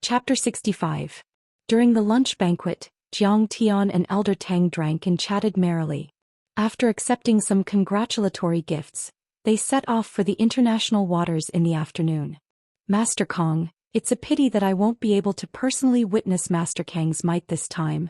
Chapter 65. During the lunch banquet, Jiang Tian and Elder Tang drank and chatted merrily. After accepting some congratulatory gifts, they set off for the international waters in the afternoon. Master Kong, it's a pity that I won't be able to personally witness Master Kang's might this time.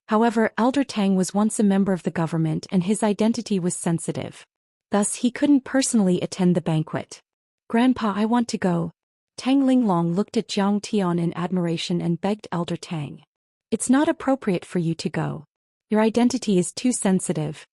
However, Elder Tang was once a member of the government and his identity was sensitive. Thus he couldn't personally attend the banquet. Grandpa, I want to go. Tang Linglong looked at Jiang Tian in admiration and begged Elder Tang. It's not appropriate for you to go. Your identity is too sensitive.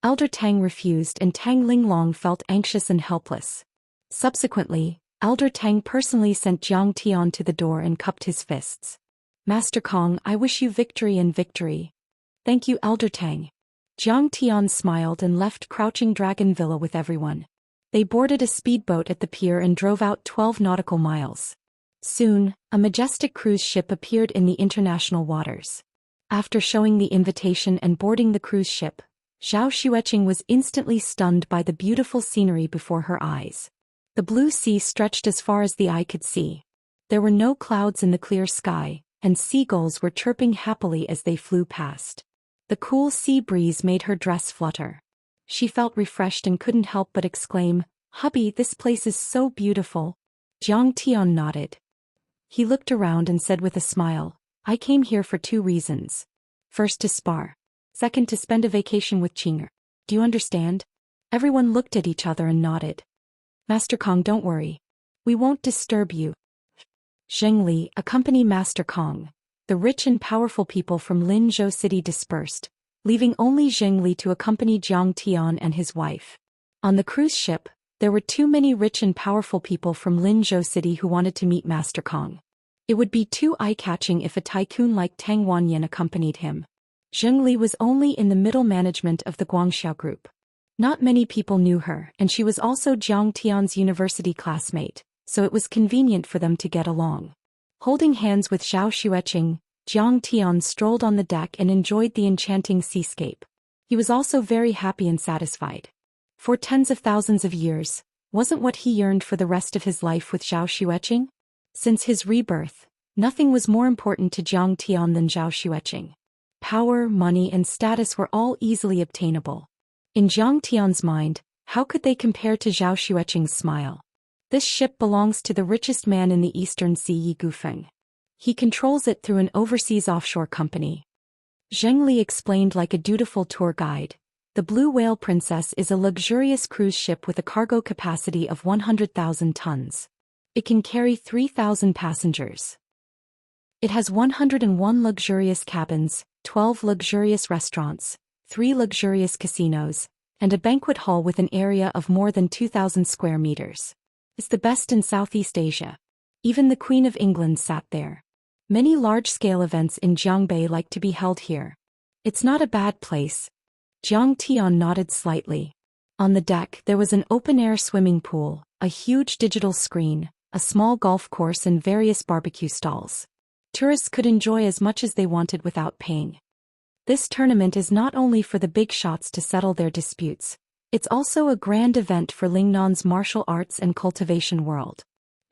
Elder Tang refused and Tang Linglong felt anxious and helpless. Subsequently, Elder Tang personally sent Jiang Tian to the door and cupped his fists. Master Kong, I wish you victory and victory. Thank you, Elder Tang. Jiang Tian smiled and left Crouching Dragon Villa with everyone. They boarded a speedboat at the pier and drove out 12 nautical miles. Soon, a majestic cruise ship appeared in the international waters. After showing the invitation and boarding the cruise ship, Zhou Xian was instantly stunned by the beautiful scenery before her eyes. The blue sea stretched as far as the eye could see. There were no clouds in the clear sky, and seagulls were chirping happily as they flew past. The cool sea breeze made her dress flutter. She felt refreshed and couldn't help but exclaim, "Hubby, this place is so beautiful." Jiang Tian nodded. He looked around and said with a smile, I came here for 2 reasons. First, to spar. Second, to spend a vacation with Qing'er. Do you understand? Everyone looked at each other and nodded. Master Kong, don't worry. We won't disturb you. Zheng Li, accompany Master Kong. The rich and powerful people from Linzhou City dispersed, leaving only Zheng Li to accompany Jiang Tian and his wife. On the cruise ship, there were too many rich and powerful people from Linzhou City who wanted to meet Master Kong. It would be too eye-catching if a tycoon like Tang Wanyan accompanied him. Zheng Li was only in the middle management of the Guangxiao group. Not many people knew her, and she was also Jiang Tian's university classmate, so it was convenient for them to get along. Holding hands with Zhou Xian, Jiang Tian strolled on the deck and enjoyed the enchanting seascape. He was also very happy and satisfied. For tens of thousands of years, wasn't what he yearned for the rest of his life with Zhou Xian? Since his rebirth, nothing was more important to Jiang Tian than Zhou Xian. Power, money, and status were all easily obtainable. In Jiang Tian's mind, how could they compare to Zhou Xian's smile? This ship belongs to the richest man in the Eastern Sea, Yi Gufeng. He controls it through an overseas offshore company. Zheng Li explained like a dutiful tour guide. The Blue Whale Princess is a luxurious cruise ship with a cargo capacity of 100,000 tons. It can carry 3,000 passengers. It has 101 luxurious cabins, 12 luxurious restaurants, 3 luxurious casinos, and a banquet hall with an area of more than 2,000 square meters. It's the best in Southeast Asia. Even the Queen of England sat there. Many large-scale events in Jiangbei like to be held here. It's not a bad place. Jiang Tian nodded slightly. On the deck there was an open-air swimming pool, a huge digital screen, a small golf course and various barbecue stalls. Tourists could enjoy as much as they wanted without paying. This tournament is not only for the big shots to settle their disputes, it's also a grand event for Lingnan's martial arts and cultivation world.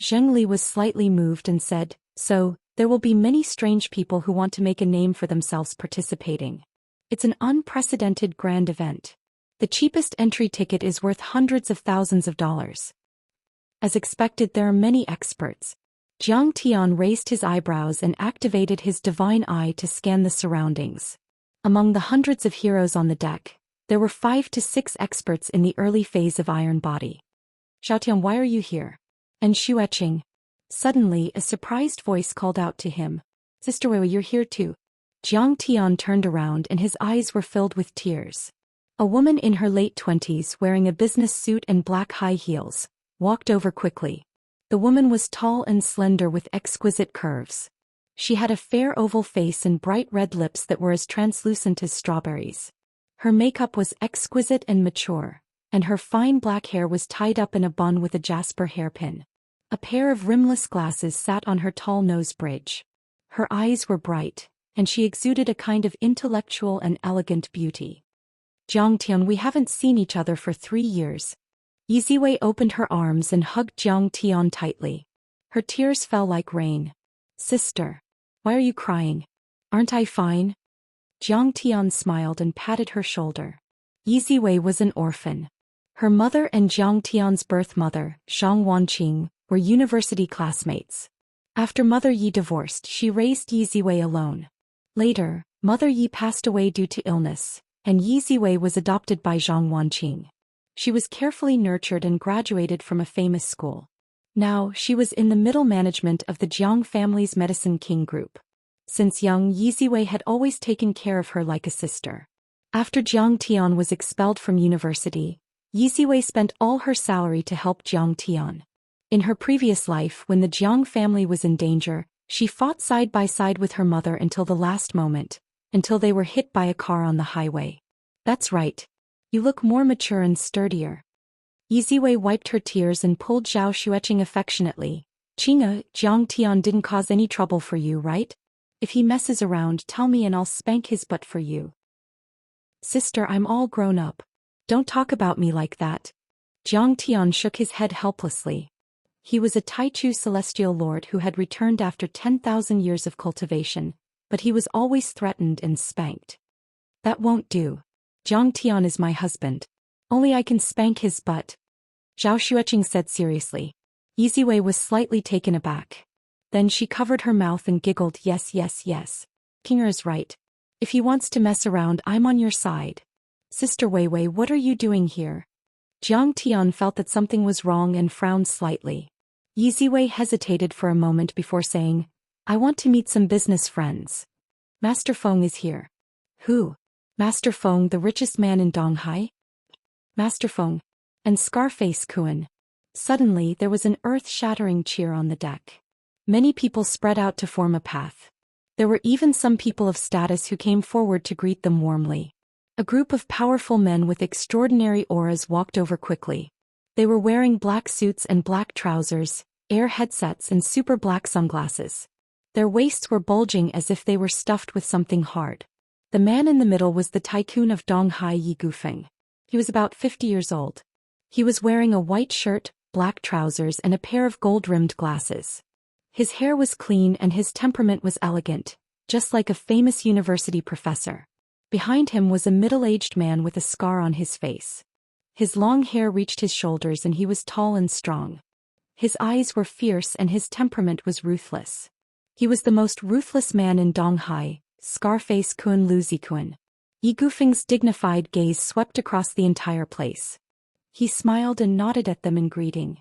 Zheng Li was slightly moved and said, so, there will be many strange people who want to make a name for themselves participating. It's an unprecedented grand event. The cheapest entry ticket is worth hundreds of thousands of dollars. As expected, there are many experts. Jiang Tian raised his eyebrows and activated his divine eye to scan the surroundings. Among the hundreds of heroes on the deck, there were 5 to 6 experts in the early phase of Iron Body. Xiaotian, why are you here? And Xueqing. Suddenly, a surprised voice called out to him. Sister Wei, you're here too. Jiang Tian turned around and his eyes were filled with tears. A woman in her late 20s wearing a business suit and black high heels, walked over quickly. The woman was tall and slender with exquisite curves. She had a fair oval face and bright red lips that were as translucent as strawberries. Her makeup was exquisite and mature, and her fine black hair was tied up in a bun with a jasper hairpin. A pair of rimless glasses sat on her tall nose bridge. Her eyes were bright, and she exuded a kind of intellectual and elegant beauty. Jiang Tian, we haven't seen each other for 3 years. Yi Ziwei opened her arms and hugged Jiang Tian tightly. Her tears fell like rain. Sister. Why are you crying? Aren't I fine? Jiang Tian smiled and patted her shoulder. Yi Ziwei was an orphan. Her mother and Jiang Tian's birth mother, Shang Wanqing, were university classmates. After Mother Yi divorced, she raised Yi Ziwei alone. Later, Mother Yi passed away due to illness, and Yi Ziwei was adopted by Zhang Wanqing. She was carefully nurtured and graduated from a famous school. Now, she was in the middle management of the Jiang family's Medicine King group. Since young, Yi Ziwei had always taken care of her like a sister. After Jiang Tian was expelled from university, Yi Ziwei spent all her salary to help Jiang Tian. In her previous life, when the Jiang family was in danger, she fought side by side with her mother until the last moment, until they were hit by a car on the highway. That's right. You look more mature and sturdier. Yi Ziwei wiped her tears and pulled Zhou Xian affectionately. Qinga, Jiang Tian didn't cause any trouble for you, right? If he messes around, tell me and I'll spank his butt for you. Sister, I'm all grown up. Don't talk about me like that. Jiang Tian shook his head helplessly. He was a Taichu celestial lord who had returned after 10,000 years of cultivation, but he was always threatened and spanked. That won't do. Jiang Tian is my husband. Only I can spank his butt. Zhou Xian said seriously. Yi Ziwei was slightly taken aback. Then she covered her mouth and giggled, yes. Kinger is right. If he wants to mess around, I'm on your side. Sister Weiwei, what are you doing here? Jiang Tian felt that something was wrong and frowned slightly. Yi Ziwei hesitated for a moment before saying, I want to meet some business friends. Master Feng is here. Who? Master Feng, the richest man in Donghai? Master Feng. And Scarface Kuan. Suddenly there was an earth-shattering cheer on the deck. Many people spread out to form a path. There were even some people of status who came forward to greet them warmly. A group of powerful men with extraordinary auras walked over quickly. They were wearing black suits and black trousers, air headsets and super black sunglasses. Their waists were bulging as if they were stuffed with something hard. The man in the middle was the tycoon of Donghai, Yi Gufeng. He was about 50 years old. He was wearing a white shirt, black trousers and a pair of gold-rimmed glasses. His hair was clean and his temperament was elegant, just like a famous university professor. Behind him was a middle-aged man with a scar on his face. His long hair reached his shoulders and he was tall and strong. His eyes were fierce and his temperament was ruthless. He was the most ruthless man in Donghai, Scarface Kuan Luzikuan. Yi Gufeng's dignified gaze swept across the entire place. He smiled and nodded at them in greeting.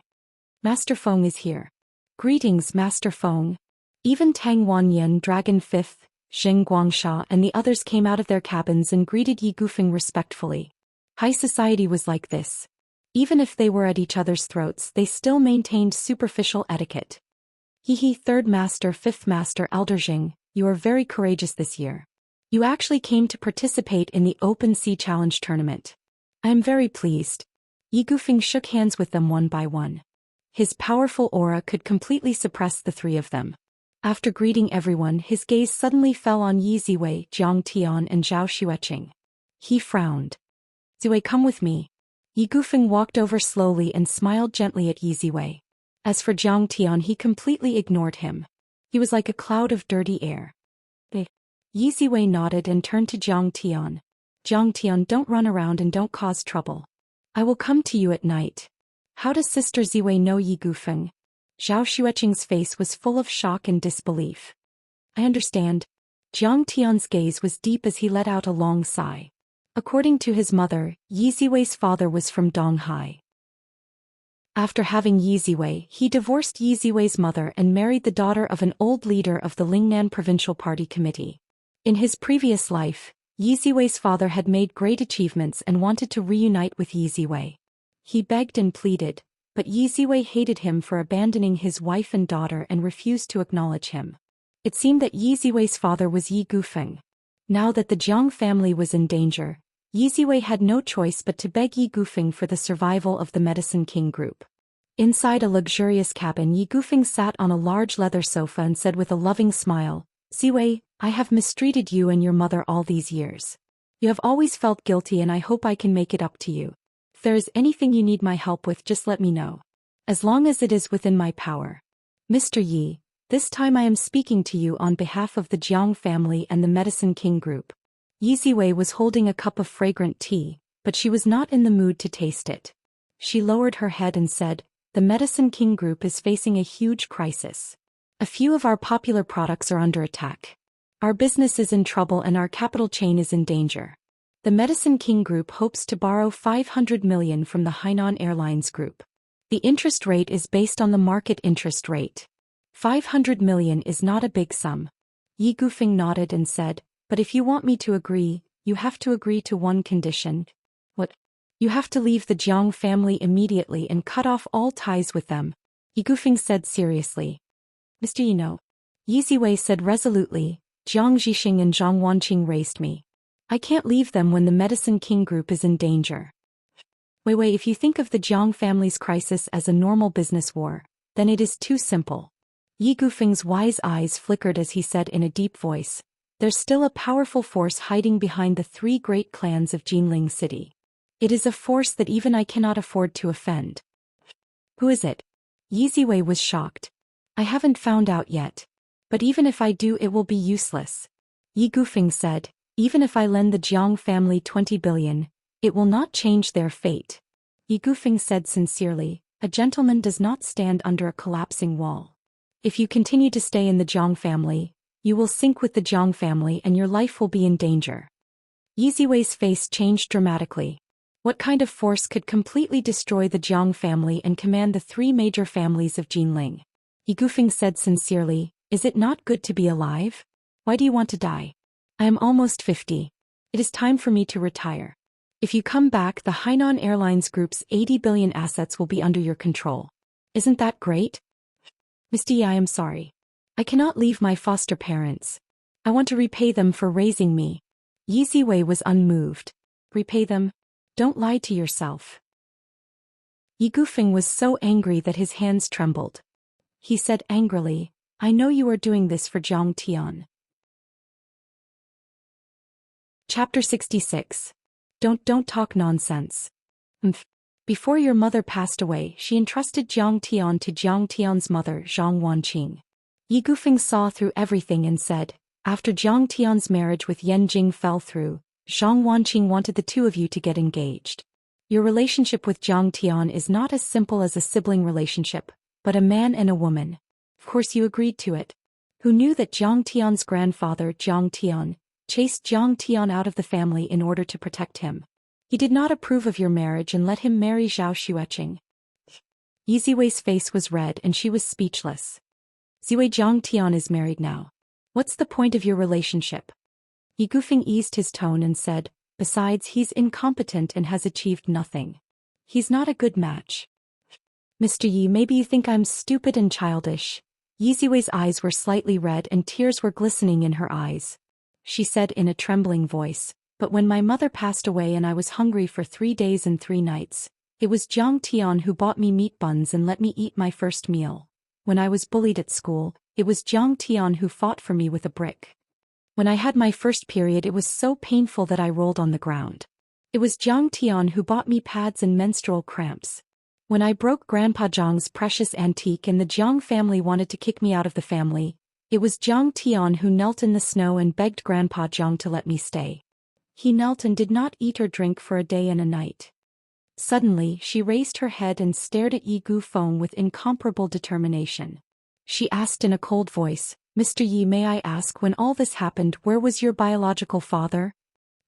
Master Feng is here. Greetings, Master Feng. Even Tang Wanyan, Dragon Fifth, Xing Guangsha and the others came out of their cabins and greeted Yi Gufeng respectfully. High society was like this. Even if they were at each other's throats, they still maintained superficial etiquette. Hehe, Third Master, Fifth Master, Elder Xing, you are very courageous this year. You actually came to participate in the Open Sea Challenge tournament. I am very pleased. Yi Gufeng shook hands with them one by one. His powerful aura could completely suppress the three of them. After greeting everyone, his gaze suddenly fell on Yi Ziwei, Jiang Tian and Zhou Xian. He frowned. Ziwei, come with me. Yi Gufeng walked over slowly and smiled gently at Yi Ziwei. As for Jiang Tian, he completely ignored him. He was like a cloud of dirty air. Yi Ziwei nodded and turned to Jiang Tian. Jiang Tian, don't run around and don't cause trouble. I will come to you at night. How does Sister Ziwei know Yi Gufeng? Zhou Xian's face was full of shock and disbelief. I understand. Jiang Tian's gaze was deep as he let out a long sigh. According to his mother, Yi Ziwei's father was from Donghai. After having Yi Ziwei, he divorced Yi Ziwei's mother and married the daughter of an old leader of the Lingnan Provincial Party Committee. In his previous life, Yi Ziwei's father had made great achievements and wanted to reunite with Yi Ziwei. He begged and pleaded, but Yi Ziwei hated him for abandoning his wife and daughter and refused to acknowledge him. It seemed that Yi Ziwei's father was Yi Gufeng. Now that the Jiang family was in danger, Yi Ziwei had no choice but to beg Yi Gufeng for the survival of the Medicine King group. Inside a luxurious cabin, Yi Gufeng sat on a large leather sofa and said with a loving smile, Ziwei, I have mistreated you and your mother all these years. You have always felt guilty and I hope I can make it up to you. If there is anything you need my help with, just let me know. As long as it is within my power. Mr. Yi, This time I am speaking to you on behalf of the Jiang family and the Medicine King Group. Yi Ziwei was holding a cup of fragrant tea, but she was not in the mood to taste it. She lowered her head and said, "The Medicine King Group is facing a huge crisis. A few of our popular products are under attack. Our business is in trouble and our capital chain is in danger. The Medicine King Group hopes to borrow 500 million from the Hainan Airlines Group. The interest rate is based on the market interest rate. 500 million is not a big sum." Yi Gufeng nodded and said, "But if you want me to agree, you have to agree to one condition." "What?" "You have to leave the Jiang family immediately and cut off all ties with them," Yi Gufeng said seriously. "Mr. Yi, Yi Ziwei said resolutely, "Jiang Zhixing and Zhang Wanqing raised me. I can't leave them when the Medicine King Group is in danger." Wei, if you think of the Jiang family's crisis as a normal business war, then it is too simple." Yi Gufeng's wise eyes flickered as he said in a deep voice, "There's still a powerful force hiding behind the three great clans of Jinling City. It is a force that even I cannot afford to offend." "Who is it?" Yi Ziwei was shocked. "I haven't found out yet. But even if I do, it will be useless." Yi Gufeng said, "Even if I lend the Jiang family 20 billion, it will not change their fate." Yi Gufeng said sincerely, "A gentleman does not stand under a collapsing wall. If you continue to stay in the Jiang family, you will sink with the Jiang family and your life will be in danger." Yi Ziwei's face changed dramatically. What kind of force could completely destroy the Jiang family and command the three major families of Jinling? Yi Gufeng said sincerely, "Is it not good to be alive? Why do you want to die? I am almost 50. It is time for me to retire. If you come back, the Hainan Airlines Group's 80 billion assets will be under your control. Isn't that great?" "Mr. Yi, I am sorry. I cannot leave my foster parents. I want to repay them for raising me." Yi Ziwei was unmoved. "Repay them? Don't lie to yourself." Yi Gufeng was so angry that his hands trembled. He said angrily, "I know you are doing this for Zhang Tian." Chapter 66. Don't talk nonsense. Before your mother passed away, she entrusted Zhang Tian to Zhang Tian's mother, Zhang Wanqing. Yi Gufeng saw through everything and said, "After Zhang Tian's marriage with Yan Jing fell through, Zhang Wanqing wanted the two of you to get engaged. Your relationship with Zhang Tian is not as simple as a sibling relationship, but a man and a woman. Of course you agreed to it. Who knew that Zhang Tian's grandfather, Zhang Tian, chased Zhang Tian out of the family in order to protect him? He did not approve of your marriage and let him marry Zhao Xueqing." Yi Ziwei's face was red and she was speechless. "Ziwei, Zhang Tian is married now. What's the point of your relationship?" Yi Gufeng eased his tone and said, "Besides, he's incompetent and has achieved nothing. He's not a good match." "Mr. Yi, maybe you think I'm stupid and childish." Yi Ziwei's eyes were slightly red and tears were glistening in her eyes. She said in a trembling voice, "But when my mother passed away and I was hungry for 3 days and 3 nights, it was Zhang Tian who bought me meat buns and let me eat my first meal. When I was bullied at school, it was Zhang Tian who fought for me with a brick. When I had my first period, it was so painful that I rolled on the ground. It was Zhang Tian who bought me pads and menstrual cramps. When I broke Grandpa Zhang's precious antique and the Jiang family wanted to kick me out of the family, it was Zhang Tian who knelt in the snow and begged Grandpa Zhang to let me stay. He knelt and did not eat or drink for a day and a night." Suddenly, she raised her head and stared at Yi Gufeng with incomparable determination. She asked in a cold voice, "Mr. Yi, may I ask, when all this happened, where was your biological father?"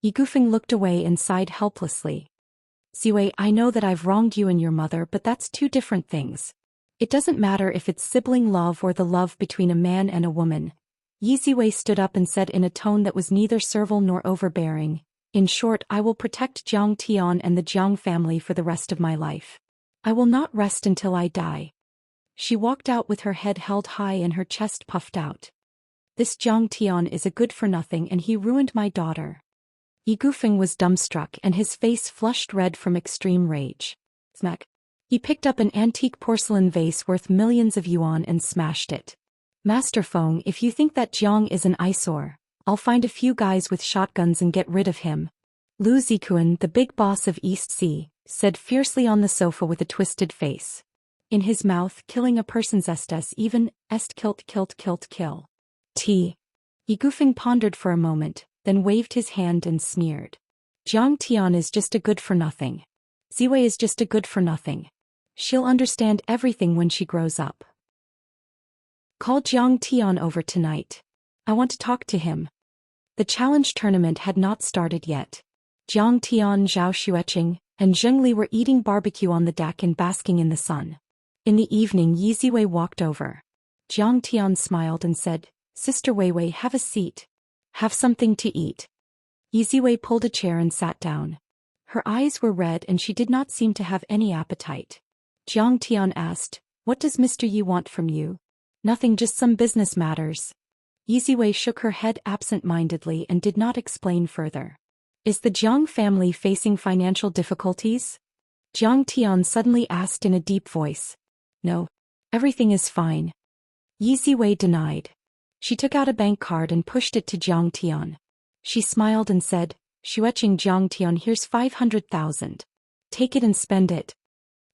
Yi Gufeng looked away and sighed helplessly. "Ziwei, I know that I've wronged you and your mother, but that's two different things. It doesn't matter if it's sibling love or the love between a man and a woman." Yi Ziwei stood up and said in a tone that was neither servile nor overbearing, "In short, I will protect Zhang Tian and the Jiang family for the rest of my life. I will not rest until I die." She walked out with her head held high and her chest puffed out. "This Zhang Tian is a good-for-nothing and he ruined my daughter." Yi Gufeng was dumbstruck and his face flushed red from extreme rage. Smack. He picked up an antique porcelain vase worth millions of yuan and smashed it. "Master Feng, if you think that Jiang is an eyesore, I'll find a few guys with shotguns and get rid of him." Lu Zikuan, the big boss of East Sea, said fiercely on the sofa with a twisted face. in his mouth, killing a person's estes even, est kill. Yi Gufeng pondered for a moment, then waved his hand and sneered. Jiang Tian is just a good-for-nothing. Ziwei is just a good-for-nothing. She'll understand everything when she grows up. Call Jiang Tian over tonight. I want to talk to him. The challenge tournament had not started yet. Jiang Tian, Zhao Xueqing, and Zheng Li were eating barbecue on the deck and basking in the sun. In the evening, Yi Ziwei walked over. Jiang Tian smiled and said, Sister Weiwei, have a seat. Have something to eat. Yi Ziwei pulled a chair and sat down. Her eyes were red and she did not seem to have any appetite. Jiang Tian asked, What does Mr. Yi want from you? Nothing, just some business matters. Yi Ziwei shook her head absent-mindedly and did not explain further. Is the Jiang family facing financial difficulties? Jiang Tian suddenly asked in a deep voice. No. Everything is fine. Yi Ziwei denied. She took out a bank card and pushed it to Jiang Tian. She smiled and said, Xueqing, Jiang Tian, here's 500,000. Take it and spend it.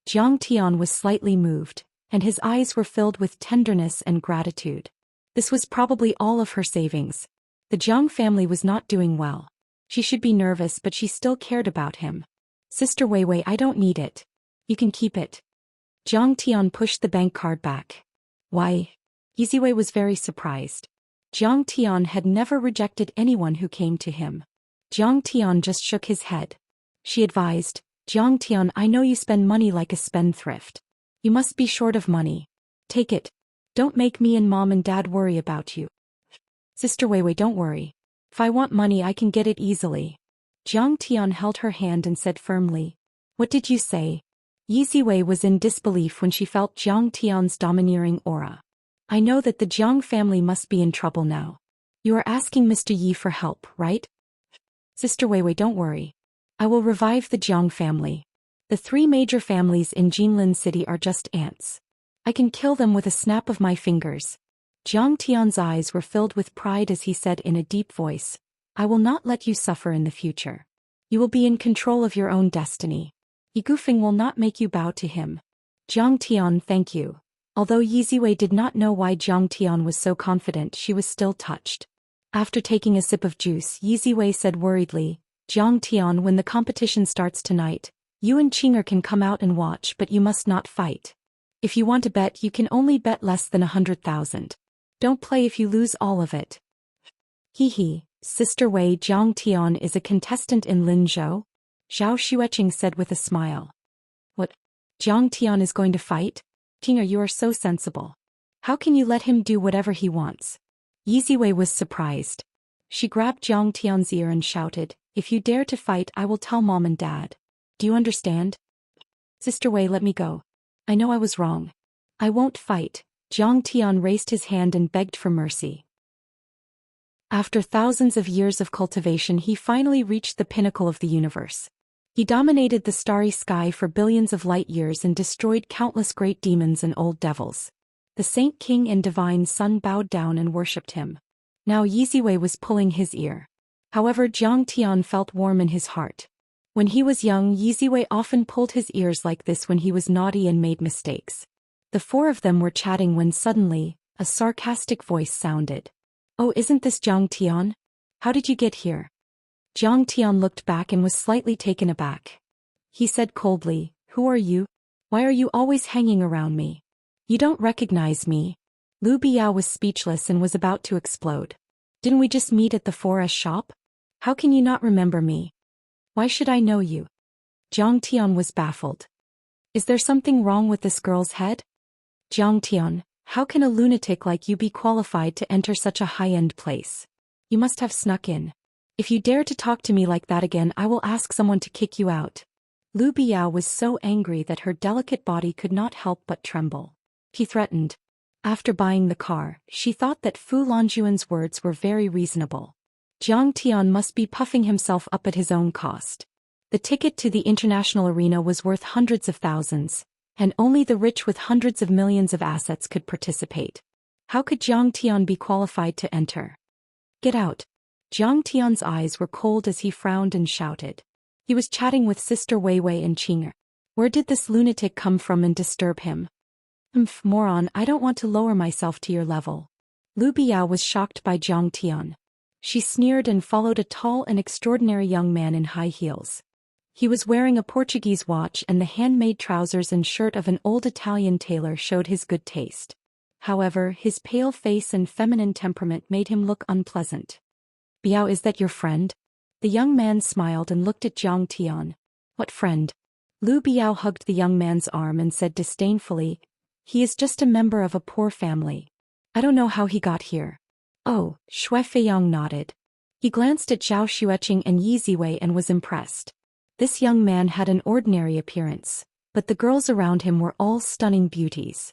Jiang Tian was slightly moved, and his eyes were filled with tenderness and gratitude. This was probably all of her savings. The Jiang family was not doing well. She should be nervous, but she still cared about him. Sister Weiwei, I don't need it. You can keep it. Jiang Tian pushed the bank card back. Why? Yi Ziwei was very surprised. Jiang Tian had never rejected anyone who came to him. Jiang Tian just shook his head. She advised, Jiang Tian, I know you spend money like a spendthrift. You must be short of money. Take it. Don't make me and Mom and Dad worry about you. Sister Weiwei, don't worry. If I want money, I can get it easily. Jiang Tian held her hand and said firmly, What did you say? Yi Ziwei was in disbelief when she felt Jiang Tian's domineering aura. I know that the Jiang family must be in trouble now. You are asking Mr. Yi for help, right? Sister Weiwei, don't worry. I will revive the Jiang family. The 3 major families in Jinlin City are just ants. I can kill them with a snap of my fingers. Jiang Tian's eyes were filled with pride as he said in a deep voice, I will not let you suffer in the future. You will be in control of your own destiny. Yi Gufeng will not make you bow to him. Jiang Tian, thank you. Although Yi Ziwei did not know why Jiang Tian was so confident, she was still touched. After taking a sip of juice, Yi Ziwei said worriedly, Jiang Tian, when the competition starts tonight, you and Qinger can come out and watch, but you must not fight. If you want to bet, you can only bet less than 100,000. Don't play if you lose all of it. He, Sister Wei, Jiang Tian is a contestant in Linzhou? Zhao Xueqing said with a smile. What? Jiang Tian is going to fight? Qinger, you are so sensible. How can you let him do whatever he wants? Yi Ziwei was surprised. She grabbed Jiang Tian's ear and shouted, If you dare to fight, I will tell Mom and Dad. Do you understand? Sister Wei, let me go. I know I was wrong. I won't fight. Jiang Tian raised his hand and begged for mercy. After thousands of years of cultivation, he finally reached the pinnacle of the universe. He dominated the starry sky for billions of light years and destroyed countless great demons and old devils. The Saint King and Divine Sun bowed down and worshipped him. Now Yi Ziwei was pulling his ear. However, Jiang Tian felt warm in his heart. When he was young, Yi Ziwei often pulled his ears like this when he was naughty and made mistakes. The 4 of them were chatting when suddenly, a sarcastic voice sounded. Oh, isn't this Jiang Tian? How did you get here? Jiang Tian looked back and was slightly taken aback. He said coldly, Who are you? Why are you always hanging around me? You don't recognize me. Lu Biao was speechless and was about to explode. Didn't we just meet at the 4S shop? How can you not remember me? Why should I know you? Jiang Tian was baffled. Is there something wrong with this girl's head? Jiang Tian, how can a lunatic like you be qualified to enter such a high-end place? You must have snuck in. If you dare to talk to me like that again, I will ask someone to kick you out. Lu Biao was so angry that her delicate body could not help but tremble. He threatened. After buying the car, she thought that Fu Longjuan's words were very reasonable. Jiang Tian must be puffing himself up at his own cost. The ticket to the international arena was worth hundreds of thousands, and only the rich with hundreds of millions of assets could participate. How could Jiang Tian be qualified to enter? Get out. Jiang Tian's eyes were cold as he frowned and shouted. He was chatting with Sister Weiwei and Qinger. Where did this lunatic come from and disturb him? Moron, I don't want to lower myself to your level. Lu Biao was shocked by Zhang Tian. She sneered and followed a tall and extraordinary young man in high heels. He was wearing a Portuguese watch, and the handmade trousers and shirt of an old Italian tailor showed his good taste. However, his pale face and feminine temperament made him look unpleasant. Biao, is that your friend? The young man smiled and looked at Zhang Tian. What friend? Lu Biao hugged the young man's arm and said disdainfully, he is just a member of a poor family. I don't know how he got here. Oh, Shui Feiyang nodded. He glanced at Zhao Xueqing and Yi Ziwei and was impressed. This young man had an ordinary appearance, but the girls around him were all stunning beauties.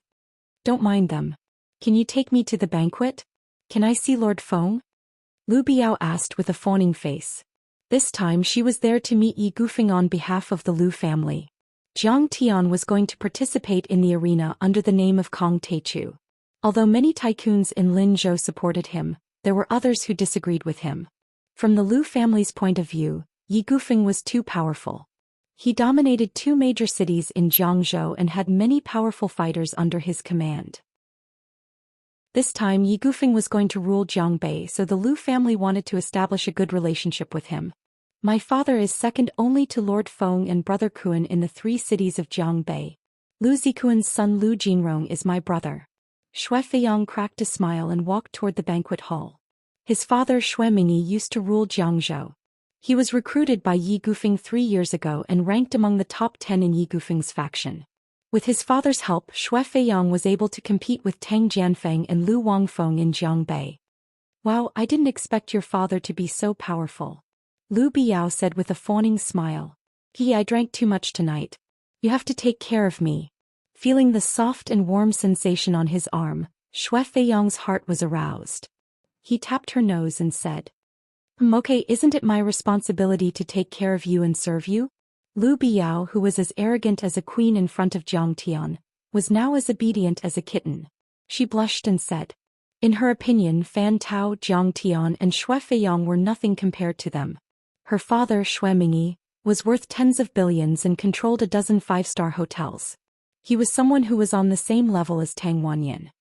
Don't mind them. Can you take me to the banquet? Can I see Lord Feng? Lu Biao asked with a fawning face. This time she was there to meet Yi Gufeng on behalf of the Lu family. Zhang Tian was going to participate in the arena under the name of Kong Teichu. Although many tycoons in Linzhou supported him, there were others who disagreed with him. From the Lu family's point of view, Yi Gufeng was too powerful. He dominated 2 major cities in Jiangzhou and had many powerful fighters under his command. This time Yi Gufeng was going to rule Jiangbei, so the Lu family wanted to establish a good relationship with him. My father is second only to Lord Feng and Brother Kuan in the 3 cities of Jiangbei. Lu Zikuan's son Lu Jinrong is my brother. Shui Feiyang cracked a smile and walked toward the banquet hall. His father Shui Mingyi used to rule Jiangzhou. He was recruited by Yi Gufeng 3 years ago and ranked among the top 10 in Yi Gufeng's faction. With his father's help, Shui Feiyang was able to compete with Tang Jianfeng and Lu Wangfeng in Jiangbei. Wow, I didn't expect your father to be so powerful. Lu Biao said with a fawning smile. I drank too much tonight. You have to take care of me. Feeling the soft and warm sensation on his arm, Shui Feiyang's heart was aroused. He tapped her nose and said, Okay, isn't it my responsibility to take care of you and serve you? Lu Biao, who was as arrogant as a queen in front of Zhang Tian, was now as obedient as a kitten. She blushed and said. In her opinion, Fan Tao, Zhang Tian and Shui Feiyang were nothing compared to them. Her father, Shui Mingyi, was worth tens of billions and controlled a dozen 5-star hotels. He was someone who was on the same level as Tang Wanyan.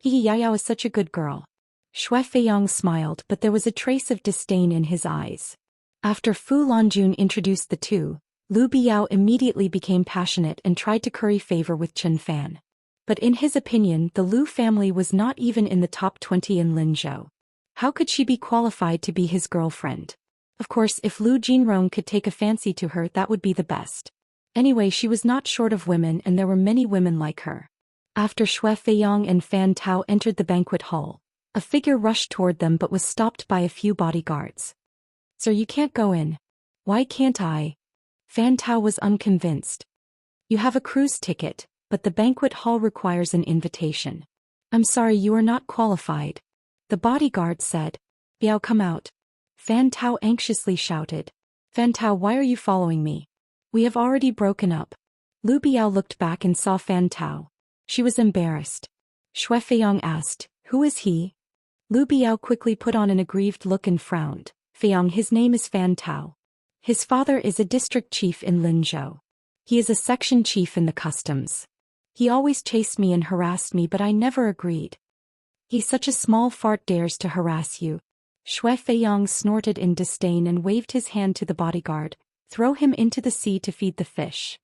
Yao is such a good girl. Shui Feiyang smiled, but there was a trace of disdain in his eyes. After Fu Lanjun introduced the two, Lu Biao immediately became passionate and tried to curry favor with Chen Fan. But in his opinion, the Lu family was not even in the top 20 in Linzhou. How could she be qualified to be his girlfriend? Of course, if Lu Jinrong could take a fancy to her, that would be the best. Anyway, she was not short of women, and there were many women like her. After Shui Feiyang and Fan Tao entered the banquet hall, a figure rushed toward them but was stopped by a few bodyguards. Sir, you can't go in. Why can't I? Fan Tao was unconvinced. You have a cruise ticket, but the banquet hall requires an invitation. I'm sorry, you are not qualified. The bodyguard said. Biao, come out. Fan Tao anxiously shouted. Fan Tao, why are you following me? We have already broken up. Lu Biao looked back and saw Fan Tao. She was embarrassed. Shui Feiyang asked, who is he? Lu Biao quickly put on an aggrieved look and frowned. Feiyang, his name is Fan Tao. His father is a district chief in Linzhou. He is a section chief in the customs. He always chased me and harassed me, but I never agreed. He's such a small fart dares to harass you. Shui Feiyang snorted in disdain and waved his hand to the bodyguard. Throw him into the sea to feed the fish.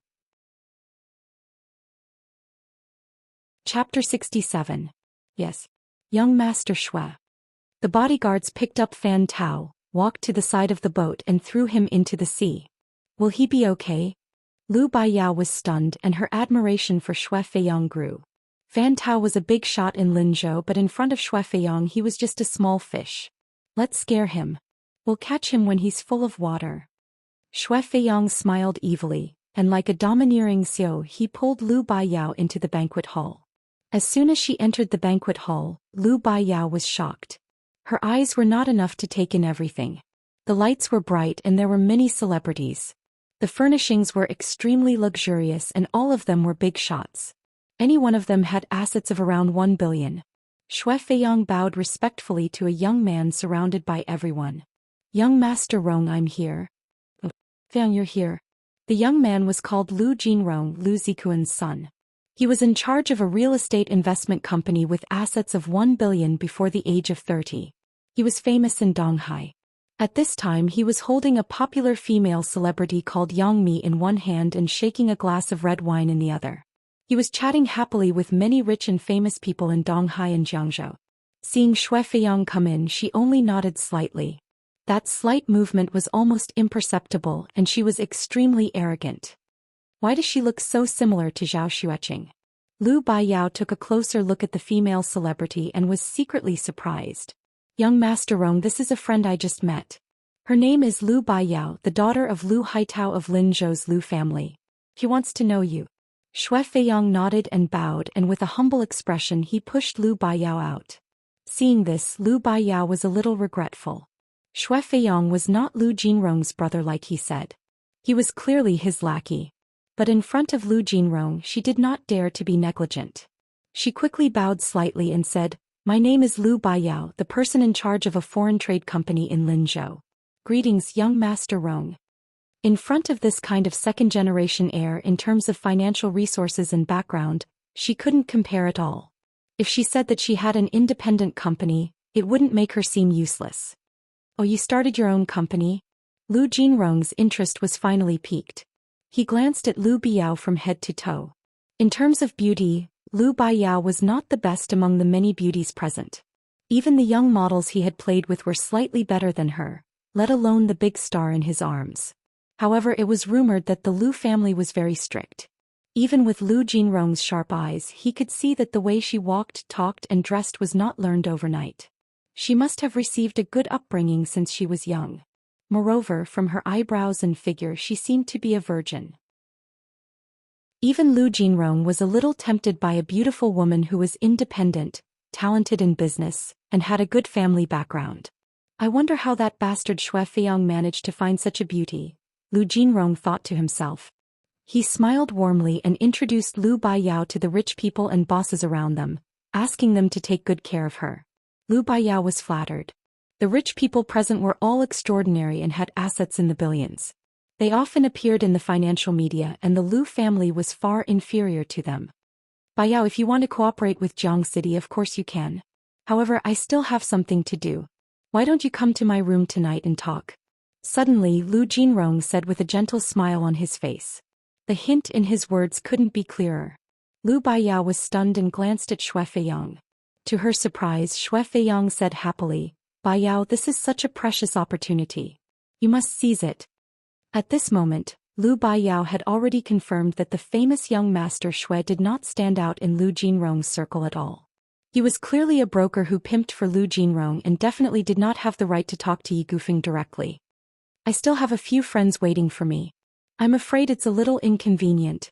Chapter 67. Yes. Young Master Shui. The bodyguards picked up Fan Tao, walked to the side of the boat and threw him into the sea. Will he be okay? Lu Baiyao was stunned and her admiration for Shui Feiyang grew. Fan Tao was a big shot in Linzhou, but in front of Shui Feiyang he was just a small fish. Let's scare him. We'll catch him when he's full of water. Shui Feiyang smiled evilly, and like a domineering xiao he pulled Lu Baiyao into the banquet hall. As soon as she entered the banquet hall, Lu Baiyao was shocked. Her eyes were not enough to take in everything. The lights were bright and there were many celebrities. The furnishings were extremely luxurious and all of them were big shots. Any one of them had assets of around 1 billion. Shui Feiyang bowed respectfully to a young man surrounded by everyone. Young Master Rong, I'm here. Oh, Feiyang, you're here. The young man was called Lu Jinrong, Lu Zikuan's son. He was in charge of a real estate investment company with assets of 1 billion before the age of 30. He was famous in Donghai. At this time he was holding a popular female celebrity called Yang Mi in one hand and shaking a glass of red wine in the other. He was chatting happily with many rich and famous people in Donghai and Jiangzhou. Seeing Xue Feiyang come in, she only nodded slightly. That slight movement was almost imperceptible, and she was extremely arrogant. Why does she look so similar to Zhao Xueqing? Lu Baiyao took a closer look at the female celebrity and was secretly surprised. Young Master Rong, this is a friend I just met. Her name is Lu Baiyao, the daughter of Lu Haitao of Lin Zhou's Lu family. He wants to know you. Xue Feiyang nodded and bowed, and with a humble expression he pushed Lu Baiyao out. Seeing this, Lu Baiyao was a little regretful. Xue Feiyang was not Lu Jinrong's brother like he said. He was clearly his lackey. But in front of Lu Jinrong she did not dare to be negligent. She quickly bowed slightly and said, "My name is Lu Baiyao, the person in charge of a foreign trade company in Linzhou. Greetings, young Master Rong." In front of this kind of second-generation heir in terms of financial resources and background, she couldn't compare at all. If she said that she had an independent company, it wouldn't make her seem useless. "Oh, you started your own company?" Lu Jinrong's interest was finally piqued. He glanced at Lu Biao from head to toe. In terms of beauty, Lu Baiyao was not the best among the many beauties present. Even the young models he had played with were slightly better than her, let alone the big star in his arms. However, it was rumored that the Lu family was very strict. Even with Lu Jinrong's sharp eyes, he could see that the way she walked, talked, and dressed was not learned overnight. She must have received a good upbringing since she was young. Moreover, from her eyebrows and figure she seemed to be a virgin. Even Lu Jinrong was a little tempted by a beautiful woman who was independent, talented in business, and had a good family background. I wonder how that bastard Xue Feiyang managed to find such a beauty, Lu Jinrong thought to himself. He smiled warmly and introduced Lu Baiyao to the rich people and bosses around them, asking them to take good care of her. Lu Baiyao was flattered. The rich people present were all extraordinary and had assets in the billions. They often appeared in the financial media, and the Lu family was far inferior to them. "Baiyao, if you want to cooperate with Jiang City, of course you can. However, I still have something to do. Why don't you come to my room tonight and talk?" Suddenly, Lu Jinrong said with a gentle smile on his face. The hint in his words couldn't be clearer. Lu Baiyao was stunned and glanced at Xue Feiyang. To her surprise, Xue Feiyang said happily, "Baiyao, this is such a precious opportunity. You must seize it." At this moment, Lu Baiyao had already confirmed that the famous young master Xue did not stand out in Lu Jinrong's circle at all. He was clearly a broker who pimped for Lu Jinrong and definitely did not have the right to talk to Yi Gufeng directly. "I still have a few friends waiting for me. I'm afraid it's a little inconvenient,"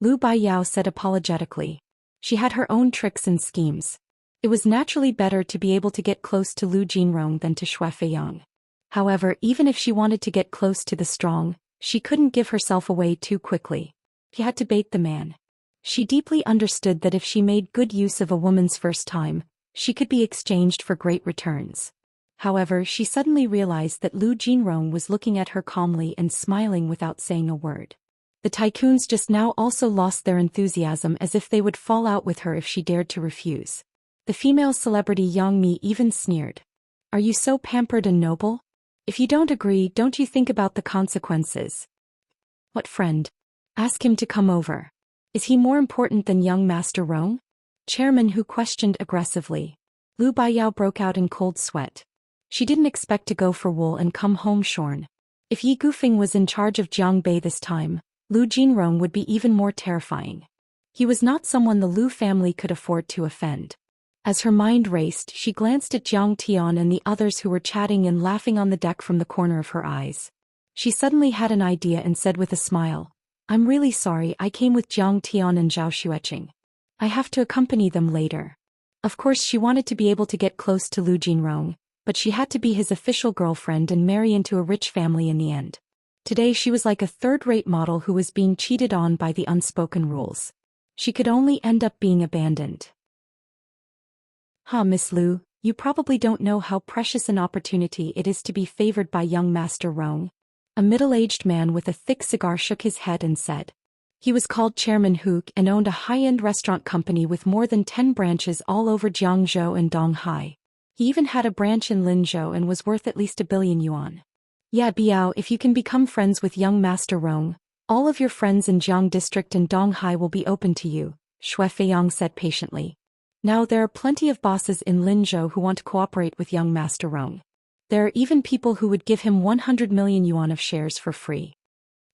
Lu Baiyao said apologetically. She had her own tricks and schemes. It was naturally better to be able to get close to Lu Jinrong than to Xue Feiyang. However, even if she wanted to get close to the strong, she couldn't give herself away too quickly. She had to bait the man. She deeply understood that if she made good use of a woman's first time, she could be exchanged for great returns. However, she suddenly realized that Lu Jinrong was looking at her calmly and smiling without saying a word. The tycoons just now also lost their enthusiasm, as if they would fall out with her if she dared to refuse. The female celebrity Yang Mi even sneered. "Are you so pampered and noble? If you don't agree, don't you think about the consequences?" "What friend? Ask him to come over. Is he more important than young Master Rong?" Chairman Hu questioned aggressively. Lu Baiyao broke out in cold sweat. She didn't expect to go for wool and come home shorn. If Yi Gufeng was in charge of Jiangbei this time, Lu Jinrong would be even more terrifying. He was not someone the Lu family could afford to offend. As her mind raced, she glanced at Jiang Tian and the others who were chatting and laughing on the deck from the corner of her eyes. She suddenly had an idea and said with a smile, "I'm really sorry, I came with Jiang Tian and Zhao Xueqing. I have to accompany them later." Of course she wanted to be able to get close to Lu Jinrong, but she had to be his official girlfriend and marry into a rich family in the end. Today she was like a third-rate model who was being cheated on by the unspoken rules. She could only end up being abandoned. Miss Lu, you probably don't know how precious an opportunity it is to be favored by young Master Rong." A middle-aged man with a thick cigar shook his head and said. He was called Chairman Hook and owned a high-end restaurant company with more than 10 branches all over Jiangzhou and Donghai. He even had a branch in Linzhou and was worth at least 1 billion yuan. Yeah, Biao, if you can become friends with young Master Rong, all of your friends in Jiang District and Donghai will be open to you, Shui Feiyang said patiently. Now there are plenty of bosses in Linzhou who want to cooperate with young Master Rong. There are even people who would give him 100 million yuan of shares for free.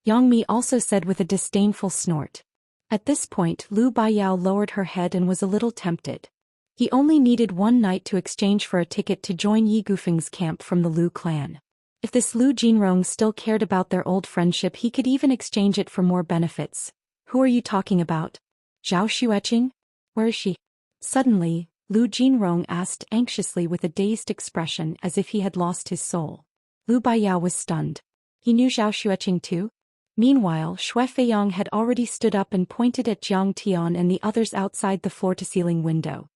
Yang Mi also said with a disdainful snort. At this point Lu Baiyao lowered her head and was a little tempted. He only needed one night to exchange for a ticket to join Yi Gufeng's camp from the Lu clan. If this Lu Jinrong still cared about their old friendship, he could even exchange it for more benefits. Who are you talking about? Zhao Xueqing? Where is she? Suddenly, Lu Jinrong asked anxiously with a dazed expression as if he had lost his soul. Lu Baiyao was stunned. He knew Zhao Xueqing too? Meanwhile, Shui Feiyang had already stood up and pointed at Jiang Tian and the others outside the floor-to-ceiling window.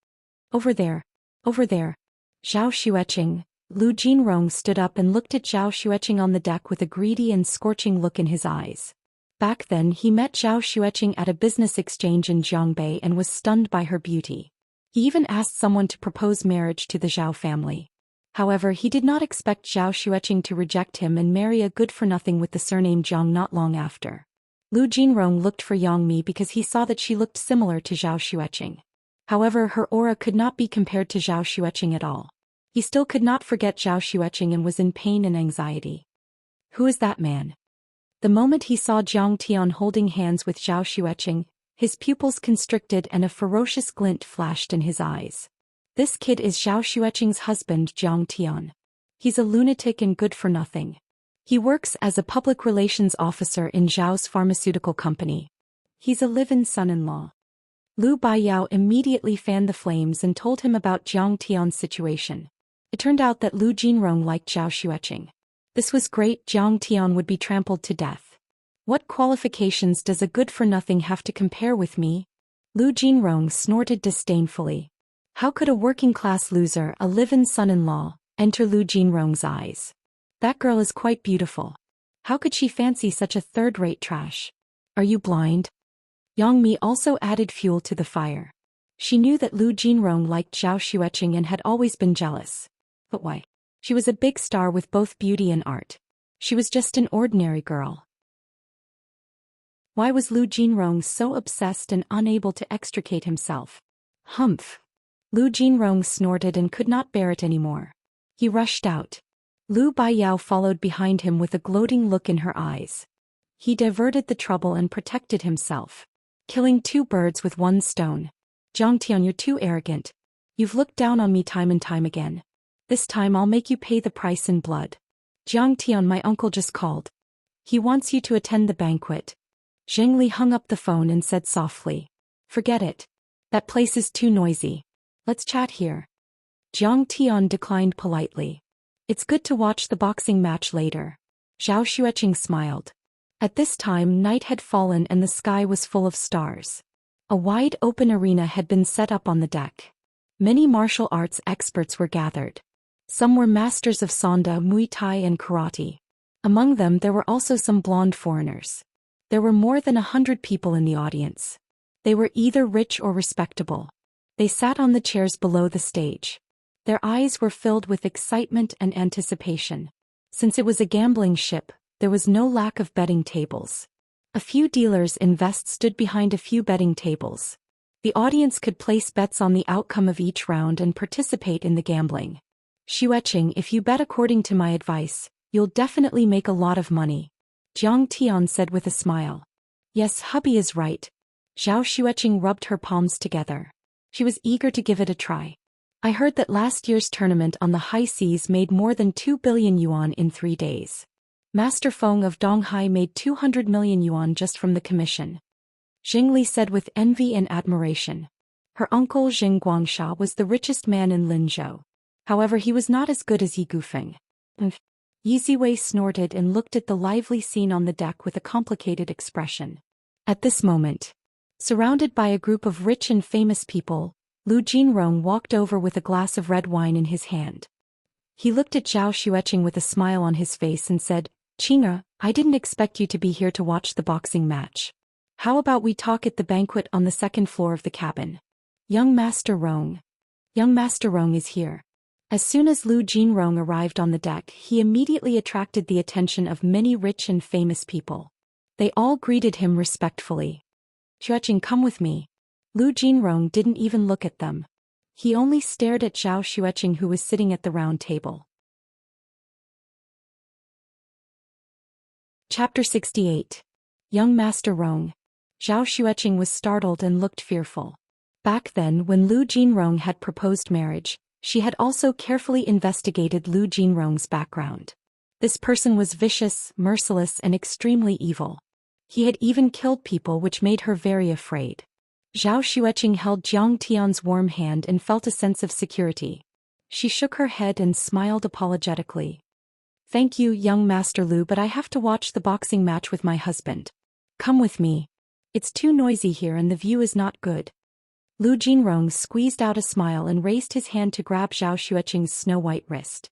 Over there. Over there. Zhao Xueqing. Lu Jinrong stood up and looked at Zhao Xueqing on the deck with a greedy and scorching look in his eyes. Back then he met Zhao Xueqing at a business exchange in Jiangbei and was stunned by her beauty. He even asked someone to propose marriage to the Zhao family. However, he did not expect Zhao Xueqing to reject him and marry a good-for-nothing with the surname Jiang not long after. Lu Jinrong looked for Yang Mi because he saw that she looked similar to Zhao Xueqing. However, her aura could not be compared to Zhao Xueqing at all. He still could not forget Zhao Xueqing and was in pain and anxiety. Who is that man? The moment he saw Jiang Tian holding hands with Zhao Xueqing, his pupils constricted and a ferocious glint flashed in his eyes. This kid is Zhao Xueqing's husband, Jiang Tian. He's a lunatic and good for nothing. He works as a public relations officer in Zhao's pharmaceutical company. He's a live-in son-in-law. Lu Baiyao immediately fanned the flames and told him about Jiang Tian's situation. It turned out that Lu Jinrong liked Zhao Xueqing. This was great. Jiang Tian would be trampled to death. What qualifications does a good-for-nothing have to compare with me? Lu Jinrong snorted disdainfully. How could a working-class loser, a live-in son-in-law, enter Lu Jinrong's eyes? That girl is quite beautiful. How could she fancy such a third-rate trash? Are you blind? Yang Mi also added fuel to the fire. She knew that Lu Jinrong liked Zhao Xueqing and had always been jealous. But why? She was a big star with both beauty and art. She was just an ordinary girl. Why was Lu Jinrong so obsessed and unable to extricate himself? Humph! Lu Jinrong snorted and could not bear it anymore. He rushed out. Lu Baiyao followed behind him with a gloating look in her eyes. He diverted the trouble and protected himself. Killing 2 birds with 1 stone. Jiang Tian, you're too arrogant. You've looked down on me time and time again. This time I'll make you pay the price in blood. Jiang Tian, my uncle just called. He wants you to attend the banquet. Zheng Li hung up the phone and said softly. Forget it. That place is too noisy. Let's chat here. Jiang Tian declined politely. It's good to watch the boxing match later. Zhao Xueqing smiled. At this time night had fallen and the sky was full of stars. A wide open arena had been set up on the deck. Many martial arts experts were gathered. Some were masters of Sanda, Muay Thai and Karate. Among them there were also some blonde foreigners. There were more than 100 people in the audience. They were either rich or respectable. They sat on the chairs below the stage. Their eyes were filled with excitement and anticipation. Since it was a gambling ship, there was no lack of betting tables. A few dealers in vests stood behind a few betting tables. The audience could place bets on the outcome of each round and participate in the gambling. Xueqing, if you bet according to my advice, you'll definitely make a lot of money. Jiang Tian said with a smile. Yes, hubby is right. Zhao Xueqing rubbed her palms together. She was eager to give it a try. I heard that last year's tournament on the high seas made more than 2 billion yuan in 3 days. Master Feng of Donghai made 200 million yuan just from the commission. Zheng Li said with envy and admiration. Her uncle Zheng Guangsha was the richest man in Linzhou. However, he was not as good as Yi Gufeng. Yi Ziwei snorted and looked at the lively scene on the deck with a complicated expression. At this moment, surrounded by a group of rich and famous people, Lu Jinrong walked over with a glass of red wine in his hand. He looked at Zhao Xueqing with a smile on his face and said, Qing'e, I didn't expect you to be here to watch the boxing match. How about we talk at the banquet on the second floor of the cabin? Young Master Rong. Young Master Rong is here. As soon as Lu Jinrong arrived on the deck, he immediately attracted the attention of many rich and famous people. They all greeted him respectfully. Xueqing, come with me. Lu Jinrong didn't even look at them. He only stared at Zhao Xueqing, who was sitting at the round table. Chapter 68. Young Master Rong. Zhao Xueqing was startled and looked fearful. Back then, when Lu Jinrong had proposed marriage, she had also carefully investigated Lu Jinrong's background. This person was vicious, merciless, and extremely evil. He had even killed people, which made her very afraid. Zhao Xueqing held Jiang Tian's warm hand and felt a sense of security. She shook her head and smiled apologetically. Thank you, young Master Lu, but I have to watch the boxing match with my husband. Come with me. It's too noisy here and the view is not good. Lu Jinrong squeezed out a smile and raised his hand to grab Zhao Xueqing's snow-white wrist.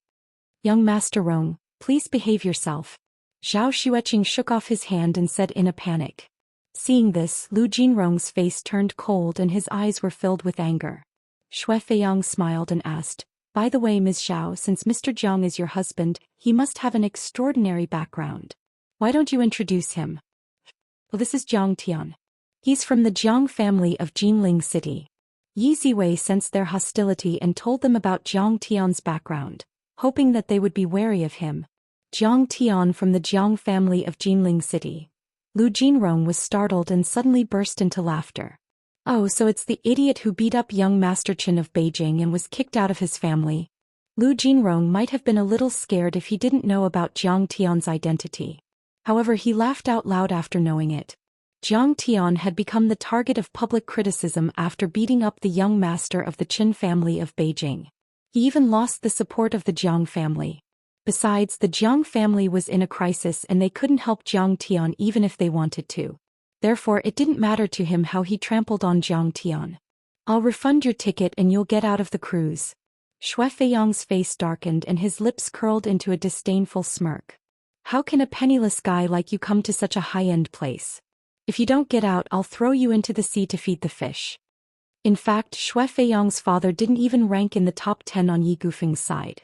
Young Master Rong, please behave yourself. Zhao Xueqing shook off his hand and said in a panic. Seeing this, Lu Jinrong's face turned cold and his eyes were filled with anger. Xue Feiyang smiled and asked, by the way, Ms. Zhao, since Mr. Jiang is your husband, he must have an extraordinary background. Why don't you introduce him? Well, this is Jiang Tian. He's from the Jiang family of Jinling City. Yi Ziwei sensed their hostility and told them about Jiang Tian's background, hoping that they would be wary of him. Jiang Tian from the Jiang family of Jinling City. Lu Jinrong was startled and suddenly burst into laughter. Oh, so it's the idiot who beat up young Master Chen of Beijing and was kicked out of his family. Lu Jinrong might have been a little scared if he didn't know about Jiang Tian's identity. However, he laughed out loud after knowing it. Jiang Tian had become the target of public criticism after beating up the young master of the Qin family of Beijing. He even lost the support of the Jiang family. Besides, the Jiang family was in a crisis and they couldn't help Jiang Tian even if they wanted to. Therefore, it didn't matter to him how he trampled on Jiang Tian. I'll refund your ticket and you'll get out of the cruise. Xue Feiyang's face darkened and his lips curled into a disdainful smirk. How can a penniless guy like you come to such a high-end place? If you don't get out, I'll throw you into the sea to feed the fish. In fact, Xue Feiyang's father didn't even rank in the top 10 on Yi Gufeng's side.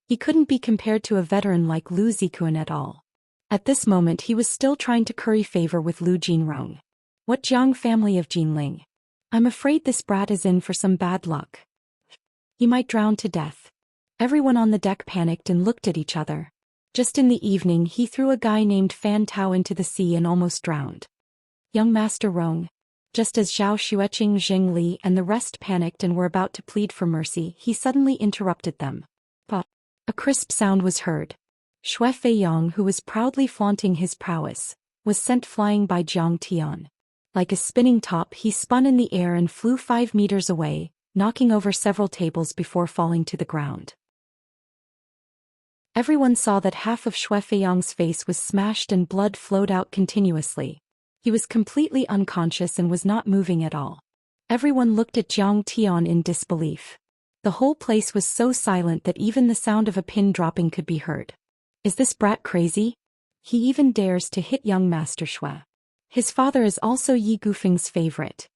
He couldn't be compared to a veteran like Lu Zikuan at all. At this moment he was still trying to curry favor with Lu Jinrong. What Jiang family of Jinling? I'm afraid this brat is in for some bad luck. He might drown to death. Everyone on the deck panicked and looked at each other. Just in the evening he threw a guy named Fan Tao into the sea and almost drowned. Young Master Rong. Just as Zhao Xueqing, Jing Li and the rest panicked and were about to plead for mercy, he suddenly interrupted them. But a crisp sound was heard. Xue Feiyang, who was proudly flaunting his prowess, was sent flying by Jiang Tian. Like a spinning top, he spun in the air and flew 5 meters away, knocking over several tables before falling to the ground. Everyone saw that half of Xue Feiyang's face was smashed and blood flowed out continuously. He was completely unconscious and was not moving at all. Everyone looked at Jiang Tian in disbelief. The whole place was so silent that even the sound of a pin dropping could be heard. Is this brat crazy? He even dares to hit young Master Xue. His father is also Yi Gufeng's favorite.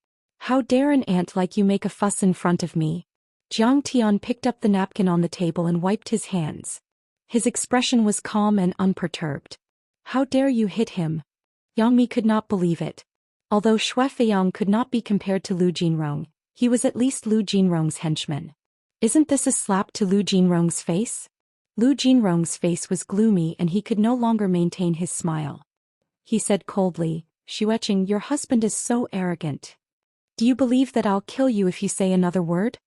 How dare an ant like you make a fuss in front of me? Jiang Tian picked up the napkin on the table and wiped his hands. His expression was calm and unperturbed. How dare you hit him? Yang Mi could not believe it. Although Xue Feiyang could not be compared to Lu Jinrong, he was at least Lu Jinrong's henchman. Isn't this a slap to Lu Jinrong's face? Lu Jinrong's face was gloomy and he could no longer maintain his smile. He said coldly, Xueqing, your husband is so arrogant. Do you believe that I'll kill you if you say another word?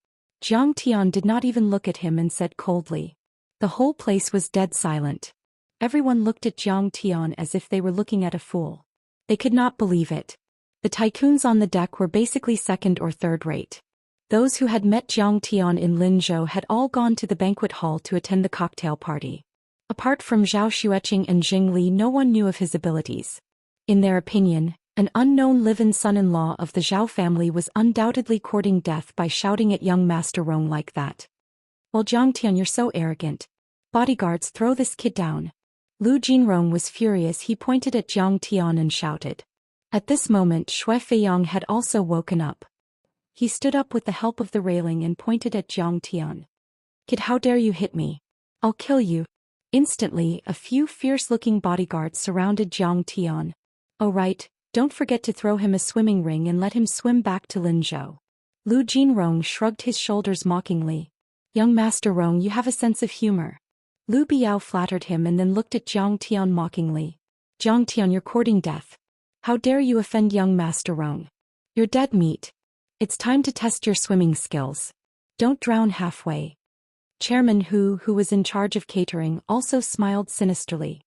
Jiang Tian did not even look at him and said coldly. The whole place was dead silent. Everyone looked at Jiang Tian as if they were looking at a fool. They could not believe it. The tycoons on the deck were basically second or third rate. Those who had met Jiang Tian in Linzhou had all gone to the banquet hall to attend the cocktail party. Apart from Zhao Xueqing and Jing Li, no one knew of his abilities. In their opinion, an unknown live-in son-in-law of the Zhao family was undoubtedly courting death by shouting at young Master Rong like that. Well, Jiang Tian, you're so arrogant. Bodyguards, throw this kid down. Lu Jinrong was furious. He pointed at Jiang Tian and shouted. At this moment Shui Feiyang had also woken up. He stood up with the help of the railing and pointed at Jiang Tian. Kid, how dare you hit me? I'll kill you. Instantly, a few fierce-looking bodyguards surrounded Jiang Tian. Oh right, don't forget to throw him a swimming ring and let him swim back to Linzhou. Lu Jinrong shrugged his shoulders mockingly. Young Master Rong, you have a sense of humor. Lu Biao flattered him and then looked at Jiang Tian mockingly. Jiang Tian, you're courting death. How dare you offend young Master Rong? You're dead meat. It's time to test your swimming skills. Don't drown halfway. Chairman Hu, who was in charge of catering, also smiled sinisterly.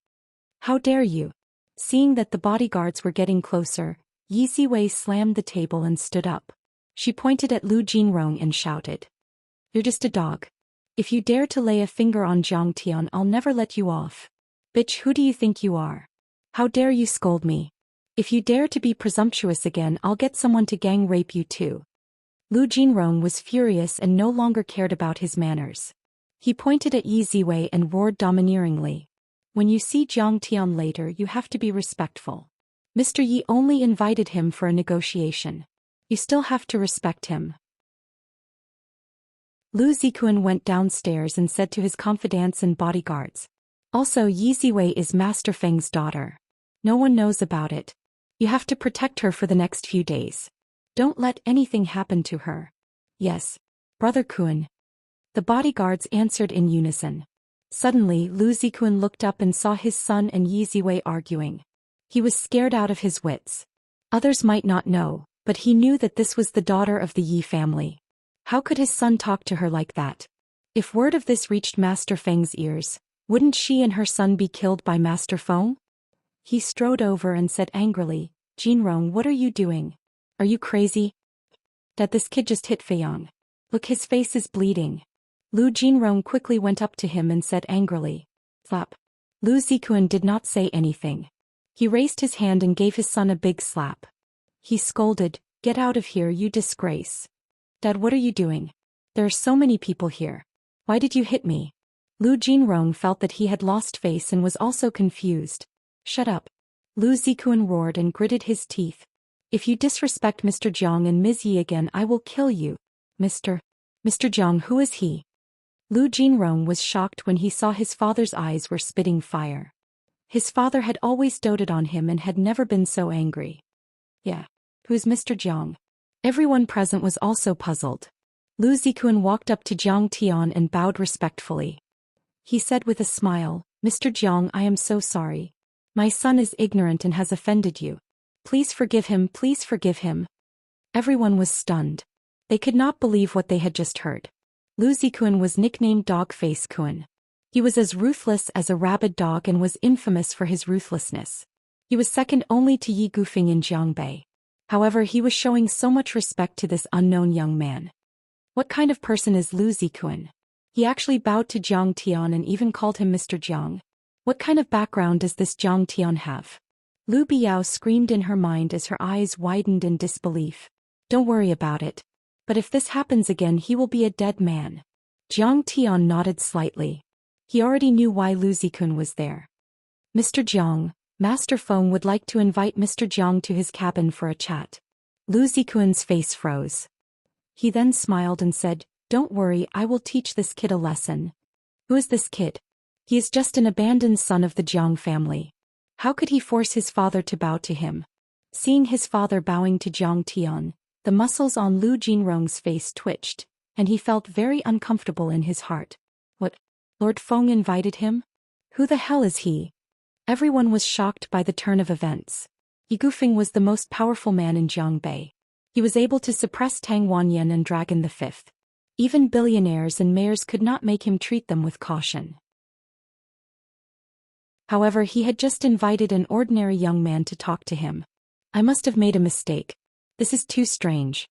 How dare you? Seeing that the bodyguards were getting closer, Yi Ziwei slammed the table and stood up. She pointed at Lu Jinrong and shouted. You're just a dog. If you dare to lay a finger on Jiang Tian, I'll never let you off. Bitch, who do you think you are? How dare you scold me? If you dare to be presumptuous again, I'll get someone to gang rape you too. Lu Jinrong was furious and no longer cared about his manners. He pointed at Yi Ziwei and roared domineeringly. When you see Jiang Tian later, you have to be respectful. Mr. Yi only invited him for a negotiation. You still have to respect him. Lu Zikuan went downstairs and said to his confidants and bodyguards. Also, Yi Ziwei is Master Feng's daughter. No one knows about it. You have to protect her for the next few days. Don't let anything happen to her. Yes, Brother Kuan. The bodyguards answered in unison. Suddenly, Lu Zikuan looked up and saw his son and Yi Ziwei arguing. He was scared out of his wits. Others might not know, but he knew that this was the daughter of the Yi family. How could his son talk to her like that? If word of this reached Master Feng's ears, wouldn't she and her son be killed by Master Feng? He strode over and said angrily, Jinrong, what are you doing? Are you crazy? That this kid just hit Feiyang. Look, his face is bleeding. Lu Jinrong quickly went up to him and said angrily. Slap. Lu Zikuan did not say anything. He raised his hand and gave his son a big slap. He scolded, Get out of here, you disgrace. Dad, what are you doing? There are so many people here. Why did you hit me? Lu Jinrong felt that he had lost face and was also confused. Shut up. Lu Zikuan roared and gritted his teeth. If you disrespect Mr. Jiang and Ms. Yi again, I will kill you. Mr. Jiang, who is he? Lu Jinrong was shocked when he saw his father's eyes were spitting fire. His father had always doted on him and had never been so angry. Yeah. Who's Mr. Jiang? Everyone present was also puzzled. Lu Zikuan walked up to Jiang Tian and bowed respectfully. He said with a smile, Mr. Jiang, I am so sorry. My son is ignorant and has offended you. Please forgive him, please forgive him. Everyone was stunned. They could not believe what they had just heard. Lu Zikuan was nicknamed Dog Face Kuan. He was as ruthless as a rabid dog and was infamous for his ruthlessness. He was second only to Yi Gufeng in Jiangbei. However, he was showing so much respect to this unknown young man. What kind of person is Lu Zikuan? He actually bowed to Jiang Tian and even called him Mr. Jiang. What kind of background does this Jiang Tian have? Lu Biao screamed in her mind as her eyes widened in disbelief. Don't worry about it. But if this happens again, he will be a dead man. Jiang Tian nodded slightly. He already knew why Lu Zikuan was there. Mr. Jiang, Master Feng would like to invite Mr. Jiang to his cabin for a chat. Lu Zikuan's face froze. He then smiled and said, Don't worry, I will teach this kid a lesson. Who is this kid? He is just an abandoned son of the Jiang family. How could he force his father to bow to him? Seeing his father bowing to Jiang Tian, the muscles on Lu Jinrong's face twitched, and he felt very uncomfortable in his heart. What? Lord Feng invited him? Who the hell is he? Everyone was shocked by the turn of events. Yi Gufeng was the most powerful man in Jiangbei. He was able to suppress Tang Wanyan and Dragon V. Even billionaires and mayors could not make him treat them with caution. However, he had just invited an ordinary young man to talk to him. I must have made a mistake. This is too strange.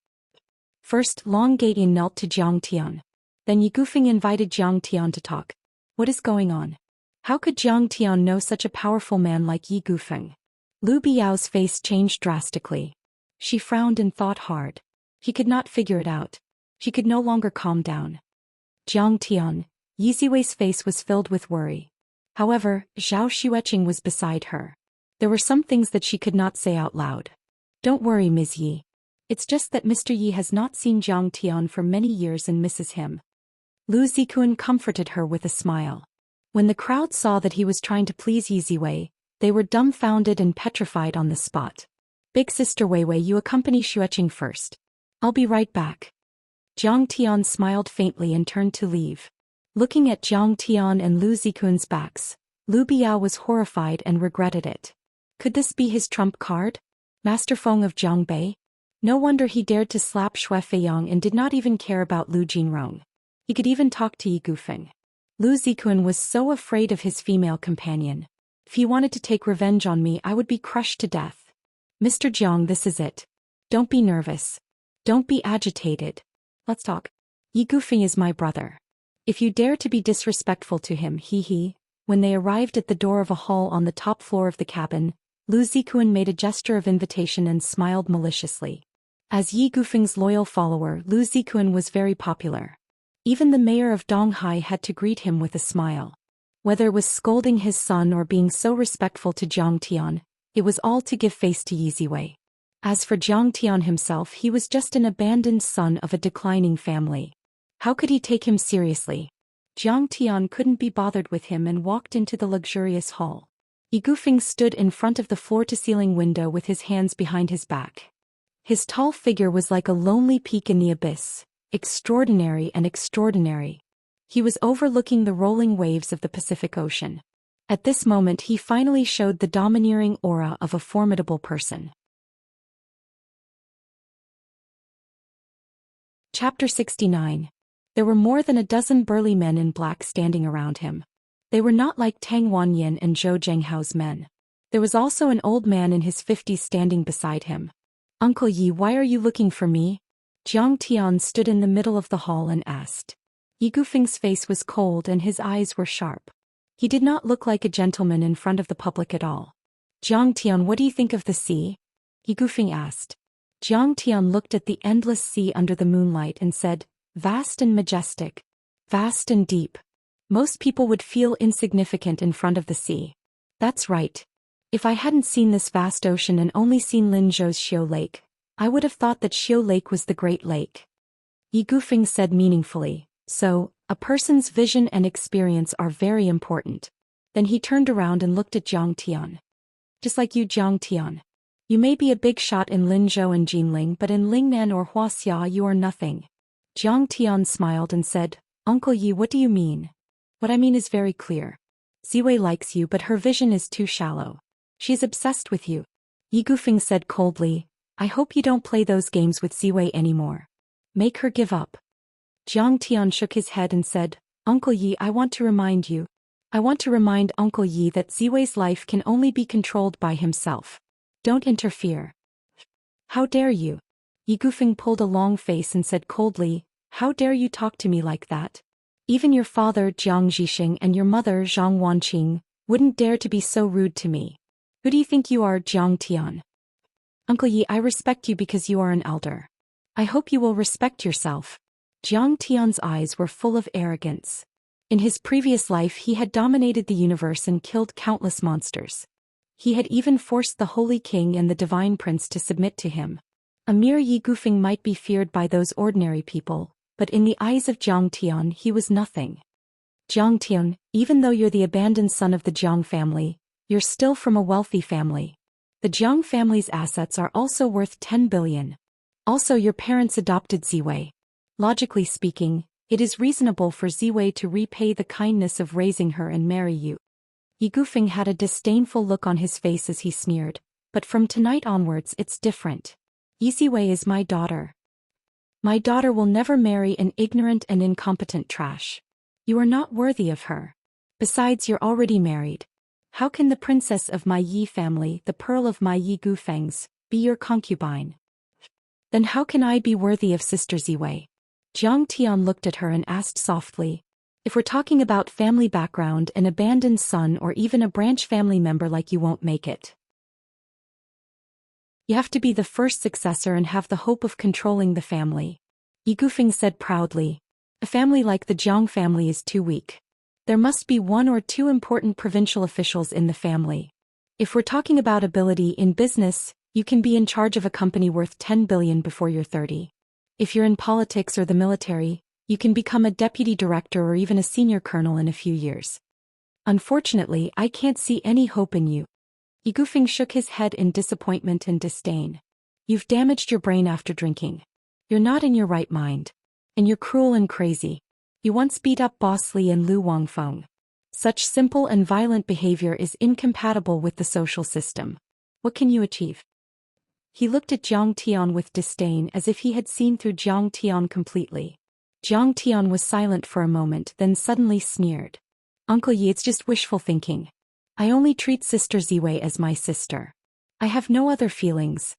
First, Long Gaiyan knelt to Jiang Tian. Then Yi Gufeng invited Jiang Tian to talk. What is going on? How could Jiang Tian know such a powerful man like Yi Gufeng? Lu Biao's face changed drastically. She frowned and thought hard. She could not figure it out. She could no longer calm down. Jiang Tian, Yi Ziwei's face was filled with worry. However, Zhao Xueqing was beside her. There were some things that she could not say out loud. Don't worry, Ms. Yi. It's just that Mr. Yi has not seen Jiang Tian for many years and misses him. Lu Zikun comforted her with a smile. When the crowd saw that he was trying to please Yi Ziwei, they were dumbfounded and petrified on the spot. Big sister Weiwei, you accompany Xueqing first. I'll be right back. Jiang Tian smiled faintly and turned to leave. Looking at Jiang Tian and Lu Zikun's backs, Lu Biao was horrified and regretted it. Could this be his trump card? Master Feng of Jiangbei? No wonder he dared to slap Xue Feiyang and did not even care about Lu Jinrong. He could even talk to Yi Gufeng. Lu Zikun was so afraid of his female companion. If he wanted to take revenge on me, I would be crushed to death. Mr. Jiang, this is it. Don't be nervous. Don't be agitated. Let's talk. Yi Gufeng is my brother. If you dare to be disrespectful to him, he. When they arrived at the door of a hall on the top floor of the cabin, Lu Zikun made a gesture of invitation and smiled maliciously. As Yi Gufeng's loyal follower, Lu Zikun was very popular. Even the mayor of Donghai had to greet him with a smile. Whether it was scolding his son or being so respectful to Jiang Tian, it was all to give face to Yi Ziwei. As for Jiang Tian himself, he was just an abandoned son of a declining family. How could he take him seriously? Jiang Tian couldn't be bothered with him and walked into the luxurious hall. Yi Gufeng stood in front of the floor-to-ceiling window with his hands behind his back. His tall figure was like a lonely peak in the abyss, extraordinary and extraordinary. He was overlooking the rolling waves of the Pacific Ocean. At this moment he finally showed the domineering aura of a formidable person. Chapter 69. There were more than a dozen burly men in black standing around him. They were not like Tang Wanyin and Zhou Zhenghao's men. There was also an old man in his 50s standing beside him. Uncle Yi, why are you looking for me? Jiang Tian stood in the middle of the hall and asked. Yi Gufeng's face was cold and his eyes were sharp. He did not look like a gentleman in front of the public at all. Jiang Tian, what do you think of the sea? Yi Gufeng asked. Jiang Tian looked at the endless sea under the moonlight and said, vast and majestic. Vast and deep. Most people would feel insignificant in front of the sea. That's right. If I hadn't seen this vast ocean and only seen Linzhou's Xiu Lake, I would have thought that Xiu Lake was the Great Lake. Yi Gufeng said meaningfully, so, a person's vision and experience are very important. Then he turned around and looked at Jiang Tian. Just like you, Jiang Tian. You may be a big shot in Linzhou and Jinling, but in Lingnan or Huaxia you are nothing. Jiang Tian smiled and said, Uncle Yi, what do you mean? What I mean is very clear. Ziwei likes you, but her vision is too shallow. She's obsessed with you. Yi Gufeng said coldly, I hope you don't play those games with Ziwei anymore. Make her give up. Jiang Tian shook his head and said, Uncle Yi, I want to remind Uncle Yi that Ziwei's life can only be controlled by himself. Don't interfere. How dare you? Yi Gufeng pulled a long face and said coldly, how dare you talk to me like that? Even your father Jiang Zhixing and your mother Zhang Wanqing wouldn't dare to be so rude to me. Who do you think you are, Jiang Tian? Uncle Yi, I respect you because you are an elder. I hope you will respect yourself. Jiang Tian's eyes were full of arrogance. In his previous life he had dominated the universe and killed countless monsters. He had even forced the Holy King and the Divine Prince to submit to him. A mere Yi Gufeng might be feared by those ordinary people, but in the eyes of Jiang Tian he was nothing. Jiang Tian, even though you're the abandoned son of the Jiang family, you're still from a wealthy family. The Jiang family's assets are also worth 10 billion. Also, your parents adopted Ziwei. Logically speaking, it is reasonable for Ziwei to repay the kindness of raising her and marry you. Yi Gufeng had a disdainful look on his face as he sneered, but from tonight onwards it's different. Yi Ziwei is my daughter. My daughter will never marry an ignorant and incompetent trash. You are not worthy of her. Besides, you're already married. How can the princess of my Yi family, the pearl of my Yi Gufengs, be your concubine? Then how can I be worthy of Sister Ziwei? Jiang Tian looked at her and asked softly, if we're talking about family background, an abandoned son or even a branch family member like you won't make it. You have to be the first successor and have the hope of controlling the family. Yi Gufeng said proudly. A family like the Jiang family is too weak. There must be one or two important provincial officials in the family. If we're talking about ability in business, You can be in charge of a company worth 10 billion before you're 30. If you're in politics or the military, you can become a deputy director or even a senior colonel in a few years. Unfortunately, I can't see any hope in you. Ye Gufeng shook his head in disappointment and disdain. You've damaged your brain after drinking. You're not in your right mind. And you're cruel and crazy. You once beat up Boss Li and Lu Wangfeng. Such simple and violent behavior is incompatible with the social system. What can you achieve? He looked at Jiang Tian with disdain as if he had seen through Jiang Tian completely. Jiang Tian was silent for a moment, then suddenly sneered. Uncle Yi, it's just wishful thinking. I only treat Sister Ziwei as my sister. I have no other feelings.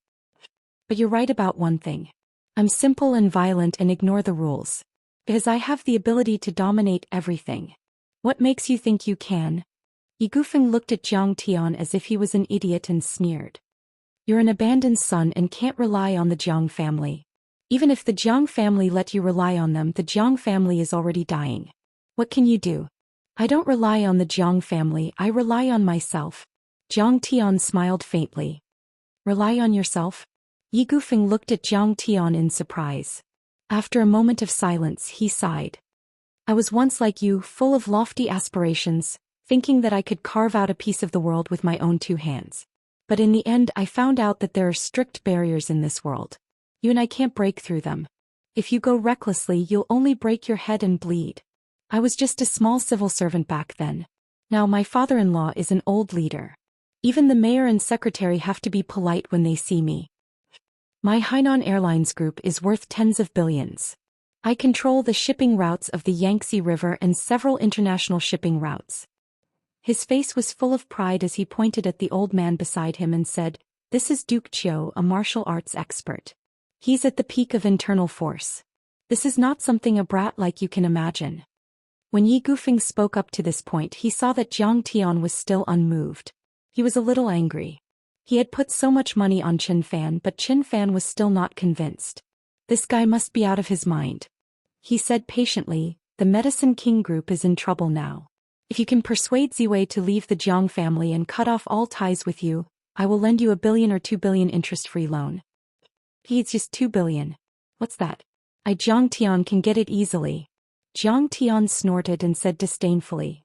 But you're right about one thing. I'm simple and violent and ignore the rules. Because I have the ability to dominate everything. What makes you think you can? Ye Gufeng looked at Jiang Tian as if he was an idiot and sneered. You're an abandoned son and can't rely on the Jiang family. Even if the Jiang family let you rely on them, the Jiang family is already dying. What can you do? I don't rely on the Jiang family, I rely on myself. Jiang Tian smiled faintly. Rely on yourself? Ye Gufeng looked at Jiang Tian in surprise. After a moment of silence, he sighed. I was once like you, full of lofty aspirations, thinking that I could carve out a piece of the world with my own two hands. But in the end, I found out that there are strict barriers in this world. You and I can't break through them. If you go recklessly, you'll only break your head and bleed. I was just a small civil servant back then. Now my father-in-law is an old leader. Even the mayor and secretary have to be polite when they see me. My Hainan Airlines Group is worth tens of billions. I control the shipping routes of the Yangtze River and several international shipping routes. His face was full of pride as he pointed at the old man beside him and said, This is Duke Chiu, a martial arts expert. He's at the peak of internal force. This is not something a brat like you can imagine. When Ye Gufeng spoke up to this point, he saw that Jiang Tian was still unmoved. He was a little angry. He had put so much money on Qin Fan, but Qin Fan was still not convinced. This guy must be out of his mind. He said patiently, the Medicine King Group is in trouble now. If you can persuade Ziwei to leave the Jiang family and cut off all ties with you, I will lend you 1 billion or 2 billion interest-free loan. It's just 2 billion. What's that? Jiang Tian can get it easily. Jiang Tian snorted and said disdainfully.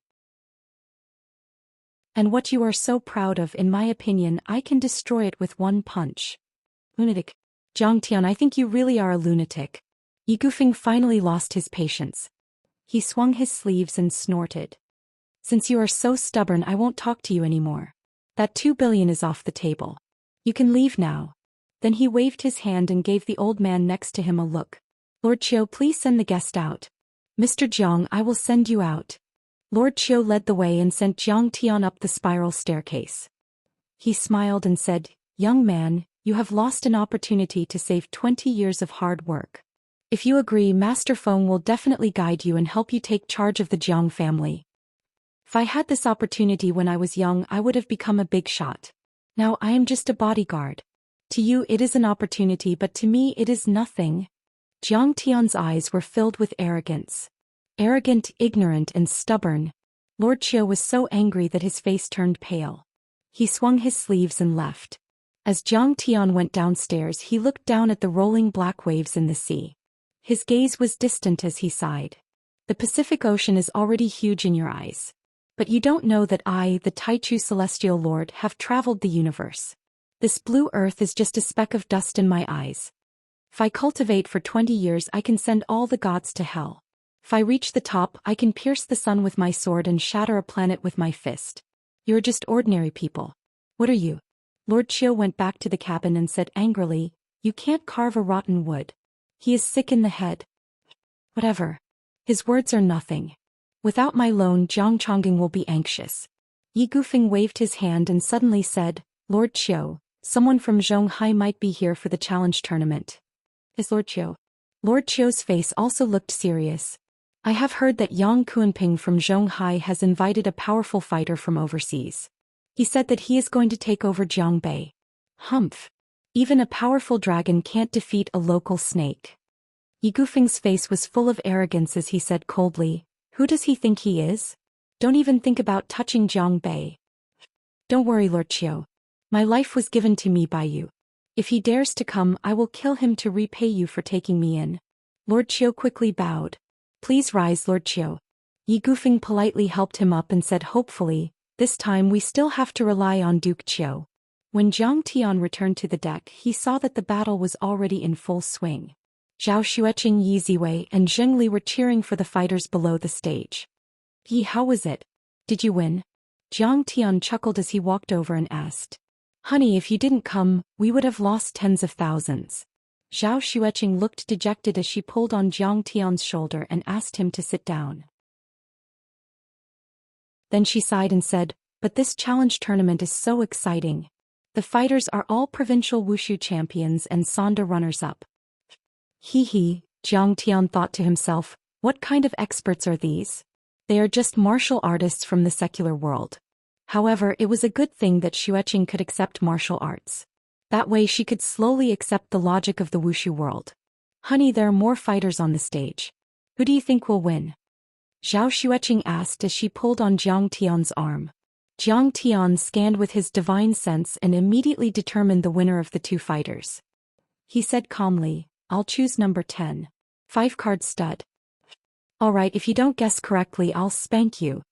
And what you are so proud of, in my opinion, I can destroy it with one punch. Lunatic. Jiang Tian, I think you really are a lunatic. Ye Gufeng finally lost his patience. He swung his sleeves and snorted. Since you are so stubborn, I won't talk to you anymore. That 2 billion is off the table. You can leave now. Then he waved his hand and gave the old man next to him a look. Lord Chiu, please send the guest out. Mr. Jiang, I will send you out. Lord Chiu led the way and sent Jiang Tian up the spiral staircase. He smiled and said, Young man, you have lost an opportunity to save 20 years of hard work. If you agree, Master Feng will definitely guide you and help you take charge of the Jiang family. If I had this opportunity when I was young, I would have become a big shot. Now I am just a bodyguard. To you it is an opportunity, but to me it is nothing. Jiang Tian's eyes were filled with arrogance. Arrogant, ignorant, and stubborn. Lord Chiu was so angry that his face turned pale. He swung his sleeves and left. As Jiang Tian went downstairs, he looked down at the rolling black waves in the sea. His gaze was distant as he sighed. The Pacific Ocean is already huge in your eyes. But you don't know that I, the Taichu Celestial Lord, have traveled the universe. This blue earth is just a speck of dust in my eyes. If I cultivate for 20 years, I can send all the gods to hell. If I reach the top, I can pierce the sun with my sword and shatter a planet with my fist. You're just ordinary people. What are you? Lord Chiu went back to the cabin and said angrily, You can't carve a rotten wood. He is sick in the head. Whatever. His words are nothing. Without my loan, Jiang Chongging will be anxious. Ye Gufeng waved his hand and suddenly said, Lord Chiu, someone from Zhonghai might be here for the challenge tournament. Is Lord Chiu? Lord Chiu's face also looked serious. I have heard that Yang Kuanping from Zhonghai has invited a powerful fighter from overseas. He said that he is going to take over Jiangbei. Humph. Even a powerful dragon can't defeat a local snake. Ye Gufeng's face was full of arrogance as he said coldly, Who does he think he is? Don't even think about touching Jiangbei. Don't worry, Lord Chiu. My life was given to me by you. If he dares to come, I will kill him to repay you for taking me in. Lord Qiu quickly bowed. Please rise, Lord Qiu. Yi Gufeng politely helped him up and said hopefully, this time we still have to rely on Duke Qiu. When Jiang Tian returned to the deck, he saw that the battle was already in full swing. Zhao Xueqing, Yi Ziwei, and Zheng Li were cheering for the fighters below the stage. Yi, how was it? Did you win? Jiang Tian chuckled as he walked over and asked. Honey, if you didn't come, we would have lost tens of thousands. Zhao Xueqing looked dejected as she pulled on Jiang Tian's shoulder and asked him to sit down. Then she sighed and said, but this challenge tournament is so exciting. The fighters are all provincial wushu champions and Sonda runners-up. He, Jiang Tian thought to himself, what kind of experts are these? They are just martial artists from the secular world. However, it was a good thing that Xueqing could accept martial arts. That way she could slowly accept the logic of the wushu world. Honey, there are more fighters on the stage. Who do you think will win? Zhao Xueqing asked as she pulled on Jiang Tian's arm. Jiang Tian scanned with his divine sense and immediately determined the winner of the two fighters. He said calmly, I'll choose number 10. 5-card stud. Alright, if you don't guess correctly, I'll spank you.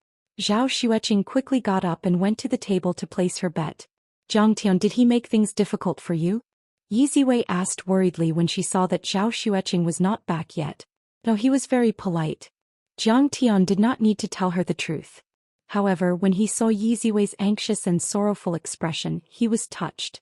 Zhao Xueqing quickly got up and went to the table to place her bet. Jiang Tian, did he make things difficult for you? Yi Ziwei asked worriedly when she saw that Zhao Xueqing was not back yet. No, he was very polite. Jiang Tian did not need to tell her the truth. However, when he saw Yi Ziwei's anxious and sorrowful expression, he was touched.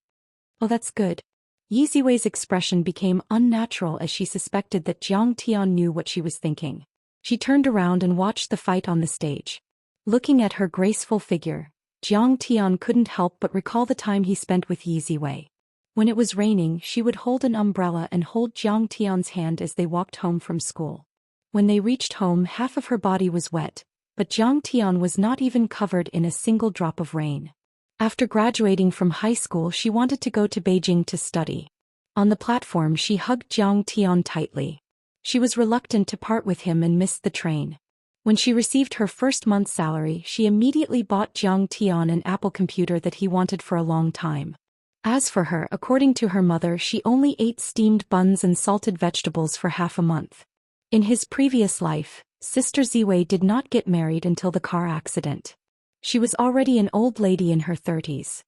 Oh, that's good. Yi Ziwei's expression became unnatural as she suspected that Jiang Tian knew what she was thinking. She turned around and watched the fight on the stage. Looking at her graceful figure, Jiang Tian couldn't help but recall the time he spent with Yi Ziwei. When it was raining, she would hold an umbrella and hold Jiang Tian's hand as they walked home from school. When they reached home, half of her body was wet, but Jiang Tian was not even covered in a single drop of rain. After graduating from high school, she wanted to go to Beijing to study. On the platform, she hugged Jiang Tian tightly. She was reluctant to part with him and missed the train. When she received her first month's salary, she immediately bought Jiang Tian an Apple computer that he wanted for a long time. As for her, according to her mother, she only ate steamed buns and salted vegetables for half a month. In his previous life, Sister Ziwei did not get married until the car accident. She was already an old lady in her 30s.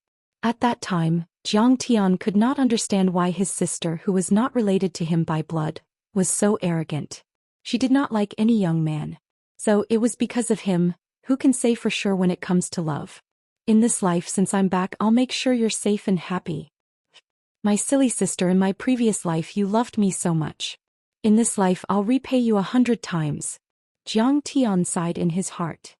At that time, Jiang Tian could not understand why his sister, who was not related to him by blood, was so arrogant. She did not like any young man. So it was because of him. Who can say for sure when it comes to love? In this life, since I'm back, I'll make sure you're safe and happy. My silly sister, in my previous life you loved me so much. In this life I'll repay you 100 times. Jiang Tian sighed in his heart.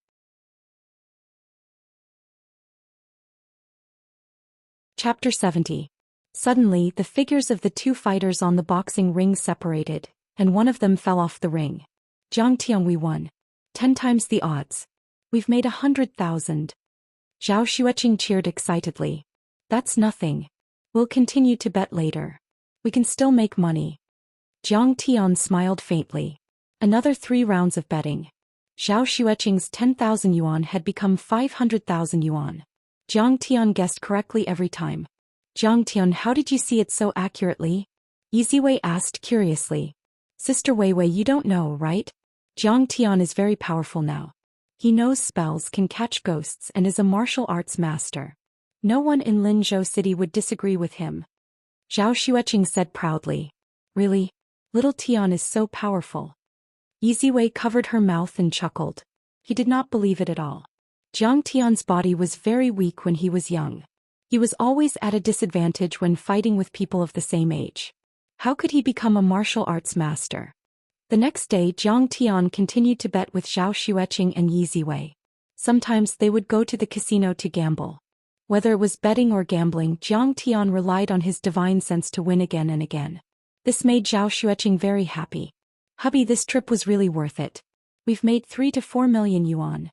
Chapter 70. Suddenly, the figures of the two fighters on the boxing ring separated, and one of them fell off the ring. Jiang Tian, we won. 10 times the odds. We've made 100,000. Zhao Xueqing cheered excitedly. That's nothing. We'll continue to bet later. We can still make money. Jiang Tian smiled faintly. Another 3 rounds of betting. Zhao Xueqing's 10,000 yuan had become 500,000 yuan. Jiang Tian guessed correctly every time. Jiang Tian, how did you see it so accurately? Yi Ziwei asked curiously. Sister Weiwei, you don't know, right? Jiang Tian is very powerful now. He knows spells, can catch ghosts, and is a martial arts master. No one in Linzhou City would disagree with him. Zhao Xueqing said proudly. Really? Little Tian is so powerful. Yi Ziwei covered her mouth and chuckled. He did not believe it at all. Jiang Tian's body was very weak when he was young. He was always at a disadvantage when fighting with people of the same age. How could he become a martial arts master? The next day, Jiang Tian continued to bet with Zhao Xueqing and Yi Ziwei. Sometimes they would go to the casino to gamble. Whether it was betting or gambling, Jiang Tian relied on his divine sense to win again and again. This made Zhao Xueqing very happy. Hubby, this trip was really worth it. We've made 3 to 4 million yuan.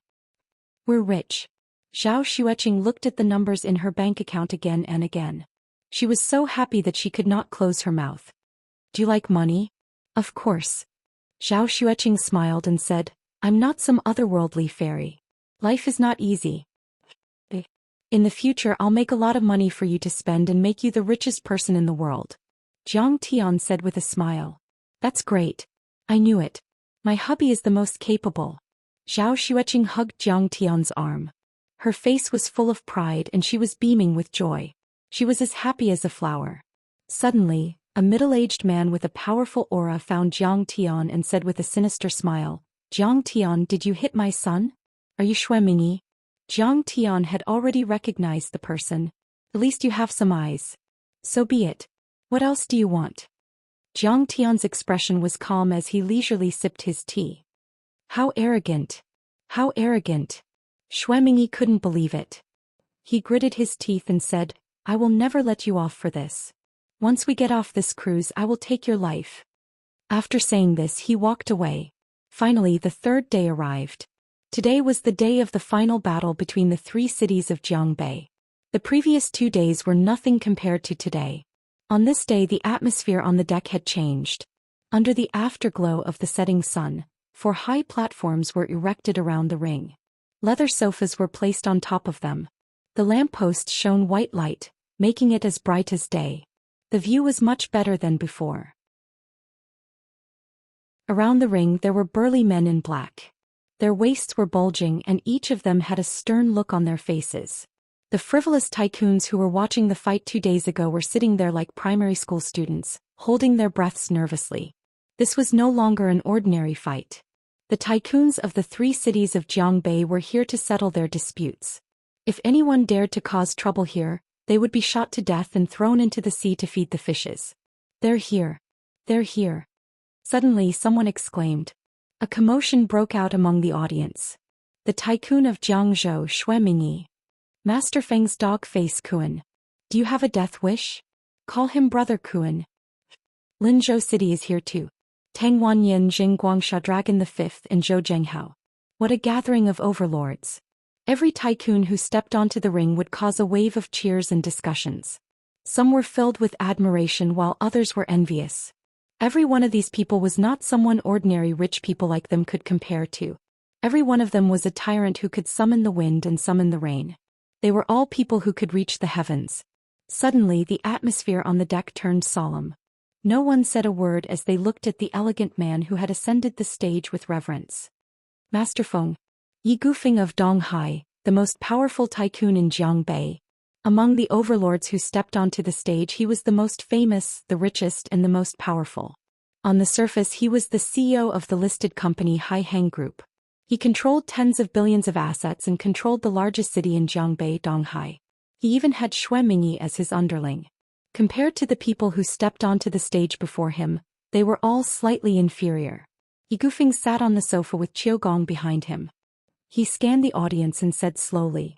We're rich. Zhao Xueqing looked at the numbers in her bank account again and again. She was so happy that she could not close her mouth. Do you like money? Of course. Zhao Xueqing smiled and said, I'm not some otherworldly fairy. Life is not easy. In the future I'll make a lot of money for you to spend and make you the richest person in the world. Zhang Tian said with a smile. That's great. I knew it. My hubby is the most capable. Zhao Xueqing hugged Zhang Tian's arm. Her face was full of pride and she was beaming with joy. She was as happy as a flower. Suddenly, a middle-aged man with a powerful aura found Zhang Tian and said with a sinister smile, Zhang Tian, did you hit my son? Are you Xuemingyi? Zhang Tian had already recognized the person. At least you have some eyes. So be it. What else do you want? Zhang Tian's expression was calm as he leisurely sipped his tea. How arrogant. How arrogant. Xuemingyi couldn't believe it. He gritted his teeth and said, I will never let you off for this. Once we get off this cruise I will take your life. After saying this he walked away. Finally the third day arrived. Today was the day of the final battle between the three cities of Jiangbei. The previous 2 days were nothing compared to today. On this day the atmosphere on the deck had changed. Under the afterglow of the setting sun, 4 high platforms were erected around the ring. Leather sofas were placed on top of them. The lampposts shone white light, making it as bright as day. The view was much better than before. Around the ring there were burly men in black. Their waists were bulging and each of them had a stern look on their faces. The frivolous tycoons who were watching the fight 2 days ago were sitting there like primary school students, holding their breaths nervously. This was no longer an ordinary fight. The tycoons of the 3 cities of Jiangbei were here to settle their disputes. If anyone dared to cause trouble here, they would be shot to death and thrown into the sea to feed the fishes. They're here. They're here. Suddenly someone exclaimed. A commotion broke out among the audience. The tycoon of Jiangzhou, Xuemingyi. Master Feng's dog face Kuan. Do you have a death wish? Call him Brother Kuan. Linzhou City is here too. Tang Wanyan, Jing Guangsha Dragon the Fifth and Zhou Zhenghao. What a gathering of overlords. Every tycoon who stepped onto the ring would cause a wave of cheers and discussions. Some were filled with admiration while others were envious. Every one of these people was not someone ordinary rich people like them could compare to. Every one of them was a tyrant who could summon the wind and summon the rain. They were all people who could reach the heavens. Suddenly the atmosphere on the deck turned solemn. No one said a word as they looked at the elegant man who had ascended the stage with reverence. Master Feng. Yi Gufeng of Donghai, the most powerful tycoon in Jiangbei. Among the overlords who stepped onto the stage he was the most famous, the richest and the most powerful. On the surface he was the CEO of the listed company Haiheng Group. He controlled tens of billions of assets and controlled the largest city in Jiangbei, Donghai. He even had Xuemingyi as his underling. Compared to the people who stepped onto the stage before him, they were all slightly inferior. Yi Gufeng sat on the sofa with Qiugong behind him. He scanned the audience and said slowly.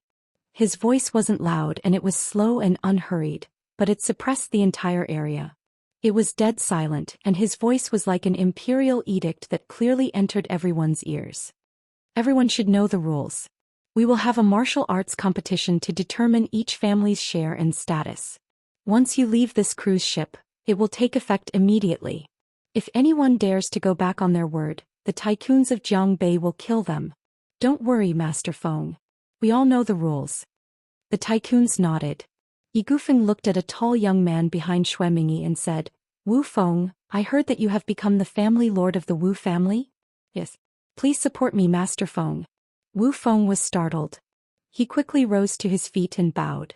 His voice wasn't loud and it was slow and unhurried, but it suppressed the entire area. It was dead silent and his voice was like an imperial edict that clearly entered everyone's ears. Everyone should know the rules. We will have a martial arts competition to determine each family's share and status. Once you leave this cruise ship, it will take effect immediately. If anyone dares to go back on their word, the tycoons of Jiangbei will kill them. Don't worry, Master Feng. We all know the rules. The tycoons nodded. Yi Gufeng looked at a tall young man behind Xuemingyi and said, Wu Feng, I heard that you have become the family lord of the Wu family? Yes. Please support me, Master Feng. Wu Feng was startled. He quickly rose to his feet and bowed.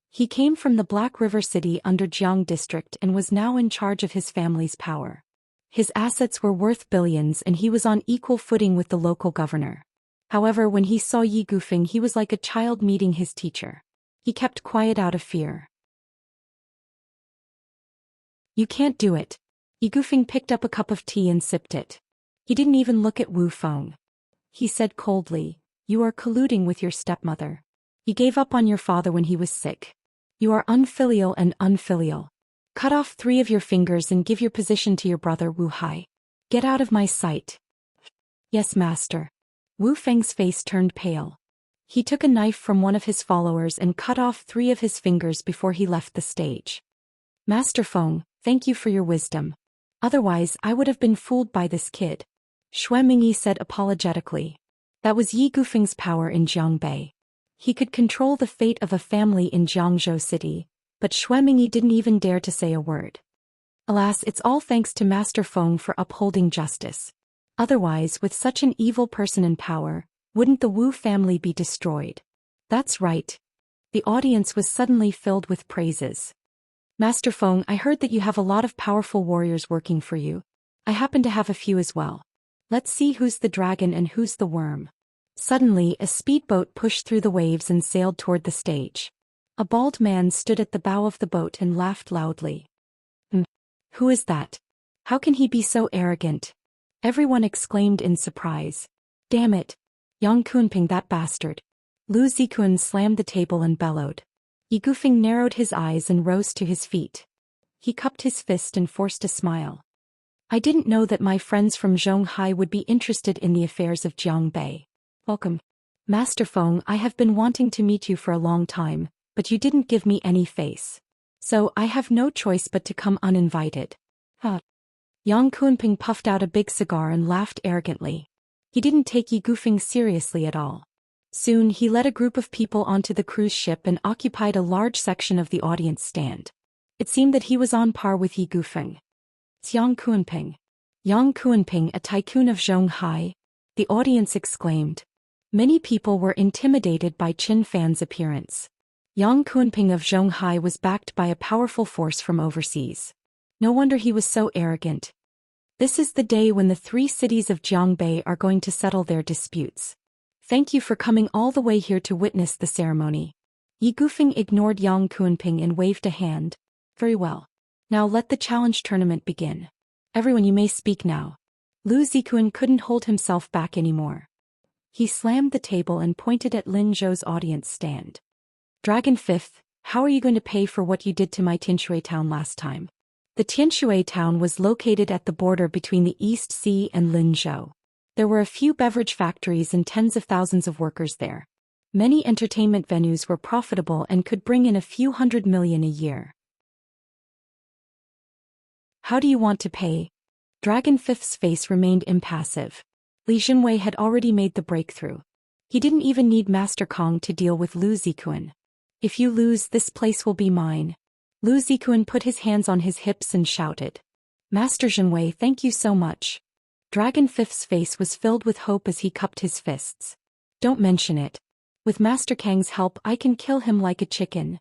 He came from the Black River City under Jiang District and was now in charge of his family's power. His assets were worth billions and he was on equal footing with the local governor. However, when he saw Yi Gufeng he was like a child meeting his teacher. He kept quiet out of fear. You can't do it. Yi Gufeng picked up a cup of tea and sipped it. He didn't even look at Wu Feng. He said coldly, You are colluding with your stepmother. You gave up on your father when he was sick. You are unfilial and unfilial. Cut off 3 of your fingers and give your position to your brother Wu Hai. Get out of my sight. Yes, master. Wu Feng's face turned pale. He took a knife from one of his followers and cut off 3 of his fingers before he left the stage. Master Feng, thank you for your wisdom. Otherwise I would have been fooled by this kid. Xuemingyi said apologetically. That was Yi Gufeng's power in Jiangbei. He could control the fate of a family in Jiangzhou City, but Xuemingyi didn't even dare to say a word. Alas, it's all thanks to Master Feng for upholding justice. Otherwise, with such an evil person in power, wouldn't the Wu family be destroyed? That's right. The audience was suddenly filled with praises. Master Feng, I heard that you have a lot of powerful warriors working for you. I happen to have a few as well. Let's see who's the dragon and who's the worm. Suddenly, a speedboat pushed through the waves and sailed toward the stage. A bald man stood at the bow of the boat and laughed loudly. Who is that? How can he be so arrogant? Everyone exclaimed in surprise. Damn it! Yang Kunping, that bastard. Lu Zikun slammed the table and bellowed. Yi Gufeng narrowed his eyes and rose to his feet. He cupped his fist and forced a smile. I didn't know that my friends from Zhonghai would be interested in the affairs of Jiangbei. Welcome. Master Feng, I have been wanting to meet you for a long time, but you didn't give me any face. So I have no choice but to come uninvited. Yang Kunping puffed out a big cigar and laughed arrogantly. He didn't take Yi Gufeng seriously at all. Soon he led a group of people onto the cruise ship and occupied a large section of the audience stand. It seemed that he was on par with Yi Gufeng. Yang Kunping. Yang Kunping, a tycoon of Zhonghai? The audience exclaimed. Many people were intimidated by Qin Fan's appearance. Yang Kunping of Zhonghai was backed by a powerful force from overseas. No wonder he was so arrogant. This is the day when the 3 cities of Jiangbei are going to settle their disputes. Thank you for coming all the way here to witness the ceremony. Yi Gufeng ignored Yang Kunping and waved a hand. Very well. Now let the challenge tournament begin. Everyone, you may speak now. Lu Zikun couldn't hold himself back anymore. He slammed the table and pointed at Lin Zhou's audience stand. Dragon Fifth, how are you going to pay for what you did to my Tianshui town last time? The Tianshui town was located at the border between the East Sea and Linzhou. There were a few beverage factories and tens of thousands of workers there. Many entertainment venues were profitable and could bring in a few $100 million a year. How do you want to pay? Dragon Fifth's face remained impassive. Li Jinwei had already made the breakthrough. He didn't even need Master Kong to deal with Lu Zikun. If you lose, this place will be mine. Lu Zikun put his hands on his hips and shouted. Master Jinwei, thank you so much. Dragon Fifth's face was filled with hope as he cupped his fists. Don't mention it. With Master Kang's help, I can kill him like a chicken.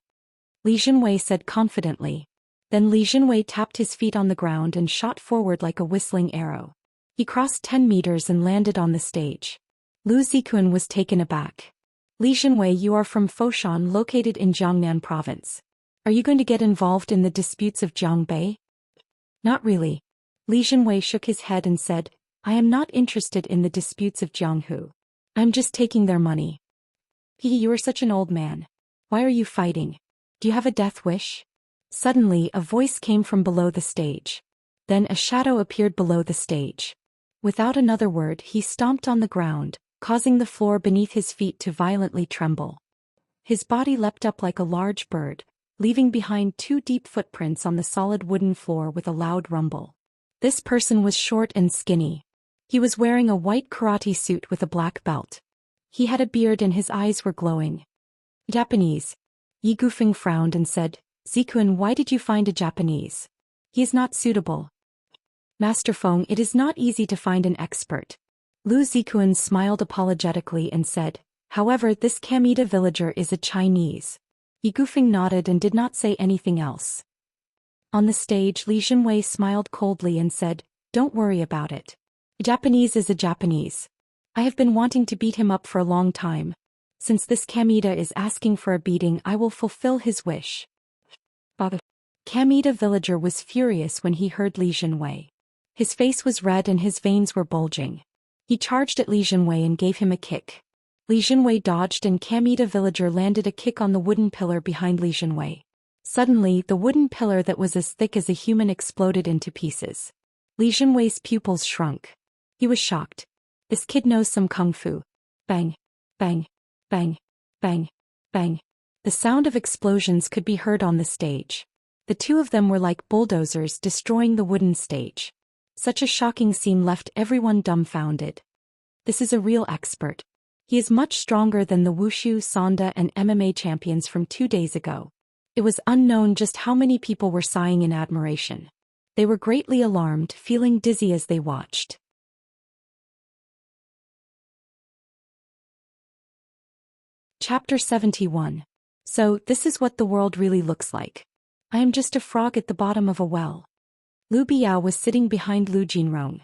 Li Jinwei said confidently. Then Li Jinwei tapped his feet on the ground and shot forward like a whistling arrow. He crossed 10 meters and landed on the stage. Lu Zikun was taken aback. Li Jinwei, you are from Foshan, located in Jiangnan province. Are you going to get involved in the disputes of Jiangbei? Not really. Li Jinwei shook his head and said, I am not interested in the disputes of Jianghu. I'm just taking their money. You are such an old man. Why are you fighting? Do you have a death wish? Suddenly, a voice came from below the stage. Then a shadow appeared below the stage. Without another word, he stomped on the ground, causing the floor beneath his feet to violently tremble. His body leapt up like a large bird, leaving behind 2 deep footprints on the solid wooden floor with a loud rumble. This person was short and skinny. He was wearing a white karate suit with a black belt. He had a beard and his eyes were glowing. Japanese. Yi Gufeng frowned and said, Zikun, why did you find a Japanese? He is not suitable. Master Feng, it is not easy to find an expert. Lu Zikun smiled apologetically and said, however, this Kamita villager is a Chinese. Yi Gufeng nodded and did not say anything else. On the stage, Li Jinwei smiled coldly and said, don't worry about it. A Japanese is a Japanese. I have been wanting to beat him up for a long time. Since this Kamita is asking for a beating, I will fulfill his wish. Father. Kamita villager was furious when he heard Li Jinwei. His face was red and his veins were bulging. He charged at Li Jinwei and gave him a kick. Li Jinwei dodged and Kamita villager landed a kick on the wooden pillar behind Li Jinwei. Suddenly, the wooden pillar that was as thick as a human exploded into pieces. Li Jinwei's pupils shrunk. He was shocked. This kid knows some kung fu. Bang, bang, bang, bang, bang. The sound of explosions could be heard on the stage. The 2 of them were like bulldozers destroying the wooden stage. Such a shocking scene left everyone dumbfounded. This is a real expert. He is much stronger than the Wushu, Sonda and MMA champions from 2 days ago. It was unknown just how many people were sighing in admiration. They were greatly alarmed, feeling dizzy as they watched. Chapter 71. So, this is what the world really looks like. I am just a frog at the bottom of a well. Lu Biao was sitting behind Lu Jinrong.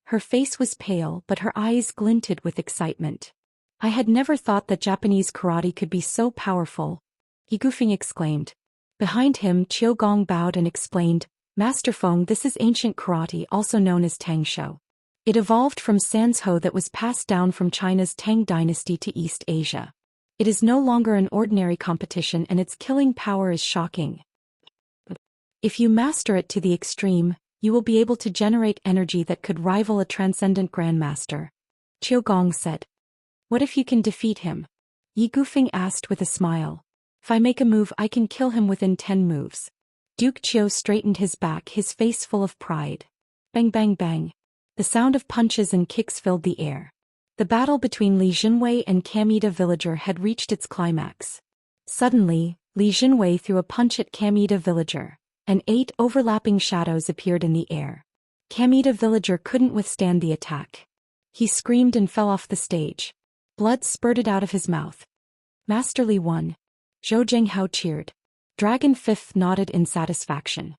Her face was pale, but her eyes glinted with excitement. I had never thought that Japanese karate could be so powerful, Yi Gufeng exclaimed. Behind him, Qiu Gong bowed and explained, Master Feng, this is ancient karate also known as Tang Shou. It evolved from Sanzhou that was passed down from China's Tang dynasty to East Asia. It is no longer an ordinary competition and its killing power is shocking. If you master it to the extreme, you will be able to generate energy that could rival a transcendent grandmaster. Qiu Gong said. What if you can defeat him? Yi Gufeng asked with a smile. If I make a move, I can kill him within 10 moves. Duke Qiu straightened his back, his face full of pride. Bang bang bang. The sound of punches and kicks filled the air. The battle between Li Jinwei and Kamida Villager had reached its climax. Suddenly, Li Jinwei threw a punch at Kamida Villager, and 8 overlapping shadows appeared in the air. Kamida Villager couldn't withstand the attack. He screamed and fell off the stage. Blood spurted out of his mouth. Master Li won. Zhou Zhenghao cheered. Dragon Fifth nodded in satisfaction.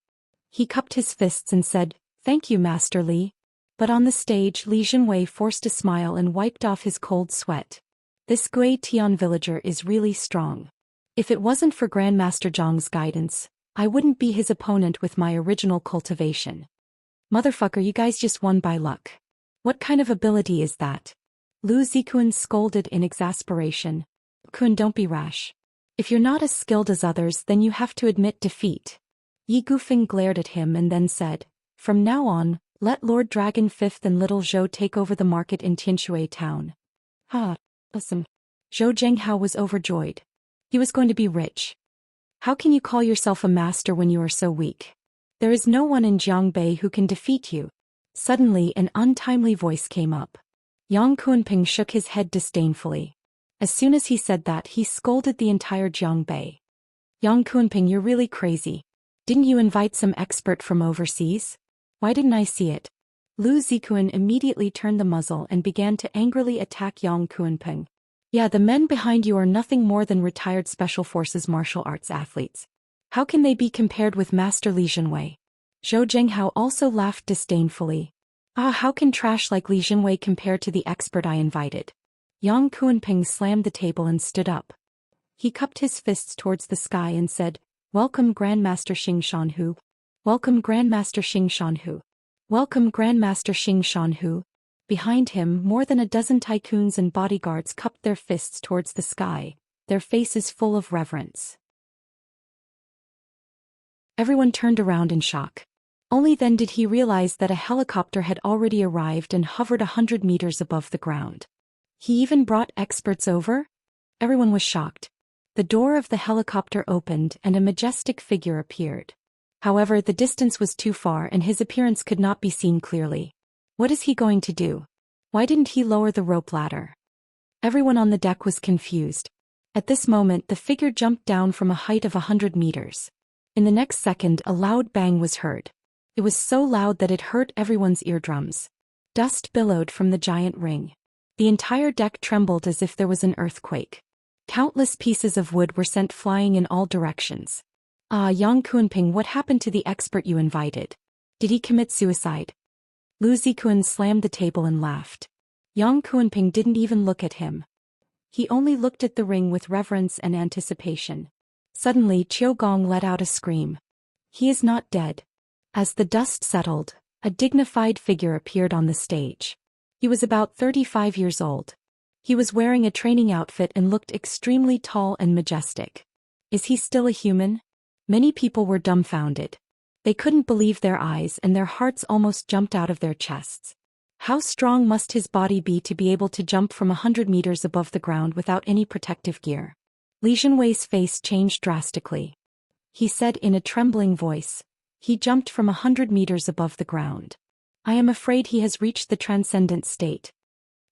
He cupped his fists and said, Thank you, Master Li. But on the stage, Li Jinwei forced a smile and wiped off his cold sweat. This Gui Tian villager is really strong. If it wasn't for Grandmaster Zhang's guidance, I wouldn't be his opponent with my original cultivation. Motherfucker, you guys just won by luck. What kind of ability is that? Lu Zikun scolded in exasperation. Kun, don't be rash. If you're not as skilled as others, then you have to admit defeat. Yi Gufeng glared at him and then said, From now on, let Lord Dragon Fifth and Little Zhou take over the market in Tianshui town. Awesome. Zhou Zhenghao was overjoyed. He was going to be rich. How can you call yourself a master when you are so weak? There is no one in Jiangbei who can defeat you. Suddenly an untimely voice came up. Yang Kunping shook his head disdainfully. As soon as he said that, he scolded the entire Jiangbei. Yang Kunping, you're really crazy. Didn't you invite some expert from overseas? Why didn't I see it? Lu Zikun immediately turned the muzzle and began to angrily attack Yang Kunping. Yeah, the men behind you are nothing more than retired Special Forces martial arts athletes. How can they be compared with Master Li Jinwei? Zhou Zhenghao also laughed disdainfully. How can trash like Li Jinwei compare to the expert I invited? Yang Kunping slammed the table and stood up. He cupped his fists towards the sky and said, Welcome Grandmaster Xing Shanhu. Welcome Grandmaster Xing Shanhu. Welcome Grandmaster Xing Shanhu. Behind him, more than a dozen tycoons and bodyguards cupped their fists towards the sky, their faces full of reverence. Everyone turned around in shock. Only then did he realize that a helicopter had already arrived and hovered 100 meters above the ground. He even brought experts over? Everyone was shocked. The door of the helicopter opened and a majestic figure appeared. However, the distance was too far and his appearance could not be seen clearly. What is he going to do? Why didn't he lower the rope ladder? Everyone on the deck was confused. At this moment, the figure jumped down from a height of 100 meters. In the next second, a loud bang was heard. It was so loud that it hurt everyone's eardrums. Dust billowed from the giant ring. The entire deck trembled as if there was an earthquake. Countless pieces of wood were sent flying in all directions. Yang Kunping, what happened to the expert you invited? Did he commit suicide? Lu Zikun slammed the table and laughed. Yang Kunping didn't even look at him. He only looked at the ring with reverence and anticipation. Suddenly Qiu Gong let out a scream. He is not dead. As the dust settled, a dignified figure appeared on the stage. He was about 35 years old. He was wearing a training outfit and looked extremely tall and majestic. Is he still a human? Many people were dumbfounded. They couldn't believe their eyes and their hearts almost jumped out of their chests. How strong must his body be to be able to jump from 100 meters above the ground without any protective gear? Li Jinwei's face changed drastically. He said in a trembling voice, he jumped from 100 meters above the ground. I am afraid he has reached the transcendent state.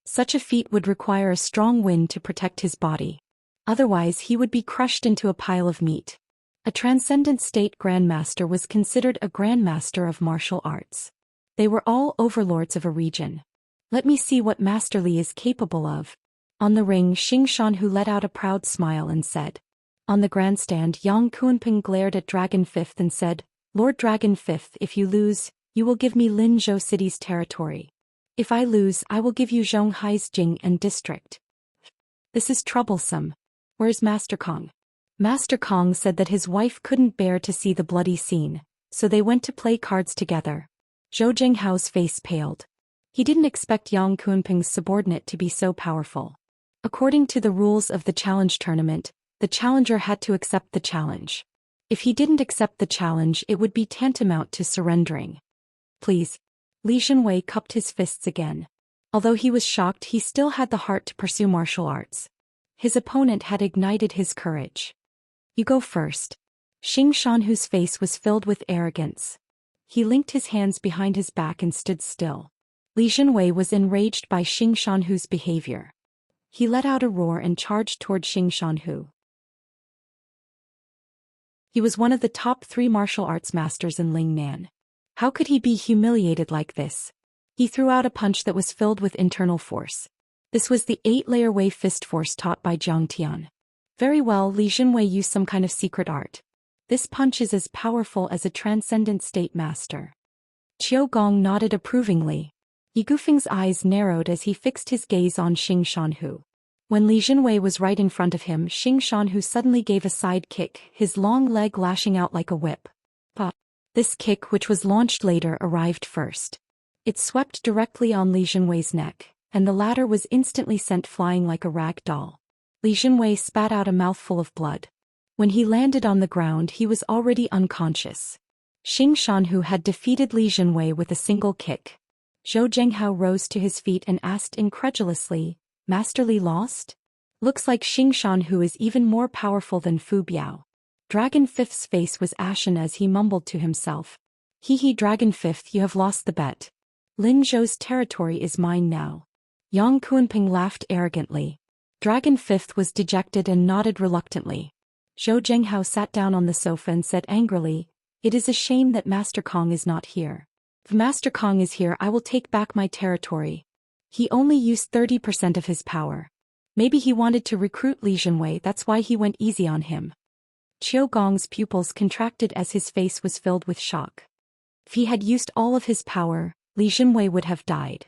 Such a feat would require a strong wind to protect his body. Otherwise he would be crushed into a pile of meat. A transcendent state grandmaster was considered a grandmaster of martial arts. They were all overlords of a region. Let me see what Master Li is capable of. On the ring, Xianxia let out a proud smile and said. On the grandstand, Yang Kunping glared at Dragon Fifth and said, Lord Dragon Fifth, if you lose, you will give me Linzhou City's territory. If I lose, I will give you Zhonghai's Jing and district. This is troublesome. Where's Master Kong? Master Kong said that his wife couldn't bear to see the bloody scene, so they went to play cards together. Zhou Jinghao's face paled. He didn't expect Yang Kunping's subordinate to be so powerful. According to the rules of the challenge tournament, the challenger had to accept the challenge. If he didn't accept the challenge, it would be tantamount to surrendering. Please. Li Zhenwei cupped his fists again. Although he was shocked, he still had the heart to pursue martial arts. His opponent had ignited his courage. You go first. Xianxia, whose face was filled with arrogance. He linked his hands behind his back and stood still. Li Zhenwei was enraged by Xianxia's behavior. He let out a roar and charged toward Xianxia. He was one of the top 3 martial arts masters in Lingnan. How could he be humiliated like this? He threw out a punch that was filled with internal force. This was the 8-layer wave fist force taught by Jiang Tian. Very well, Li Zhenwei used some kind of secret art. This punch is as powerful as a transcendent state master. Qiu Gong nodded approvingly. Yi Gufeng's eyes narrowed as he fixed his gaze on Xianxia. When Li Zhenwei was right in front of him, Xianxia suddenly gave a side kick, his long leg lashing out like a whip. Pa! This kick, which was launched later, arrived first. It swept directly on Li Zhenwei's neck, and the latter was instantly sent flying like a rag doll. Li Zhenwei spat out a mouthful of blood. When he landed on the ground, he was already unconscious. Xianxia had defeated Li Zhenwei with a single kick. Zhou Zhenghao rose to his feet and asked incredulously, Master Li lost? Looks like Xianxia is even more powerful than Fu Biao. Dragon Fifth's face was ashen as he mumbled to himself. Hee Dragon Fifth, you have lost the bet. Lin Zhou's territory is mine now. Yang Kunping laughed arrogantly. Dragon Fifth was dejected and nodded reluctantly. Zhou Zhenghao sat down on the sofa and said angrily, It is a shame that Master Kong is not here. If Master Kong is here, I will take back my territory. He only used 30% of his power. Maybe he wanted to recruit Li Zhenwei, that's why he went easy on him. Qiu Gong's pupils contracted as his face was filled with shock. If he had used all of his power, Li Zhenwei would have died.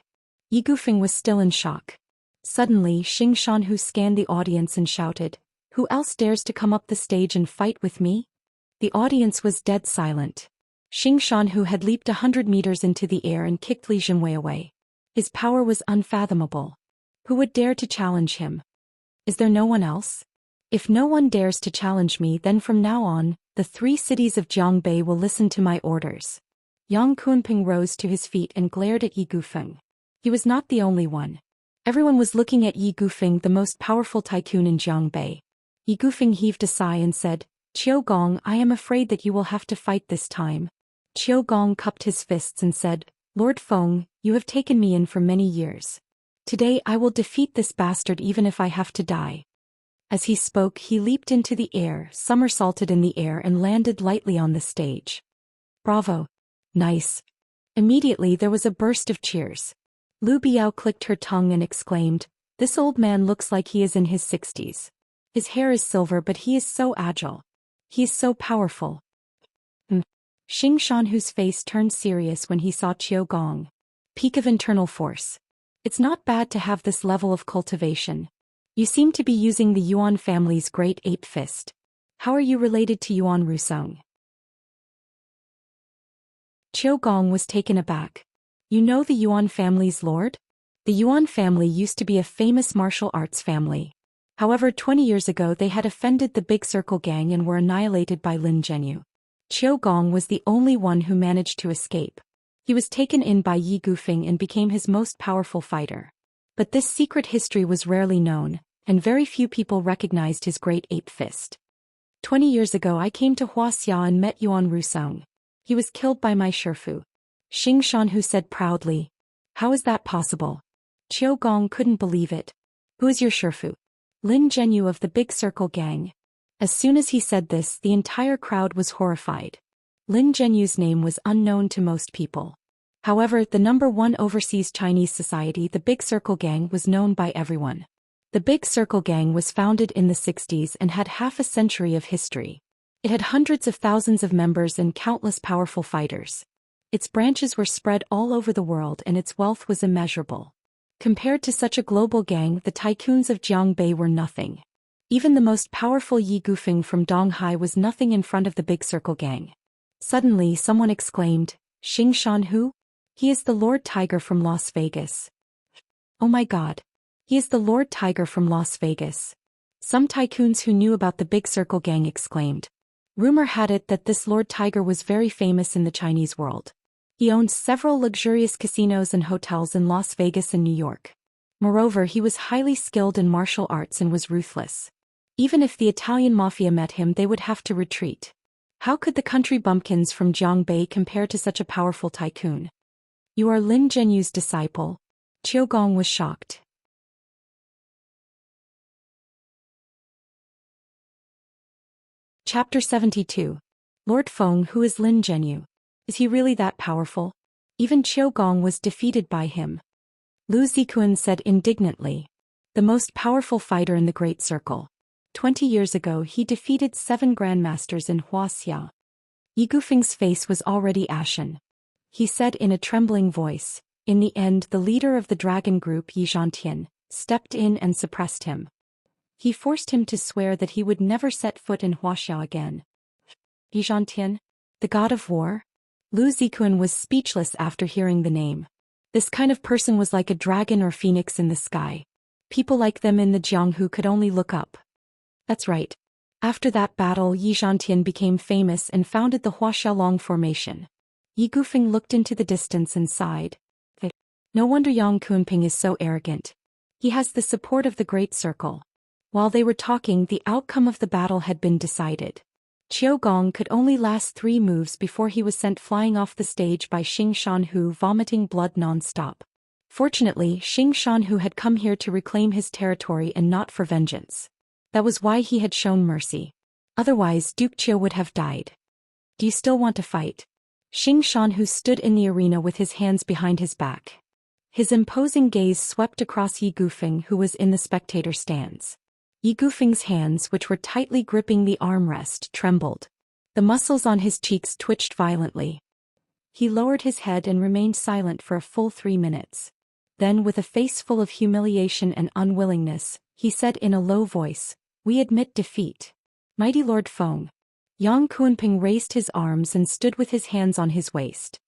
Yi Gufeng was still in shock. Suddenly, Xianxia scanned the audience and shouted, Who else dares to come up the stage and fight with me? The audience was dead silent. Xianxia had leaped 100 meters into the air and kicked Li Zhenwei away. His power was unfathomable. Who would dare to challenge him? Is there no one else? If no one dares to challenge me, then from now on, the 3 cities of Jiangbei will listen to my orders. Yang Kunping rose to his feet and glared at Yi Gufeng. He was not the only one. Everyone was looking at Yi Gufeng, the most powerful tycoon in Jiangbei. Yi Gufeng heaved a sigh and said, Qiu Gong, I am afraid that you will have to fight this time. Qiu Gong cupped his fists and said, Lord Feng, you have taken me in for many years. Today I will defeat this bastard even if I have to die. As he spoke, he leaped into the air, somersaulted in the air and landed lightly on the stage. Bravo! Nice! Immediately there was a burst of cheers. Lu Biao clicked her tongue and exclaimed, This old man looks like he is in his 60s. His hair is silver, but he is so agile. He is so powerful. Xianxia's face turned serious when he saw Qiu Gong. Peak of internal force. It's not bad to have this level of cultivation. You seem to be using the Yuan family's great ape fist. How are you related to Yuan Rusong? Qiu Gong was taken aback. You know the Yuan family's lord? The Yuan family used to be a famous martial arts family. However, 20 years ago they had offended the Big Circle gang and were annihilated by Lin Zhenyu. Qiu Gong was the only one who managed to escape. He was taken in by Yi Gufeng and became his most powerful fighter. But this secret history was rarely known, and very few people recognized his great ape fist. 20 years ago I came to Wuxia and met Yuan Rusong. He was killed by my Shifu. Xianxia said proudly. How is that possible? Qiu Gong couldn't believe it. Who is your Shifu? Lin Zhenyu of the Big Circle Gang. As soon as he said this, the entire crowd was horrified. Lin Zhenyu's name was unknown to most people. However, the #1 overseas Chinese society, the Big Circle Gang, was known by everyone. The Big Circle Gang was founded in the 60s and had half a century of history. It had hundreds of thousands of members and countless powerful fighters. Its branches were spread all over the world and its wealth was immeasurable. Compared to such a global gang, the tycoons of Jiangbei were nothing. Even the most powerful Yi Gufeng from Donghai was nothing in front of the Big Circle Gang. Suddenly someone exclaimed, Xianxia who? He is the Lord Tiger from Las Vegas. Oh my god. He is the Lord Tiger from Las Vegas. Some tycoons who knew about the Big Circle Gang exclaimed. Rumor had it that this Lord Tiger was very famous in the Chinese world. He owned several luxurious casinos and hotels in Las Vegas and New York. Moreover, he was highly skilled in martial arts and was ruthless. Even if the Italian mafia met him, they would have to retreat. How could the country bumpkins from Jiangbei compare to such a powerful tycoon? You are Lin Zhenyu's disciple. Qiu Gong was shocked. Chapter 72. Lord Feng, who is Lin Zhenyu? Is he really that powerful? Even Qiu Gong was defeated by him. Lu Zikuan said indignantly. The most powerful fighter in the Great Circle. 20 years ago he defeated 7 grandmasters in Wuxia. Yi Gufeng's face was already ashen. He said in a trembling voice. In the end, the leader of the dragon group, Yi Zhantian, stepped in and suppressed him. He forced him to swear that he would never set foot in Wuxia again. Yi Zhantian? The god of war? Lu Zikuan was speechless after hearing the name. This kind of person was like a dragon or phoenix in the sky. People like them in the Jianghu could only look up. That's right. After that battle, Yi Zhantian became famous and founded the Huaxiaolong formation. Yi Gufeng looked into the distance and sighed. No wonder Yang Kunping is so arrogant. He has the support of the Great Circle. While they were talking, the outcome of the battle had been decided. Qiu Gong could only last 3 moves before he was sent flying off the stage by Xing Shanhu, vomiting blood non-stop. Fortunately, Xing Shanhu had come here to reclaim his territory and not for vengeance. That was why he had shown mercy. Otherwise, Duke Qiu would have died. Do you still want to fight? Xing Shanhu stood in the arena with his hands behind his back. His imposing gaze swept across Yi Gufeng, who was in the spectator stands. Yi Gufeng's hands, which were tightly gripping the armrest, trembled. The muscles on his cheeks twitched violently. He lowered his head and remained silent for a full 3 minutes. Then, with a face full of humiliation and unwillingness, he said in a low voice, We admit defeat. Mighty Lord Feng. Yang Kunping raised his arms and stood with his hands on his waist.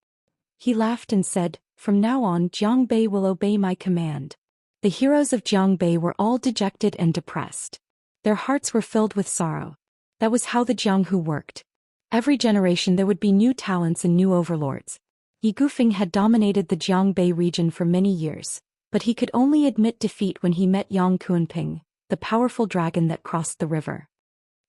He laughed and said, From now on, Jiangbei will obey my command. The heroes of Jiangbei were all dejected and depressed. Their hearts were filled with sorrow. That was how the Jianghu worked. Every generation there would be new talents and new overlords. Yi Gufeng had dominated the Jiangbei region for many years, but he could only admit defeat when he met Yang Kunping, the powerful dragon that crossed the river.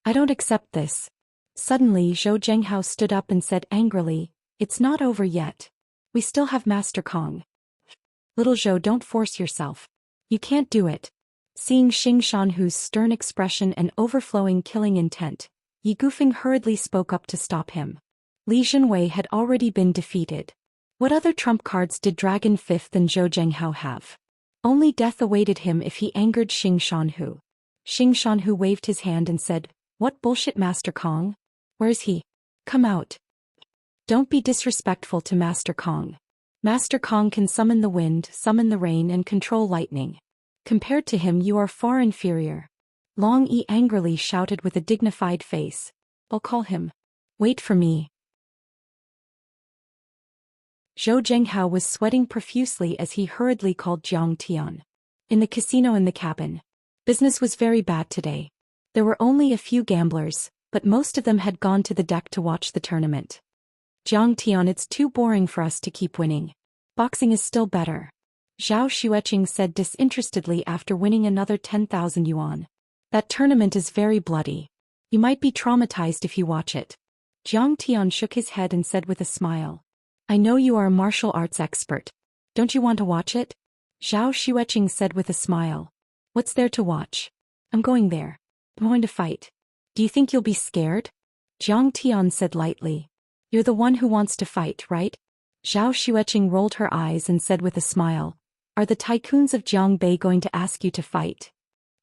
I don't accept this. Suddenly Zhou Zhenghao stood up and said angrily, It's not over yet. We still have Master Kong. Little Zhou, don't force yourself. You can't do it. Seeing Xing Shanhu's stern expression and overflowing killing intent, Yi Gufeng hurriedly spoke up to stop him. Li Zhenwei had already been defeated. What other trump cards did Dragon 5th and Zhou Zhenghao have? Only death awaited him if he angered Xing Shanhu. Xing Shanhu waved his hand and said, What bullshit, Master Kong? Where is he? Come out. Don't be disrespectful to Master Kong. Master Kong can summon the wind, summon the rain, and control lightning. Compared to him, you are far inferior. Long Yi angrily shouted with a dignified face. I'll call him. Wait for me. Zhou Zhenghao was sweating profusely as he hurriedly called Jiang Tian. In the casino in the cabin. Business was very bad today. There were only a few gamblers, but most of them had gone to the deck to watch the tournament. Jiang Tian, it's too boring for us to keep winning. Boxing is still better. Zhao Xueqing said disinterestedly after winning another 10,000 yuan. That tournament is very bloody. You might be traumatized if you watch it. Jiang Tian shook his head and said with a smile. I know you are a martial arts expert. Don't you want to watch it? Zhao Xueqing said with a smile. What's there to watch? I'm going there. I'm going to fight. Do you think you'll be scared? Jiang Tian said lightly. You're the one who wants to fight, right? Zhao Xueqing rolled her eyes and said with a smile. Are the tycoons of Jiangbei going to ask you to fight?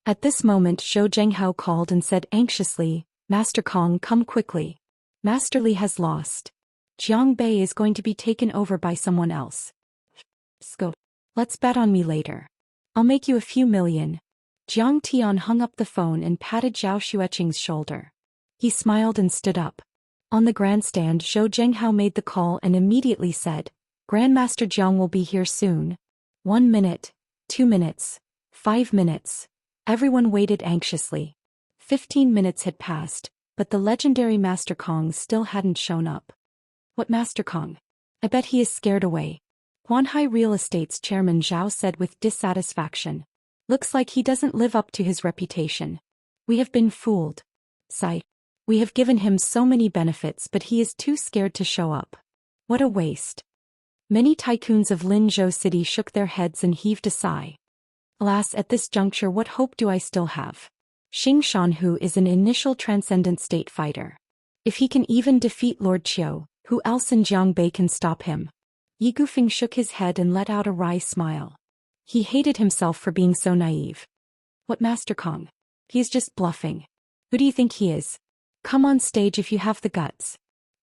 At this moment Zhou Zhenghao called and said anxiously, Master Kong, come quickly. Master Li has lost. Jiangbei is going to be taken over by someone else. Sco. Let's bet on me later. I'll make you a few million. Jiang Tian hung up the phone and patted Zhao Xueqing's shoulder. He smiled and stood up. On the grandstand Zhou Zhenghao made the call and immediately said, Grandmaster Jiang will be here soon. 1 minute, 2 minutes, 5 minutes. Everyone waited anxiously. 15 minutes had passed, but the legendary Master Kong still hadn't shown up. What Master Kong? I bet he is scared away. Huanhai Real Estate's chairman Zhao said with dissatisfaction. Looks like he doesn't live up to his reputation. We have been fooled. Sigh. We have given him so many benefits but he is too scared to show up. What a waste. Many tycoons of Linzhou City shook their heads and heaved a sigh. Alas, at this juncture what hope do I still have? Xing Shanhu is an initial transcendent state fighter. If he can even defeat Lord Qiu, who else in Jiangbei can stop him? Yi Gufeng shook his head and let out a wry smile. He hated himself for being so naive. What Master Kong? He's just bluffing. Who do you think he is? Come on stage if you have the guts.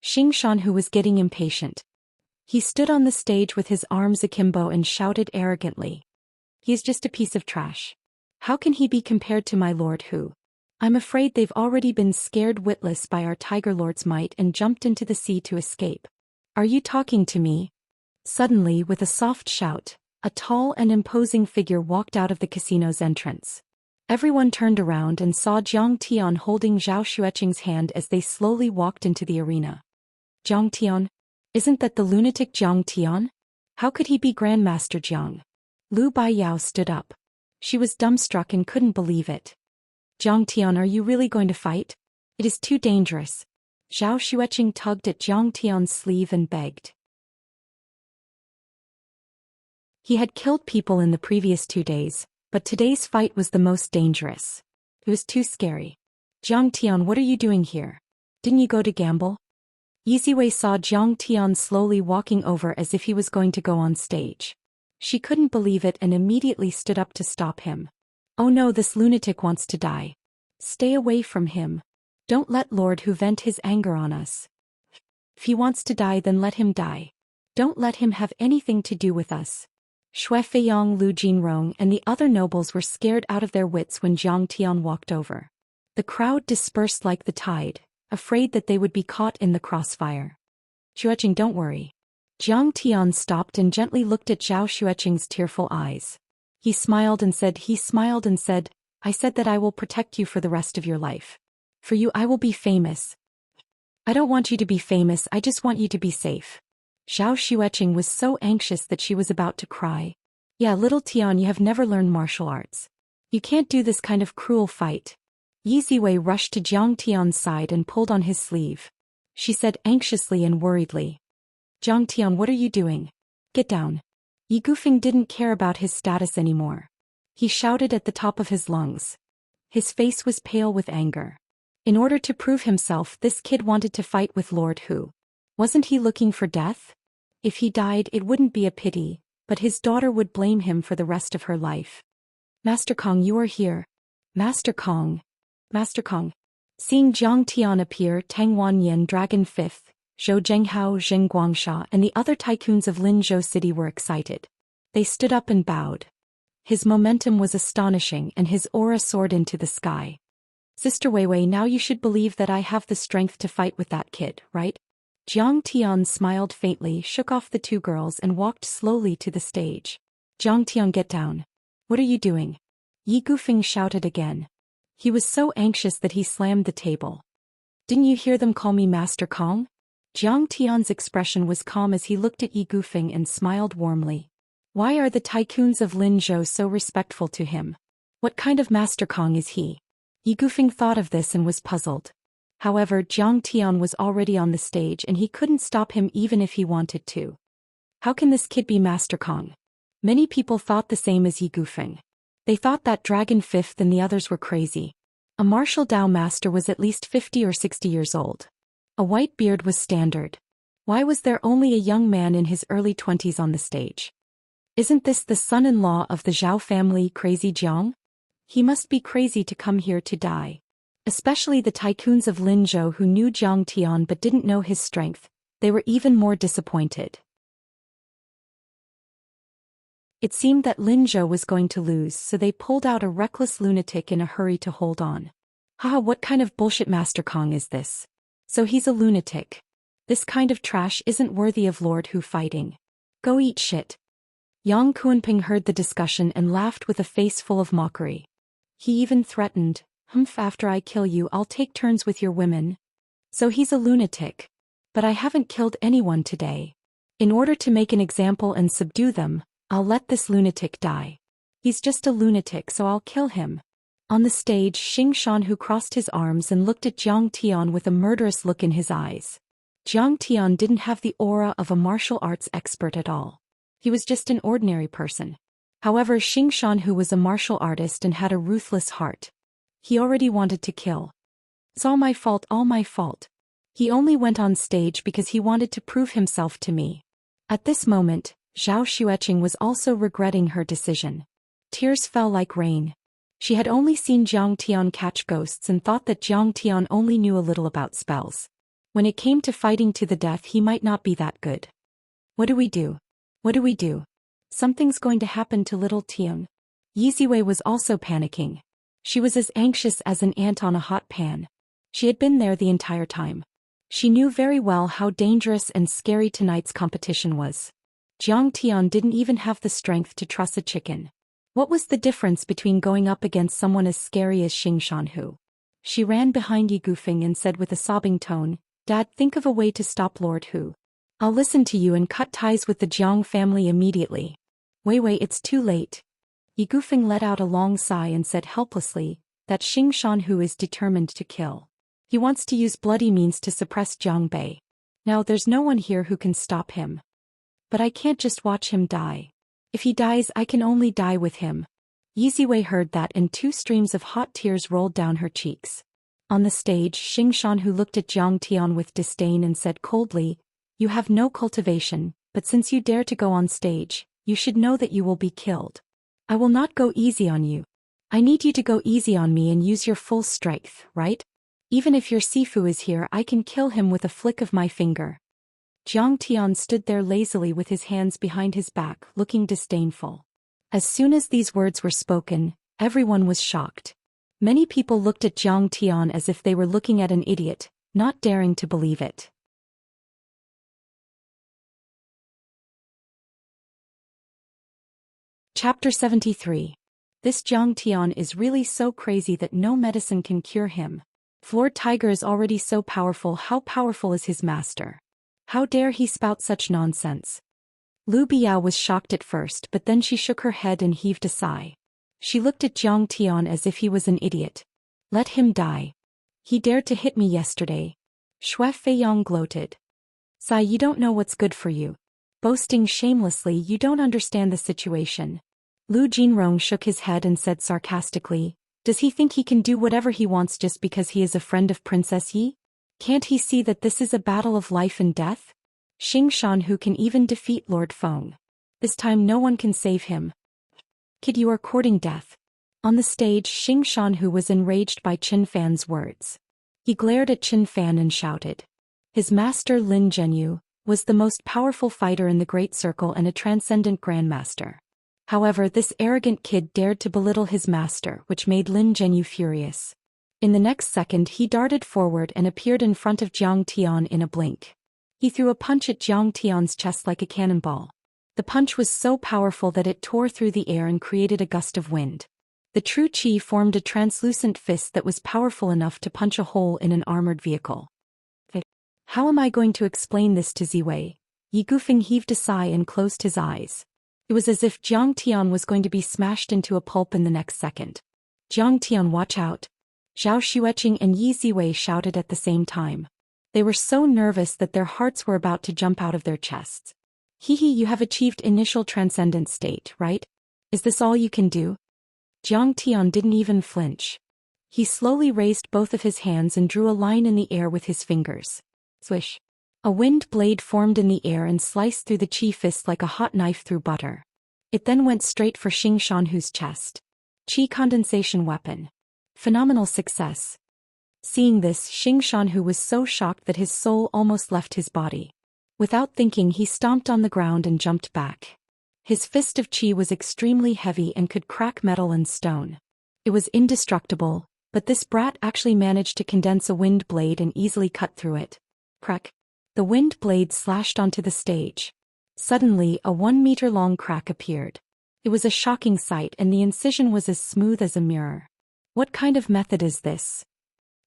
Xing Shanhu was getting impatient. He stood on the stage with his arms akimbo and shouted arrogantly. He is just a piece of trash. How can he be compared to my lord who? I'm afraid they've already been scared witless by our Tiger Lord's might and jumped into the sea to escape. Are you talking to me? Suddenly, with a soft shout, a tall and imposing figure walked out of the casino's entrance. Everyone turned around and saw Jiang Tian holding Zhao Xueqing's hand as they slowly walked into the arena. Jiang Tian? Isn't that the lunatic Jiang Tian? How could he be Grandmaster Jiang? Lu Baiyao stood up. She was dumbstruck and couldn't believe it. Jiang Tian, are you really going to fight? It is too dangerous. Zhao Xueqing tugged at Jiang Tian's sleeve and begged. He had killed people in the previous 2 days, but today's fight was the most dangerous. It was too scary. Jiang Tian, what are you doing here? Didn't you go to gamble? Yiziwei saw Jiang Tian slowly walking over as if he was going to go on stage. She couldn't believe it and immediately stood up to stop him. Oh no, this lunatic wants to die. Stay away from him. Don't let Lord Hu vent his anger on us. If he wants to die then let him die. Don't let him have anything to do with us. Xue Feiyang, Lu Jinrong and the other nobles were scared out of their wits when Jiang Tian walked over. The crowd dispersed like the tide, afraid that they would be caught in the crossfire. Xueqing, don't worry. Jiang Tian stopped and gently looked at Zhao Xueqing's tearful eyes. He smiled and said, I said that I will protect you for the rest of your life. For you I will be famous. I don't want you to be famous, I just want you to be safe. Zhao Xueqing was so anxious that she was about to cry. Yeah, little Tian, you have never learned martial arts. You can't do this kind of cruel fight. Yiziwei rushed to Jiang Tian's side and pulled on his sleeve. She said anxiously and worriedly. Jiang Tian, what are you doing? Get down. Yi Gufeng didn't care about his status anymore. He shouted at the top of his lungs. His face was pale with anger. In order to prove himself, this kid wanted to fight with Lord Hu. Wasn't he looking for death? If he died, it wouldn't be a pity, but his daughter would blame him for the rest of her life. Master Kong, you are here. Master Kong. Master Kong. Seeing Jiang Tian appear, Tang Wanyan, Dragon 5th, Zhou Zhenghao, Zheng Guangsha and the other tycoons of Linzhou City were excited. They stood up and bowed. His momentum was astonishing and his aura soared into the sky. Sister Weiwei, now you should believe that I have the strength to fight with that kid, right? Jiang Tian smiled faintly, shook off the 2 girls and walked slowly to the stage. Jiang Tian, get down. What are you doing? Yi Gufeng shouted again. He was so anxious that he slammed the table. Didn't you hear them call me Master Kong? Jiang Tian's expression was calm as he looked at Yi Gufeng and smiled warmly. Why are the tycoons of Linzhou so respectful to him? What kind of Master Kong is he? Yi Gufeng thought of this and was puzzled. However, Jiang Tian was already on the stage and he couldn't stop him even if he wanted to. How can this kid be Master Kong? Many people thought the same as Yi Gufeng. They thought that Dragon Fifth and the others were crazy. A martial Dao master was at least 50 or 60 years old. A white beard was standard. Why was there only a young man in his early 20s on the stage? Isn't this the son-in-law of the Zhao family, Crazy Jiang? He must be crazy to come here to die. Especially the tycoons of Linzhou who knew Jiang Tian but didn't know his strength. They were even more disappointed. It seemed that Linzhou was going to lose, so they pulled out a reckless lunatic in a hurry to hold on. Haha, what kind of bullshit Master Kong is this? So he's a lunatic. This kind of trash isn't worthy of Lord Hu fighting. Go eat shit. Yang Kuanping heard the discussion and laughed with a face full of mockery. He even threatened, after I kill you I'll take turns with your women. So he's a lunatic. But I haven't killed anyone today. In order to make an example and subdue them, I'll let this lunatic die. He's just a lunatic, so I'll kill him. On the stage, Xianxia who crossed his arms and looked at Jiang Tian with a murderous look in his eyes. Jiang Tian didn't have the aura of a martial arts expert at all. He was just an ordinary person. However, Xianxia who was a martial artist and had a ruthless heart. He already wanted to kill. It's all my fault, all my fault. He only went on stage because he wanted to prove himself to me. At this moment, Zhou Xian was also regretting her decision. Tears fell like rain. She had only seen Jiang Tian catch ghosts and thought that Jiang Tian only knew a little about spells. When it came to fighting to the death, he might not be that good. What do we do? What do we do? Something's going to happen to little Tian. Yi Ziwei was also panicking. She was as anxious as an ant on a hot pan. She had been there the entire time. She knew very well how dangerous and scary tonight's competition was. Jiang Tian didn't even have the strength to truss a chicken. What was the difference between going up against someone as scary as Xianxia? She ran behind Yi Gufeng and said with a sobbing tone, Dad, think of a way to stop Lord Hu. I'll listen to you and cut ties with the Jiang family immediately. Wei, it's too late. Yi Gufeng let out a long sigh and said helplessly, that Xianxia is determined to kill. He wants to use bloody means to suppress Jiang Bei. Now there's no one here who can stop him. But I can't just watch him die. If he dies, I can only die with him. Yi Ziwei heard that and 2 streams of hot tears rolled down her cheeks. On the stage, Xianxia looked at Jiang Tian with disdain and said coldly, You have no cultivation, but since you dare to go on stage, you should know that you will be killed. I will not go easy on you. I need you to go easy on me and use your full strength, right? Even if your Sifu is here, I can kill him with a flick of my finger. Jiang Tian stood there lazily with his hands behind his back, looking disdainful. As soon as these words were spoken, everyone was shocked. Many people looked at Jiang Tian as if they were looking at an idiot, not daring to believe it. Chapter 73. This Jiang Tian is really so crazy that no medicine can cure him. Lord Tiger is already so powerful. How powerful is his master? How dare he spout such nonsense? Lu Biao was shocked at first, but then she shook her head and heaved a sigh. She looked at Jiang Tian as if he was an idiot. Let him die. He dared to hit me yesterday. Xue Feiyang gloated. Sai, you don't know what's good for you. Boasting shamelessly, you don't understand the situation. Lu Jinrong shook his head and said sarcastically, Does he think he can do whatever he wants just because he is a friend of Princess Yi? Can't he see that this is a battle of life and death? Xianxia who can even defeat Lord Feng. This time no one can save him. Kid, you are courting death. On the stage, Xianxia who was enraged by Qin Fan's words. He glared at Qin Fan and shouted. His master Lin Zhenyu was the most powerful fighter in the Great Circle and a transcendent grandmaster. However, this arrogant kid dared to belittle his master, which made Lin Zhenyu furious. In the next second he darted forward and appeared in front of Jiang Tian in a blink. He threw a punch at Jiang Tian's chest like a cannonball. The punch was so powerful that it tore through the air and created a gust of wind. The true qi formed a translucent fist that was powerful enough to punch a hole in an armored vehicle. How am I going to explain this to Ziwei? Yi Gufeng heaved a sigh and closed his eyes. It was as if Jiang Tian was going to be smashed into a pulp in the next second. Jiang Tian, watch out! Zhou Xian and Yi Ziwei shouted at the same time. They were so nervous that their hearts were about to jump out of their chests. Hehe, you have achieved initial transcendent state, right? Is this all you can do? Jiang Tian didn't even flinch. He slowly raised both of his hands and drew a line in the air with his fingers. Swish. A wind blade formed in the air and sliced through the Qi fist like a hot knife through butter. It then went straight for Xianxia's chest. Qi condensation weapon. Phenomenal success. Seeing this, Xianxia was so shocked that his soul almost left his body. Without thinking, he stomped on the ground and jumped back. His fist of Qi was extremely heavy and could crack metal and stone. It was indestructible, but this brat actually managed to condense a wind blade and easily cut through it. Crack. The wind blade slashed onto the stage. Suddenly, a 1-meter-long crack appeared. It was a shocking sight, and the incision was as smooth as a mirror. What kind of method is this?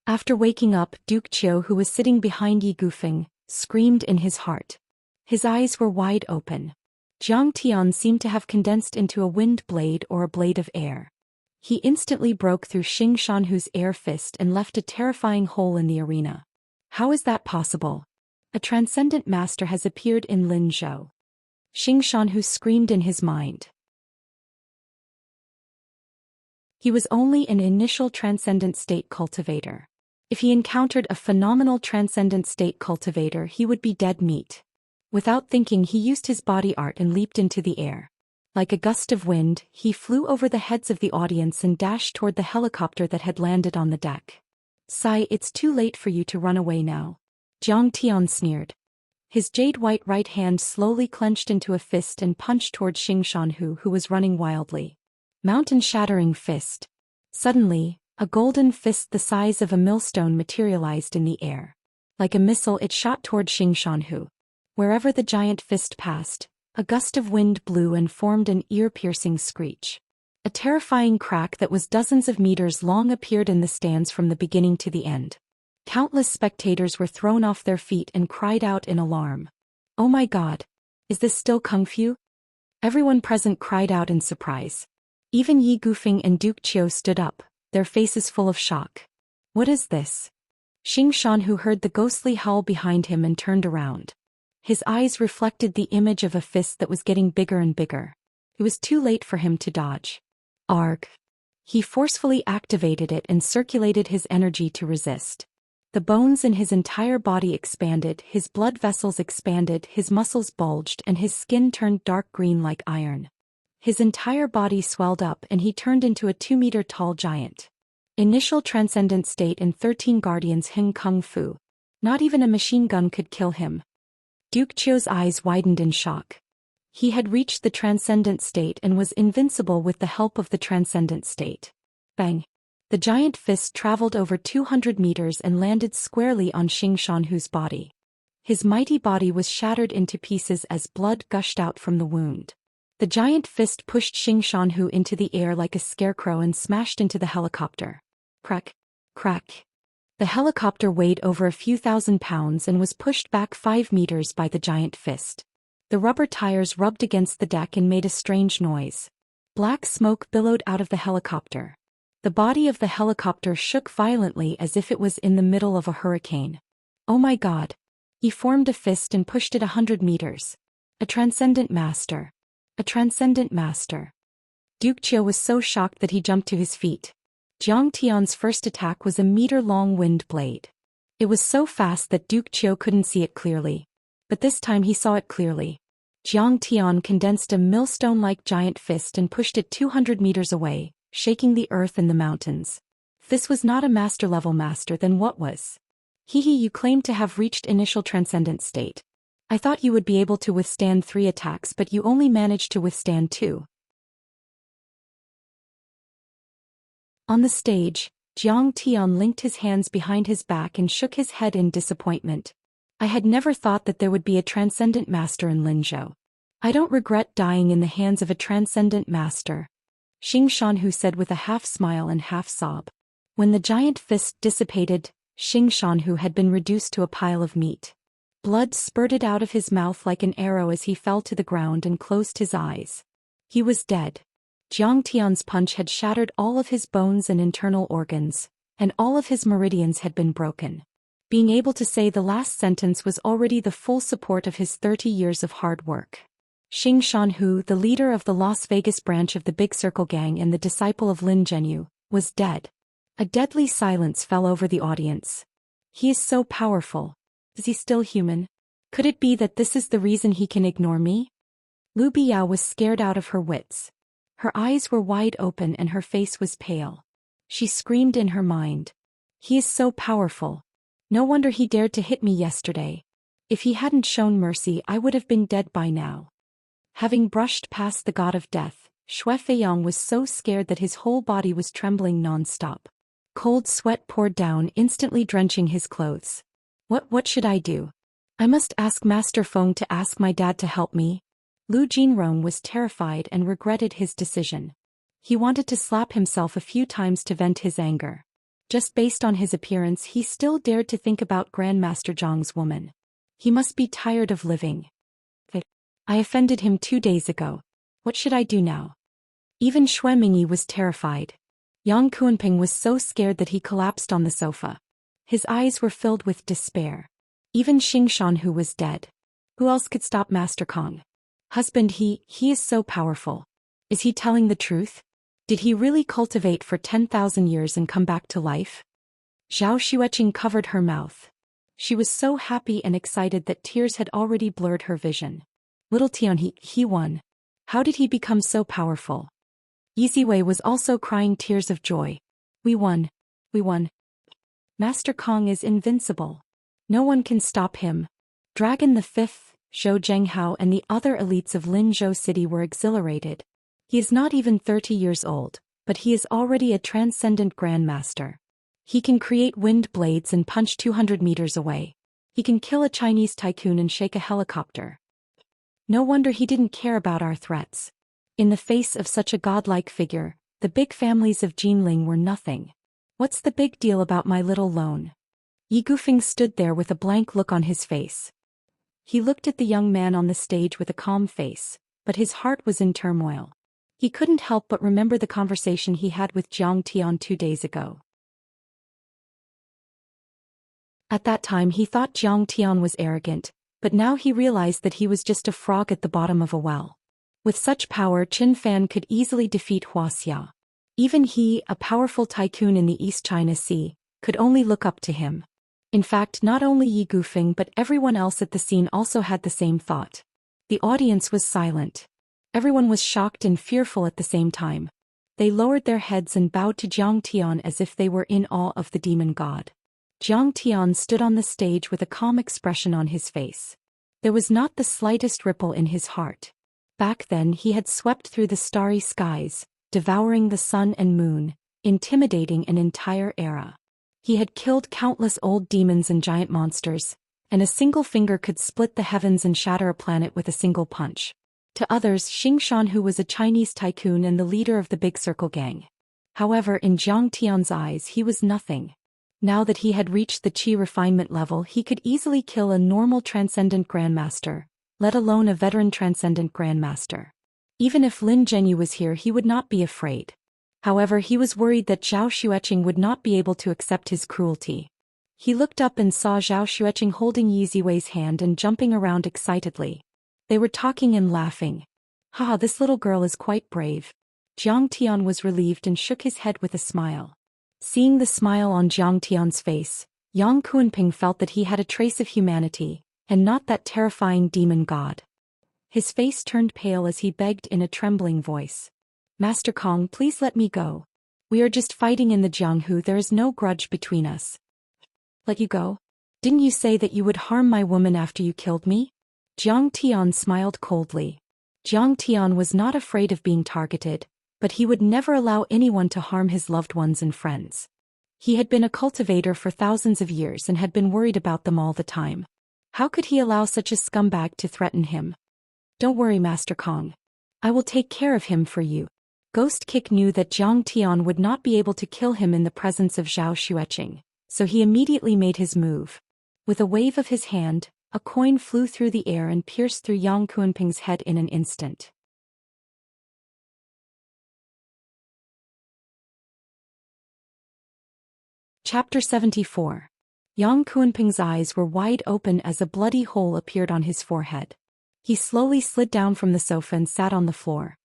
After waking up, Duke Qiu, who was sitting behind Yi Gufeng, screamed in his heart. His eyes were wide open. Jiang Tian seemed to have condensed into a wind blade or a blade of air. He instantly broke through Xianxia's air fist and left a terrifying hole in the arena. How is that possible? A transcendent master has appeared in Linzhou. Xianxia screamed in his mind. He was only an initial transcendent state cultivator. If he encountered a phenomenal transcendent state cultivator, he would be dead meat. Without thinking, he used his body art and leaped into the air. Like a gust of wind, he flew over the heads of the audience and dashed toward the helicopter that had landed on the deck. Sigh, it's too late for you to run away now. Jiang Tian sneered. His jade-white right hand slowly clenched into a fist and punched toward Xianxia, who was running wildly. Mountain-shattering fist. Suddenly, a golden fist the size of a millstone materialized in the air. Like a missile, it shot toward Xianxia. Wherever the giant fist passed, a gust of wind blew and formed an ear-piercing screech. A terrifying crack that was dozens of meters long appeared in the stands from the beginning to the end. Countless spectators were thrown off their feet and cried out in alarm. Oh my God! Is this still Kung Fu? Everyone present cried out in surprise. Even Yi Gufeng and Duke Qiu stood up, their faces full of shock. What is this? Xianxia heard the ghostly howl behind him and turned around. His eyes reflected the image of a fist that was getting bigger and bigger. It was too late for him to dodge. Arg! He forcefully activated it and circulated his energy to resist. The bones in his entire body expanded, his blood vessels expanded, his muscles bulged, and his skin turned dark green like iron. His entire body swelled up and he turned into a 2-meter-tall giant. Initial transcendent state and 13 guardians Hing Kung Fu. Not even a machine gun could kill him. Duke Qiu's eyes widened in shock. He had reached the transcendent state and was invincible with the help of the transcendent state. Bang! The giant fist traveled over 200 meters and landed squarely on Xianxia's body. His mighty body was shattered into pieces as blood gushed out from the wound. The giant fist pushed Xianxia into the air like a scarecrow and smashed into the helicopter. Crack! Crack! The helicopter weighed over a few thousand pounds and was pushed back 5 meters by the giant fist. The rubber tires rubbed against the deck and made a strange noise. Black smoke billowed out of the helicopter. The body of the helicopter shook violently as if it was in the middle of a hurricane. Oh my God! He formed a fist and pushed it 100 meters. A transcendent master. A transcendent master. Duke Qiu was so shocked that he jumped to his feet. Jiang Tian's first attack was a meter-long wind blade. It was so fast that Duke Qiu couldn't see it clearly. But this time he saw it clearly. Jiang Tian condensed a millstone-like giant fist and pushed it 200 meters away, shaking the earth and the mountains. If this was not a master-level master, then what was? Hehe, you claimed to have reached initial transcendent state. I thought you would be able to withstand 3 attacks, but you only managed to withstand 2. On the stage, Jiang Tian linked his hands behind his back and shook his head in disappointment. I had never thought that there would be a transcendent master in Linzhou. I don't regret dying in the hands of a transcendent master, Xianxia said with a half-smile and half-sob. When the giant fist dissipated, Xianxia had been reduced to a pile of meat. Blood spurted out of his mouth like an arrow as he fell to the ground and closed his eyes. He was dead. Jiang Tian's punch had shattered all of his bones and internal organs, and all of his meridians had been broken. Being able to say the last sentence was already the full support of his 30 years of hard work. Xianxia, the leader of the Las Vegas branch of the Big Circle Gang and the disciple of Lin Zhenyu, was dead. A deadly silence fell over the audience. He is so powerful. Is he still human? Could it be that this is the reason he can ignore me? Lu Biao was scared out of her wits. Her eyes were wide open and her face was pale. She screamed in her mind. He is so powerful. No wonder he dared to hit me yesterday. If he hadn't shown mercy, I would have been dead by now. Having brushed past the god of death, Xue Feiyang was so scared that his whole body was trembling non-stop. Cold sweat poured down, instantly drenching his clothes. What should I do? I must ask Master Feng to ask my dad to help me. Lu Jinrong was terrified and regretted his decision. He wanted to slap himself a few times to vent his anger. Just based on his appearance, he still dared to think about Grandmaster Zhang's woman. He must be tired of living. I offended him 2 days ago. What should I do now? Even Xue Mingyi was terrified. Yang Kuanping was so scared that he collapsed on the sofa. His eyes were filled with despair. Even Xingshan was dead. Who else could stop Master Kong? Husband, he is so powerful. Is he telling the truth? Did he really cultivate for 10,000 years and come back to life? Zhao Xueqing covered her mouth. She was so happy and excited that tears had already blurred her vision. Little Tian, he won. How did he become so powerful? Yiziwei was also crying tears of joy. We won. We won. Master Kong is invincible. No one can stop him. Dragon the Fifth, Zhou Zhenghao and the other elites of Linzhou City were exhilarated. He is not even 30 years old, but he is already a transcendent grandmaster. He can create wind blades and punch 200 meters away. He can kill a Chinese tycoon and shake a helicopter. No wonder he didn't care about our threats. In the face of such a godlike figure, the big families of Jinling were nothing. What's the big deal about my little loan? Yi Gufeng stood there with a blank look on his face. He looked at the young man on the stage with a calm face, but his heart was in turmoil. He couldn't help but remember the conversation he had with Jiang Tian 2 days ago. At that time he thought Jiang Tian was arrogant, but now he realized that he was just a frog at the bottom of a well. With such power, Qin Fan could easily defeat Wuxia. Even he, a powerful tycoon in the East China Sea, could only look up to him. In fact, not only Yi Gufeng but everyone else at the scene also had the same thought. The audience was silent. Everyone was shocked and fearful at the same time. They lowered their heads and bowed to Jiang Tian as if they were in awe of the demon god. Jiang Tian stood on the stage with a calm expression on his face. There was not the slightest ripple in his heart. Back then he had swept through the starry skies, devouring the sun and moon, intimidating an entire era. He had killed countless old demons and giant monsters, and a single finger could split the heavens and shatter a planet with a single punch. To others, Xingshan was a Chinese tycoon and the leader of the Big Circle Gang. However, in Jiang Tian's eyes he was nothing. Now that he had reached the Qi refinement level, he could easily kill a normal transcendent grandmaster, let alone a veteran transcendent grandmaster. Even if Lin Zhenyu was here, he would not be afraid. However, he was worried that Zhao Xueqing would not be able to accept his cruelty. He looked up and saw Zhao Xueqing holding Yiziwei's hand and jumping around excitedly. They were talking and laughing. Haha, this little girl is quite brave. Jiang Tian was relieved and shook his head with a smile. Seeing the smile on Jiang Tian's face, Yang Kuanping felt that he had a trace of humanity, and not that terrifying demon god. His face turned pale as he begged in a trembling voice. Master Kong, please let me go. We are just fighting in the Jianghu, there is no grudge between us. Let you go? Didn't you say that you would harm my woman after you killed me? Jiang Tian smiled coldly. Jiang Tian was not afraid of being targeted, but he would never allow anyone to harm his loved ones and friends. He had been a cultivator for thousands of years and had been worried about them all the time. How could he allow such a scumbag to threaten him? Don't worry, Master Kong. I will take care of him for you. Ghost Kick knew that Jiang Tian would not be able to kill him in the presence of Zhao Xueqing, so he immediately made his move. With a wave of his hand, a coin flew through the air and pierced through Yang Kuanping's head in an instant. Chapter 74. Yang Kunping's eyes were wide open as a bloody hole appeared on his forehead. He slowly slid down from the sofa and sat on the floor.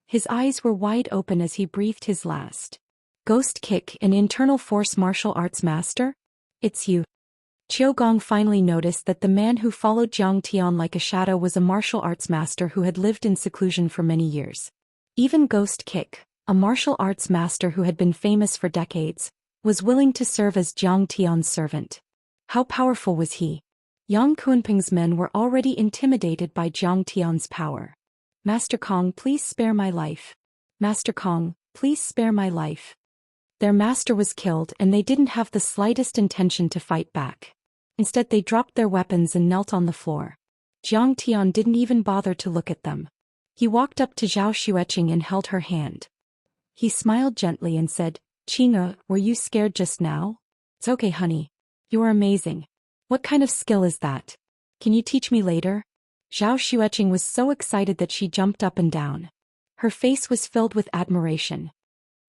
His eyes were wide open as he breathed his last. Ghost kick, an internal force martial arts master? It's you. Qiu Gong finally noticed that the man who followed Jiang Tian like a shadow was a martial arts master who had lived in seclusion for many years. Even Ghost Kick, a martial arts master who had been famous for decades, was willing to serve as Jiang Tian's servant. How powerful was he? Yang Kunping's men were already intimidated by Jiang Tian's power. Master Kong, please spare my life. Master Kong, please spare my life. Their master was killed and they didn't have the slightest intention to fight back. Instead they dropped their weapons and knelt on the floor. Jiang Tian didn't even bother to look at them. He walked up to Zhou Xian and held her hand. He smiled gently and said, "Qinga, were you scared just now? It's okay, honey. You are amazing. What kind of skill is that? Can you teach me later?" Zhao Xueqing was so excited that she jumped up and down. Her face was filled with admiration.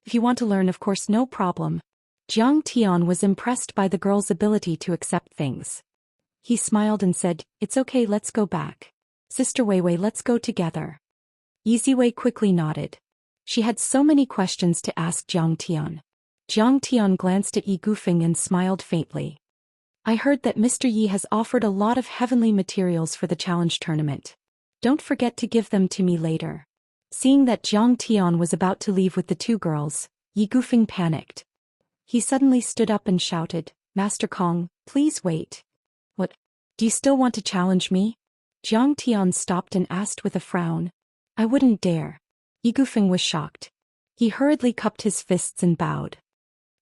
"If you want to learn, of course, no problem." Jiang Tian was impressed by the girl's ability to accept things. He smiled and said, "It's okay, let's go back. Sister Weiwei, let's go together." Yiziwei quickly nodded. She had so many questions to ask Jiang Tian. Jiang Tian glanced at Yi Gufeng and smiled faintly. "I heard that Mr. Yi has offered a lot of heavenly materials for the challenge tournament. Don't forget to give them to me later." Seeing that Jiang Tian was about to leave with the two girls, Yi Gufeng panicked. He suddenly stood up and shouted, "Master Kong, please wait." "What? Do you still want to challenge me?" Jiang Tian stopped and asked with a frown. "I wouldn't dare." Yi Gufeng was shocked. He hurriedly cupped his fists and bowed.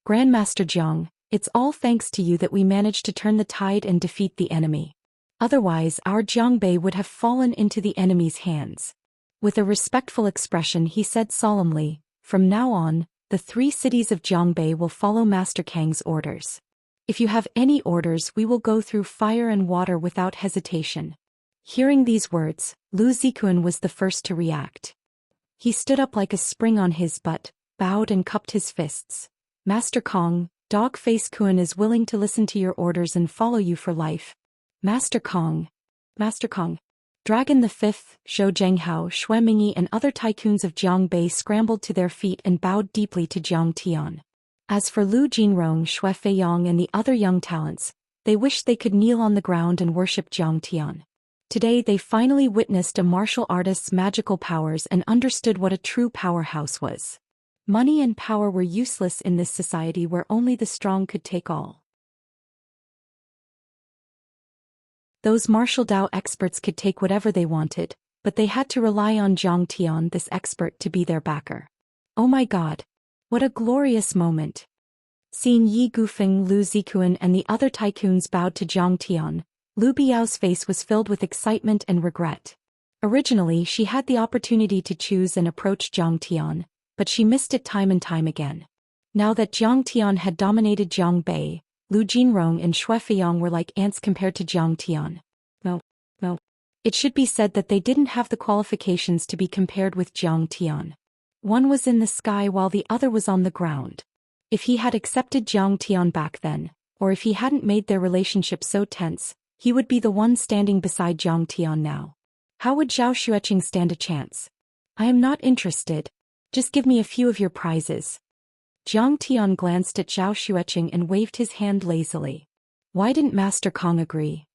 "Grandmaster Jiang, it's all thanks to you that we managed to turn the tide and defeat the enemy. Otherwise our Jiangbei would have fallen into the enemy's hands." With a respectful expression he said solemnly, "From now on, the 3 cities of Jiangbei will follow Master Kang's orders. If you have any orders, we will go through fire and water without hesitation." Hearing these words, Lu Zikuan was the first to react. He stood up like a spring on his butt, bowed and cupped his fists. "Master Kong, Dog-Face Kuan is willing to listen to your orders and follow you for life." Master Kong. Master Kong. Dragon the Fifth, Zhou Zhenghao, Xue Mingyi and other tycoons of Jiangbei scrambled to their feet and bowed deeply to Jiang Tian. As for Lu Jinrong, Xue Feiyang and the other young talents, they wished they could kneel on the ground and worship Jiang Tian. Today they finally witnessed a martial artist's magical powers and understood what a true powerhouse was. Money and power were useless in this society where only the strong could take all. Those martial Dao experts could take whatever they wanted, but they had to rely on Jiang Tian, this expert, to be their backer. Oh my god! What a glorious moment! Seeing Yi Gufeng, Lu Zikuan and the other tycoons bowed to Jiang Tian, Lu Biao's face was filled with excitement and regret. Originally she had the opportunity to choose and approach Jiang Tian, but she missed it time and time again. Now that Jiang Tian had dominated Jiangbei, Lu Jinrong and Xue Feiyang were like ants compared to Jiang Tian. No. It should be said that they didn't have the qualifications to be compared with Jiang Tian. One was in the sky while the other was on the ground. If he had accepted Jiang Tian back then, or if he hadn't made their relationship so tense, he would be the one standing beside Jiang Tian now. How would Zhao Xueqing stand a chance? "I am not interested. Just give me a few of your prizes." Jiang Tian glanced at Zhao Xueqing and waved his hand lazily. Why didn't Master Kong agree?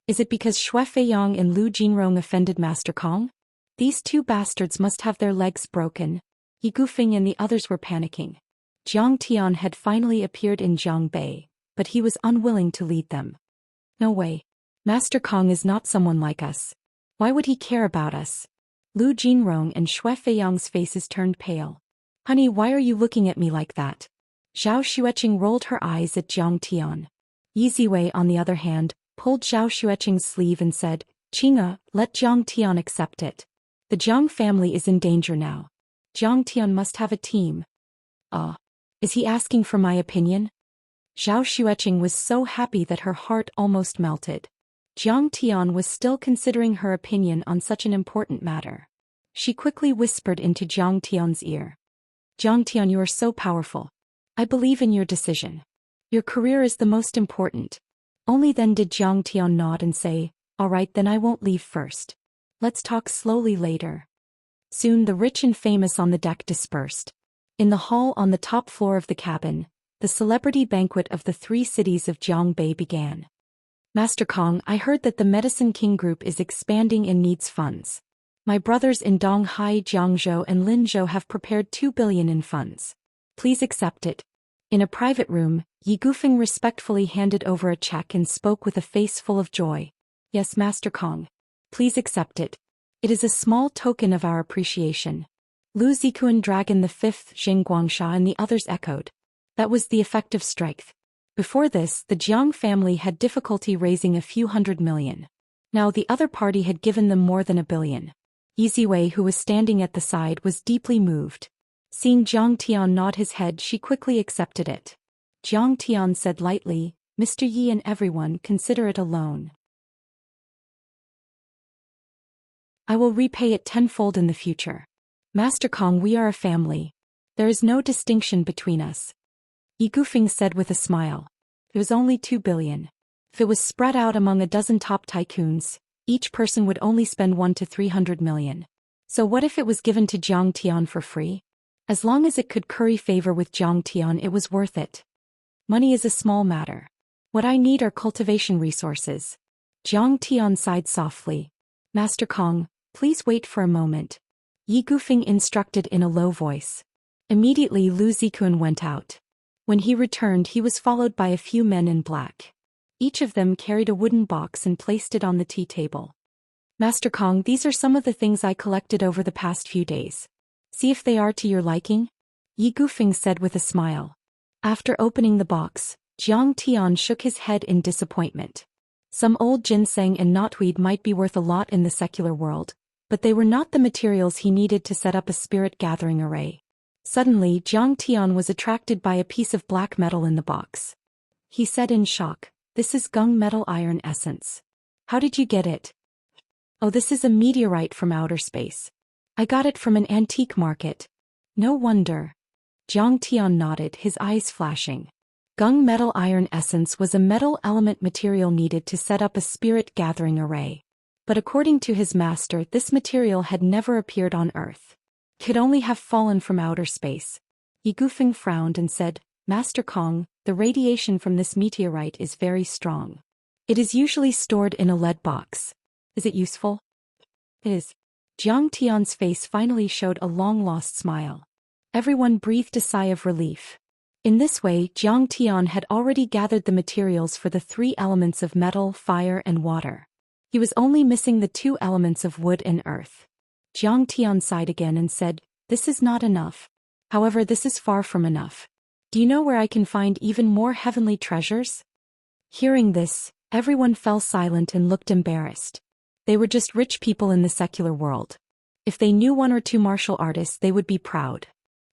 Is it because Xue Feiyang and Lu Jinrong offended Master Kong? These two bastards must have their legs broken. Yi Gufeng and the others were panicking. Jiang Tian had finally appeared in Jiangbei, but he was unwilling to lead them. "No way. Master Kong is not someone like us. Why would he care about us?" Lu Jinrong and Xue Feiyang's faces turned pale. "Honey, why are you looking at me like that?" Zhao Xueqing rolled her eyes at Jiang Tian. Yiziwei, on the other hand, pulled Zhao Xueqing's sleeve and said, "Qinga, let Jiang Tian accept it. The Jiang family is in danger now. Jiang Tian must have a team." Is he asking for my opinion? Zhao Xueqing was so happy that her heart almost melted. Jiang Tian was still considering her opinion on such an important matter. She quickly whispered into Jiang Tian's ear. "Jiang Tian, you are so powerful. I believe in your decision. Your career is the most important. Only then did Zhang Tian nod and say, "All right, then I won't leave first. Let's talk slowly later." Soon the rich and famous on the deck dispersed. In the hall on the top floor of the cabin, the celebrity banquet of the 3 cities of Jiangbei began. "Master Kong, I heard that the Medicine King Group is expanding and needs funds. My brothers in Donghai, Jiangzhou and Linzhou have prepared 2 billion in funds. Please accept it." In a private room, Yi Gufeng respectfully handed over a check and spoke with a face full of joy. "Yes, Master Kong. Please accept it. It is a small token of our appreciation." Lu Zikuan Dragon the 5th, Xing Guangsha and the others echoed. That was the effective strength. Before this, the Jiang family had difficulty raising a few hundred million. Now the other party had given them more than 1 billion. Yiziwei, who was standing at the side, was deeply moved. Seeing Zhang Tian nod his head, she quickly accepted it. Zhang Tian said lightly, "Mr. Yi and everyone, consider it a loan. I will repay it tenfold in the future. Master Kong, we are a family. There is no distinction between us." Yi Gufeng said with a smile. It was only 2 billion. If it was spread out among a dozen top tycoons, each person would only spend 1 to 300 million. So what if it was given to Zhang Tian for free? As long as it could curry favor with Zhang Tian, it was worth it. Money is a small matter. What I need are cultivation resources. Zhang Tian sighed softly. "Master Kong, please wait for a moment," Yi Gufeng instructed in a low voice. Immediately Lu Zikuan went out. When he returned, he was followed by a few men in black. Each of them carried a wooden box and placed it on the tea table. "Master Kong, these are some of the things I collected over the past few days. See if they are to your liking," Yi Gufeng said with a smile. After opening the box, Zhang Tian shook his head in disappointment. Some old ginseng and knotweed might be worth a lot in the secular world, but they were not the materials he needed to set up a spirit-gathering array. Suddenly, Zhang Tian was attracted by a piece of black metal in the box. He said in shock, "This is gung metal iron essence. How did you get it?" "Oh, this is a meteorite from outer space. I got it from an antique market." "No wonder." Zhang Tian nodded, his eyes flashing. Gung metal iron essence was a metal element material needed to set up a spirit-gathering array. But according to his master, this material had never appeared on Earth. It could only have fallen from outer space. Yi Gufeng frowned and said, "Master Kong, the radiation from this meteorite is very strong. It is usually stored in a lead box. Is it useful?" "It is." Zhang Tian's face finally showed a long-lost smile. Everyone breathed a sigh of relief. In this way, Zhang Tian had already gathered the materials for the 3 elements of metal, fire and water. He was only missing the 2 elements of wood and earth. Zhang Tian sighed again and said, "This is not enough. However, this is far from enough. Do you know where I can find even more heavenly treasures?" Hearing this, everyone fell silent and looked embarrassed. They were just rich people in the secular world. If they knew 1 or 2 martial artists, they would be proud.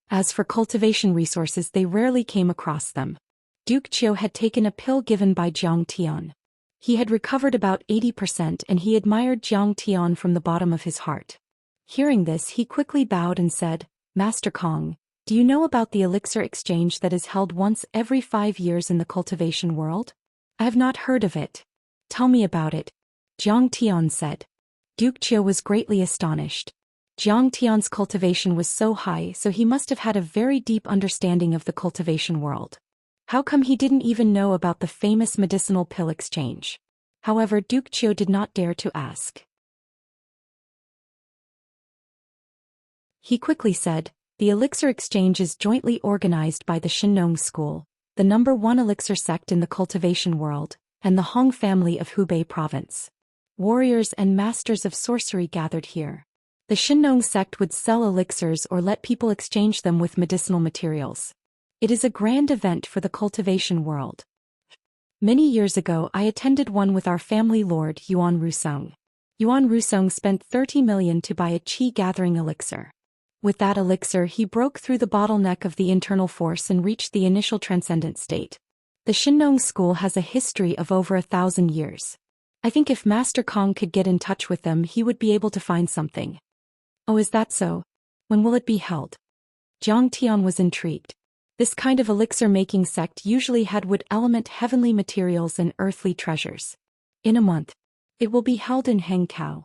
As for cultivation resources, they rarely came across them. Duke Qiu had taken a pill given by Zhang Tian. He had recovered about 80% and he admired Zhang Tian from the bottom of his heart. Hearing this, he quickly bowed and said, "Master Kong, do you know about the elixir exchange that is held once every 5 years in the cultivation world?" "I have not heard of it. Tell me about it," Zhang Tian said. Duke Qiu was greatly astonished. Zhang Tian's cultivation was so high, so he must have had a very deep understanding of the cultivation world. How come he didn't even know about the famous medicinal pill exchange? However, Duke Qiu did not dare to ask. He quickly said, "The elixir exchange is jointly organized by the Xinnong school, the #1 elixir sect in the cultivation world, and the Hong family of Hubei province. Warriors and masters of sorcery gathered here. The Xinnong sect would sell elixirs or let people exchange them with medicinal materials. It is a grand event for the cultivation world. Many years ago I attended one with our family lord Yuan Rusong. Yuan Rusong spent 30 million to buy a qi gathering elixir. With that elixir he broke through the bottleneck of the internal force and reached the initial transcendent state. The Xinnong school has a history of over 1,000 years. I think if Master Kong could get in touch with them, he would be able to find something." "Oh, is that so? When will it be held?" Zhang Tian was intrigued. This kind of elixir-making sect usually had wood element heavenly materials and earthly treasures. In a month. It will be held in Hangkou.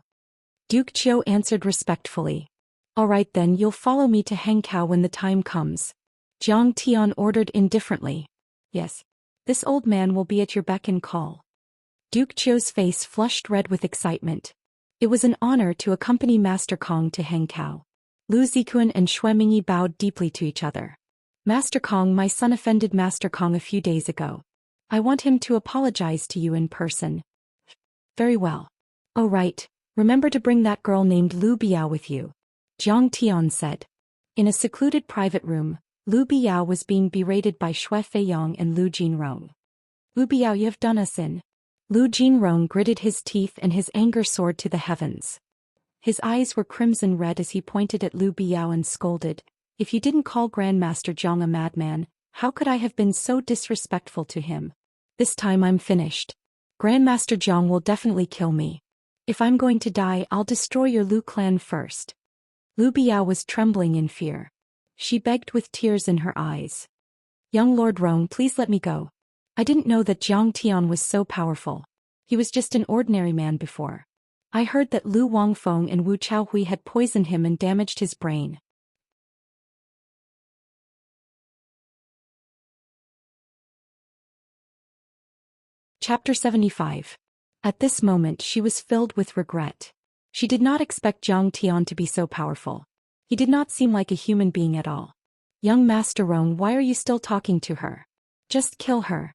Duke Qiu answered respectfully. All right then, you'll follow me to Hangkou when the time comes. Jiang Tian ordered indifferently. Yes. This old man will be at your beck and call. Duke Qiu's face flushed red with excitement. It was an honor to accompany Master Kong to Hangkou. Lu Zikuan and Xue Mingyi bowed deeply to each other. Master Kong, my son offended Master Kong a few days ago. I want him to apologize to you in person. Very well. Oh right, remember to bring that girl named Lu Biao with you. Jiang Tian said. In a secluded private room, Lu Biao was being berated by Xue Feiyang and Lu Jinrong. Lu Biao, you have done us in. Lu Jinrong gritted his teeth and his anger soared to the heavens. His eyes were crimson red as he pointed at Lu Biao and scolded, if you didn't call Grandmaster Jiang a madman, how could I have been so disrespectful to him? This time I'm finished. Grandmaster Jiang will definitely kill me. If I'm going to die, I'll destroy your Lu clan first. Lu Biao was trembling in fear. She begged with tears in her eyes. Young Lord Rong, please let me go. I didn't know that Jiang Tian was so powerful. He was just an ordinary man before. I heard that Lu Wangfeng and Wu Chaohui had poisoned him and damaged his brain. Chapter 75. At this moment she was filled with regret. She did not expect Jiang Tian to be so powerful. He did not seem like a human being at all. Young Master Rong, why are you still talking to her? Just kill her.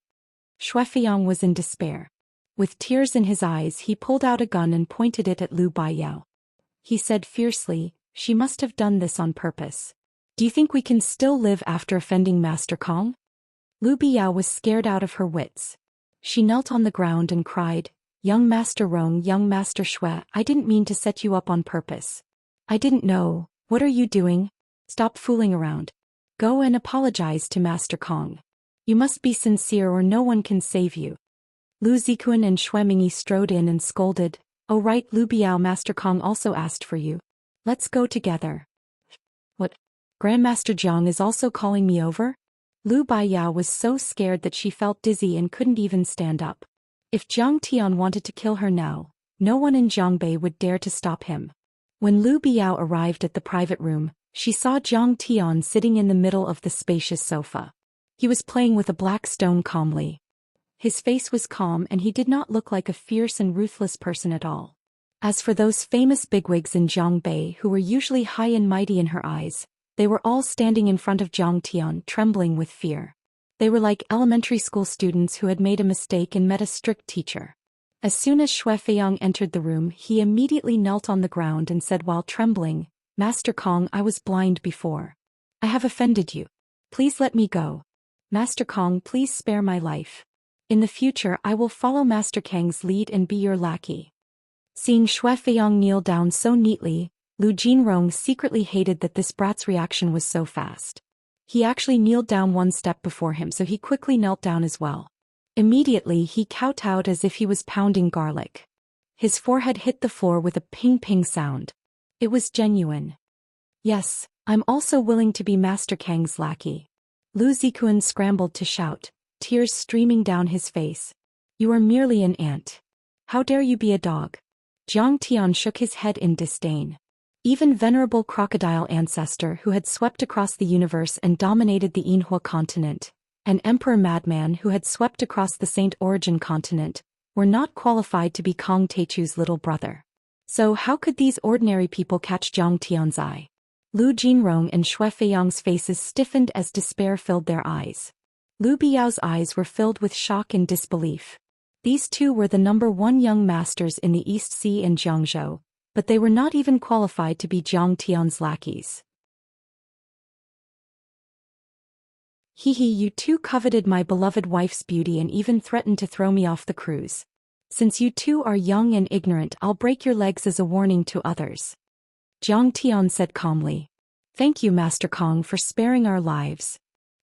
Xue Feiyang was in despair. With tears in his eyes he pulled out a gun and pointed it at Lu Baiyao. He said fiercely, she must have done this on purpose. Do you think we can still live after offending Master Kong? Lu Biao was scared out of her wits. She knelt on the ground and cried, Young Master Rong, young Master Xue, I didn't mean to set you up on purpose. I didn't know. What are you doing? Stop fooling around. Go and apologize to Master Kong. You must be sincere or no one can save you. Lu Zikuan and Xue Mingyi strode in and scolded, Oh right, Lu Biao, Master Kong also asked for you. Let's go together. What? Grandmaster Jiang is also calling me over? Lu Baiyao was so scared that she felt dizzy and couldn't even stand up. If Jiang Tian wanted to kill her now, no one in Zhangbei would dare to stop him. When Lu Biao arrived at the private room, she saw Jiang Tian sitting in the middle of the spacious sofa. He was playing with a black stone calmly. His face was calm and he did not look like a fierce and ruthless person at all. As for those famous bigwigs in Zhangbei who were usually high and mighty in her eyes, they were all standing in front of Jiang Tian, trembling with fear. They were like elementary school students who had made a mistake and met a strict teacher. As soon as Xue Feiyang entered the room, he immediately knelt on the ground and said while trembling, Master Kong, I was blind before. I have offended you. Please let me go. Master Kong, please spare my life. In the future I will follow Master Kang's lead and be your lackey. Seeing Xue Feiyang kneel down so neatly, Lu Jinrong secretly hated that this brat's reaction was so fast. He actually kneeled down one step before him, so he quickly knelt down as well. Immediately he kowtowed as if he was pounding garlic. His forehead hit the floor with a ping-ping sound. It was genuine. Yes, I'm also willing to be Master Kang's lackey. Lu Zikuan scrambled to shout, tears streaming down his face. You are merely an ant. How dare you be a dog? Jiang Tian shook his head in disdain. Even venerable crocodile ancestor who had swept across the universe and dominated the Yinhua continent, and Emperor Madman who had swept across the Saint Origin continent, were not qualified to be Kong Teichu's little brother. So how could these ordinary people catch Jiang Tian's eye? Lu Jinrong and Xue Feiyang's faces stiffened as despair filled their eyes. Lu Biao's eyes were filled with shock and disbelief. These two were the #1 young masters in the East Sea and Jiangzhou, but they were not even qualified to be Jiang Tian's lackeys. You two coveted my beloved wife's beauty and even threatened to throw me off the cruise. Since you two are young and ignorant, I'll break your legs as a warning to others. Jiang Tian said calmly. Thank you, Master Kong, for sparing our lives.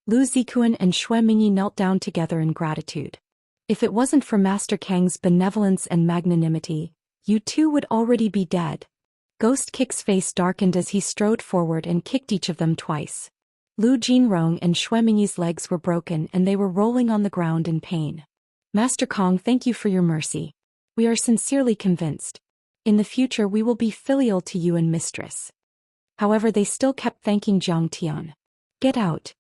Lu Zikuan and Xue Mingyi knelt down together in gratitude. If it wasn't for Master Kang's benevolence and magnanimity, you two would already be dead. Ghost Kick's face darkened as he strode forward and kicked each of them twice. Lu Jinrong and Xuemingyi's legs were broken and they were rolling on the ground in pain. Master Kong, thank you for your mercy. We are sincerely convinced. In the future we will be filial to you and mistress. However, they still kept thanking Jiang Tian. Get out.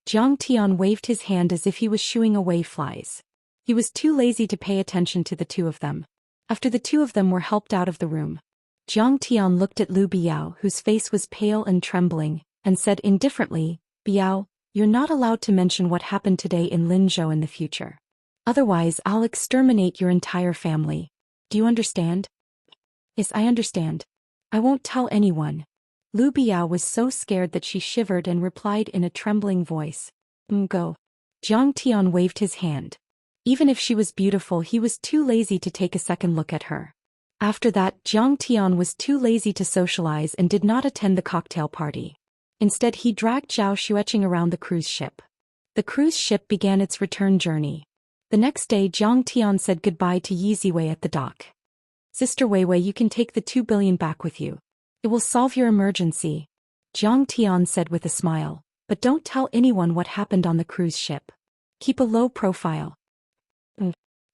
Jiang Tian waved his hand as if he was shooing away flies. He was too lazy to pay attention to the two of them. After the two of them were helped out of the room, Jiang Tian looked at Lu Biao, whose face was pale and trembling, and said indifferently, Biao, you're not allowed to mention what happened today in Linzhou in the future. Otherwise, I'll exterminate your entire family. Do you understand? Yes, I understand. I won't tell anyone. Lu Biao was so scared that she shivered and replied in a trembling voice. Go. Jiang Tian waved his hand. Even if she was beautiful, he was too lazy to take a second look at her. After that, Jiang Tian was too lazy to socialize and did not attend the cocktail party. Instead, he dragged Zhao Xueqing around the cruise ship. The cruise ship began its return journey. The next day, Jiang Tian said goodbye to Yi Ziwei at the dock. Sister Weiwei, you can take the 2 billion back with you. It will solve your emergency, Jiang Tian said with a smile, but don't tell anyone what happened on the cruise ship. Keep a low profile.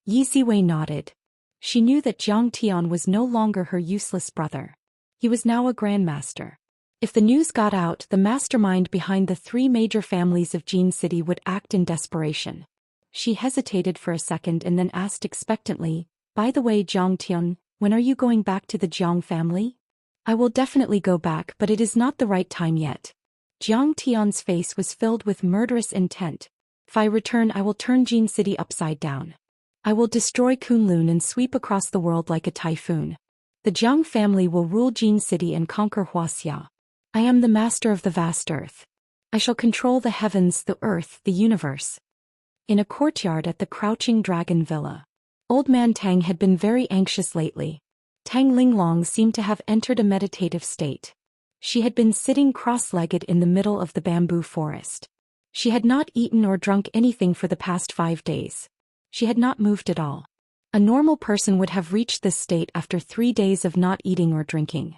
Yi Ziwei nodded. She knew that Jiang Tian was no longer her useless brother. He was now a grandmaster. If the news got out, the mastermind behind the 3 major families of Jin City would act in desperation. She hesitated for a second and then asked expectantly, by the way, Jiang Tian, when are you going back to the Jiang family? I will definitely go back, but it is not the right time yet. Jiang Tian's face was filled with murderous intent. If I return, I will turn Jin City upside down. I will destroy Kunlun and sweep across the world like a typhoon. The Jiang family will rule Jin City and conquer Wuxia. I am the master of the vast earth. I shall control the heavens, the earth, the universe. In a courtyard at the Crouching Dragon Villa, Old Man Tang had been very anxious lately. Tang Linglong seemed to have entered a meditative state. She had been sitting cross-legged in the middle of the bamboo forest. She had not eaten or drunk anything for the past 5 days. She had not moved at all. A normal person would have reached this state after 3 days of not eating or drinking.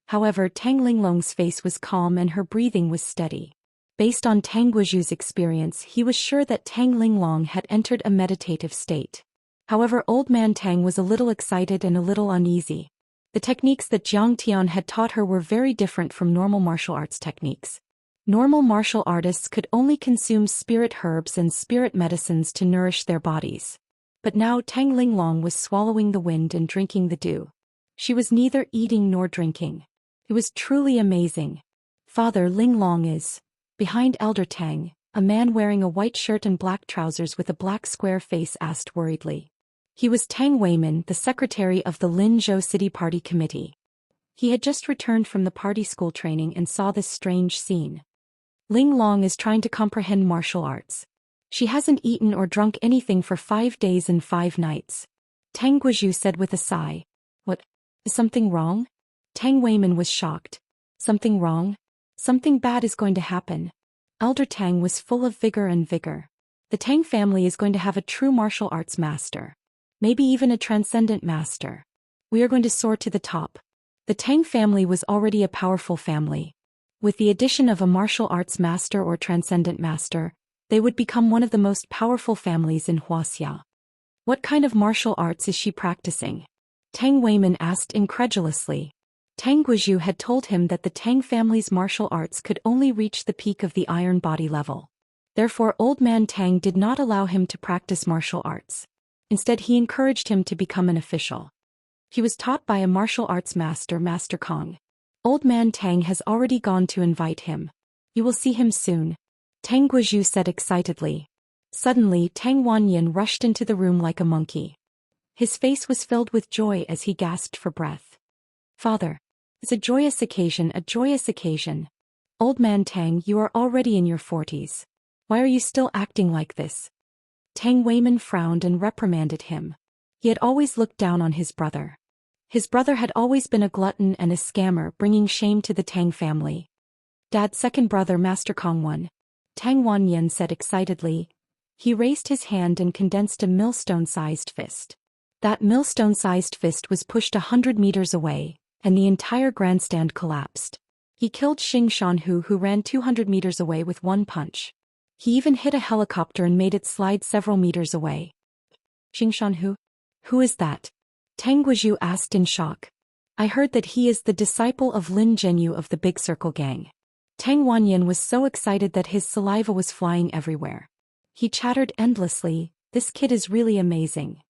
However, Tang Linglong's face was calm and her breathing was steady. Based on Tang Guizhu's experience, he was sure that Tang Linglong had entered a meditative state. However, Old Man Tang was a little excited and a little uneasy. The techniques that Jiang Tian had taught her were very different from normal martial arts techniques. Normal martial artists could only consume spirit herbs and spirit medicines to nourish their bodies. But now Tang Linglong was swallowing the wind and drinking the dew. She was neither eating nor drinking. It was truly amazing. Father, Linglong is. Behind Elder Tang, a man wearing a white shirt and black trousers with a black square face asked worriedly. He was Tang Weiman, the secretary of the Linzhou City Party Committee. He had just returned from the party school training and saw this strange scene. Linglong is trying to comprehend martial arts. She hasn't eaten or drunk anything for 5 days and 5 nights. Tang Guizhu said with a sigh. What? Is something wrong? Tang Weiman was shocked. Something wrong? Something bad is going to happen. Elder Tang was full of vigor. The Tang family is going to have a true martial arts master. Maybe even a transcendent master. We are going to soar to the top. The Tang family was already a powerful family. With the addition of a martial arts master or transcendent master, they would become one of the most powerful families in Wuxia. What kind of martial arts is she practicing? Tang Weiman asked incredulously. Tang Guizhu had told him that the Tang family's martial arts could only reach the peak of the iron body level. Therefore, Old Man Tang did not allow him to practice martial arts. Instead, he encouraged him to become an official. He was taught by a martial arts master, Master Kong. Old Man Tang has already gone to invite him. You will see him soon, Tang Guizhu said excitedly. Suddenly, Tang Wanyin rushed into the room like a monkey. His face was filled with joy as he gasped for breath. Father. It's a joyous occasion, a joyous occasion. Old Man Tang, you are already in your 40s. Why are you still acting like this? Tang Weiman frowned and reprimanded him. He had always looked down on his brother. His brother had always been a glutton and a scammer, bringing shame to the Tang family. Dad's second brother, Master Kong won. Tang Wanyin said excitedly. He raised his hand and condensed a millstone-sized fist. That millstone-sized fist was pushed 100 meters away, and the entire grandstand collapsed. He killed Xianxia who ran 200 meters away with one punch. He even hit a helicopter and made it slide several meters away. Xianxia who? Who is that? Tang Guizhu asked in shock. I heard that he is the disciple of Lin Zhenyu of the Big Circle Gang. Tang Wanyan was so excited that his saliva was flying everywhere. He chattered endlessly, this kid is really amazing.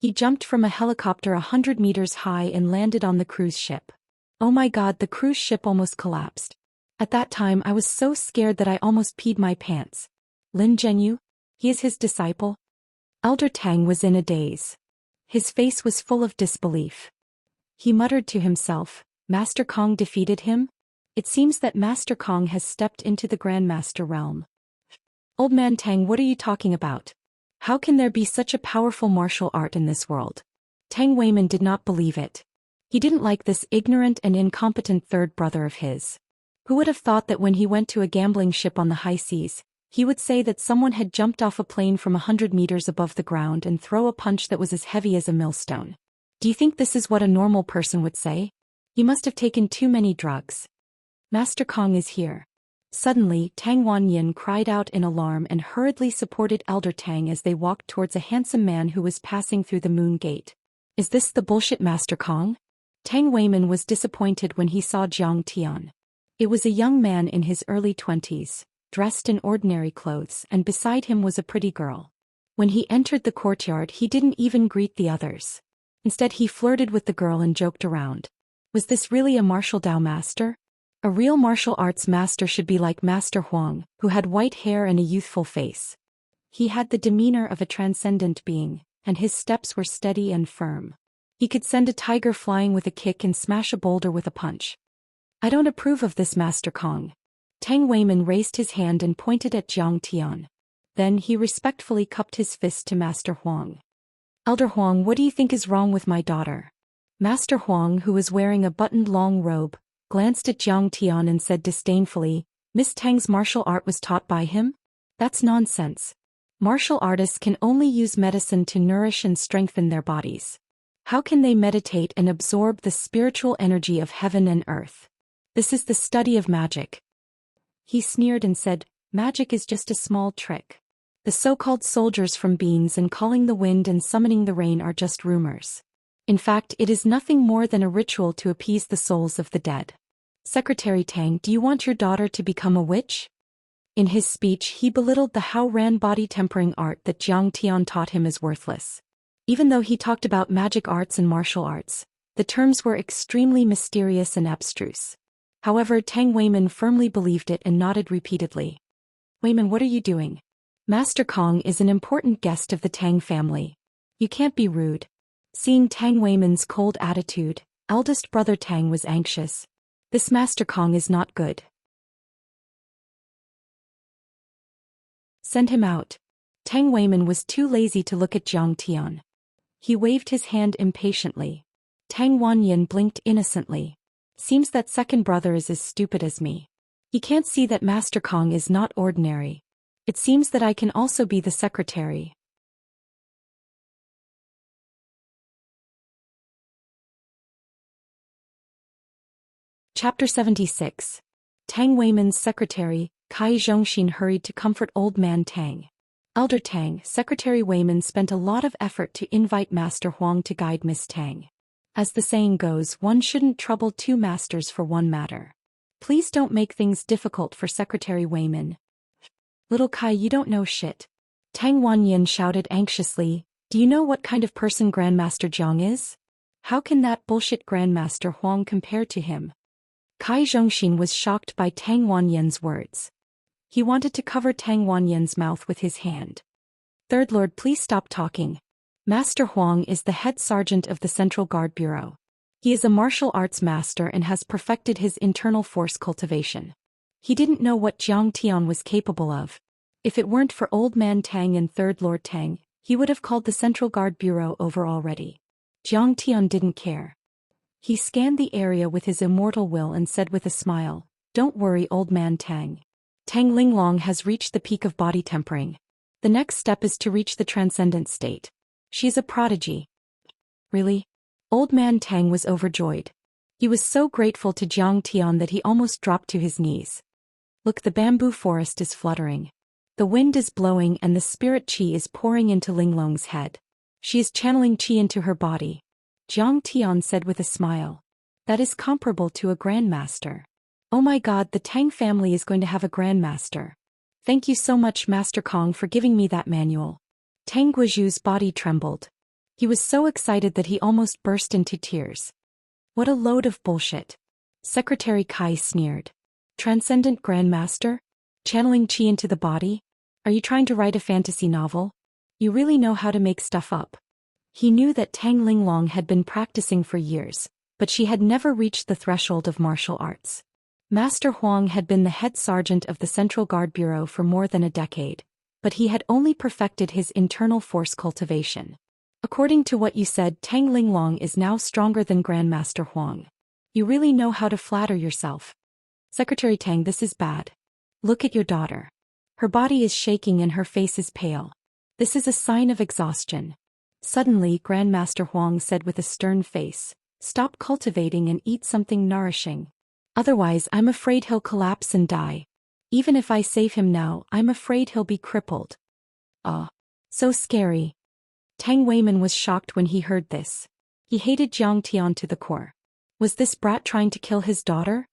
He jumped from a helicopter 100 meters high and landed on the cruise ship. Oh my god, the cruise ship almost collapsed. At that time I was so scared that I almost peed my pants. Lin Zhenyu? He is his disciple? Elder Tang was in a daze. His face was full of disbelief. He muttered to himself, Master Kong defeated him? It seems that Master Kong has stepped into the Grandmaster realm. Old man Tang, what are you talking about? How can there be such a powerful martial art in this world? Tang Weimin did not believe it. He didn't like this ignorant and incompetent third brother of his. Who would have thought that when he went to a gambling ship on the high seas, he would say that someone had jumped off a plane from 100 meters above the ground and throw a punch that was as heavy as a millstone? Do you think this is what a normal person would say? You must have taken too many drugs. Master Kong is here. Suddenly, Tang Wanyan cried out in alarm and hurriedly supported Elder Tang as they walked towards a handsome man who was passing through the moon gate. Is this the bullshit Master Kong? Tang Weimin was disappointed when he saw Jiang Tian. It was a young man in his early 20s, dressed in ordinary clothes, and beside him was a pretty girl. When he entered the courtyard he didn't even greet the others. Instead he flirted with the girl and joked around. Was this really a martial Dao master? A real martial arts master should be like Master Huang, who had white hair and a youthful face. He had the demeanor of a transcendent being, and his steps were steady and firm. He could send a tiger flying with a kick and smash a boulder with a punch. I don't approve of this, Master Kong. Tang Weimin raised his hand and pointed at Jiang Tian. Then he respectfully cupped his fist to Master Huang. Elder Huang, what do you think is wrong with my daughter? Master Huang, who was wearing a buttoned long robe, glanced at Jiang Tian and said disdainfully, Miss Tang's martial art was taught by him? That's nonsense. Martial artists can only use medicine to nourish and strengthen their bodies. How can they meditate and absorb the spiritual energy of heaven and earth? This is the study of magic. He sneered and said, magic is just a small trick. The so-called soldiers from beans and calling the wind and summoning the rain are just rumors. In fact, it is nothing more than a ritual to appease the souls of the dead. Secretary Tang, do you want your daughter to become a witch? In his speech he belittled the Hao Ran body tempering art that Jiang Tian taught him as worthless. Even though he talked about magic arts and martial arts, the terms were extremely mysterious and abstruse. However, Tang Weimin firmly believed it and nodded repeatedly. Weimin, what are you doing? Master Kong is an important guest of the Tang family. You can't be rude. Seeing Tang Weimin's cold attitude, eldest brother Tang was anxious. This Master Kong is not good. Send him out. Tang Weimin was too lazy to look at Jiang Tian. He waved his hand impatiently. Tang Wanyan blinked innocently. Seems that second brother is as stupid as me. He can't see that Master Kong is not ordinary. It seems that I can also be the secretary. Chapter 76. Tang Weimin's secretary, Kai Zhongxin, hurried to comfort old man Tang. Elder Tang, Secretary Weimin spent a lot of effort to invite Master Huang to guide Miss Tang. As the saying goes, one shouldn't trouble two masters for one matter. Please don't make things difficult for Secretary Weimin. Little Kai, you don't know shit. Tang Wanyan shouted anxiously, do you know what kind of person Grandmaster Jiang is? How can that bullshit Grandmaster Huang compare to him? Kai Zhongxin was shocked by Tang Wanyan's words. He wanted to cover Tang Wanyan's mouth with his hand. Third Lord, please stop talking. Master Huang is the head sergeant of the Central Guard Bureau. He is a martial arts master and has perfected his internal force cultivation. He didn't know what Jiang Tian was capable of. If it weren't for Old Man Tang and Third Lord Tang, he would have called the Central Guard Bureau over already. Jiang Tian didn't care. He scanned the area with his immortal will and said with a smile, don't worry, Old Man Tang. Tang Linglong has reached the peak of body tempering. The next step is to reach the transcendent state. She is a prodigy. Really? Old man Tang was overjoyed. He was so grateful to Jiang Tian that he almost dropped to his knees. Look, the bamboo forest is fluttering. The wind is blowing and the spirit qi is pouring into Linglong's head. She is channeling qi into her body. Jiang Tian said with a smile. That is comparable to a grandmaster. Oh my god, the Tang family is going to have a grandmaster. Thank you so much, Master Kong, for giving me that manual. Tang Guizhu's body trembled. He was so excited that he almost burst into tears. What a load of bullshit. Secretary Kai sneered. Transcendent Grandmaster? Channeling qi into the body? Are you trying to write a fantasy novel? You really know how to make stuff up. He knew that Tang Linglong had been practicing for years, but she had never reached the threshold of martial arts. Master Huang had been the head sergeant of the Central Guard Bureau for more than a decade, but he had only perfected his internal force cultivation. According to what you said, Tang Linglong is now stronger than Grandmaster Huang. You really know how to flatter yourself. Secretary Tang, this is bad. Look at your daughter. Her body is shaking and her face is pale. This is a sign of exhaustion. Suddenly, Grandmaster Huang said with a stern face, stop cultivating and eat something nourishing. Otherwise, I'm afraid he'll collapse and die. Even if I save him now, I'm afraid he'll be crippled. So scary. Tang Weiman was shocked when he heard this. He hated Jiang Tian to the core. Was this brat trying to kill his daughter?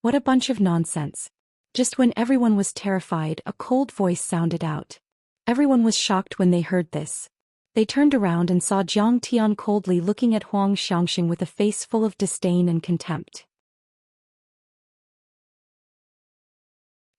What a bunch of nonsense. Just when everyone was terrified, a cold voice sounded out. Everyone was shocked when they heard this. They turned around and saw Jiang Tian coldly looking at Huang Xianxia with a face full of disdain and contempt.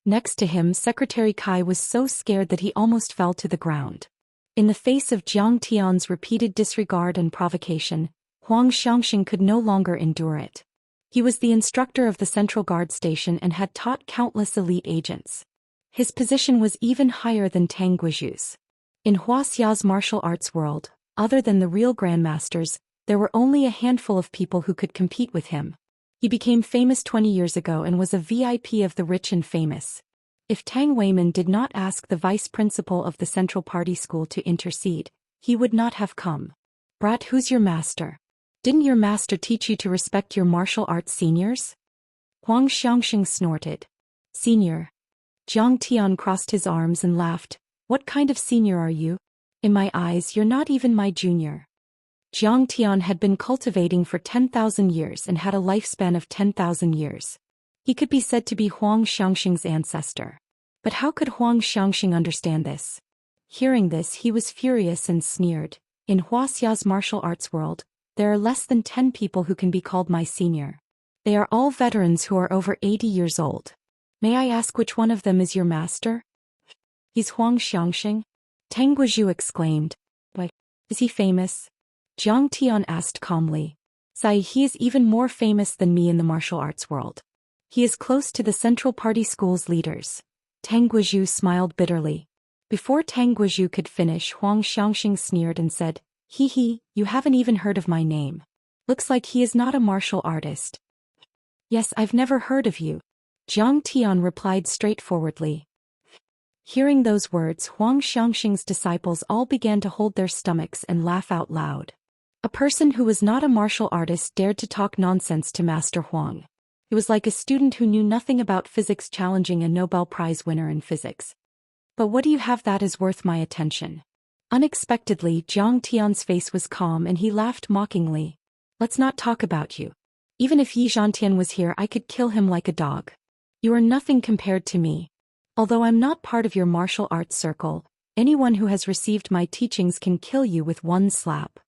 Next to him, Secretary Kai was so scared that he almost fell to the ground. In the face of Jiang Tian's repeated disregard and provocation, Huang Xianxia could no longer endure it. He was the instructor of the Central Guard Station and had taught countless elite agents. His position was even higher than Tang Guizhu's. In Wuxia's martial arts world, other than the real grandmasters, there were only a handful of people who could compete with him. He became famous 20 years ago and was a VIP of the rich and famous. If Tang Weiman did not ask the vice principal of the Central Party School to intercede, he would not have come. Brat, who's your master? Didn't your master teach you to respect your martial arts seniors? Huang Xianxia snorted. Senior. Jiang Tian crossed his arms and laughed. What kind of senior are you? In my eyes, you're not even my junior. Jiang Tian had been cultivating for 10,000 years and had a lifespan of 10,000 years. He could be said to be Huang Xianxia's ancestor. But how could Huang Xianxia understand this? Hearing this, he was furious and sneered. In Wuxia's martial arts world, there are less than 10 people who can be called my senior. They are all veterans who are over 80 years old. May I ask which one of them is your master? He's Huang Xianxia? Tang Guizhu exclaimed. Why, is he famous? Jiang Tian asked calmly. Sai, he is even more famous than me in the martial arts world. He is close to the Central Party School's leaders. Tang Guizhu smiled bitterly. Before Tang Guizhu could finish, Huang Xianxia sneered and said, Hee, you haven't even heard of my name. Looks like he is not a martial artist. Yes, I've never heard of you. Jiang Tian replied straightforwardly. Hearing those words, Huang Xianxia's disciples all began to hold their stomachs and laugh out loud. A person who was not a martial artist dared to talk nonsense to Master Huang. It was like a student who knew nothing about physics challenging a Nobel Prize winner in physics. But what do you have that is worth my attention? Unexpectedly, Jiang Tian's face was calm and he laughed mockingly. Let's not talk about you. Even if Yi Zhantian was here, I could kill him like a dog. You are nothing compared to me. Although I'm not part of your martial arts circle, anyone who has received my teachings can kill you with one slap.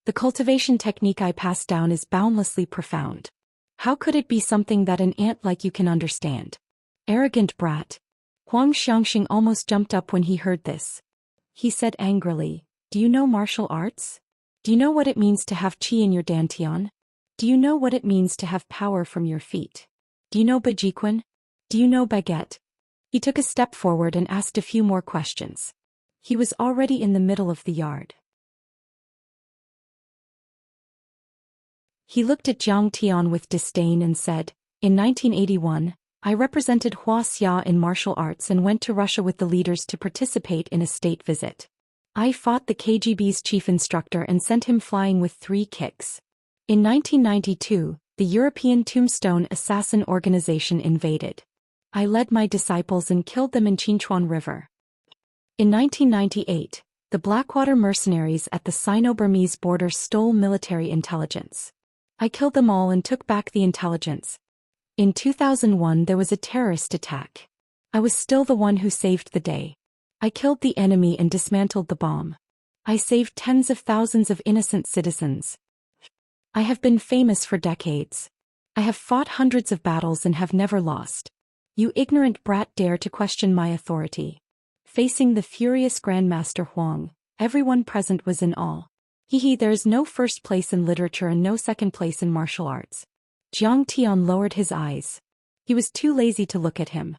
The cultivation technique I pass down is boundlessly profound. How could it be something that an ant like you can understand? Arrogant brat. Huang Xianxia almost jumped up when he heard this. He said angrily, do you know martial arts? Do you know what it means to have qi in your dantian? Do you know what it means to have power from your feet? Do you know bajiquan? Do you know baguette? He took a step forward and asked a few more questions. He was already in the middle of the yard. He looked at Jiang Tian with disdain and said, in 1981, I represented Wuxia in martial arts and went to Russia with the leaders to participate in a state visit. I fought the KGB's chief instructor and sent him flying with 3 kicks. In 1992, the European Tombstone Assassin Organization invaded. I led my disciples and killed them in Qinchuan River. In 1998, the Blackwater mercenaries at the Sino-Burmese border stole military intelligence. I killed them all and took back the intelligence. In 2001 there was a terrorist attack. I was still the one who saved the day. I killed the enemy and dismantled the bomb. I saved tens of thousands of innocent citizens. I have been famous for decades. I have fought hundreds of battles and have never lost. You ignorant brat dare to question my authority. Facing the furious Grandmaster Huang, everyone present was in awe. There is no first place in literature and no second place in martial arts. Jiang Tian lowered his eyes. He was too lazy to look at him.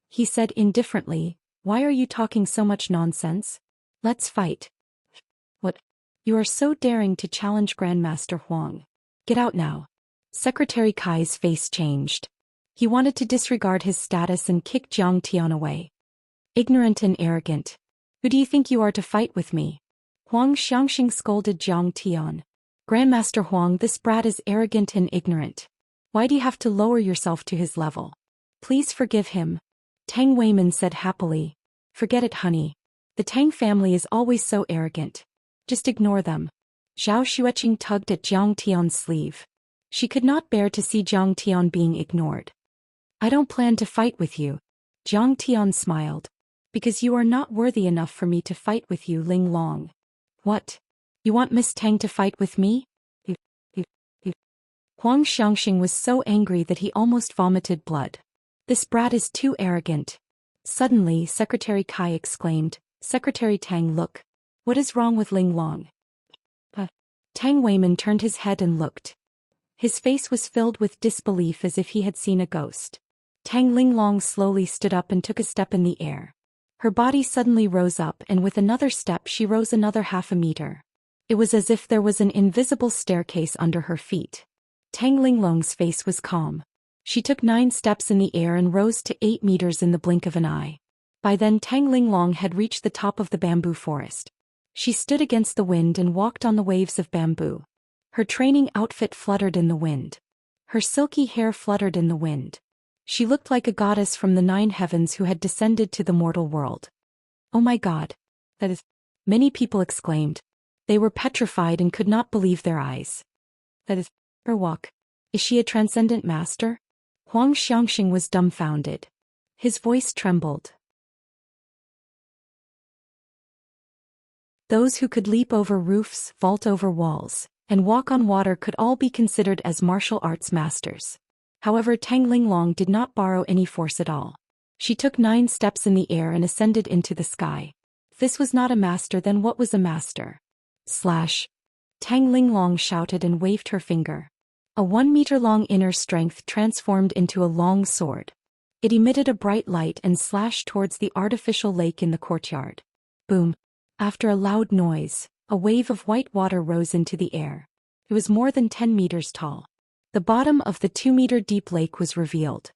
He said indifferently, "Why are you talking so much nonsense? Let's fight." "What? You are so daring to challenge Grandmaster Huang. Get out now." Secretary Kai's face changed. He wanted to disregard his status and kick Jiang Tian away. "Ignorant and arrogant. Who do you think you are to fight with me?" Huang Xianxia scolded Jiang Tian. "Grandmaster Huang, this brat is arrogant and ignorant. Why do you have to lower yourself to his level? Please forgive him." Tang Weiman said happily. "Forget it, honey. The Tang family is always so arrogant. Just ignore them." Zhao Xueqing tugged at Jiang Tian's sleeve. She could not bear to see Jiang Tian being ignored. "I don't plan to fight with you." Jiang Tian smiled. "Because you are not worthy enough for me to fight with you, Ling Long." "What? You want Miss Tang to fight with me?" Huang Xianxia was so angry that he almost vomited blood. "This brat is too arrogant." Suddenly, Secretary Kai exclaimed, "Secretary Tang, look. What is wrong with Ling Long?" Tang Weiman turned his head and looked. His face was filled with disbelief as if he had seen a ghost. Tang Linglong slowly stood up and took a step in the air. Her body suddenly rose up and with another step she rose another half a meter. It was as if there was an invisible staircase under her feet. Tang Linglong's face was calm. She took 9 steps in the air and rose to 8 meters in the blink of an eye. By then Tang Linglong had reached the top of the bamboo forest. She stood against the wind and walked on the waves of bamboo. Her training outfit fluttered in the wind. Her silky hair fluttered in the wind. She looked like a goddess from the 9 heavens who had descended to the mortal world. "Oh my God! That is..." Many people exclaimed. They were petrified and could not believe their eyes. "That is her walk. Is she a transcendent master?" Huang Xianxia was dumbfounded. His voice trembled. Those who could leap over roofs, vault over walls, and walk on water could all be considered as martial arts masters. However, Tang Linglong did not borrow any force at all. She took 9 steps in the air and ascended into the sky. If this was not a master, then what was a master? Slash! Tang Linglong shouted and waved her finger. A 1-meter-long inner strength transformed into a long sword. It emitted a bright light and slashed towards the artificial lake in the courtyard. Boom! After a loud noise, a wave of white water rose into the air. It was more than 10 meters tall. The bottom of the 2-meter-deep lake was revealed.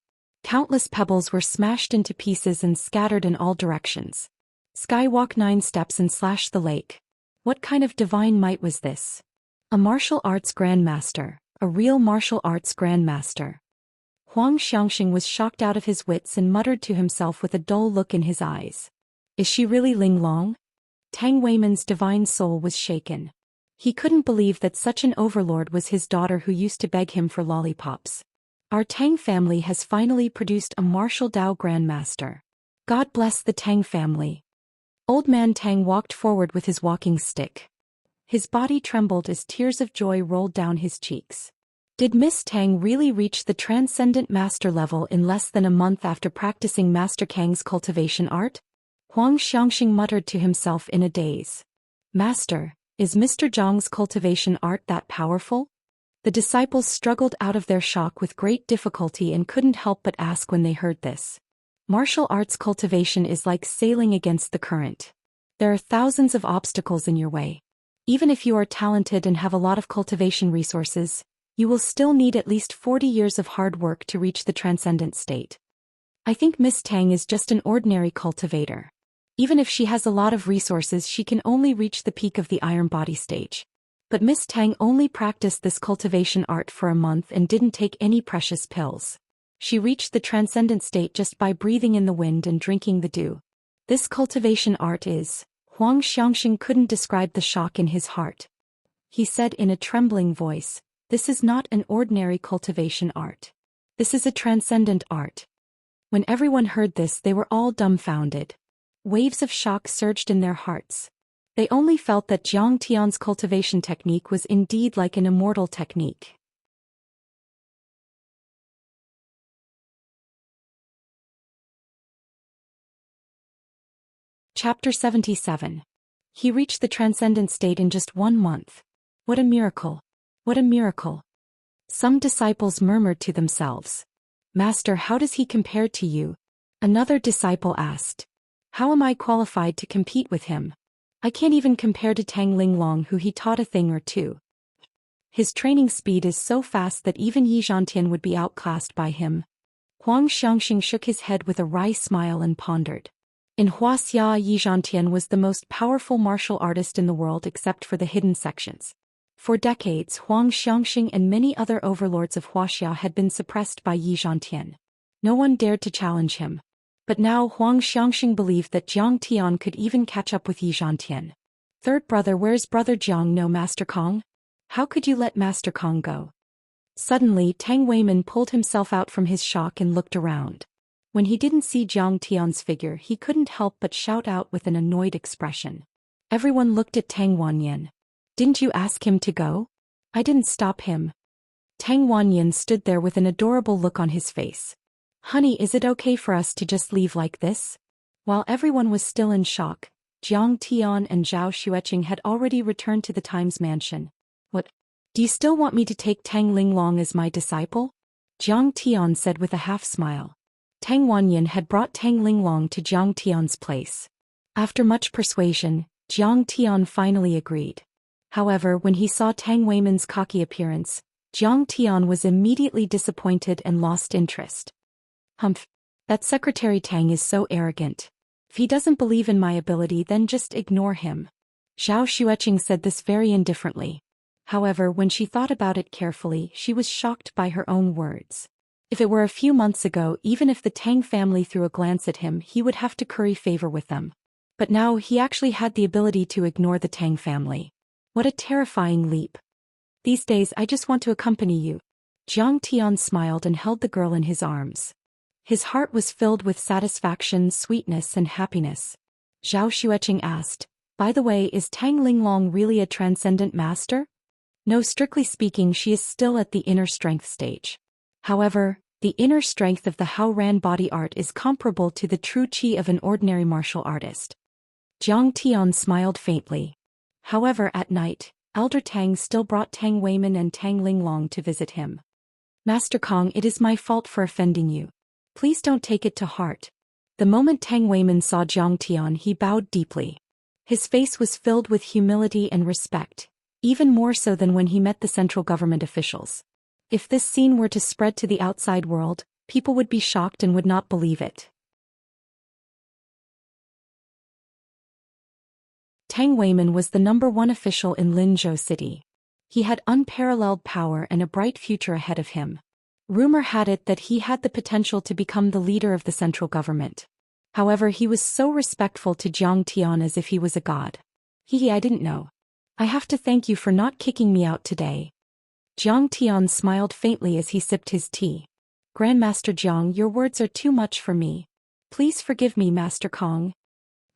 Countless pebbles were smashed into pieces and scattered in all directions. Skywalk 9 steps and slashed the lake. What kind of divine might was this? A martial arts grandmaster, a real martial arts grandmaster. Huang Xianxia was shocked out of his wits and muttered to himself with a dull look in his eyes. "Is she really Ling Long?" Tang Weiman's divine soul was shaken. He couldn't believe that such an overlord was his daughter who used to beg him for lollipops. Our Tang family has finally produced a martial Dao grandmaster. God bless the Tang family. Old man Tang walked forward with his walking stick. His body trembled as tears of joy rolled down his cheeks. Did Miss Tang really reach the transcendent master level in less than a month after practicing Master Kang's cultivation art? Huang Xianxia muttered to himself in a daze. "Master, is Mr. Zhang's cultivation art that powerful?" The disciples struggled out of their shock with great difficulty and couldn't help but ask when they heard this. Martial arts cultivation is like sailing against the current. There are thousands of obstacles in your way. Even if you are talented and have a lot of cultivation resources, you will still need at least 40 years of hard work to reach the transcendent state. I think Miss Tang is just an ordinary cultivator. Even if she has a lot of resources, she can only reach the peak of the iron body stage. But Miss Tang only practiced this cultivation art for a month and didn't take any precious pills. She reached the transcendent state just by breathing in the wind and drinking the dew. This cultivation art is... Huang Xianxia couldn't describe the shock in his heart. He said in a trembling voice, "This is not an ordinary cultivation art. This is a transcendent art." When everyone heard this, they were all dumbfounded. Waves of shock surged in their hearts. They only felt that Jiang Tian's cultivation technique was indeed like an immortal technique. Chapter 77. He reached the transcendent state in just 1 month. What a miracle! What a miracle! Some disciples murmured to themselves. "Master, how does he compare to you?" Another disciple asked. "How am I qualified to compete with him? I can't even compare to Tang Linglong, who he taught a thing or two. His training speed is so fast that even Yi Zhantian would be outclassed by him." Huang Xianxia shook his head with a wry smile and pondered. In Wuxia, Yi Zhantian was the most powerful martial artist in the world except for the hidden sections. For decades, Huang Xianxia and many other overlords of Wuxia had been suppressed by Yi Zhantian. No one dared to challenge him. But now Huang Xianxia believed that Jiang Tian could even catch up with Yi Zhantian. "Third brother, where's brother Jiang? No, Master Kong? How could you let Master Kong go?" Suddenly Tang Weiman pulled himself out from his shock and looked around. When he didn't see Jiang Tian's figure, he couldn't help but shout out with an annoyed expression. Everyone looked at Tang Wanyan. "Didn't you ask him to go?" "I didn't stop him." Tang Wanyan stood there with an adorable look on his face. "Honey, is it okay for us to just leave like this?" While everyone was still in shock, Jiang Tian and Zhou Xian had already returned to the Times mansion. "What? Do you still want me to take Tang Linglong as my disciple?" Jiang Tian said with a half-smile. Tang Wanyan had brought Tang Linglong to Jiang Tian's place. After much persuasion, Jiang Tian finally agreed. However, when he saw Tang Weiman's cocky appearance, Jiang Tian was immediately disappointed and lost interest. "Humph! That Secretary Tang is so arrogant. If he doesn't believe in my ability, then just ignore him." Zhou Xian said this very indifferently. However, when she thought about it carefully, she was shocked by her own words. If it were a few months ago, even if the Tang family threw a glance at him, he would have to curry favor with them. But now he actually had the ability to ignore the Tang family. What a terrifying leap. "These days I just want to accompany you." Jiang Tian smiled and held the girl in his arms. His heart was filled with satisfaction, sweetness and happiness. Zhou Xian asked, "By the way, is Tang Linglong really a transcendent master?" "No, strictly speaking, she is still at the inner strength stage. However, the inner strength of the Hao Ran body art is comparable to the true qi of an ordinary martial artist." Jiang Tian smiled faintly. However, at night, Elder Tang still brought Tang Weiman and Tang Linglong to visit him. "Master Kong, it is my fault for offending you. Please don't take it to heart." The moment Tang Weiman saw Jiang Tian, he bowed deeply. His face was filled with humility and respect, even more so than when he met the central government officials. If this scene were to spread to the outside world, people would be shocked and would not believe it. Tang Weiman was the #1 official in Linzhou City. He had unparalleled power and a bright future ahead of him. Rumor had it that he had the potential to become the leader of the central government. However, he was so respectful to Jiang Tian as if he was a god. I didn't know. I have to thank you for not kicking me out today." Jiang Tian smiled faintly as he sipped his tea. "Grandmaster Jiang, your words are too much for me. Please forgive me, Master Kong."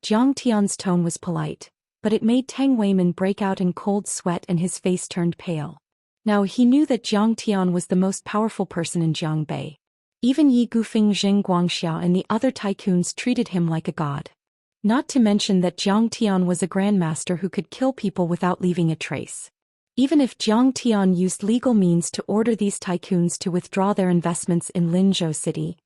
Jiang Tian's tone was polite, but it made Tang Weiman break out in cold sweat and his face turned pale. Now he knew that Jiang Tian was the most powerful person in Jiangbei. Even Yi Gufeng, Jing Guangxia and the other tycoons treated him like a god. Not to mention that Jiang Tian was a grandmaster who could kill people without leaving a trace. Even if Jiang Tian used legal means to order these tycoons to withdraw their investments in Linzhou City,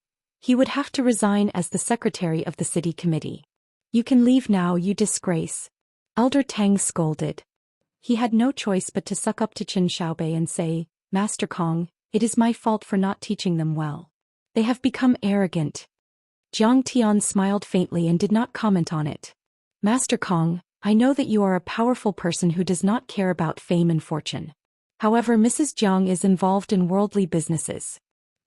he would have to resign as the secretary of the city committee. "You can leave now, you disgrace," Elder Tang scolded. He had no choice but to suck up to Qin Xiaobei and say, "Master Kong, it is my fault for not teaching them well. They have become arrogant." Jiang Tian smiled faintly and did not comment on it. "Master Kong, I know that you are a powerful person who does not care about fame and fortune. However, Mrs. Jiang is involved in worldly businesses.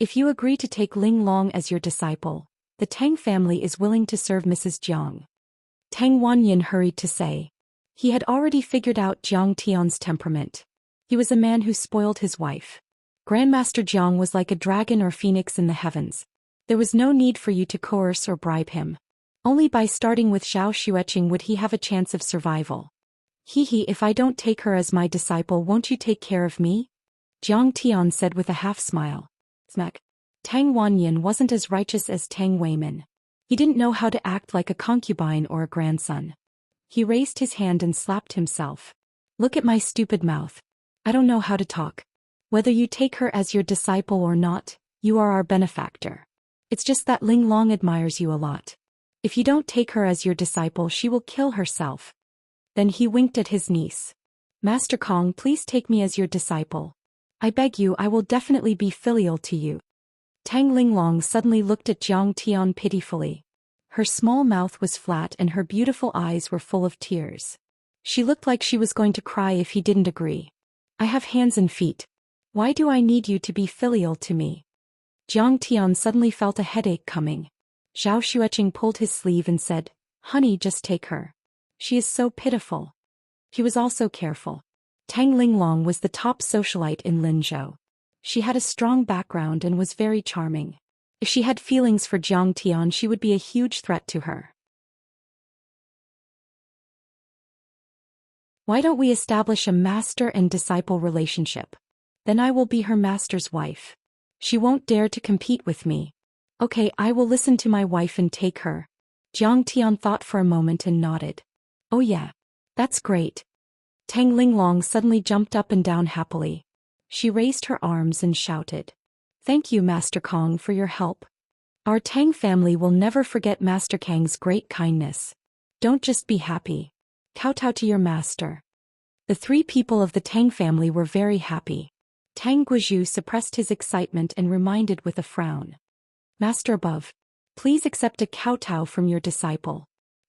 If you agree to take Ling Long as your disciple, the Tang family is willing to serve Mrs. Jiang. Tang Wanyin hurried to say. He had already figured out Jiang Tian's temperament. He was a man who spoiled his wife. Grandmaster Jiang was like a dragon or phoenix in the heavens. There was no need for you to coerce or bribe him. Only by starting with Zhao Xueqing would he have a chance of survival. If I don't take her as my disciple, won't you take care of me? Jiang Tian said with a half-smile. Smack. Tang Wanyin wasn't as righteous as Tang Weimin. He didn't know how to act like a concubine or a grandson. He raised his hand and slapped himself. Look at my stupid mouth. I don't know how to talk. Whether you take her as your disciple or not, you are our benefactor. It's just that Ling Long admires you a lot. If you don't take her as your disciple, she will kill herself. Then he winked at his niece. Master Kong, please take me as your disciple. I beg you, I will definitely be filial to you. Tang Linglong suddenly looked at Jiang Tian pitifully. Her small mouth was flat and her beautiful eyes were full of tears. She looked like she was going to cry if he didn't agree. I have hands and feet. Why do I need you to be filial to me? Jiang Tian suddenly felt a headache coming. Zhao Xueqing pulled his sleeve and said, Honey, just take her. She is so pitiful. He was also careful. Tang Linglong was the top socialite in Linzhou. She had a strong background and was very charming. If she had feelings for Jiang Tian, she would be a huge threat to her. Why don't we establish a master and disciple relationship? Then I will be her master's wife. She won't dare to compete with me. Okay, I will listen to my wife and take her. Jiang Tian thought for a moment and nodded. Oh yeah. That's great. Tang Linglong suddenly jumped up and down happily. She raised her arms and shouted. Thank you, Master Kong, for your help. Our Tang family will never forget Master Kang's great kindness. Don't just be happy. Kowtow to your master. The three people of the Tang family were very happy. Tang Guizhu suppressed his excitement and reminded with a frown. Master above, please accept a kowtow from your disciple.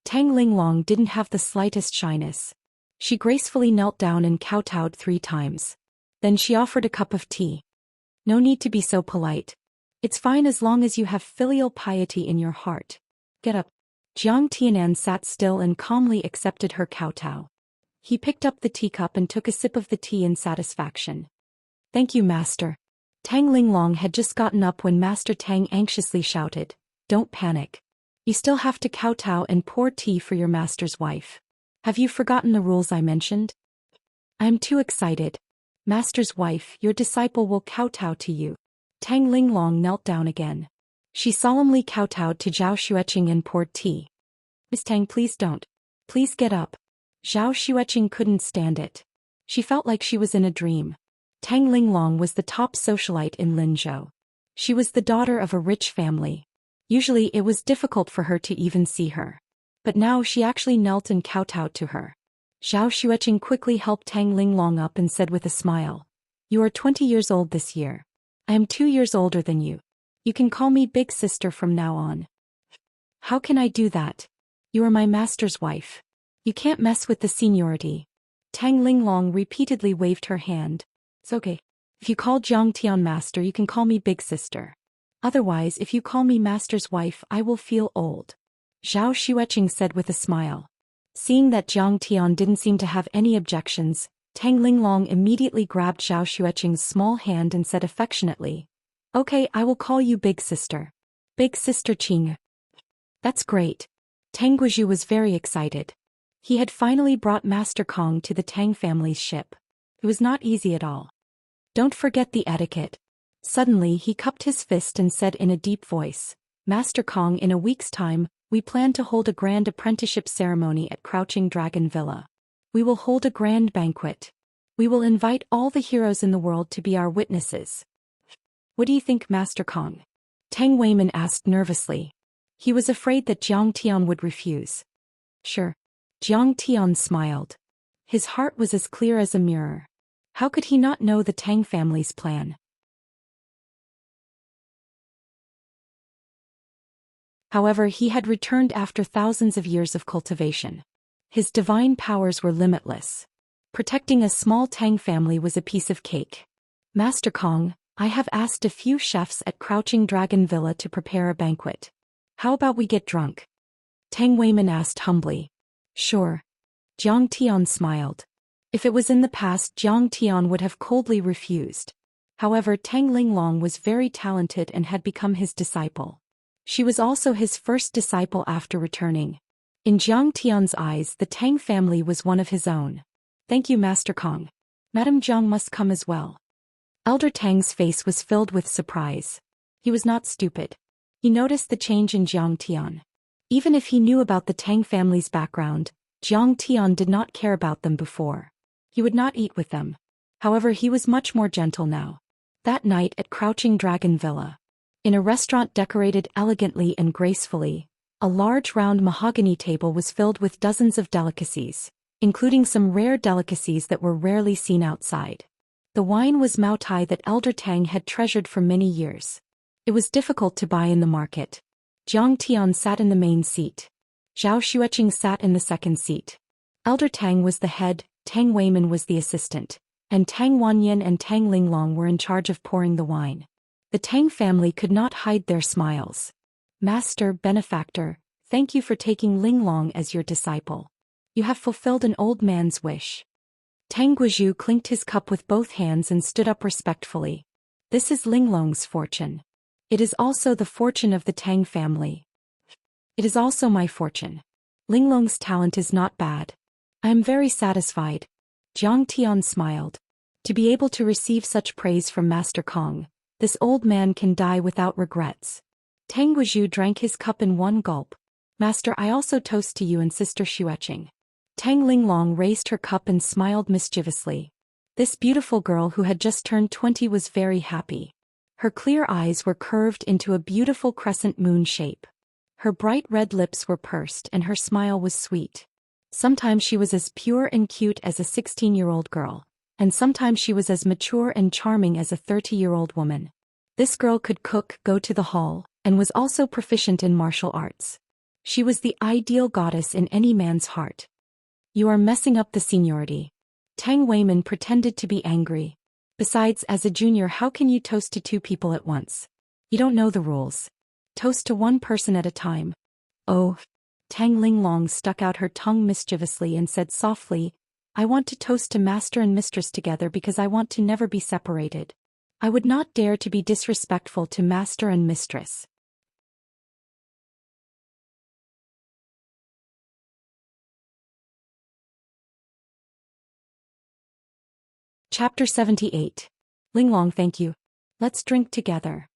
Tang Linglong didn't have the slightest shyness. She gracefully knelt down and kowtowed 3 times. Then she offered a cup of tea. No need to be so polite. It's fine as long as you have filial piety in your heart. Get up. Jiang Tianan sat still and calmly accepted her kowtow. He picked up the teacup and took a sip of the tea in satisfaction. Thank you, Master. Tang Linglong had just gotten up when Master Tang anxiously shouted, Don't panic. You still have to kowtow and pour tea for your master's wife. Have you forgotten the rules I mentioned? I am too excited. Master's wife, your disciple will kowtow to you. Tang Linglong knelt down again. She solemnly kowtowed to Zhao Xueqing and poured tea. Miss Tang, please don't. Please get up. Zhao Xueqing couldn't stand it. She felt like she was in a dream. Tang Linglong was the top socialite in Linzhou. She was the daughter of a rich family. Usually it was difficult for her to even see her. But now she actually knelt and kowtowed to her. Zhao Xueqing quickly helped Tang Linglong up and said with a smile, You are 20 years old this year. I am 2 years older than you. You can call me big sister from now on. How can I do that? You are my master's wife. You can't mess with the seniority. Tang Linglong repeatedly waved her hand. It's okay. If you call Jiang Tian master, you can call me big sister. Otherwise, if you call me master's wife, I will feel old. Zhao Xueqing said with a smile. Seeing that Jiang Tian didn't seem to have any objections, Tang Linglong immediately grabbed Zhao Xueqing's small hand and said affectionately, Okay, I will call you big sister. Big sister Qing. That's great. Tang Guizhu was very excited. He had finally brought Master Kong to the Tang family's ship. It was not easy at all. Don't forget the etiquette. Suddenly he cupped his fist and said in a deep voice, Master Kong, in a week's time, we plan to hold a grand apprenticeship ceremony at Crouching Dragon Villa. We will hold a grand banquet. We will invite all the heroes in the world to be our witnesses. What do you think, Master Kong? Tang Weimin asked nervously. He was afraid that Jiang Tian would refuse. Sure. Jiang Tian smiled. His heart was as clear as a mirror. How could he not know the Tang family's plan? However, he had returned after thousands of years of cultivation. His divine powers were limitless. Protecting a small Tang family was a piece of cake. Master Kong, I have asked a few chefs at Crouching Dragon Villa to prepare a banquet. How about we get drunk? Tang Weiman asked humbly. Sure. Jiang Tian smiled. If it was in the past, Jiang Tian would have coldly refused. However, Tang Linglong was very talented and had become his disciple. She was also his first disciple after returning. In Jiang Tian's eyes, the Tang family was one of his own. Thank you, Master Kong. Madame Jiang must come as well. Elder Tang's face was filled with surprise. He was not stupid. He noticed the change in Jiang Tian. Even if he knew about the Tang family's background, Jiang Tian did not care about them before. He would not eat with them. However, he was much more gentle now. That night at Crouching Dragon Villa. In a restaurant decorated elegantly and gracefully, a large round mahogany table was filled with dozens of delicacies, including some rare delicacies that were rarely seen outside. The wine was Mao Tai that Elder Tang had treasured for many years. It was difficult to buy in the market. Jiang Tian sat in the main seat. Zhou Xian sat in the second seat. Elder Tang was the head, Tang Weiman was the assistant, and Tang Wanyan and Tang Linglong were in charge of pouring the wine. The Tang family could not hide their smiles. Master, benefactor, thank you for taking Linglong as your disciple. You have fulfilled an old man's wish. Tang Guizhu clinked his cup with both hands and stood up respectfully. This is Linglong's fortune. It is also the fortune of the Tang family. It is also my fortune. Linglong's talent is not bad. I am very satisfied. Jiang Tian smiled. To be able to receive such praise from Master Kong, this old man can die without regrets. Tang Guizhu drank his cup in one gulp. Master, I also toast to you and Sister Xueqing. Tang Linglong raised her cup and smiled mischievously. This beautiful girl who had just turned 20 was very happy. Her clear eyes were curved into a beautiful crescent moon shape. Her bright red lips were pursed and her smile was sweet. Sometimes she was as pure and cute as a 16-year-old girl, and sometimes she was as mature and charming as a 30-year-old woman. This girl could cook, go to the hall, and was also proficient in martial arts. She was the ideal goddess in any man's heart. You are messing up the seniority. Tang Weiman pretended to be angry. Besides, as a junior, how can you toast to two people at once? You don't know the rules. Toast to one person at a time. Oh. Tang Linglong stuck out her tongue mischievously and said softly, I want to toast to master and mistress together because I want to never be separated. I would not dare to be disrespectful to master and mistress. Chapter 78. Linglong, thank you. Let's drink together.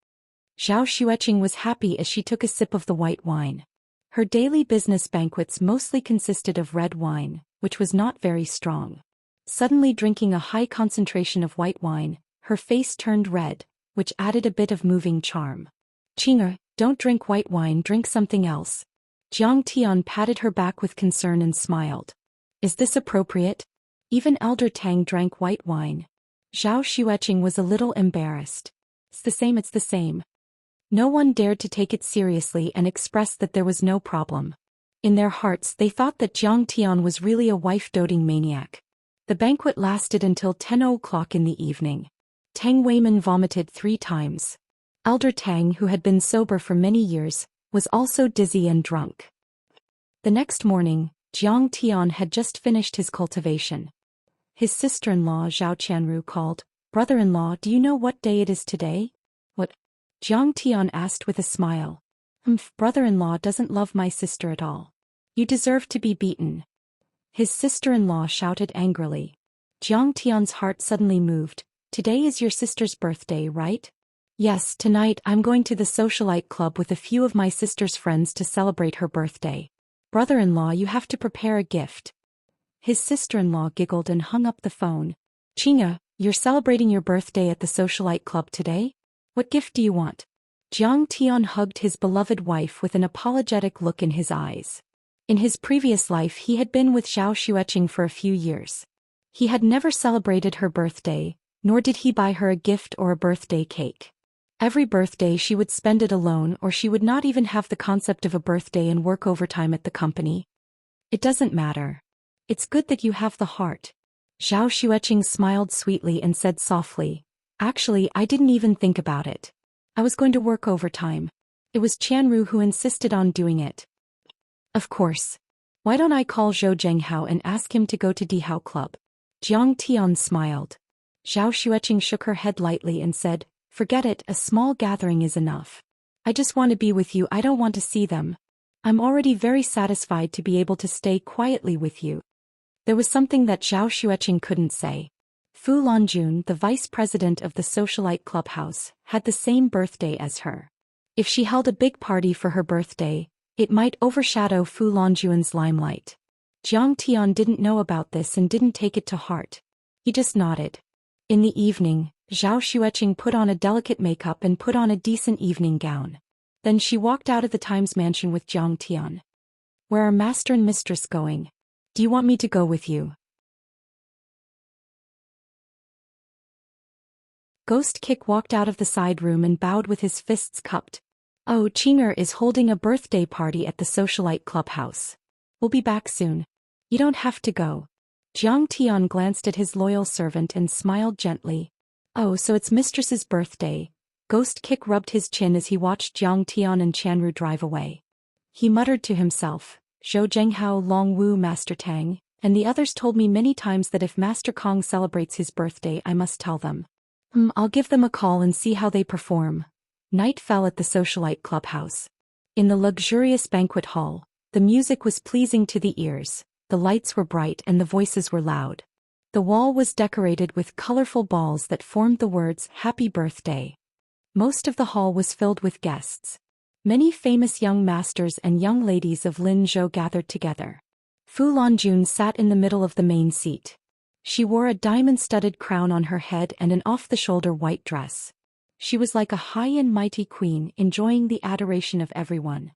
Zhou Xueqing was happy as she took a sip of the white wine. Her daily business banquets mostly consisted of red wine, which was not very strong. Suddenly drinking a high concentration of white wine, her face turned red, which added a bit of moving charm. Qing'er, don't drink white wine, drink something else. Jiang Tian patted her back with concern and smiled. Is this appropriate? Even Elder Tang drank white wine. Zhou Xueqing was a little embarrassed. It's the same. No one dared to take it seriously and express that there was no problem. In their hearts they thought that Jiang Tian was really a wife-doting maniac. The banquet lasted until 10 o'clock in the evening. Tang Weiman vomited 3 times. Elder Tang, who had been sober for many years, was also dizzy and drunk. The next morning, Jiang Tian had just finished his cultivation. His sister-in-law Zhao Qianru called, Brother-in-law, do you know what day it is today? What? Jiang Tian asked with a smile. Brother-in-law doesn't love my sister at all. You deserve to be beaten. His sister-in-law shouted angrily. Jiang Tian's heart suddenly moved. Today is your sister's birthday, right? Yes, tonight I'm going to the socialite club with a few of my sister's friends to celebrate her birthday. Brother-in-law, you have to prepare a gift. His sister-in-law giggled and hung up the phone. Qing'er, you're celebrating your birthday at the socialite club today? What gift do you want? Jiang Tian hugged his beloved wife with an apologetic look in his eyes. In his previous life he had been with Zhou Xueqing for a few years. He had never celebrated her birthday, nor did he buy her a gift or a birthday cake. Every birthday she would spend it alone, or she would not even have the concept of a birthday and work overtime at the company. It doesn't matter. It's good that you have the heart. Zhao Xueqing smiled sweetly and said softly, actually, I didn't even think about it. I was going to work overtime. It was Qianru who insisted on doing it. Of course. Why don't I call Zhou Zhenghao and ask him to go to Dihao Club? Jiang Tian smiled. Zhao Xueqing shook her head lightly and said, forget it, a small gathering is enough. I just want to be with you, I don't want to see them. I'm already very satisfied to be able to stay quietly with you. There was something that Zhao Xueqing couldn't say. Fu Lanjun, the vice president of the socialite clubhouse, had the same birthday as her. If she held a big party for her birthday, it might overshadow Fu Lanjun's limelight. Jiang Tian didn't know about this and didn't take it to heart. He just nodded. In the evening, Zhao Xueqing put on a delicate makeup and put on a decent evening gown. Then she walked out of the Times mansion with Jiang Tian. Where are master and mistress going? Do you want me to go with you? Ghost Kick walked out of the side room and bowed with his fists cupped. Oh, Qing'er is holding a birthday party at the socialite clubhouse. We'll be back soon. You don't have to go. Jiang Tian glanced at his loyal servant and smiled gently. Oh, so it's mistress's birthday. Ghost Kick rubbed his chin as he watched Jiang Tian and Qianru drive away. He muttered to himself, Zhou Zhenghao, Long Wu, Master Tang, and the others told me many times that if Master Kong celebrates his birthday I must tell them. I'll give them a call and see how they perform. Night fell at the socialite clubhouse. In the luxurious banquet hall, the music was pleasing to the ears, the lights were bright and the voices were loud. The wall was decorated with colorful balls that formed the words Happy Birthday. Most of the hall was filled with guests. Many famous young masters and young ladies of Linzhou gathered together. Fu Lanjun sat in the middle of the main seat. She wore a diamond-studded crown on her head and an off-the-shoulder white dress. She was like a high and mighty queen, enjoying the adoration of everyone.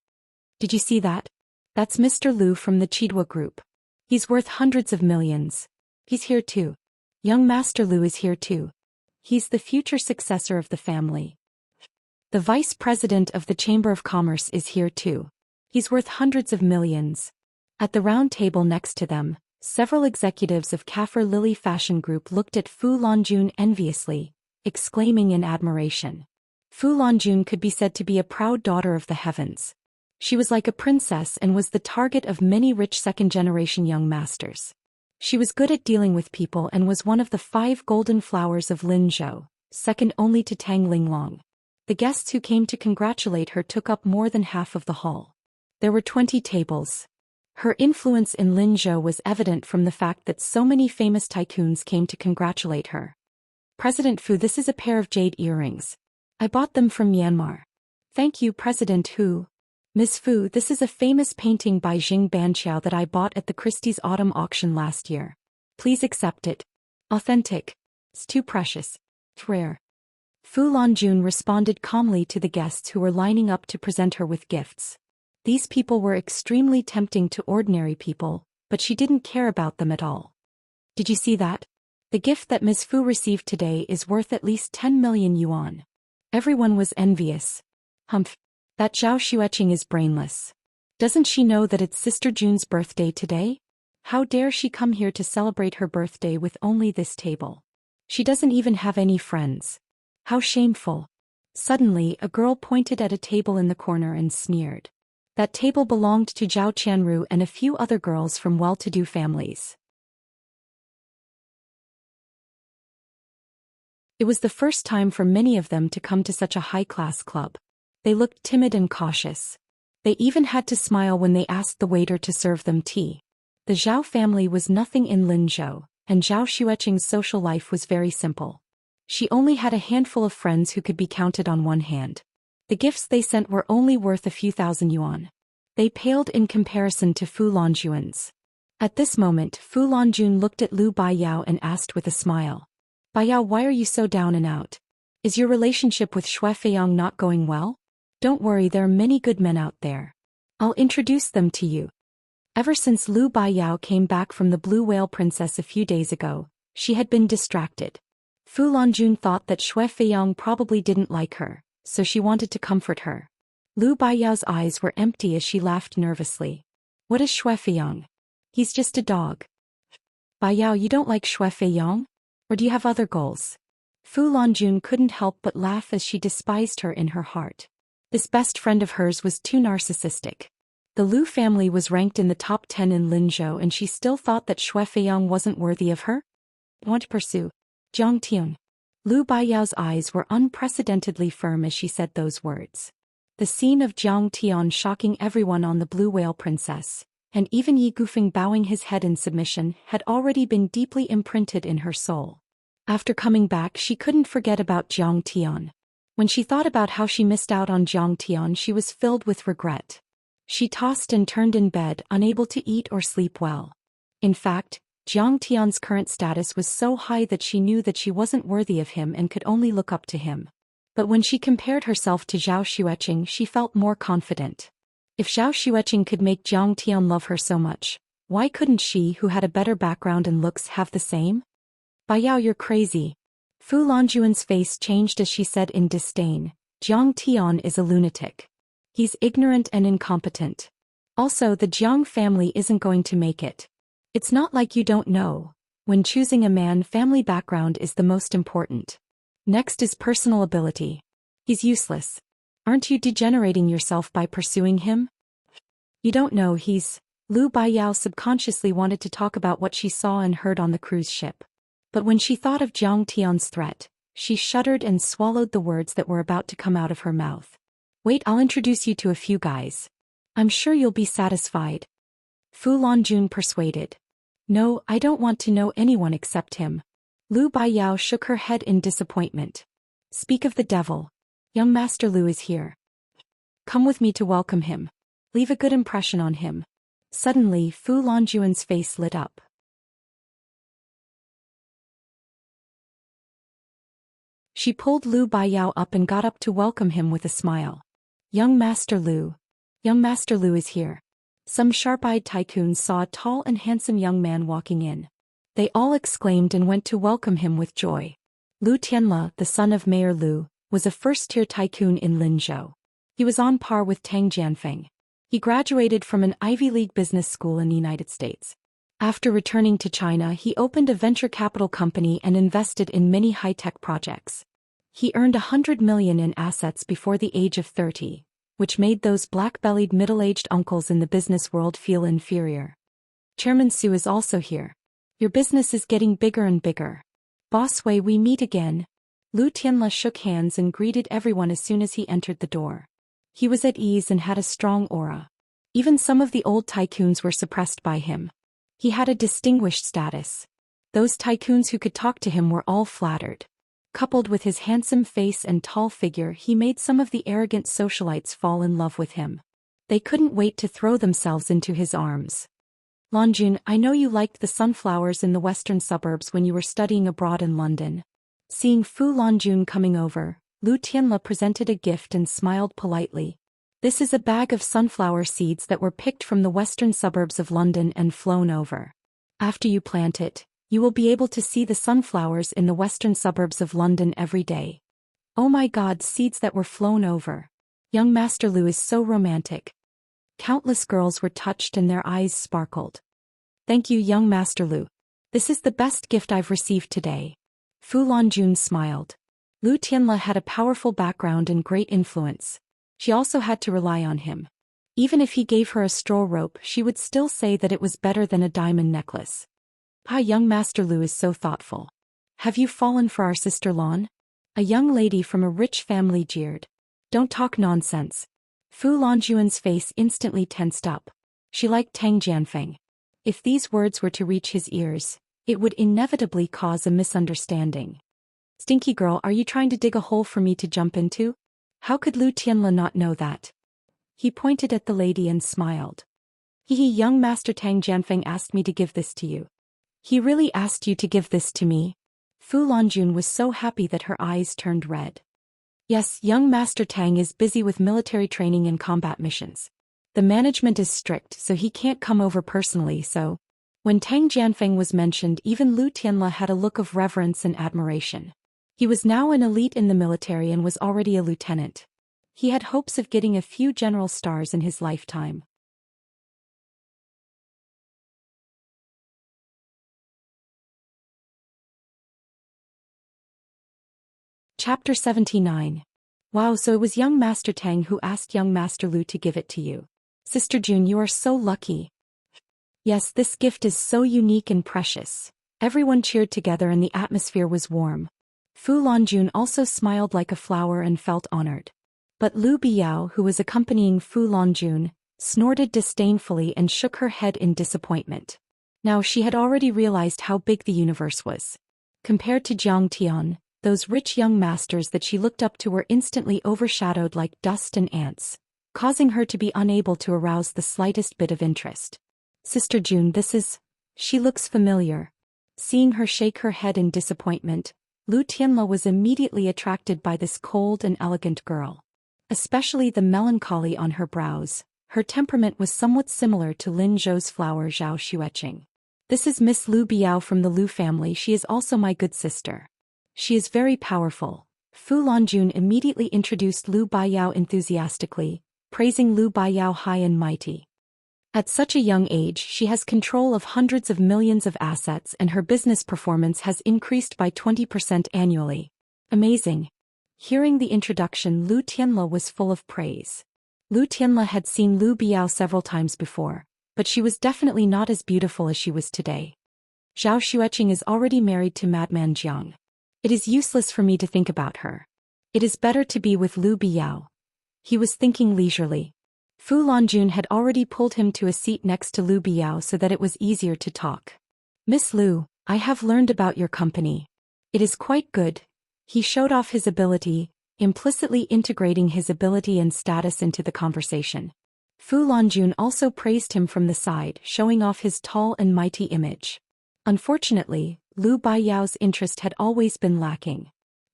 Did you see that? That's Mr. Liu from the Chidwa group. He's worth hundreds of millions. He's here too. Young Master Liu is here too. He's the future successor of the family. The vice president of the Chamber of Commerce is here too. He's worth hundreds of millions. At the round table next to them, several executives of Kaffir Lily Fashion Group looked at Fu Lanjun enviously, exclaiming in admiration. Fu Lanjun could be said to be a proud daughter of the heavens. She was like a princess and was the target of many rich second-generation young masters. She was good at dealing with people and was one of the 5 golden flowers of Linzhou, second only to Tang Linglong. The guests who came to congratulate her took up more than half of the hall. There were 20 tables. Her influence in Linzhou was evident from the fact that so many famous tycoons came to congratulate her. President Fu, this is a pair of jade earrings. I bought them from Myanmar. Thank you, President Hu. Ms. Fu, this is a famous painting by Jing Banqiao that I bought at the Christie's autumn auction last year. Please accept it. Authentic. It's too precious. It's rare. Fu Lanjun responded calmly to the guests who were lining up to present her with gifts. These people were extremely tempting to ordinary people, but she didn't care about them at all. Did you see that? The gift that Ms. Fu received today is worth at least 10 million yuan. Everyone was envious. Humph. That Zhao Xueqing is brainless. Doesn't she know that it's Sister June's birthday today? How dare she come here to celebrate her birthday with only this table? She doesn't even have any friends. How shameful. Suddenly, a girl pointed at a table in the corner and sneered. That table belonged to Zhao Qianru and a few other girls from well-to-do families. It was the first time for many of them to come to such a high-class club. They looked timid and cautious. They even had to smile when they asked the waiter to serve them tea. The Zhao family was nothing in Linzhou, and Zhao Xueqing's social life was very simple. She only had a handful of friends who could be counted on one hand. The gifts they sent were only worth a few thousand yuan. They paled in comparison to Fu Lanjun's. At this moment, Fu Lanjun looked at Liu Baiyao and asked with a smile. Baiyao, why are you so down and out? Is your relationship with Xue Feiyang not going well? Don't worry, there are many good men out there. I'll introduce them to you. Ever since Liu Baiyao came back from the Blue Whale Princess a few days ago, she had been distracted. Fu Lanjun thought that Xue Feiyang probably didn't like her, so she wanted to comfort her. Liu Baiyao's eyes were empty as she laughed nervously. What is Xue Feiyang? He's just a dog. Bai Yao, you don't like Shui Feiyang? Or do you have other goals? Fu Lanjun couldn't help but laugh as she despised her in her heart. This best friend of hers was too narcissistic. The Lu family was ranked in the top 10 in Linzhou and she still thought that Shui Feiyang wasn't worthy of her? Want to pursue? Jiang Tian. Lu Baiyao's eyes were unprecedentedly firm as she said those words. The scene of Jiang Tian shocking everyone on the Blue Whale Princess, and even Yi Gufeng bowing his head in submission, had already been deeply imprinted in her soul. After coming back, she couldn't forget about Jiang Tian. When she thought about how she missed out on Jiang Tian, she was filled with regret. She tossed and turned in bed, unable to eat or sleep well. In fact, Jiang Tian's current status was so high that she knew that she wasn't worthy of him and could only look up to him. But when she compared herself to Zhao Xueqing, she felt more confident. If Zhao Xueqing could make Jiang Tian love her so much, why couldn't she, who had a better background and looks, have the same? Bai Yao, you're crazy. Fu Lanjuan's face changed as she said in disdain, Jiang Tian is a lunatic. He's ignorant and incompetent. Also, the Jiang family isn't going to make it. It's not like you don't know. When choosing a man, family background is the most important. Next is personal ability. He's useless. Aren't you degenerating yourself by pursuing him? You don't know Lu Baiyao subconsciously wanted to talk about what she saw and heard on the cruise ship. But when she thought of Jiang Tian's threat, she shuddered and swallowed the words that were about to come out of her mouth. Wait, I'll introduce you to a few guys. I'm sure you'll be satisfied. Fu Lanjun persuaded. No, I don't want to know anyone except him. Lu Baiyao shook her head in disappointment. Speak of the devil. Young Master Lu is here. Come with me to welcome him. Leave a good impression on him. Suddenly, Fu Lanjuan's face lit up. She pulled Lu Baiyao up and got up to welcome him with a smile. Young Master Lu. Young Master Lu is here. Some sharp-eyed tycoons saw a tall and handsome young man walking in. They all exclaimed and went to welcome him with joy. Lu Tianle, the son of Mayor Lu, was a first-tier tycoon in Linzhou. He was on par with Tang Jianfeng. He graduated from an Ivy League business school in the United States. After returning to China, he opened a venture capital company and invested in many high-tech projects. He earned 100 million in assets before the age of 30, which made those black-bellied middle-aged uncles in the business world feel inferior. Chairman Su is also here. Your business is getting bigger and bigger. Boss Wei, we meet again. Lu Tianle shook hands and greeted everyone as soon as he entered the door. He was at ease and had a strong aura. Even some of the old tycoons were suppressed by him. He had a distinguished status. Those tycoons who could talk to him were all flattered. Coupled with his handsome face and tall figure, he made some of the arrogant socialites fall in love with him. They couldn't wait to throw themselves into his arms. Lanjun, I know you liked the sunflowers in the western suburbs when you were studying abroad in London. Seeing Fu Lanjun coming over, Lu Tianle presented a gift and smiled politely. This is a bag of sunflower seeds that were picked from the western suburbs of London and flown over. After you plant it, you will be able to see the sunflowers in the western suburbs of London every day. Oh my God, seeds that were flown over. Young Master Lu is so romantic. Countless girls were touched and their eyes sparkled. Thank you, young Master Lu. This is the best gift I've received today. Fu Lanjun smiled. Lu Tianle had a powerful background and great influence. She also had to rely on him. Even if he gave her a straw rope, she would still say that it was better than a diamond necklace. Ah, young Master Lu is so thoughtful. Have you fallen for our sister Lan? A young lady from a rich family jeered. Don't talk nonsense. Fu Lanjuan's face instantly tensed up. She liked Tang Jianfeng. If these words were to reach his ears, it would inevitably cause a misunderstanding. Stinky girl, are you trying to dig a hole for me to jump into? How could Lu Tianle not know that? He pointed at the lady and smiled. Young Master Tang Jianfeng asked me to give this to you. He really asked you to give this to me? Fu Lanjun was so happy that her eyes turned red. Yes, young Master Tang is busy with military training and combat missions. The management is strict, so he can't come over personally, so... When Tang Jianfeng was mentioned, even Lu Tianle had a look of reverence and admiration. He was now an elite in the military and was already a lieutenant. He had hopes of getting a few general stars in his lifetime. Chapter 79. Wow, so it was young Master Tang who asked young Master Lu to give it to you. Sister June, you are so lucky. Yes, this gift is so unique and precious. Everyone cheered together and the atmosphere was warm. Fu Lanjun also smiled like a flower and felt honored. But Lu Biao, who was accompanying Fu Lanjun, snorted disdainfully and shook her head in disappointment. Now she had already realized how big the universe was. Compared to Jiang Tian, those rich young masters that she looked up to were instantly overshadowed like dust and ants, causing her to be unable to arouse the slightest bit of interest. Sister June, she looks familiar. Seeing her shake her head in disappointment, Lu Tianle was immediately attracted by this cold and elegant girl. Especially the melancholy on her brows, her temperament was somewhat similar to Lin Zhou's flower Zhao Xueqing. This is Miss Lu Biao from the Lu family. She is also my good sister. She is very powerful. Fu Lanjun immediately introduced Lu Biao enthusiastically, praising Lu Biao high and mighty. At such a young age, she has control of hundreds of millions of assets and her business performance has increased by 20% annually. Amazing. Hearing the introduction, Lu Tianle was full of praise. Lu Tianle had seen Lu Biao several times before, but she was definitely not as beautiful as she was today. Zhao Xueqing is already married to Madman Jiang. It is useless for me to think about her. It is better to be with Lu Biao. He was thinking leisurely. Fu Lanjun had already pulled him to a seat next to Lu Biao so that it was easier to talk. Miss Lu, I have learned about your company. It is quite good. He showed off his ability, implicitly integrating his ability and status into the conversation. Fu Lanjun also praised him from the side, showing off his tall and mighty image. Unfortunately, Lu Biao's interest had always been lacking.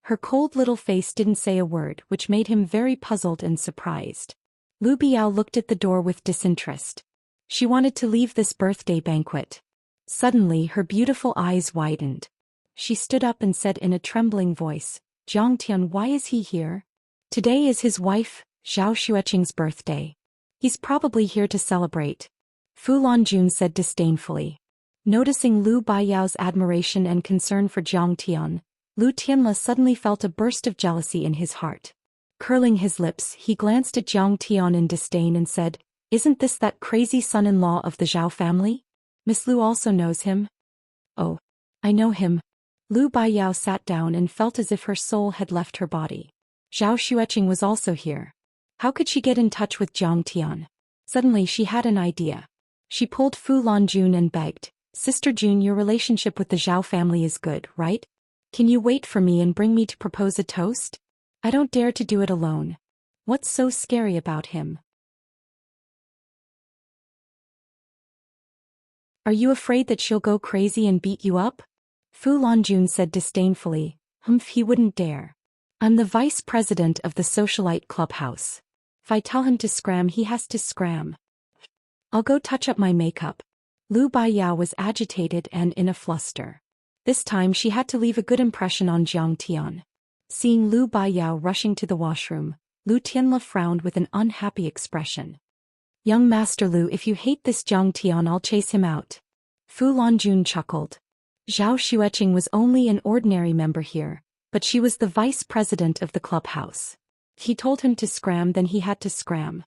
Her cold little face didn't say a word, which made him very puzzled and surprised. Lu Biao looked at the door with disinterest. She wanted to leave this birthday banquet. Suddenly her beautiful eyes widened. She stood up and said in a trembling voice, Jiang Tian, why is he here? Today is his wife, Zhao Xueqing's birthday. He's probably here to celebrate. Fu Lanjun said disdainfully. Noticing Lu Biao's admiration and concern for Jiang Tian, Lu Tianle suddenly felt a burst of jealousy in his heart. Curling his lips, he glanced at Jiang Tian in disdain and said, Isn't this that crazy son-in-law of the Zhao family? Miss Lu also knows him? Oh, I know him. Lu Biao sat down and felt as if her soul had left her body. Zhao Xueqing was also here. How could she get in touch with Jiang Tian? Suddenly she had an idea. She pulled Fu Lanjun and begged, Sister June, your relationship with the Zhao family is good, right? Can you wait for me and bring me to propose a toast? I don't dare to do it alone. What's so scary about him? Are you afraid that she'll go crazy and beat you up? Fu Lanjun said disdainfully, he wouldn't dare. I'm the vice president of the socialite clubhouse. If I tell him to scram, he has to scram. I'll go touch up my makeup. Lu Biao was agitated and in a fluster. This time she had to leave a good impression on Jiang Tian. Seeing Lu Biao rushing to the washroom, Lu Tianle frowned with an unhappy expression. Young Master Lu, if you hate this Jiang Tian, I'll chase him out. Fu Lanjun chuckled. Zhao Xueqing was only an ordinary member here, but she was the vice president of the clubhouse. He told him to scram, then he had to scram.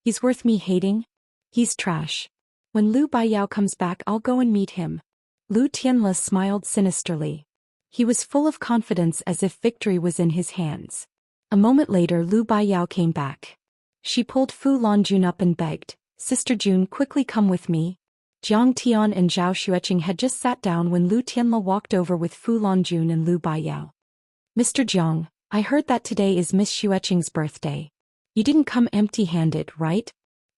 He's worth me hating? He's trash. When Lu Biao comes back, I'll go and meet him. Lu Tianle smiled sinisterly. He was full of confidence as if victory was in his hands. A moment later Lu Biao came back. She pulled Fu Lanjun up and begged, Sister June, quickly come with me. Jiang Tian and Zhao Xueqing had just sat down when Lu Tianle walked over with Fu Lanjun and Lu Biao. Mr. Jiang, I heard that today is Miss Xueqing's birthday. You didn't come empty-handed, right?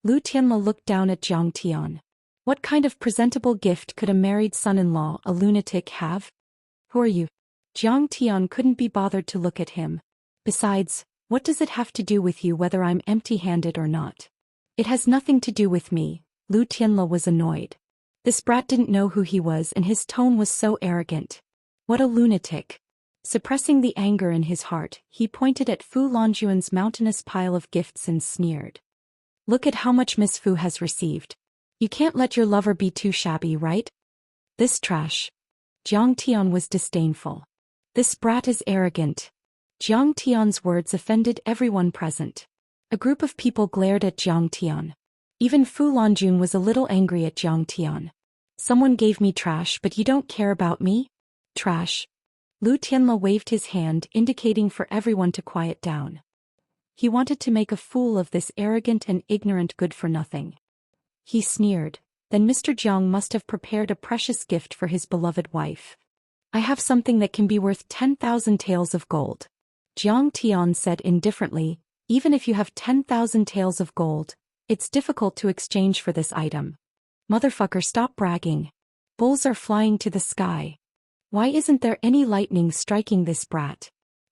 Lu Tianle looked down at Jiang Tian. What kind of presentable gift could a married son-in-law, a lunatic, have? Who are you? Jiang Tian couldn't be bothered to look at him. Besides, what does it have to do with you whether I'm empty-handed or not? It has nothing to do with me. Lu Tianle was annoyed. This brat didn't know who he was and his tone was so arrogant. What a lunatic. Suppressing the anger in his heart, he pointed at Fu Lanjun's mountainous pile of gifts and sneered. Look at how much Miss Fu has received. You can't let your lover be too shabby, right? This trash. Jiang Tian was disdainful. This brat is arrogant. Jiang Tian's words offended everyone present. A group of people glared at Jiang Tian. Even Fu Lanjun was a little angry at Jiang Tian. Someone gave me trash, but you don't care about me? Trash. Lu Tianle waved his hand, indicating for everyone to quiet down. He wanted to make a fool of this arrogant and ignorant good-for-nothing. He sneered. Then Mr. Jiang must have prepared a precious gift for his beloved wife. I have something that can be worth 10,000 taels of gold. Jiang Tian said indifferently, even if you have 10,000 taels of gold, it's difficult to exchange for this item. Motherfucker, stop bragging. Bulls are flying to the sky. Why isn't there any lightning striking this brat?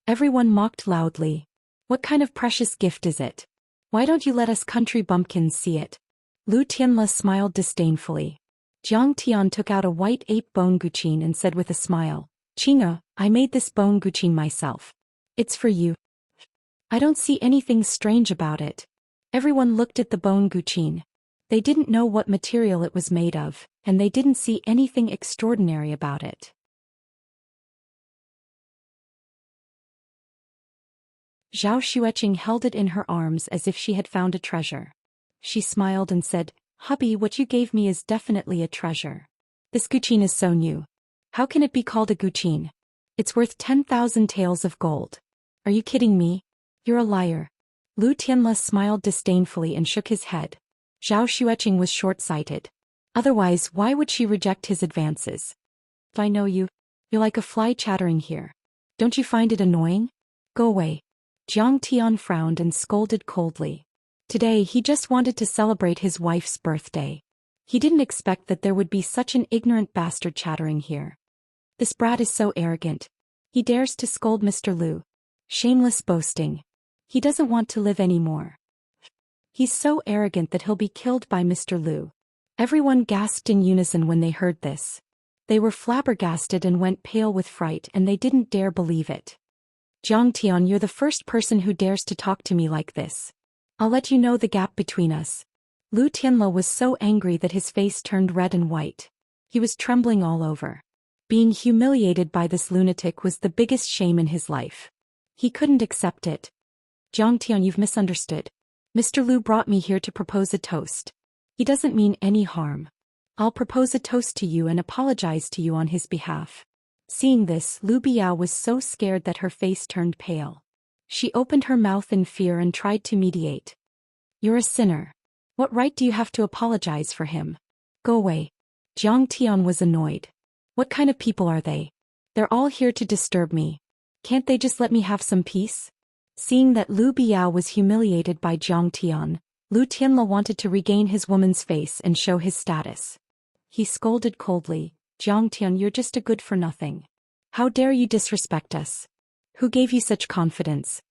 Everyone mocked loudly. What kind of precious gift is it? Why don't you let us country bumpkins see it? Lu Tianle smiled disdainfully. Jiang Tian took out a white ape bone guqin and said with a smile, Chinga, I made this bone guqin myself. It's for you. I don't see anything strange about it. Everyone looked at the bone guqin. They didn't know what material it was made of, and they didn't see anything extraordinary about it. Zhou Xian held it in her arms as if she had found a treasure. She smiled and said, Hubby, what you gave me is definitely a treasure. This guqin is so new. How can it be called a guqin? It's worth 10,000 taels of gold. Are you kidding me? You're a liar. Lu Tianle smiled disdainfully and shook his head. Zhou Xian was short-sighted. Otherwise, why would she reject his advances? If I know you, you're like a fly chattering here. Don't you find it annoying? Go away. Jiang Tian frowned and scolded coldly. Today he just wanted to celebrate his wife's birthday. He didn't expect that there would be such an ignorant bastard chattering here. This brat is so arrogant. He dares to scold Mr. Lu. Shameless boasting. He doesn't want to live anymore. He's so arrogant that he'll be killed by Mr. Lu. Everyone gasped in unison when they heard this. They were flabbergasted and went pale with fright, and they didn't dare believe it. Jiang Tian, you're the first person who dares to talk to me like this. I'll let you know the gap between us. Lu Tianle was so angry that his face turned red and white. He was trembling all over. Being humiliated by this lunatic was the biggest shame in his life. He couldn't accept it. Jiang Tian, you've misunderstood. Mr. Lu brought me here to propose a toast. He doesn't mean any harm. I'll propose a toast to you and apologize to you on his behalf. Seeing this, Lu Biao was so scared that her face turned pale. She opened her mouth in fear and tried to mediate. You're a sinner. What right do you have to apologize for him? Go away. Jiang Tian was annoyed. What kind of people are they? They're all here to disturb me. Can't they just let me have some peace? Seeing that Lu Biao was humiliated by Jiang Tian, Lu Tianle wanted to regain his woman's face and show his status. He scolded coldly, Jiang Tian, you're just a good-for-nothing. How dare you disrespect us? Who gave you such confidence?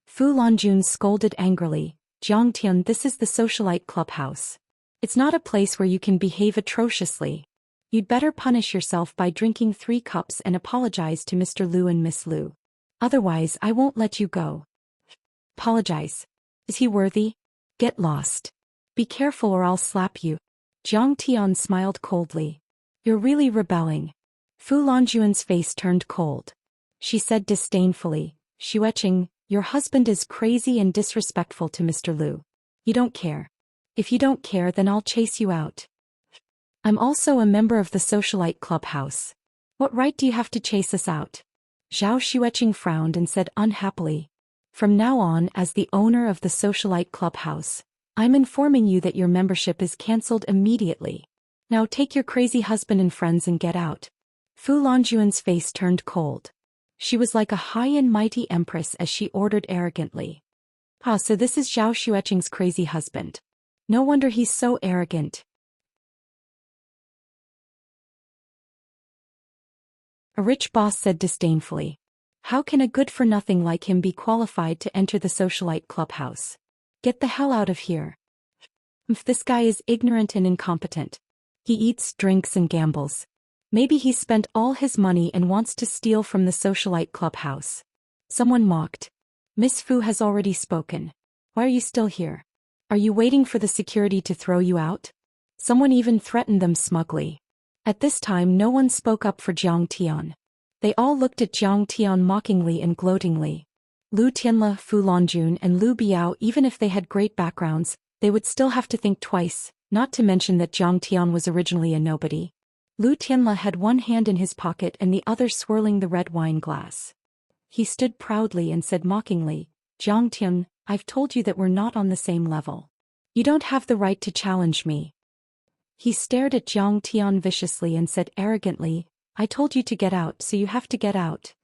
Fu Lanjun scolded angrily, Jiang Tian, this is the socialite clubhouse. It's not a place where you can behave atrociously. You'd better punish yourself by drinking 3 cups and apologize to Mr. Lu and Miss Lu. Otherwise, I won't let you go. Apologize. Is he worthy? Get lost. Be careful or I'll slap you. Jiang Tian smiled coldly. You're really rebelling. Fu Lanjun's face turned cold. She said disdainfully, Xueqing, your husband is crazy and disrespectful to Mr. Lu. You don't care. If you don't care, then I'll chase you out. I'm also a member of the socialite clubhouse. What right do you have to chase us out? Zhou Xian frowned and said unhappily, from now on, as the owner of the socialite clubhouse, I'm informing you that your membership is cancelled immediately. Now take your crazy husband and friends and get out. Fu Lanjun's face turned cold. She was like a high and mighty empress as she ordered arrogantly. Ah, so this is Zhou Xian's crazy husband. No wonder he's so arrogant. A rich boss said disdainfully. How can a good-for-nothing like him be qualified to enter the socialite clubhouse? Get the hell out of here. This guy is ignorant and incompetent. He eats, drinks and gambles. Maybe he spent all his money and wants to steal from the socialite clubhouse. Someone mocked. Miss Fu has already spoken. Why are you still here? Are you waiting for the security to throw you out? Someone even threatened them smugly. At this time no one spoke up for Jiang Tian. They all looked at Jiang Tian mockingly and gloatingly. Lu Tianle, Fu Longjun and Lu Biao, even if they had great backgrounds, they would still have to think twice, not to mention that Jiang Tian was originally a nobody. Lu Tianle had one hand in his pocket and the other swirling the red wine glass. He stood proudly and said mockingly, "Jiang Tian, I've told you that we're not on the same level. You don't have the right to challenge me." He stared at Jiang Tian viciously and said arrogantly, "I told you to get out, so you have to get out.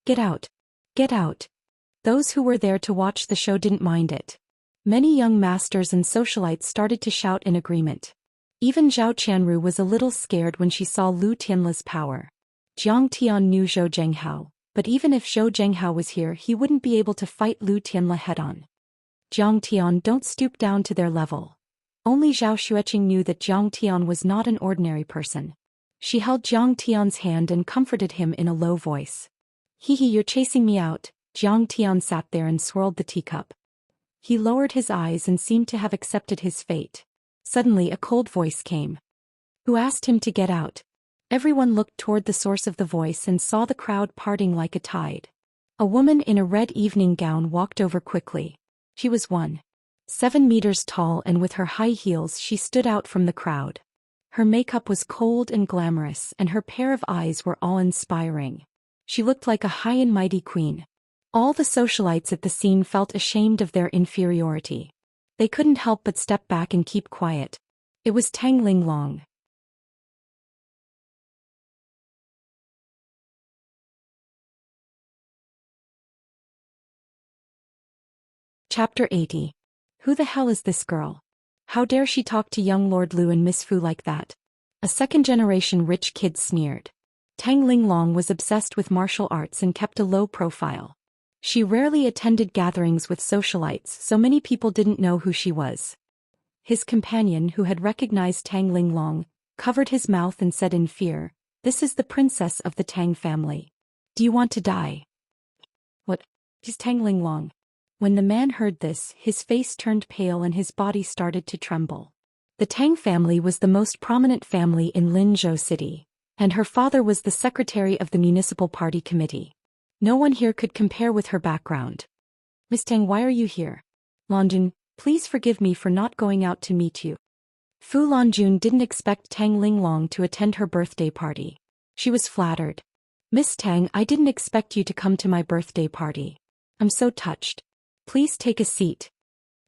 Get out. Get out." Those who were there to watch the show didn't mind it. Many young masters and socialites started to shout in agreement. Even Zhao Qianru was a little scared when she saw Lu Tianle's power. Jiang Tian knew Zhou Zhenghao, but even if Zhou Zhenghao was here he wouldn't be able to fight Lu Tianle head-on. "Jiang Tian, don't stoop down to their level." Only Zhao Xueqing knew that Jiang Tian was not an ordinary person. She held Jiang Tian's hand and comforted him in a low voice. "Hee, you're chasing me out." Jiang Tian sat there and swirled the teacup. He lowered his eyes and seemed to have accepted his fate. Suddenly a cold voice came. "Who asked him to get out?" Everyone looked toward the source of the voice and saw the crowd parting like a tide. A woman in a red evening gown walked over quickly. She was 1.7 meters tall and with her high heels she stood out from the crowd. Her makeup was cold and glamorous and her pair of eyes were awe-inspiring. She looked like a high and mighty queen. All the socialites at the scene felt ashamed of their inferiority. They couldn't help but step back and keep quiet. It was Tang Linglong. Chapter 80. Who the hell is this girl? How dare she talk to young Lord Lu and Miss Fu like that? A second-generation rich kid sneered. Tang Linglong was obsessed with martial arts and kept a low profile. She rarely attended gatherings with socialites, so many people didn't know who she was. His companion, who had recognized Tang Linglong, covered his mouth and said in fear, "This is the princess of the Tang family. Do you want to die?" "What? She's Tang Linglong." When the man heard this, his face turned pale and his body started to tremble. The Tang family was the most prominent family in Linzhou City, and her father was the secretary of the municipal party committee. No one here could compare with her background. "Miss Tang, why are you here?" "Longjun, please forgive me for not going out to meet you." Fu Longjun didn't expect Tang Linglong to attend her birthday party. She was flattered. "Miss Tang, I didn't expect you to come to my birthday party. I'm so touched. Please take a seat."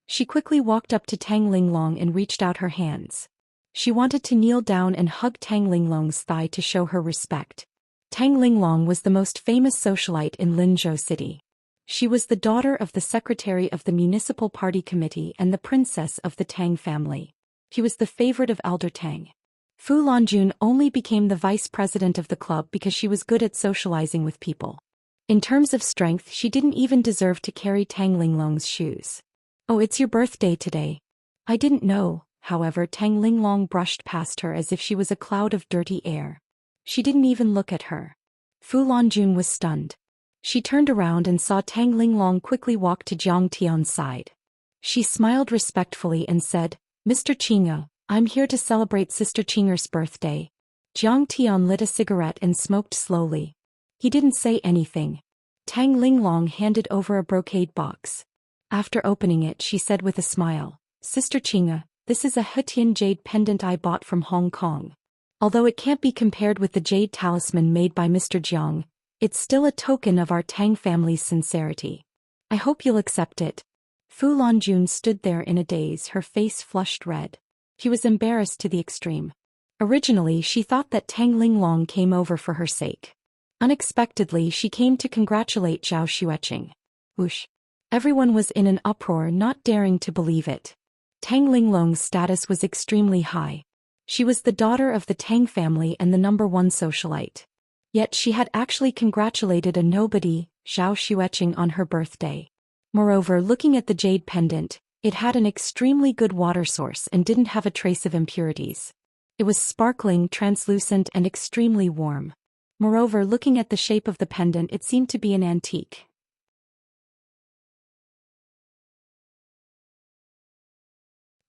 She quickly walked up to Tang Linglong and reached out her hands. She wanted to kneel down and hug Tang Linglong's thigh to show her respect. Tang Linglong was the most famous socialite in Linzhou City. She was the daughter of the secretary of the municipal party committee and the princess of the Tang family. She was the favorite of Elder Tang. Fu Longjun only became the vice president of the club because she was good at socializing with people. In terms of strength, she didn't even deserve to carry Tang Linglong's shoes. "Oh, it's your birthday today." "I didn't know." However, Tang Linglong brushed past her as if she was a cloud of dirty air. She didn't even look at her. Fu Longjun was stunned. She turned around and saw Tang Linglong quickly walk to Jiang Tian's side. She smiled respectfully and said, "Mr. Qing'e, I'm here to celebrate Sister Qing'er's birthday." Jiang Tian lit a cigarette and smoked slowly. He didn't say anything. Tang Linglong handed over a brocade box. After opening it, she said with a smile, "Sister Qing'e, this is a Hetian jade pendant I bought from Hong Kong. Although it can't be compared with the jade talisman made by Mr. Jiang, it's still a token of our Tang family's sincerity. I hope you'll accept it." Fu Longjun stood there in a daze, her face flushed red. She was embarrassed to the extreme. Originally, she thought that Tang Linglong came over for her sake. Unexpectedly, she came to congratulate Zhao Xueqing. Whoosh! Everyone was in an uproar, not daring to believe it. Tang Linglong's status was extremely high. She was the daughter of the Tang family and the #1 socialite. Yet she had actually congratulated a nobody, Zhao Xueqing, on her birthday. Moreover, looking at the jade pendant, it had an extremely good water source and didn't have a trace of impurities. It was sparkling, translucent, and extremely warm. Moreover, looking at the shape of the pendant, it seemed to be an antique.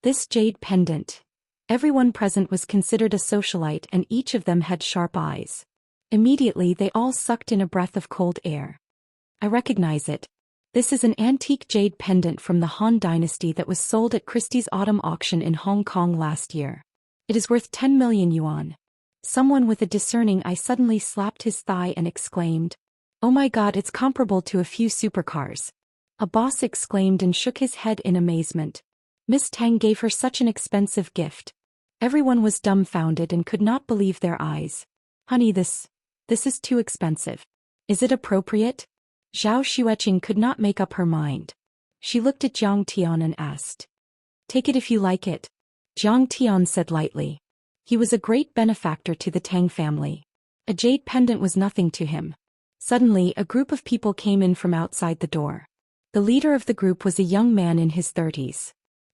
This jade pendant. Everyone present was considered a socialite and each of them had sharp eyes. Immediately they all sucked in a breath of cold air. "I recognize it. This is an antique jade pendant from the Han Dynasty that was sold at Christie's autumn auction in Hong Kong last year. It is worth 10 million yuan. Someone with a discerning eye suddenly slapped his thigh and exclaimed, "Oh my god, it's comparable to a few supercars." A boss exclaimed and shook his head in amazement. Miss Tang gave her such an expensive gift. Everyone was dumbfounded and could not believe their eyes. "Honey, this is too expensive. Is it appropriate?" Zhao Xueqing could not make up her mind. She looked at Jiang Tian and asked, "Take it if you like it." Jiang Tian said lightly. He was a great benefactor to the Tang family. A jade pendant was nothing to him. Suddenly, a group of people came in from outside the door. The leader of the group was a young man in his 30s.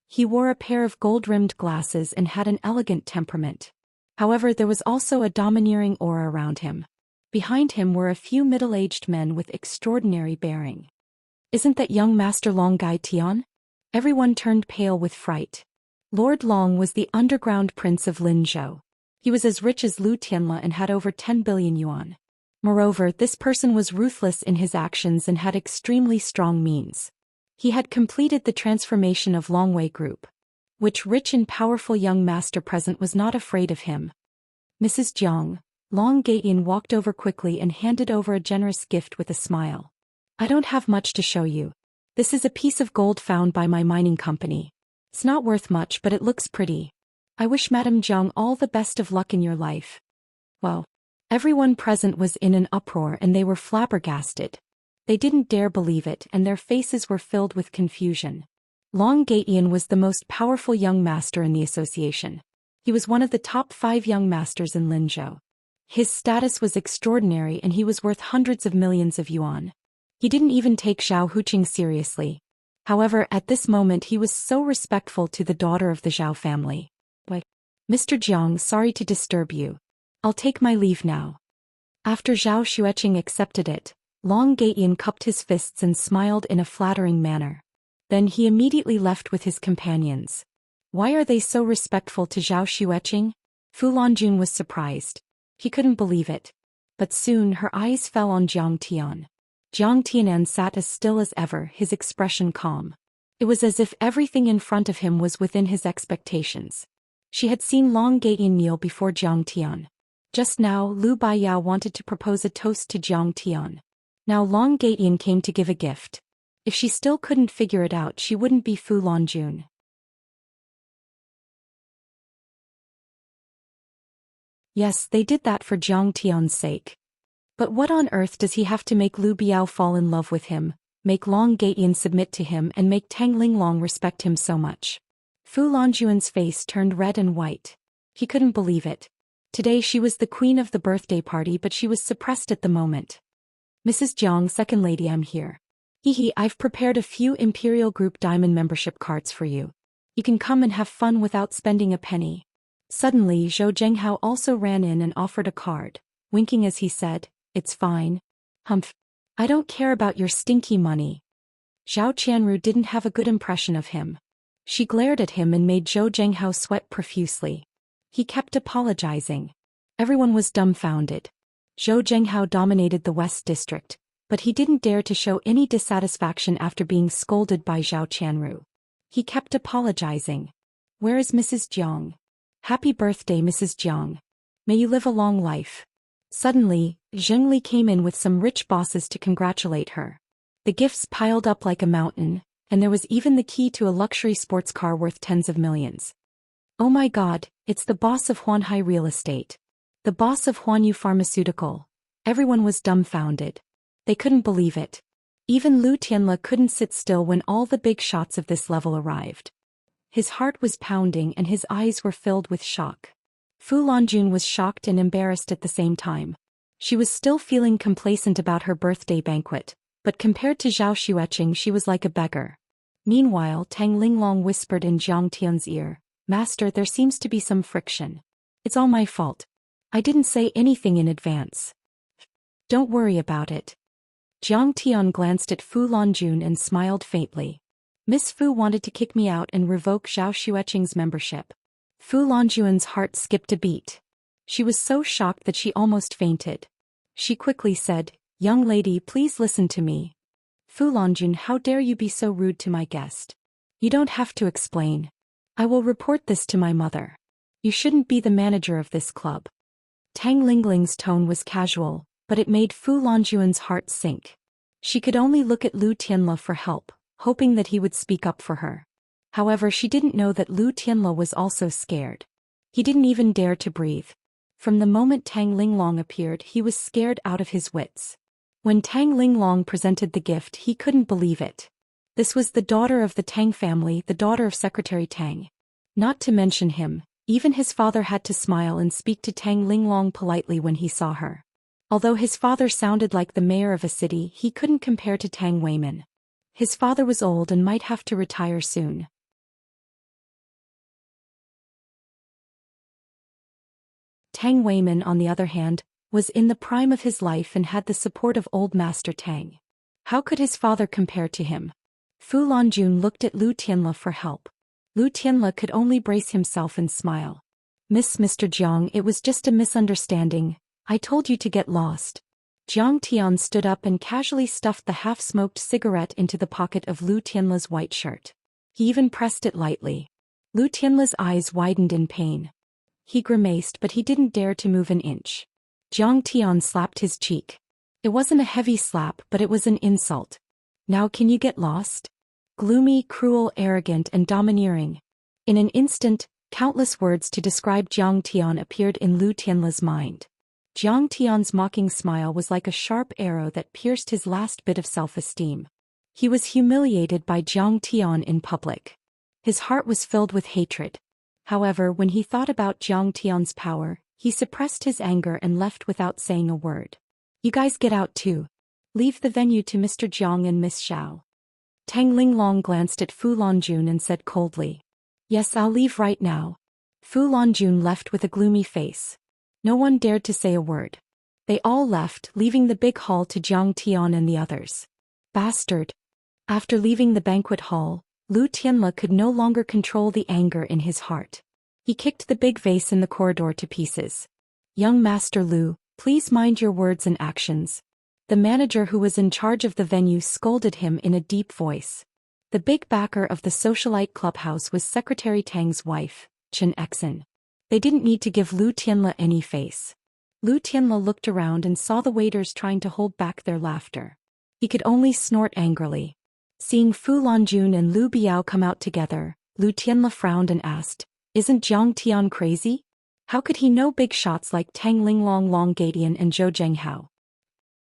He wore a pair of gold-rimmed glasses and had an elegant temperament. However, there was also a domineering aura around him. Behind him were a few middle-aged men with extraordinary bearing. "Isn't that young Master Long Gai Tian?" Everyone turned pale with fright. Lord Long was the underground prince of Linzhou. He was as rich as Lu Tianle and had over 10 billion yuan. Moreover, this person was ruthless in his actions and had extremely strong means. He had completed the transformation of Longwei Group. Which rich and powerful young master present was not afraid of him. "Mrs. Jiang," Long Gaiyan walked over quickly and handed over a generous gift with a smile. "I don't have much to show you. This is a piece of gold found by my mining company. It's not worth much, but it looks pretty. I wish Madame Jiang all the best of luck in your life." Well, everyone present was in an uproar and they were flabbergasted. They didn't dare believe it and their faces were filled with confusion. Long Gaiyan was the most powerful young master in the association. He was one of the top 5 young masters in Linzhou. His status was extraordinary and he was worth hundreds of millions of yuan. He didn't even take Zhao Huqing seriously. However, at this moment he was so respectful to the daughter of the Zhao family. "Why, Mr. Jiang, sorry to disturb you. I'll take my leave now." After Zhao Xueqing accepted it, Long Gaiyan cupped his fists and smiled in a flattering manner. Then he immediately left with his companions. Why are they so respectful to Zhao Xueqing? Fu Longjun was surprised. He couldn't believe it. But soon her eyes fell on Jiang Tian. Jiang Tianan sat as still as ever, his expression calm. It was as if everything in front of him was within his expectations. She had seen Long Gaiyan kneel before Jiang Tian. Just now, Lu Baiyao wanted to propose a toast to Jiang Tian. Now Long Gaiyan came to give a gift. If she still couldn't figure it out, she wouldn't be Fu Longjun. Yes, they did that for Jiang Tian's sake. But what on earth does he have to make Lu Biao fall in love with him, make Long Gaiyan submit to him and make Tang Linglong respect him so much? Fu Longjuan's face turned red and white. He couldn't believe it. Today she was the queen of the birthday party but she was suppressed at the moment. "Mrs. Jiang, second lady, I'm here. I've prepared a few Imperial Group Diamond membership cards for you. You can come and have fun without spending a penny." Suddenly Zhou Zhenghao also ran in and offered a card, winking as he said, "It's fine. Humph. I don't care about your stinky money." Zhao Qianru didn't have a good impression of him. She glared at him and made Zhou Zhenghao sweat profusely. He kept apologizing. Everyone was dumbfounded. Zhou Zhenghao dominated the West District, but he didn't dare to show any dissatisfaction after being scolded by Zhao Qianru. He kept apologizing. "Where is Mrs. Jiang? Happy birthday, Mrs. Jiang. May you live a long life." Suddenly, Zhengli came in with some rich bosses to congratulate her. The gifts piled up like a mountain, and there was even the key to a luxury sports car worth tens of millions. "Oh my god, it's the boss of Huanhai Real Estate. The boss of Huanyu Pharmaceutical." Everyone was dumbfounded. They couldn't believe it. Even Lu Tianle couldn't sit still when all the big shots of this level arrived. His heart was pounding and his eyes were filled with shock. Fu Longjun was shocked and embarrassed at the same time. She was still feeling complacent about her birthday banquet, but compared to Zhao Xueqing she was like a beggar. Meanwhile, Tang Linglong whispered in Jiang Tian's ear, "Master, there seems to be some friction. It's all my fault. I didn't say anything in advance." "Don't worry about it." Jiang Tian glanced at Fu Longjun and smiled faintly. "Miss Fu wanted to kick me out and revoke Zhao Xueqing's membership." Fu Longjuan's heart skipped a beat. She was so shocked that she almost fainted. She quickly said, "Young lady, please listen to me." Fu Longjun, how dare you be so rude to my guest? You don't have to explain. I will report this to my mother. You shouldn't be the manager of this club. Tang Lingling's tone was casual, but it made Fu Longjun's heart sink. She could only look at Lu Tianle for help, hoping that he would speak up for her. However, she didn't know that Lu Tianle was also scared. He didn't even dare to breathe. From the moment Tang Linglong appeared, he was scared out of his wits. When Tang Linglong presented the gift, he couldn't believe it. This was the daughter of the Tang family, the daughter of Secretary Tang. Not to mention him, even his father had to smile and speak to Tang Linglong politely when he saw her. Although his father sounded like the mayor of a city, he couldn't compare to Tang Weimin. His father was old and might have to retire soon. Tang Weimin, on the other hand, was in the prime of his life and had the support of old Master Tang. How could his father compare to him? Fu Longjun looked at Lu Tianle for help. Lu Tianle could only brace himself and smile. Mr. Jiang, it was just a misunderstanding. I told you to get lost. Jiang Tian stood up and casually stuffed the half-smoked cigarette into the pocket of Lu Tianle's white shirt. He even pressed it lightly. Lu Tianle's eyes widened in pain. He grimaced, but he didn't dare to move an inch. Jiang Tian slapped his cheek. It wasn't a heavy slap, but it was an insult. Now can you get lost? Gloomy, cruel, arrogant, and domineering. In an instant, countless words to describe Jiang Tian appeared in Lu Tianle's mind. Jiang Tian's mocking smile was like a sharp arrow that pierced his last bit of self-esteem. He was humiliated by Jiang Tian in public. His heart was filled with hatred. However, when he thought about Jiang Tian's power, he suppressed his anger and left without saying a word. You guys get out too. Leave the venue to Mr. Jiang and Miss Xiao. Tang Linglong glanced at Fu Longjun and said coldly. Yes, I'll leave right now. Fu Longjun left with a gloomy face. No one dared to say a word. They all left, leaving the big hall to Jiang Tian and the others. Bastard. After leaving the banquet hall, Lu Tianle could no longer control the anger in his heart. He kicked the big vase in the corridor to pieces. Young Master Lu, please mind your words and actions. The manager who was in charge of the venue scolded him in a deep voice. The big backer of the socialite clubhouse was Secretary Tang's wife, Xianxia. They didn't need to give Lu Tianle any face. Lu Tianle looked around and saw the waiters trying to hold back their laughter. He could only snort angrily. Seeing Fu Longjun and Lu Biao come out together, Lu Tianle frowned and asked, Isn't Jiang Tian crazy? How could he know big shots like Tang Linglong, Long Gatian and Zhou Zhenghao?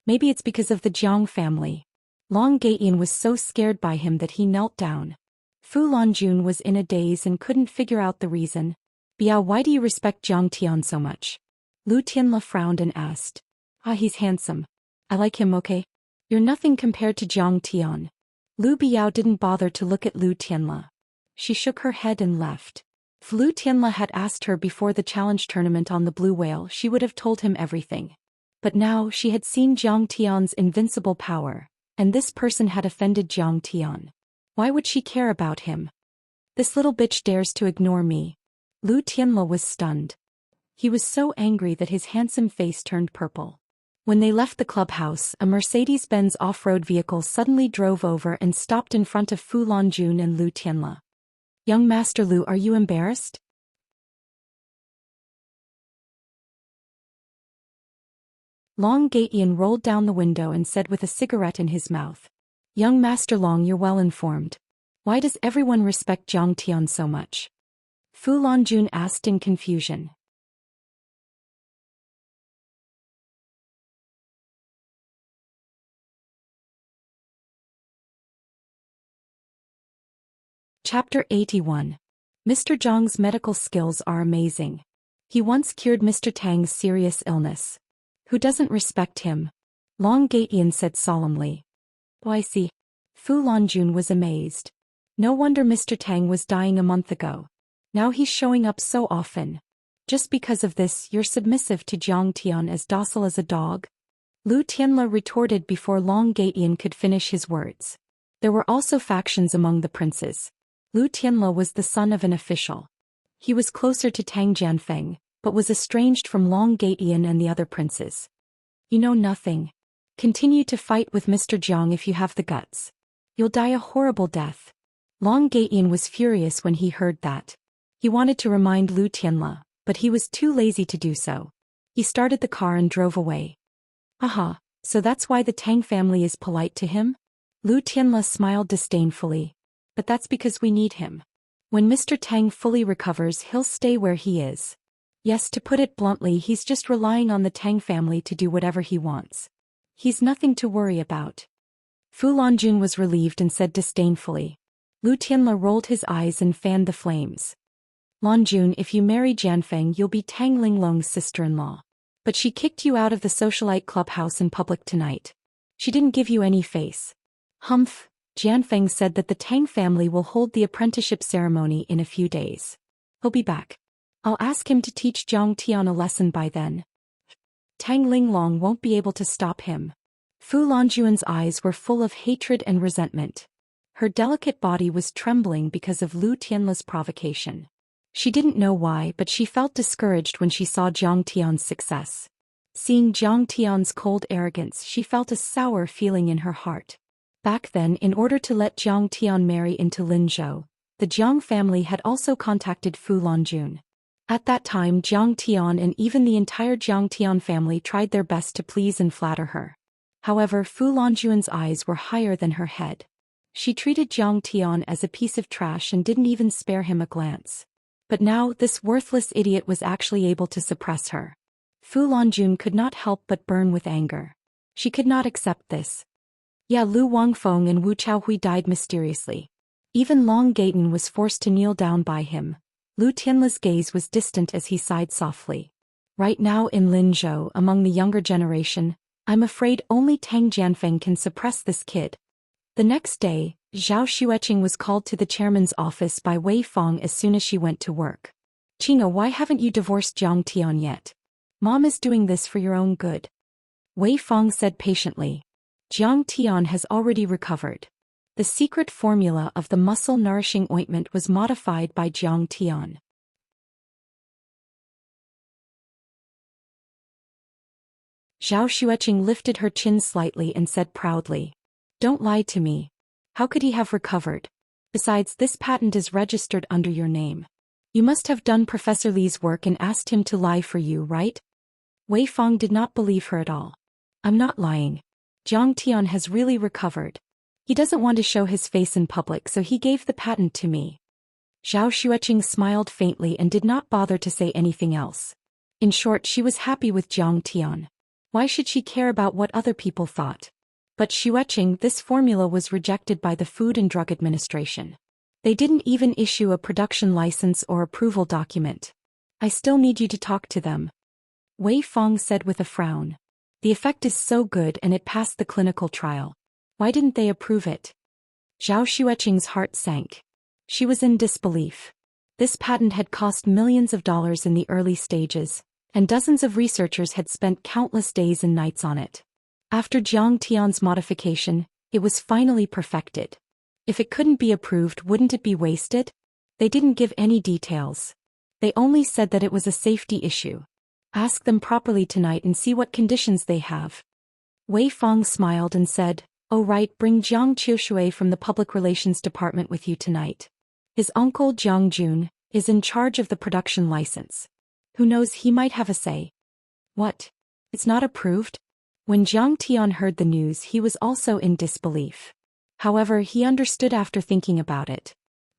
Maybe it's because of the Jiang family. Long Gatian was so scared by him that he knelt down. Fu Longjun was in a daze and couldn't figure out the reason. Biao, why do you respect Jiang Tian so much? Lu Tianle frowned and asked. He's handsome. I like him, okay? You're nothing compared to Jiang Tian. Lu Biao didn't bother to look at Lu Tianle. She shook her head and left. If Lu Tianle had asked her before the challenge tournament on the Blue Whale, she would have told him everything. But now she had seen Jiang Tian's invincible power, and this person had offended Jiang Tian. Why would she care about him? This little bitch dares to ignore me. Lu Tianle was stunned. He was so angry that his handsome face turned purple. When they left the clubhouse, a Mercedes-Benz off-road vehicle suddenly drove over and stopped in front of Fu Longjun and Lu Tianle. Young Master Lu, are you embarrassed? Long Gatian rolled down the window and said with a cigarette in his mouth. Young Master Long, you're well informed. Why does everyone respect Jiang Tian so much? Fu Longjun asked in confusion. Chapter 81. Mr. Zhang's medical skills are amazing. He once cured Mr. Tang's serious illness. Who doesn't respect him? Long Gatian said solemnly. Oh, I see. Fu Longjun was amazed. No wonder Mr. Tang was dying a month ago. Now he's showing up so often. Just because of this, you're submissive to Jiang Tian, as docile as a dog? Lu Tianle retorted before Long Gatian could finish his words. There were also factions among the princes. Lu Tianle was the son of an official. He was closer to Tang Jianfeng, but was estranged from Long Gatian and the other princes. You know nothing. Continue to fight with Mr. Jiang if you have the guts. You'll die a horrible death. Long Gaiyan was furious when he heard that. He wanted to remind Lu Tianla, but he was too lazy to do so. He started the car and drove away. Aha, so that's why the Tang family is polite to him? Lu Tianla smiled disdainfully. But that's because we need him. When Mr. Tang fully recovers, he'll stay where he is. Yes, to put it bluntly, he's just relying on the Tang family to do whatever he wants. He's nothing to worry about. Fu Longjun was relieved and said disdainfully. Lu Tianla rolled his eyes and fanned the flames. Longjun, if you marry Jianfeng, you'll be Tang Linglong's sister-in-law. But she kicked you out of the socialite clubhouse in public tonight. She didn't give you any face. Humph, Jianfeng said that the Tang family will hold the apprenticeship ceremony in a few days. He'll be back. I'll ask him to teach Zhang Tian a lesson by then. Tang Linglong won't be able to stop him. Fu Longjuan's eyes were full of hatred and resentment. Her delicate body was trembling because of Lu Tianla's provocation. She didn't know why, but she felt discouraged when she saw Zhang Tian's success. Seeing Zhang Tian's cold arrogance, she felt a sour feeling in her heart. Back then, in order to let Zhang Tian marry into Linzhou, the Jiang family had also contacted Fu Longjun. At that time, Zhang Tian and even the entire Zhang Tian family tried their best to please and flatter her. However, Fu Longjuan's eyes were higher than her head. She treated Zhang Tian as a piece of trash and didn't even spare him a glance. But now, this worthless idiot was actually able to suppress her. Fu Longjun could not help but burn with anger. She could not accept this. Yeah, Lu Wangfeng and Wu Chaohui died mysteriously. Even Long Gaiyan was forced to kneel down by him. Lu Tianla's gaze was distant as he sighed softly. Right now in Linzhou, among the younger generation, I'm afraid only Tang Jianfeng can suppress this kid. The next day, Zhao Xueqing was called to the chairman's office by Wei Fong as soon as she went to work. Qing'a, why haven't you divorced Zhang Tian yet? Mom is doing this for your own good. Wei Fong said patiently. Zhang Tian has already recovered. The secret formula of the muscle-nourishing ointment was modified by Zhang Tian. Zhao Xueqing lifted her chin slightly and said proudly. Don't lie to me. How could he have recovered? Besides, this patent is registered under your name. You must have done Professor Li's work and asked him to lie for you, right? Wei Fong did not believe her at all. I'm not lying. Zhang Tian has really recovered. He doesn't want to show his face in public, so he gave the patent to me. Zhao Xueqing smiled faintly and did not bother to say anything else. In short, she was happy with Zhang Tian. Why should she care about what other people thought? But Xueqing, this formula was rejected by the Food and Drug Administration. They didn't even issue a production license or approval document. I still need you to talk to them. Wei Fong said with a frown. The effect is so good and it passed the clinical trial. Why didn't they approve it? Zhao Xueqing's heart sank. She was in disbelief. This patent had cost millions of dollars in the early stages, and dozens of researchers had spent countless days and nights on it. After Zhang Tian's modification, it was finally perfected. If it couldn't be approved, wouldn't it be wasted? They didn't give any details. They only said that it was a safety issue. Ask them properly tonight and see what conditions they have. Wei Fong smiled and said, Oh right, bring Jiang Qiushui from the Public Relations Department with you tonight. His uncle Jiang Jun is in charge of the production license. Who knows, he might have a say. What? It's not approved? When Zhang Tian heard the news, he was also in disbelief. However, he understood after thinking about it.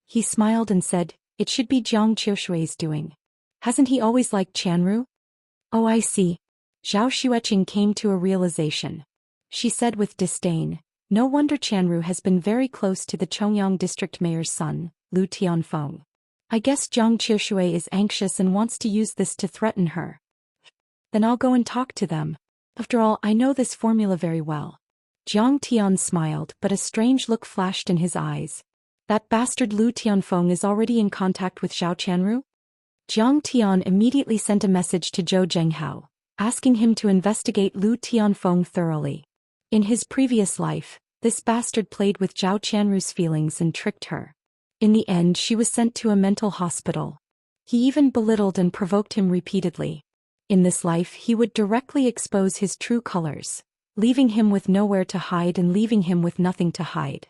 He smiled and said, It should be Jiang Qiushui's doing. Hasn't he always liked Chanru? Oh, I see. Zhao Xueqing came to a realization. She said with disdain, No wonder Chanru has been very close to the Chongyang district mayor's son, Lu Tianfeng. I guess Jiang Qiushui is anxious and wants to use this to threaten her. Then I'll go and talk to them. After all, I know this formula very well. Zhang Tian smiled, but a strange look flashed in his eyes. That bastard Lu Tianfeng is already in contact with Zhao Chanru? Zhang Tian immediately sent a message to Zhou Zhenghao, asking him to investigate Lu Tianfeng thoroughly. In his previous life, this bastard played with Zhao Chanru's feelings and tricked her. In the end, she was sent to a mental hospital. He even belittled and provoked him repeatedly. In this life, he would directly expose his true colors. leaving him with nowhere to hide and leaving him with nothing to hide.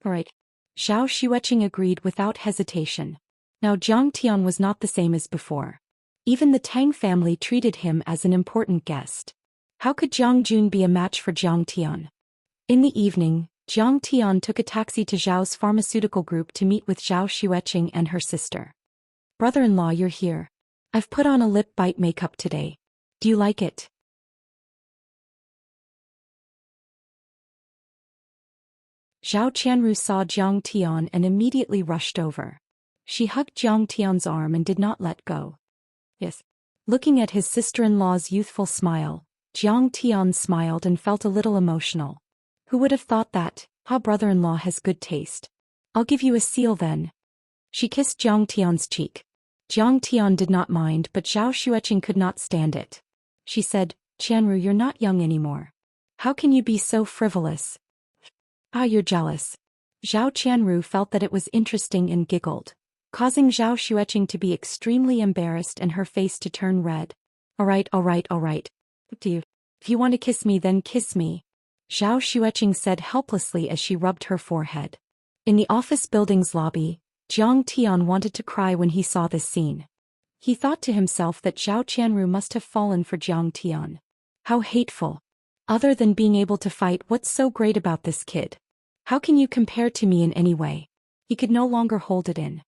Right. Zhou Xian agreed without hesitation. Now Jiang Tian was not the same as before. Even the Tang family treated him as an important guest. How could Jiang Jun be a match for Jiang Tian? In the evening, Jiang Tian took a taxi to Zhao's pharmaceutical group to meet with Zhou Xian and her sister. Brother-in-law, you're here. I've put on a lip bite makeup today. Do you like it? Zhao Qianru saw Jiang Tian and immediately rushed over. She hugged Jiang Tian's arm and did not let go. Yes. Looking at his sister-in-law's youthful smile, Jiang Tian smiled and felt a little emotional. Who would have thought that? Our brother-in-law has good taste. I'll give you a seal then. She kissed Jiang Tian's cheek. Jiang Tian did not mind, but Zhao Xian could not stand it. She said, Qianru, you're not young anymore. How can you be so frivolous? Ah, you're jealous. Zhao Qianru felt that it was interesting and giggled, causing Zhao Xian to be extremely embarrassed and her face to turn red. All right. Up to you. If you want to kiss me, then kiss me. Zhao Xian said helplessly as she rubbed her forehead. In the office building's lobby, Jiang Tian wanted to cry when he saw this scene. He thought to himself that Zhao Qianru must have fallen for Jiang Tian. How hateful. Other than being able to fight, what's so great about this kid? How can you compare to me in any way? He could no longer hold it in.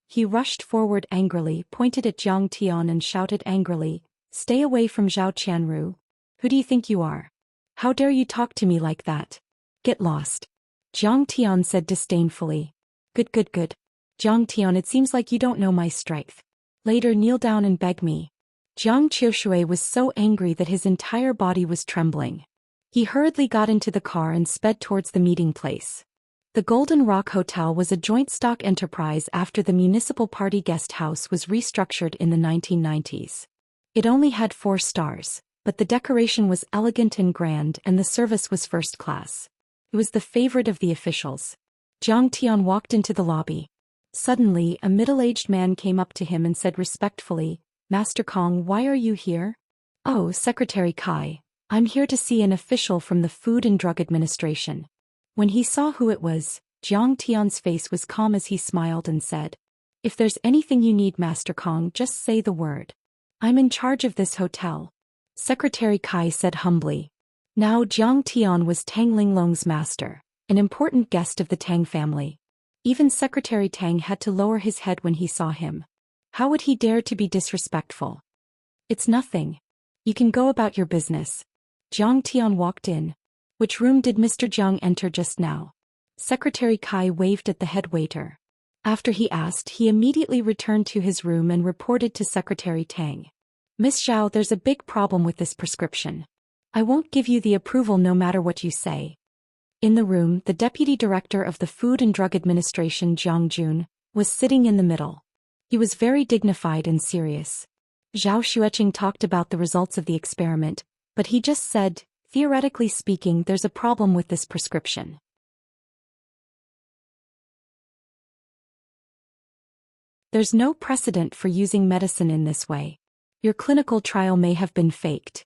He rushed forward angrily, pointed at Jiang Tian and shouted angrily, Stay away from Zhao Qianru. Who do you think you are? How dare you talk to me like that? Get lost. Jiang Tian said disdainfully. Good. Jiang Tian, it seems like you don't know my strength. Later, kneel down and beg me. Jiang Qiushui was so angry that his entire body was trembling. He hurriedly got into the car and sped towards the meeting place. The Golden Rock Hotel was a joint stock enterprise after the municipal party guest house was restructured in the 1990s. It only had 4 stars, but the decoration was elegant and grand and the service was first class. It was the favorite of the officials. Jiang Tian walked into the lobby. Suddenly, a middle-aged man came up to him and said respectfully, Master Kong, why are you here? Oh, Secretary Kai, I'm here to see an official from the Food and Drug Administration. When he saw who it was, Jiang Tian's face was calm as he smiled and said, If there's anything you need, Master Kong, just say the word. I'm in charge of this hotel. Secretary Kai said humbly. Now Jiang Tian was Tang Linglong's master, an important guest of the Tang family. Even Secretary Tang had to lower his head when he saw him. How would he dare to be disrespectful? It's nothing. You can go about your business. Jiang Tian walked in. Which room did Mr. Jiang enter just now? Secretary Kai waved at the head waiter. After he asked, he immediately returned to his room and reported to Secretary Tang. Miss Zhao, there's a big problem with this prescription. I won't give you the approval no matter what you say. In the room, the Deputy Director of the Food and Drug Administration, Jiang Jun, was sitting in the middle. He was very dignified and serious. Zhao Xian talked about the results of the experiment, but he just said, theoretically speaking, there's a problem with this prescription. There's no precedent for using medicine in this way. Your clinical trial may have been faked.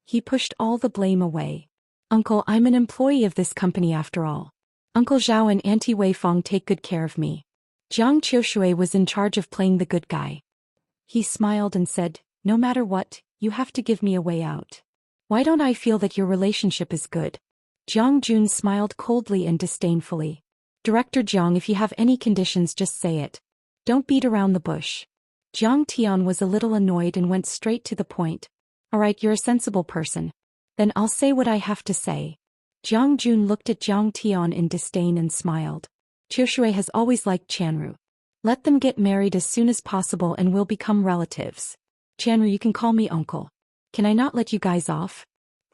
He pushed all the blame away. Uncle, I'm an employee of this company after all. Uncle Zhao and Auntie Wei Fong take good care of me. Jiang Qiushui was in charge of playing the good guy. He smiled and said, No matter what, you have to give me a way out. Why don't I feel that your relationship is good? Jiang Jun smiled coldly and disdainfully. Director Jiang, if you have any conditions, just say it. Don't beat around the bush. Jiang Tian was a little annoyed and went straight to the point. All right, you're a sensible person. Then I'll say what I have to say. Jiang Jun looked at Jiang Tian in disdain and smiled. Qiushui has always liked Qianru. Let them get married as soon as possible and we'll become relatives. Qianru, you can call me uncle. Can I not let you guys off?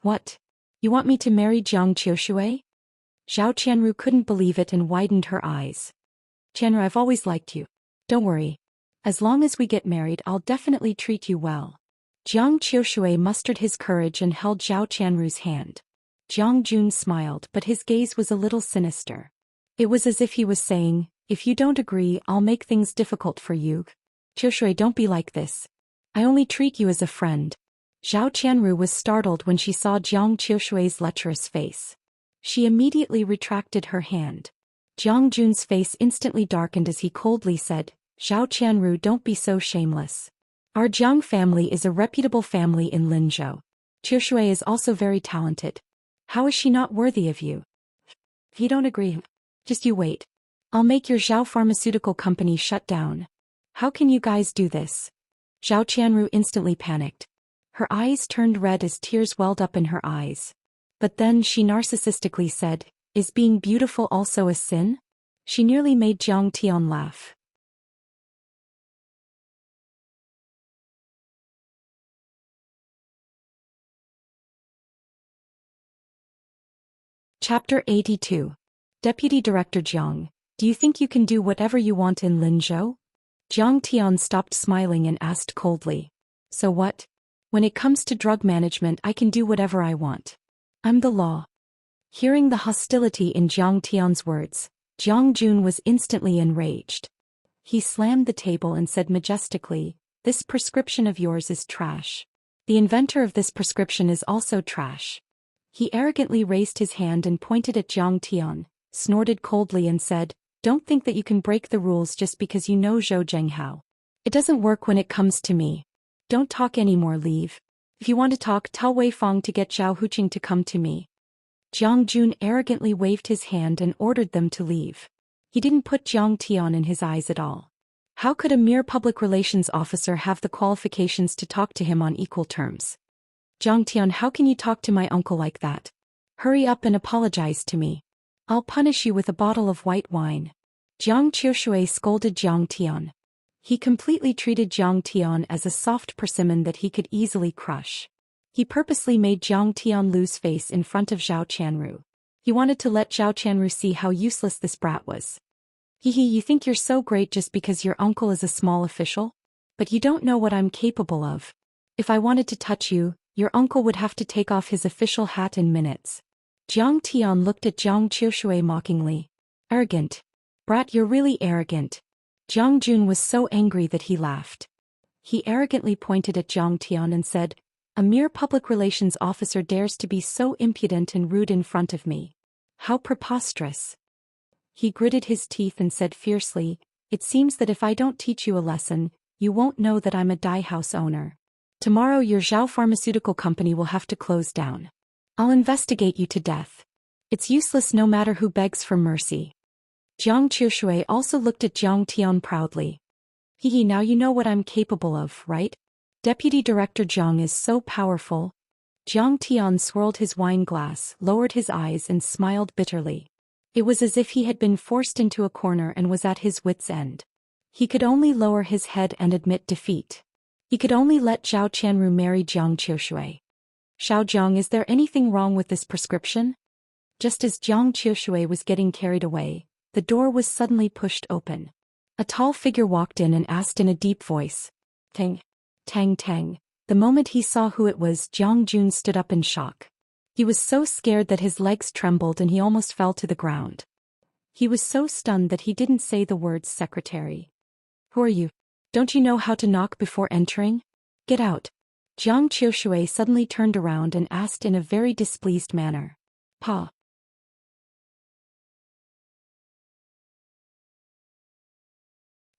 What? You want me to marry Jiang Qiushui? Zhao Qianru couldn't believe it and widened her eyes. Qianru, I've always liked you. Don't worry. As long as we get married, I'll definitely treat you well. Jiang Qiushui mustered his courage and held Zhao Qianru's hand. Jiang Jun smiled, but his gaze was a little sinister. It was as if he was saying, if you don't agree, I'll make things difficult for you. Qiushui, don't be like this. I only treat you as a friend. Zhao Qianru was startled when she saw Jiang Qiushui's lecherous face. She immediately retracted her hand. Jiang Jun's face instantly darkened as he coldly said, "Zhao Qianru, don't be so shameless. Our Jiang family is a reputable family in Linzhou. Qiushui is also very talented. How is she not worthy of you? If you don't agree, just you wait. I'll make your Zhao pharmaceutical company shut down. How can you guys do this?" Zhao Qianru instantly panicked. Her eyes turned red as tears welled up in her eyes. But then she narcissistically said, "Is being beautiful also a sin?" She nearly made Jiang Tian laugh. Chapter 82. Deputy Director Jiang, do you think you can do whatever you want in Linzhou? Jiang Tian stopped smiling and asked coldly. So what? When it comes to drug management, I can do whatever I want. I'm the law. Hearing the hostility in Jiang Tian's words, Jiang Jun was instantly enraged. He slammed the table and said majestically, "This prescription of yours is trash. The inventor of this prescription is also trash." He arrogantly raised his hand and pointed at Jiang Tian, snorted coldly and said, "Don't think that you can break the rules just because you know Zhou Zhenghao. It doesn't work when it comes to me. Don't talk anymore, leave. If you want to talk, tell Wei Fang to get Zhao Huqing to come to me." Jiang Jun arrogantly waved his hand and ordered them to leave. He didn't put Jiang Tian in his eyes at all. How could a mere public relations officer have the qualifications to talk to him on equal terms? "Jiang Tian, how can you talk to my uncle like that? Hurry up and apologize to me. I'll punish you with a bottle of white wine." Jiang Qiushui scolded Jiang Tian. He completely treated Jiang Tian as a soft persimmon that he could easily crush. He purposely made Jiang Tian lose face in front of Zhao Qianru. He wanted to let Zhao Qianru see how useless this brat was. "Hehe, you think you're so great just because your uncle is a small official? But you don't know what I'm capable of. If I wanted to touch you, your uncle would have to take off his official hat in minutes." Jiang Tian looked at Jiang Qiushui mockingly. "Arrogant. Brat, you're really arrogant." Jiang Jun was so angry that he laughed. He arrogantly pointed at Jiang Tian and said, "A mere public relations officer dares to be so impudent and rude in front of me. How preposterous." He gritted his teeth and said fiercely, "It seems that if I don't teach you a lesson, you won't know that I'm a dye house owner. Tomorrow your Zhao pharmaceutical company will have to close down. I'll investigate you to death. It's useless no matter who begs for mercy." Jiang Qiushui also looked at Jiang Tian proudly. "Hehe, now you know what I'm capable of, right? Deputy Director Jiang is so powerful." Jiang Tian swirled his wine glass, lowered his eyes and smiled bitterly. It was as if he had been forced into a corner and was at his wit's end. He could only lower his head and admit defeat. He could only let Zhao Qianru marry Jiang Qiushui. "Xiao Jiang, is there anything wrong with this prescription?" Just as Jiang Qiushui was getting carried away, the door was suddenly pushed open. A tall figure walked in and asked in a deep voice, "Tang, Tang, Tang." The moment he saw who it was, Jiang Jun stood up in shock. He was so scared that his legs trembled and he almost fell to the ground. He was so stunned that he didn't say the words secretary. "Who are you? Don't you know how to knock before entering? Get out." Jiang Qiushui suddenly turned around and asked in a very displeased manner. "Pa."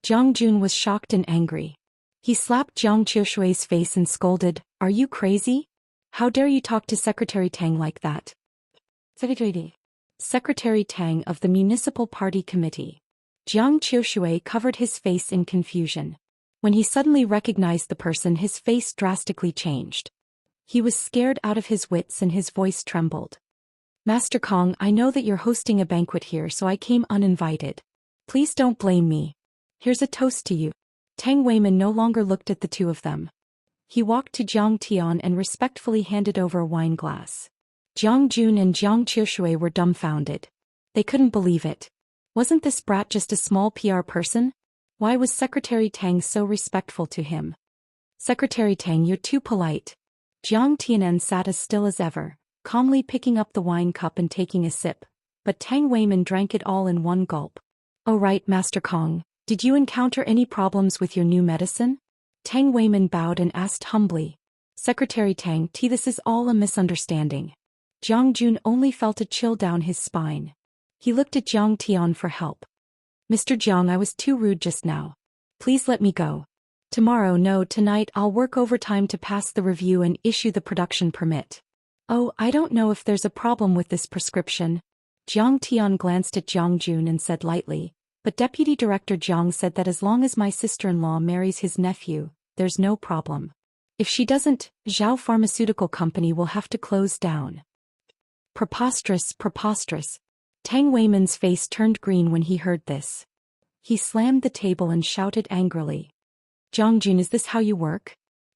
Jiang Jun was shocked and angry. He slapped Jiang Qiushui's face and scolded, "Are you crazy? How dare you talk to Secretary Tang like that?" Secretary Tang of the Municipal Party Committee. Jiang Qiushui covered his face in confusion. When he suddenly recognized the person, his face drastically changed. He was scared out of his wits and his voice trembled. "Master Kong, I know that you're hosting a banquet here, so I came uninvited. Please don't blame me. Here's a toast to you." Tang Weiman no longer looked at the two of them. He walked to Jiang Tian and respectfully handed over a wine glass. Jiang Jun and Jiang Qiushui were dumbfounded. They couldn't believe it. Wasn't this brat just a small PR person? Why was Secretary Tang so respectful to him? "Secretary Tang, you're too polite." Jiang Tianen sat as still as ever, calmly picking up the wine cup and taking a sip, but Tang Weiman drank it all in one gulp. "Oh right, Master Kong. Did you encounter any problems with your new medicine?" Tang Weiman bowed and asked humbly. Secretary Tang, this is all a misunderstanding. Jiang Jun only felt a chill down his spine. He looked at Jiang Tian for help. Mr. Jiang, I was too rude just now. Please let me go. Tomorrow, no, tonight I'll work overtime to pass the review and issue the production permit. Oh, I don't know if there's a problem with this prescription. Jiang Tian glanced at Jiang Jun and said lightly, but Deputy Director Jiang said that as long as my sister-in-law marries his nephew, there's no problem. If she doesn't, Zhao Pharmaceutical Company will have to close down. Preposterous, preposterous. Tang Weiman's face turned green when he heard this. He slammed the table and shouted angrily. Jiang Jun, is this how you work?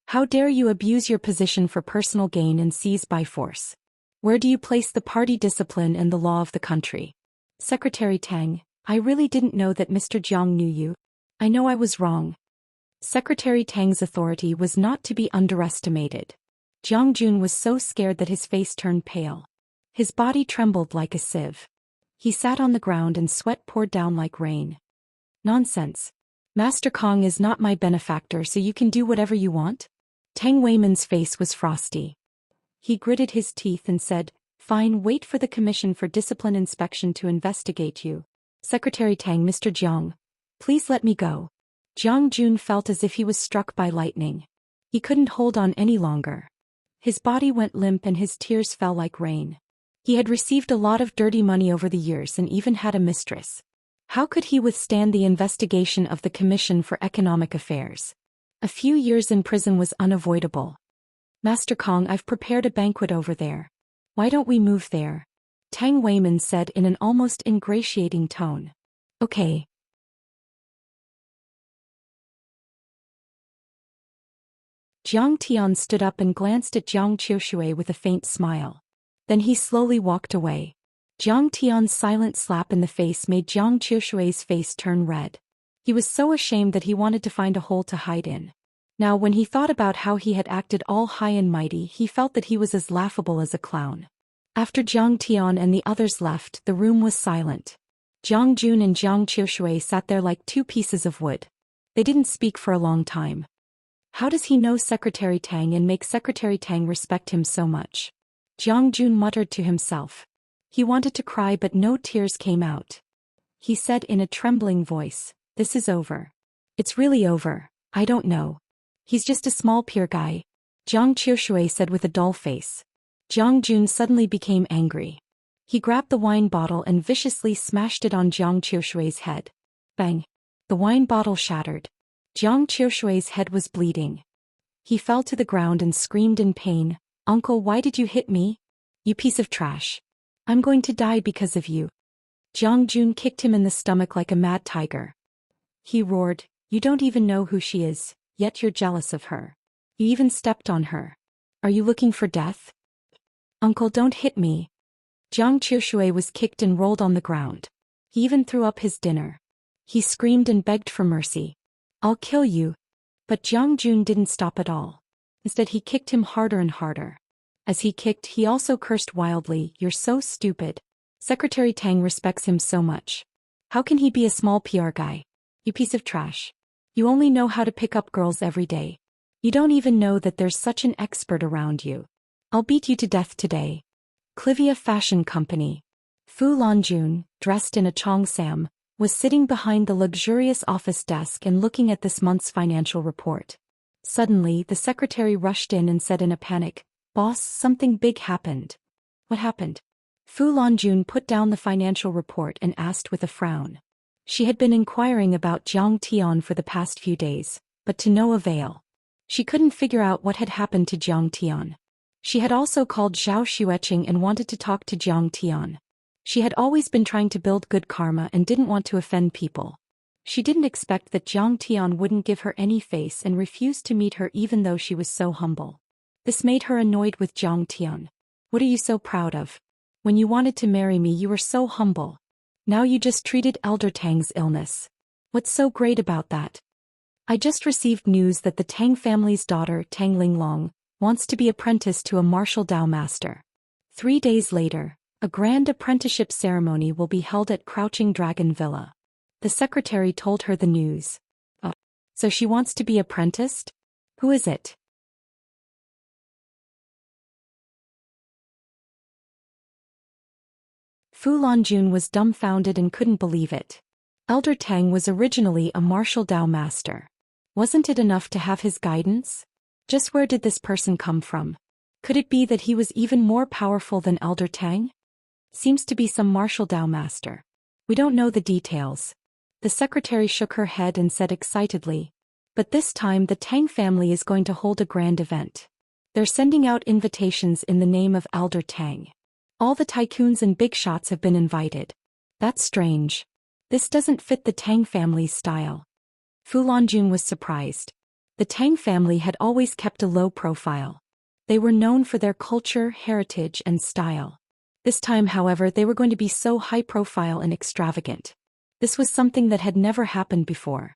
How dare you abuse your position for personal gain and seize by force? Where do you place the party discipline and the law of the country? Secretary Tang, I really didn't know that Mr. Jiang knew you. I know I was wrong. Secretary Tang's authority was not to be underestimated. Jiang Jun was so scared that his face turned pale. His body trembled like a sieve. He sat on the ground and sweat poured down like rain. Nonsense. Master Kong is not my benefactor, so you can do whatever you want? Tang Weiman's face was frosty. He gritted his teeth and said, Fine, wait for the Commission for Discipline Inspection to investigate you. Secretary Tang, Mr. Jiang, please let me go. Jiang Jun felt as if he was struck by lightning. He couldn't hold on any longer. His body went limp and his tears fell like rain. He had received a lot of dirty money over the years and even had a mistress. How could he withstand the investigation of the Commission for Economic Affairs? A few years in prison was unavoidable. Master Kong, I've prepared a banquet over there. Why don't we move there? Tang Weiman said in an almost ingratiating tone. Okay. Jiang Tian stood up and glanced at Jiang Qiushui with a faint smile. Then he slowly walked away. Jiang Tian's silent slap in the face made Jiang Qiushui's face turn red. He was so ashamed that he wanted to find a hole to hide in. Now when he thought about how he had acted all high and mighty, he felt that he was as laughable as a clown. After Jiang Tian and the others left, the room was silent. Jiang Jun and Jiang Qiushui sat there like two pieces of wood. They didn't speak for a long time. How does he know Secretary Tang and make Secretary Tang respect him so much? Jiang Jun muttered to himself. He wanted to cry but no tears came out. He said in a trembling voice, This is over. It's really over, I don't know. He's just a small peer guy. Jiang Qiushui said with a dull face. Jiang Jun suddenly became angry. He grabbed the wine bottle and viciously smashed it on Jiang Qiushui's head. Bang! The wine bottle shattered. Jiang Qiushui's head was bleeding. He fell to the ground and screamed in pain, Uncle, why did you hit me? You piece of trash. I'm going to die because of you. Jiang Jun kicked him in the stomach like a mad tiger. He roared, You don't even know who she is, yet you're jealous of her. You even stepped on her. Are you looking for death? Uncle, don't hit me. Jiang Qiushui was kicked and rolled on the ground. He even threw up his dinner. He screamed and begged for mercy. I'll kill you. But Jiang Jun didn't stop at all. Instead he kicked him harder and harder. As he kicked, he also cursed wildly, You're so stupid. Secretary Tang respects him so much. How can he be a small PR guy? You piece of trash. You only know how to pick up girls every day. You don't even know that there's such an expert around you. I'll beat you to death today. Clivia Fashion Company. Fu Lanjun, dressed in a cheongsam, was sitting behind the luxurious office desk and looking at this month's financial report. Suddenly, the secretary rushed in and said in a panic, Boss, something big happened. What happened? Fu Lanjun put down the financial report and asked with a frown. She had been inquiring about Jiang Tian for the past few days, but to no avail. She couldn't figure out what had happened to Jiang Tian. She had also called Zhao Xueqing and wanted to talk to Jiang Tian. She had always been trying to build good karma and didn't want to offend people. She didn't expect that Jiang Tian wouldn't give her any face and refused to meet her even though she was so humble. This made her annoyed with Jiang Tian. What are you so proud of? When you wanted to marry me you were so humble. Now you just treated Elder Tang's illness. What's so great about that? I just received news that the Tang family's daughter, Tang Linglong, wants to be apprenticed to a martial Dao master. 3 days later, a grand apprenticeship ceremony will be held at Crouching Dragon Villa. The secretary told her the news. Oh, so she wants to be apprenticed? Who is it? Fu Lanjun was dumbfounded and couldn't believe it. Elder Tang was originally a martial Dao master. Wasn't it enough to have his guidance? Just where did this person come from? Could it be that he was even more powerful than Elder Tang? Seems to be some martial Dao master. We don't know the details. The secretary shook her head and said excitedly. But this time the Tang family is going to hold a grand event. They're sending out invitations in the name of Elder Tang. All the tycoons and big shots have been invited. That's strange. This doesn't fit the Tang family's style. Fu Lanjun was surprised. The Tang family had always kept a low profile. They were known for their culture, heritage, and style. This time, however, they were going to be so high profile and extravagant. This was something that had never happened before.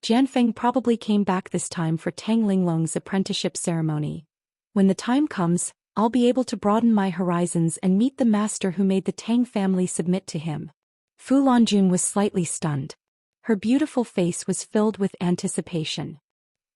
Jianfeng probably came back this time for Tang Linglong's apprenticeship ceremony. When the time comes, I'll be able to broaden my horizons and meet the master who made the Tang family submit to him. Fu Lanjun was slightly stunned. Her beautiful face was filled with anticipation.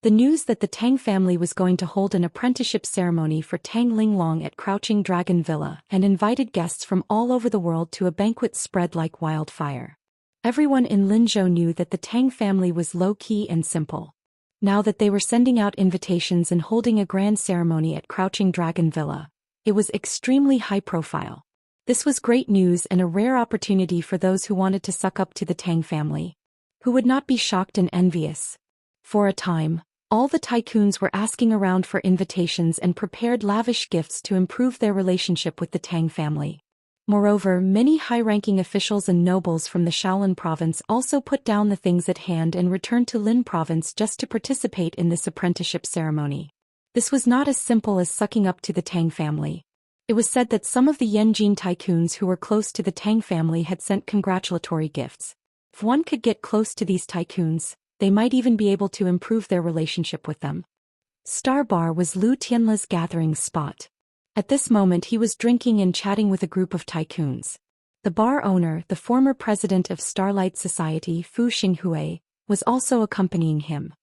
The news that the Tang family was going to hold an apprenticeship ceremony for Tang Linglong at Crouching Dragon Villa and invited guests from all over the world to a banquet spread like wildfire. Everyone in Linzhou knew that the Tang family was low-key and simple. Now that they were sending out invitations and holding a grand ceremony at Crouching Dragon Villa, it was extremely high profile. This was great news and a rare opportunity for those who wanted to suck up to the Tang family. Who would not be shocked and envious? For a time, all the tycoons were asking around for invitations and prepared lavish gifts to improve their relationship with the Tang family. Moreover, many high-ranking officials and nobles from the Shaolin province also put down the things at hand and returned to Lin province just to participate in this apprenticeship ceremony. This was not as simple as sucking up to the Tang family. It was said that some of the Yanjin tycoons who were close to the Tang family had sent congratulatory gifts. If one could get close to these tycoons, they might even be able to improve their relationship with them. Star Bar was Lu Tianla's gathering spot. At this moment he was drinking and chatting with a group of tycoons. The bar owner, the former president of Starlight Society Fu Xinghui, was also accompanying him.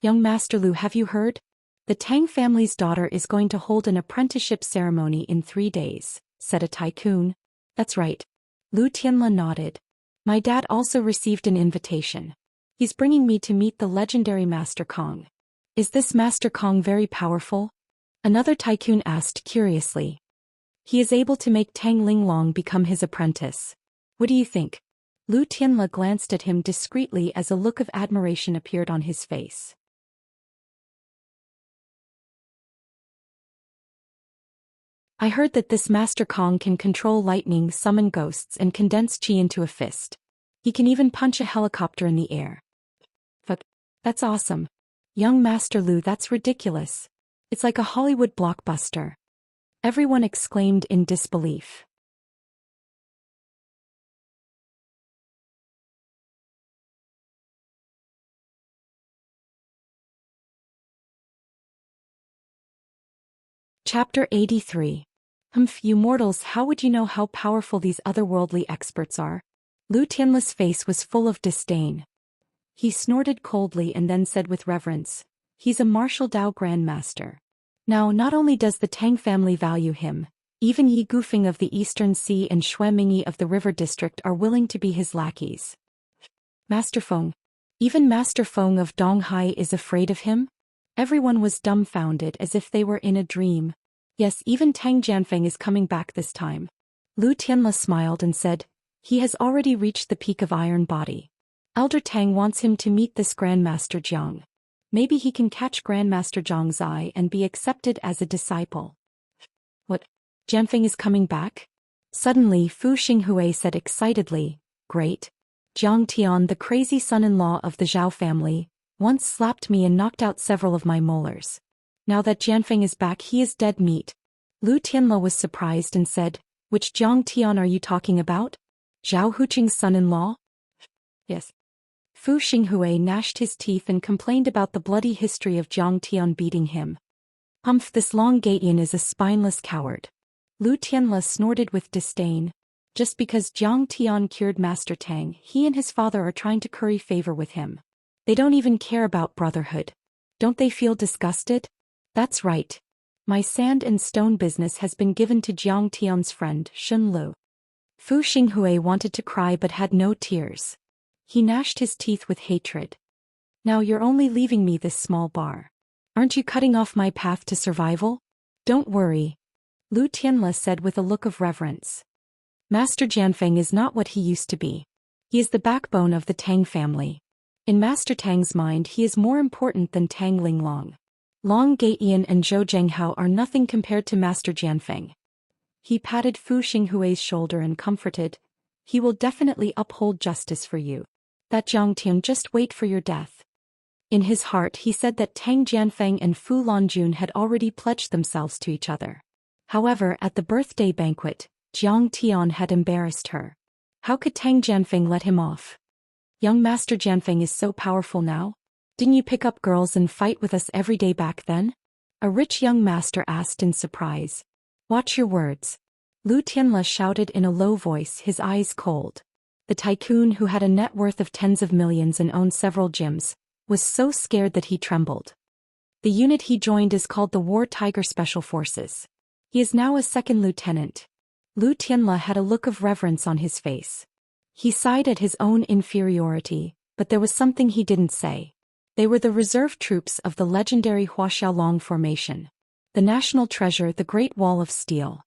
"Young Master Lu, have you heard? The Tang family's daughter is going to hold an apprenticeship ceremony in 3 days, said a tycoon. That's right. Lu Tianla nodded. My dad also received an invitation. He's bringing me to meet the legendary Master Kong. Is this Master Kong very powerful? Another tycoon asked curiously. He is able to make Tang Linglong become his apprentice. What do you think? Lu Tianla glanced at him discreetly as a look of admiration appeared on his face. I heard that this Master Kong can control lightning, summon ghosts, and condense chi into a fist. He can even punch a helicopter in the air. Fuck, that's awesome. Young Master Lu, that's ridiculous. It's like a Hollywood blockbuster. Everyone exclaimed in disbelief. Chapter 83. You mortals, how would you know how powerful these otherworldly experts are? Lu Tianla's face was full of disdain. He snorted coldly and then said with reverence, he's a martial Dao grandmaster. Now, not only does the Tang family value him, even Yi Gufeng of the Eastern Sea and Xue Mingyi of the River District are willing to be his lackeys. Master Feng. Even Master Feng of Donghai is afraid of him? Everyone was dumbfounded as if they were in a dream. Yes, even Tang Jianfeng is coming back this time. Lu Tianla smiled and said, he has already reached the peak of Iron Body. Elder Tang wants him to meet this Grandmaster Jiang. Maybe he can catch Grandmaster Jiang's eye and be accepted as a disciple. What? Jianfeng is coming back? Suddenly Fu Xinghui said excitedly, great. Jiang Tian, the crazy son-in-law of the Zhao family, once slapped me and knocked out several of my molars. Now that Jianfeng is back, he is dead meat. Lu Tianla was surprised and said, which Jiang Tian are you talking about? Zhao Huqing's son-in-law? Yes. Fu Xinghui gnashed his teeth and complained about the bloody history of Jiang Tian beating him. This Long Gatian is a spineless coward. Lu Tianla snorted with disdain. Just because Jiang Tian cured Master Tang, he and his father are trying to curry favor with him. They don't even care about brotherhood. Don't they feel disgusted? That's right. My sand and stone business has been given to Jiang Tian's friend, Shun Lu. Fu Xinghui wanted to cry but had no tears. He gnashed his teeth with hatred. Now you're only leaving me this small bar. Aren't you cutting off my path to survival? Don't worry, Lu Tianle said with a look of reverence. Master Jianfeng is not what he used to be. He is the backbone of the Tang family. In Master Tang's mind he is more important than Tang Linglong. Long Gaiyan and Zhou Zhenghao are nothing compared to Master Jianfeng. He patted Fu Xinghui's shoulder and comforted, he will definitely uphold justice for you. That Jiang Tian, just wait for your death. In his heart he said that Tang Jianfeng and Fu Lanjun had already pledged themselves to each other. However, at the birthday banquet, Jiang Tian had embarrassed her. How could Tang Jianfeng let him off? Young Master Jianfeng is so powerful now? Didn't you pick up girls and fight with us every day back then? A rich young master asked in surprise. Watch your words. Lu Tianle shouted in a low voice, his eyes cold. The tycoon who had a net worth of tens of millions and owned several gyms, was so scared that he trembled. The unit he joined is called the War Tiger Special Forces. He is now a second lieutenant. Lu Tianle had a look of reverence on his face. He sighed at his own inferiority, but there was something he didn't say. They were the reserve troops of the legendary Huaxiaolong formation. The national treasure, the Great Wall of Steel.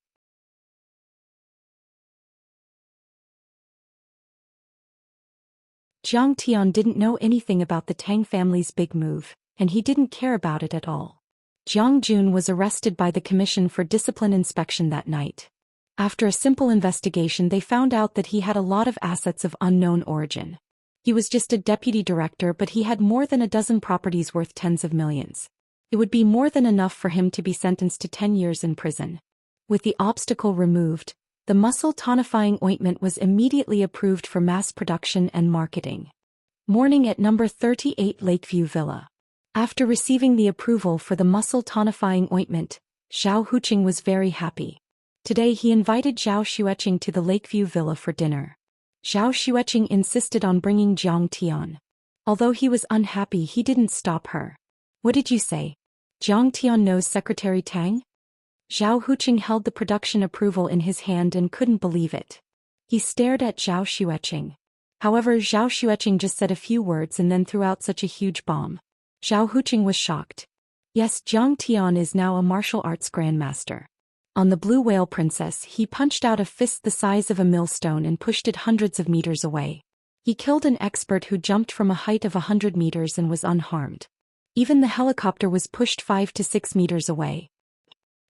Jiang Tian didn't know anything about the Tang family's big move, and he didn't care about it at all. Jiang Jun was arrested by the Commission for Discipline Inspection that night. After a simple investigation they found out that he had a lot of assets of unknown origin. He was just a deputy director, but he had more than a dozen properties worth tens of millions. It would be more than enough for him to be sentenced to 10 years in prison. With the obstacle removed, the muscle tonifying ointment was immediately approved for mass production and marketing. Morning at number 38 Lakeview Villa. After receiving the approval for the muscle tonifying ointment, Zhao Huqing was very happy. Today he invited Zhao Xueqing to the Lakeview Villa for dinner. Zhao Xueqing insisted on bringing Jiang Tian. Although he was unhappy, he didn't stop her. What did you say? Jiang Tian knows Secretary Tang? Zhao Huqing held the production approval in his hand and couldn't believe it. He stared at Zhao Xueqing. However, Zhao Xueqing just said a few words and then threw out such a huge bomb. Zhao Huqing was shocked. Yes, Jiang Tian is now a martial arts grandmaster. On the Blue Whale Princess he punched out a fist the size of a millstone and pushed it hundreds of meters away. He killed an expert who jumped from a height of 100 meters and was unharmed. Even the helicopter was pushed 5 to 6 meters away.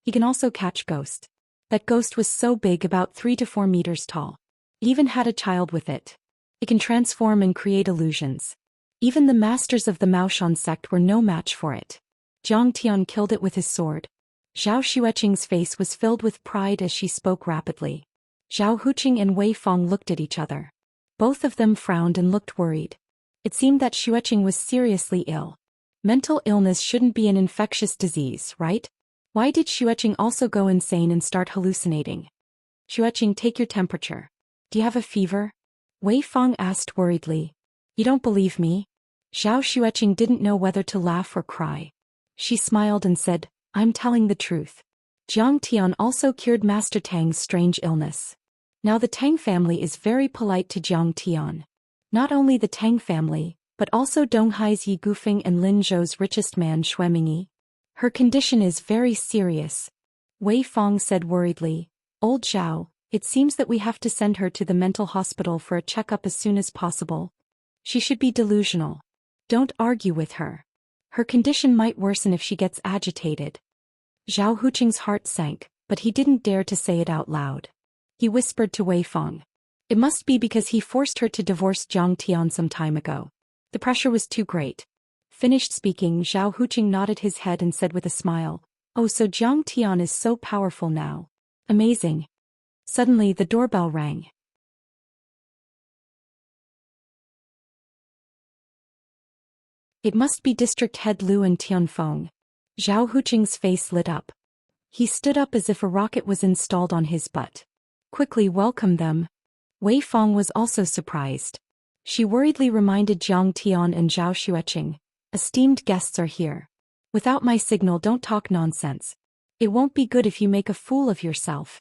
He can also catch ghost. That ghost was so big, about 3 to 4 meters tall. It even had a child with it. It can transform and create illusions. Even the masters of the Maoshan sect were no match for it. Jiang Tian killed it with his sword. Zhao Xueqing's face was filled with pride as she spoke rapidly. Zhao Huqing and Wei Fong looked at each other. Both of them frowned and looked worried. It seemed that Xueqing was seriously ill. Mental illness shouldn't be an infectious disease, right? Why did Xueqing also go insane and start hallucinating? Xueqing, take your temperature. Do you have a fever? Wei Fong asked worriedly. You don't believe me? Zhao Xueqing didn't know whether to laugh or cry. She smiled and said, I'm telling the truth. Jiang Tian also cured Master Tang's strange illness. Now the Tang family is very polite to Jiang Tian. Not only the Tang family, but also Donghai's Yi Gufeng and Lin Zhou's richest man Xue Mingyi. Her condition is very serious. Wei Fong said worriedly, Old Zhao, it seems that we have to send her to the mental hospital for a checkup as soon as possible. She should be delusional. Don't argue with her. Her condition might worsen if she gets agitated. Zhao Huqing's heart sank, but he didn't dare to say it out loud. He whispered to Wei Fong. It must be because he forced her to divorce Jiang Tian some time ago. The pressure was too great. Finished speaking, Zhao Huqing nodded his head and said with a smile, Oh, so Jiang Tian is so powerful now. Amazing. Suddenly the doorbell rang. It must be District Head Lu and Tianfeng. Zhao Huqing's face lit up. He stood up as if a rocket was installed on his butt. Quickly welcome them. Wei Fong was also surprised. She worriedly reminded Jiang Tian and Zhao Xueqing, esteemed guests are here. Without my signal, don't talk nonsense. It won't be good if you make a fool of yourself.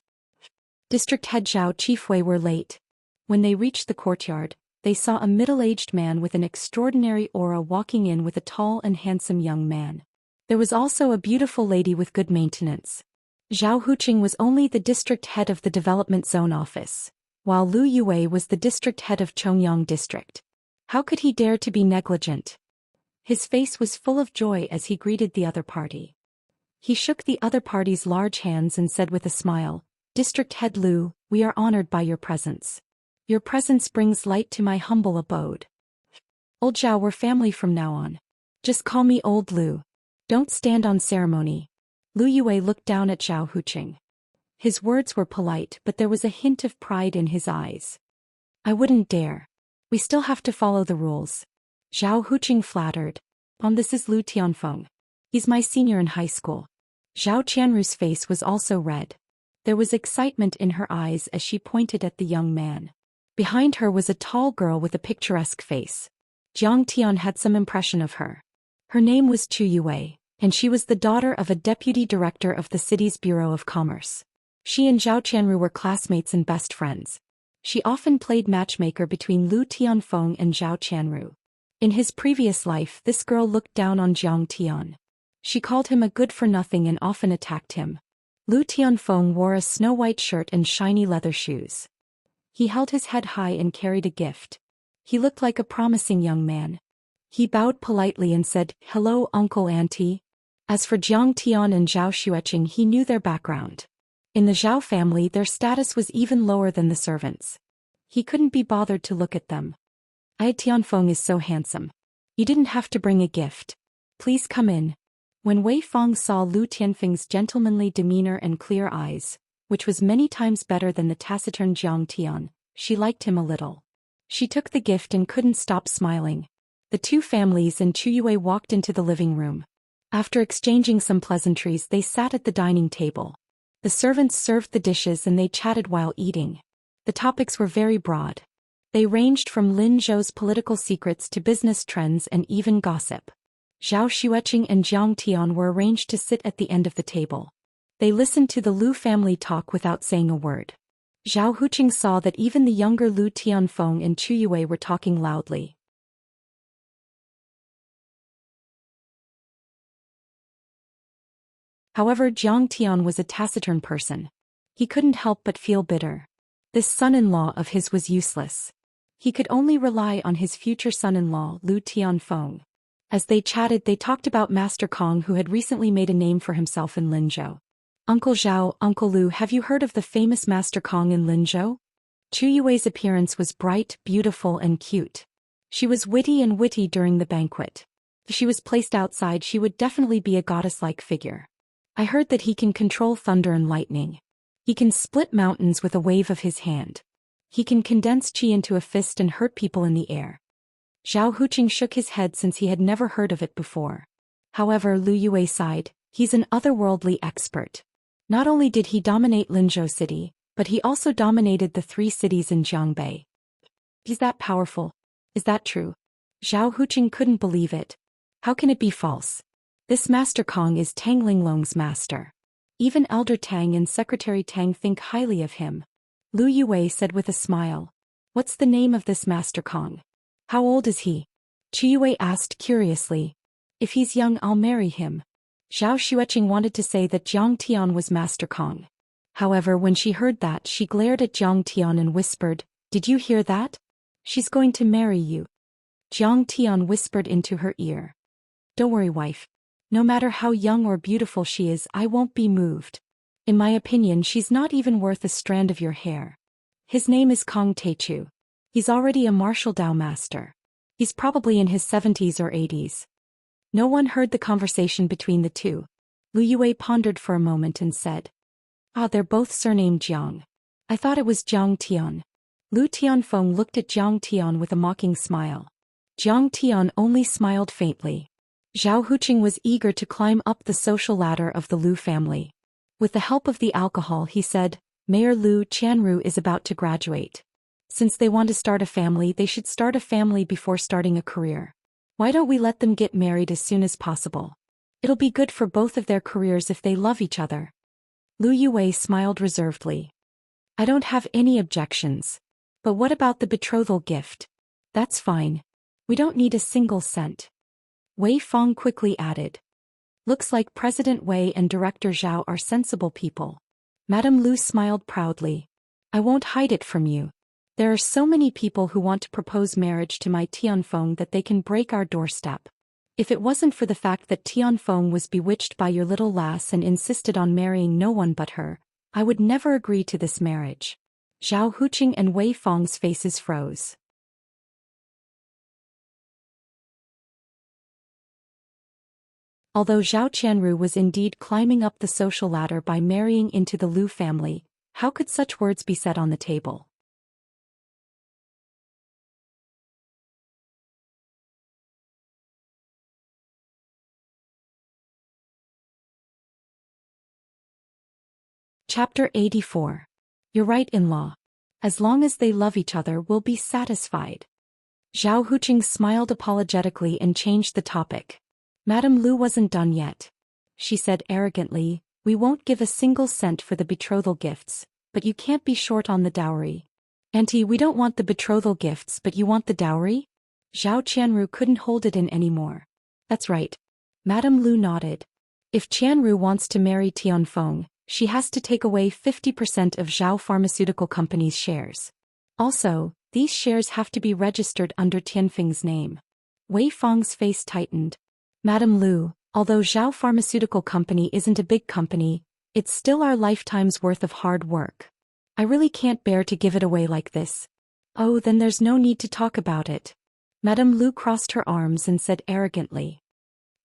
District Head Zhao Chiefwei were late. When they reached the courtyard, they saw a middle-aged man with an extraordinary aura walking in with a tall and handsome young man. There was also a beautiful lady with good maintenance. Zhao Huqing was only the district head of the development zone office, while Lu Yue was the district head of Chongyang district. How could he dare to be negligent? His face was full of joy as he greeted the other party. He shook the other party's large hands and said with a smile, "District Head Lu, we are honored by your presence. Your presence brings light to my humble abode. Old Zhao, we're family from now on. Just call me Old Lu. Don't stand on ceremony." Lu Yue looked down at Zhao Huqing. His words were polite, but there was a hint of pride in his eyes. "I wouldn't dare. We still have to follow the rules." Zhao Huqing flattered. This is Lu Tianfeng. He's my senior in high school." Zhao Qianru's face was also red. There was excitement in her eyes as she pointed at the young man. Behind her was a tall girl with a picturesque face. Jiang Tian had some impression of her. Her name was Chu Yue, and she was the daughter of a deputy director of the city's Bureau of Commerce. She and Zhao Qianru were classmates and best friends. She often played matchmaker between Lu Tianfeng and Zhao Qianru. In his previous life, this girl looked down on Jiang Tian. She called him a good-for-nothing and often attacked him. Lu Tianfeng wore a snow-white shirt and shiny leather shoes. He held his head high and carried a gift. He looked like a promising young man. He bowed politely and said, "Hello, Uncle Auntie." As for Jiang Tian and Zhao Xueqing, he knew their background. In the Zhao family, their status was even lower than the servants. He couldn't be bothered to look at them. Tianfeng is so handsome. You didn't have to bring a gift. Please come in." When Wei Fang saw Lu Tianfeng's gentlemanly demeanor and clear eyes, which was many times better than the taciturn Jiang Tian, she liked him a little. She took the gift and couldn't stop smiling. The two families and Chu Yue walked into the living room. After exchanging some pleasantries, they sat at the dining table. The servants served the dishes and they chatted while eating. The topics were very broad. They ranged from Lin Zhou's political secrets to business trends and even gossip. Zhao Xueqing and Jiang Tian were arranged to sit at the end of the table. They listened to the Lu family talk without saying a word. Zhao Huqing saw that even the younger Lu Tianfeng and Chu Yue were talking loudly. However, Jiang Tian was a taciturn person. He couldn't help but feel bitter. This son-in-law of his was useless. He could only rely on his future son-in-law, Lu Tianfeng. As they chatted, they talked about Master Kong, who had recently made a name for himself in Linzhou. "Uncle Zhao, Uncle Lu, have you heard of the famous Master Kong in Linzhou?" Chu Yue's appearance was bright, beautiful and cute. She was witty during the banquet. If she was placed outside, she would definitely be a goddess-like figure. "I heard that he can control thunder and lightning. He can split mountains with a wave of his hand. He can condense qi into a fist and hurt people in the air." Zhao Huqing shook his head since he had never heard of it before. However, Lu Yue sighed, "He's an otherworldly expert. Not only did he dominate Linzhou City, but he also dominated the 3 cities in Jiangbei. He's that powerful. Is that true?" Zhao Huqing couldn't believe it. How can it be false? This Master Kong is Tang Linglong's master. Even Elder Tang and Secretary Tang think highly of him. Lu Yue said with a smile. "What's the name of this Master Kong? How old is he?" Chu Yue asked curiously. "If he's young, I'll marry him." Zhao Xueqing wanted to say that Jiang Tian was Master Kong. However, when she heard that, she glared at Jiang Tian and whispered, "Did you hear that? She's going to marry you." Jiang Tian whispered into her ear. "Don't worry, wife. No matter how young or beautiful she is, I won't be moved. In my opinion, she's not even worth a strand of your hair. His name is Kong Teichu. He's already a martial Dao master. He's probably in his 70s or 80s. No one heard the conversation between the two. Lu Yue pondered for a moment and said, "They're both surnamed Jiang. I thought it was Jiang Tian." Lu Tianfeng looked at Jiang Tian with a mocking smile. Jiang Tian only smiled faintly. Zhao Huqing was eager to climb up the social ladder of the Lu family. With the help of the alcohol, he said, "Mayor Lu Qianru is about to graduate. Since they want to start a family, they should start a family before starting a career. Why don't we let them get married as soon as possible? It'll be good for both of their careers if they love each other." Lu Yue smiled reservedly. I don't have any objections. But what about the betrothal gift? That's fine. We don't need a single cent. Wei Fong quickly added. Looks like President Wei and Director Zhao are sensible people. Madame Lu smiled proudly. I won't hide it from you. There are so many people who want to propose marriage to my Tianfeng that they can break our doorstep. If it wasn't for the fact that Tianfeng was bewitched by your little lass and insisted on marrying no one but her, I would never agree to this marriage. Zhao Huqing and Wei Fong's faces froze. Although Zhao Qianru was indeed climbing up the social ladder by marrying into the Lu family, how could such words be said on the table? Chapter 84. You're right, in-law. As long as they love each other, we'll be satisfied. Zhao Huqing smiled apologetically and changed the topic. Madame Lu wasn't done yet. She said arrogantly, we won't give a single cent for the betrothal gifts, but you can't be short on the dowry. Auntie, we don't want the betrothal gifts, but you want the dowry? Zhao Qianru couldn't hold it in anymore. That's right. Madame Lu nodded. If Qianru wants to marry Tianfeng, she has to take away 50% of Zhao Pharmaceutical Company's shares. Also, these shares have to be registered under Tianfeng's name. Wei Fong's face tightened. Madame Lu, although Zhao Pharmaceutical Company isn't a big company, it's still our lifetime's worth of hard work. I really can't bear to give it away like this. Oh, then there's no need to talk about it. Madame Lu crossed her arms and said arrogantly.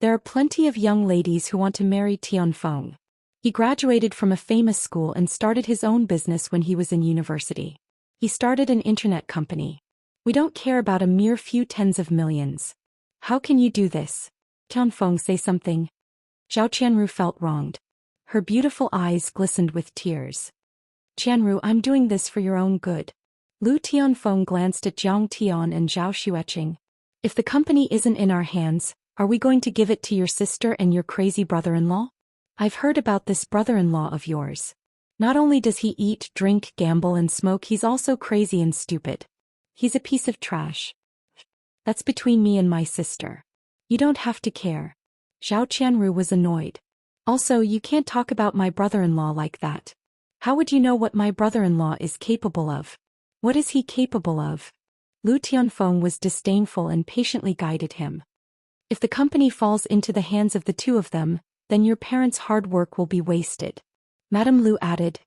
There are plenty of young ladies who want to marry Tianfeng. He graduated from a famous school and started his own business when he was in university. He started an internet company. We don't care about a mere few tens of millions. How can you do this? Tianfeng, say something. Zhao Qianru felt wronged. Her beautiful eyes glistened with tears. Qianru, I'm doing this for your own good. Lu Tianfeng glanced at Jiang Tian and Zhao Xueqing. If the company isn't in our hands, are we going to give it to your sister and your crazy brother-in-law? I've heard about this brother-in-law of yours. Not only does he eat, drink, gamble and smoke, he's also crazy and stupid. He's a piece of trash. That's between me and my sister. You don't have to care. Zhao Qianru was annoyed. Also, you can't talk about my brother-in-law like that. How would you know what my brother-in-law is capable of? What is he capable of? Lu Tianfeng was disdainful and patiently guided him. If the company falls into the hands of the two of them, then your parents' hard work will be wasted. Madame Lu added,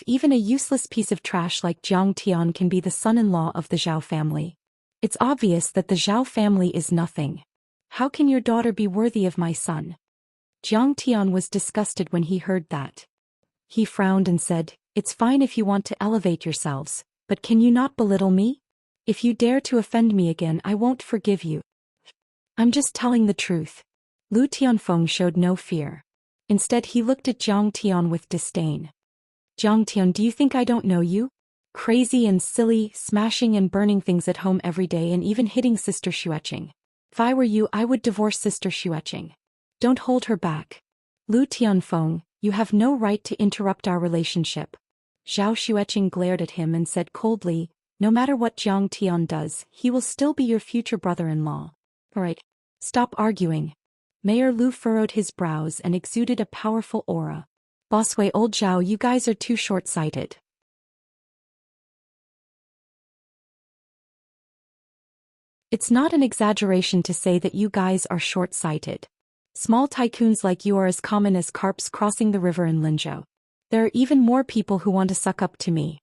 even a useless piece of trash like Jiang Tian can be the son-in-law of the Zhao family. It's obvious that the Zhao family is nothing. How can your daughter be worthy of my son? Jiang Tian was disgusted when he heard that. He frowned and said, it's fine if you want to elevate yourselves, but can you not belittle me? If you dare to offend me again, I won't forgive you. I'm just telling the truth. Lu Tianfeng showed no fear. Instead, he looked at Jiang Tian with disdain. Jiang Tian, do you think I don't know you? Crazy and silly, smashing and burning things at home every day and even hitting Sister Xueqing. If I were you, I would divorce Sister Xueqing. Don't hold her back. Lu Tianfeng, you have no right to interrupt our relationship. Zhao Xueqing glared at him and said coldly, no matter what Jiang Tian does, he will still be your future brother-in-law. All right, stop arguing. Mayor Lu furrowed his brows and exuded a powerful aura. Bossway, old Zhao, you guys are too short-sighted. It's not an exaggeration to say that you guys are short-sighted. Small tycoons like you are as common as carps crossing the river in Linzhou. There are even more people who want to suck up to me.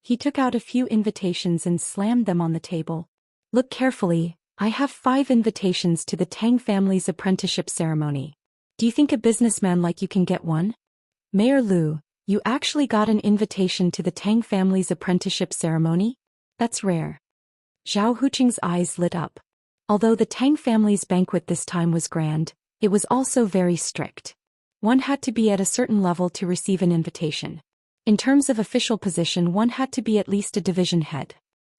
He took out a few invitations and slammed them on the table. Look carefully. I have 5 invitations to the Tang family's apprenticeship ceremony. Do you think a businessman like you can get one? Mayor Lu, you actually got an invitation to the Tang family's apprenticeship ceremony? That's rare. Zhao Huqing's eyes lit up. Although the Tang family's banquet this time was grand, it was also very strict. One had to be at a certain level to receive an invitation. In terms of official position, one had to be at least a division head.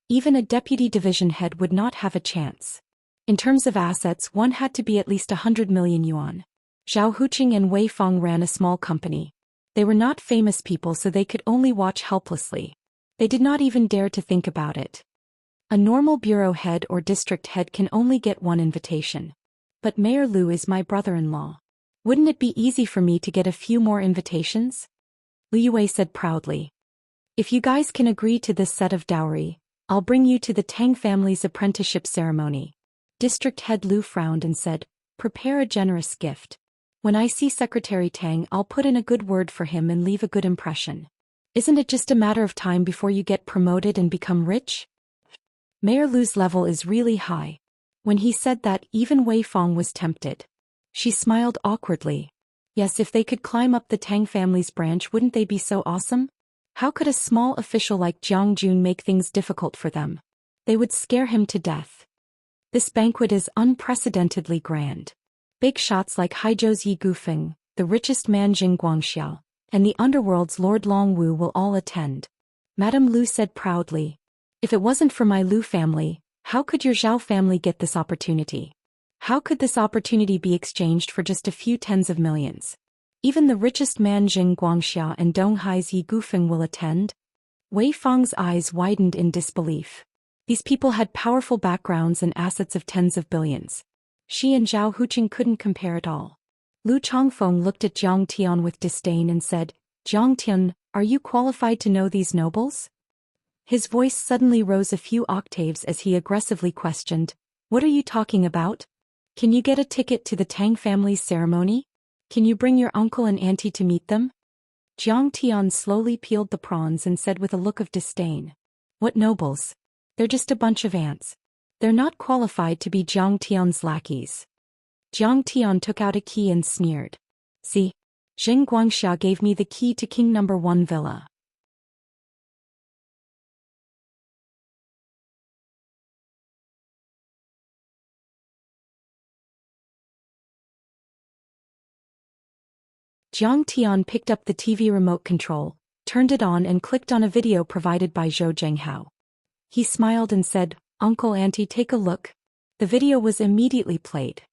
Even a deputy division head would not have a chance. In terms of assets, one had to be at least 100 million yuan. Zhao Huqing and Wei Fong ran a small company. They were not famous people, so they could only watch helplessly. They did not even dare to think about it. A normal bureau head or district head can only get one invitation. But Mayor Lu is my brother-in-law. Wouldn't it be easy for me to get a few more invitations? Lu Yue said proudly. If you guys can agree to this set of dowry, I'll bring you to the Tang family's apprenticeship ceremony. District head Lu frowned and said, prepare a generous gift. When I see Secretary Tang, I'll put in a good word for him and leave a good impression. Isn't it just a matter of time before you get promoted and become rich? Mayor Lu's level is really high. When he said that, even Wei Fong was tempted. She smiled awkwardly. Yes, if they could climb up the Tang family's branch, wouldn't they be so awesome? How could a small official like Jiang Jun make things difficult for them? They would scare him to death. This banquet is unprecedentedly grand. Big shots like Haizhou's Yi Gufeng, the richest man Jing Guangxiao, and the underworld's Lord Long Wu will all attend. Madame Lu said proudly. If it wasn't for my Lu family, how could your Zhao family get this opportunity? How could this opportunity be exchanged for just a few tens of millions? Even the richest man Jing Guangxia and Donghai's Yi Gufeng will attend? Wei Fang's eyes widened in disbelief. These people had powerful backgrounds and assets of tens of billions. She and Zhao Huqing couldn't compare at all. Lu Chongfeng looked at Jiang Tian with disdain and said, Jiang Tian, are you qualified to know these nobles? His voice suddenly rose a few octaves as he aggressively questioned, what are you talking about? Can you get a ticket to the Tang family's ceremony? Can you bring your uncle and auntie to meet them? Jiang Tian slowly peeled the prawns and said with a look of disdain. What nobles? They're just a bunch of ants. They're not qualified to be Jiang Tian's lackeys. Jiang Tian took out a key and sneered. See? Zheng Guangxia gave me the key to King No. 1 Villa. Jiang Tian picked up the TV remote control, turned it on and clicked on a video provided by Zhou Zhenghao. He smiled and said, Uncle Auntie, take a look. The video was immediately played.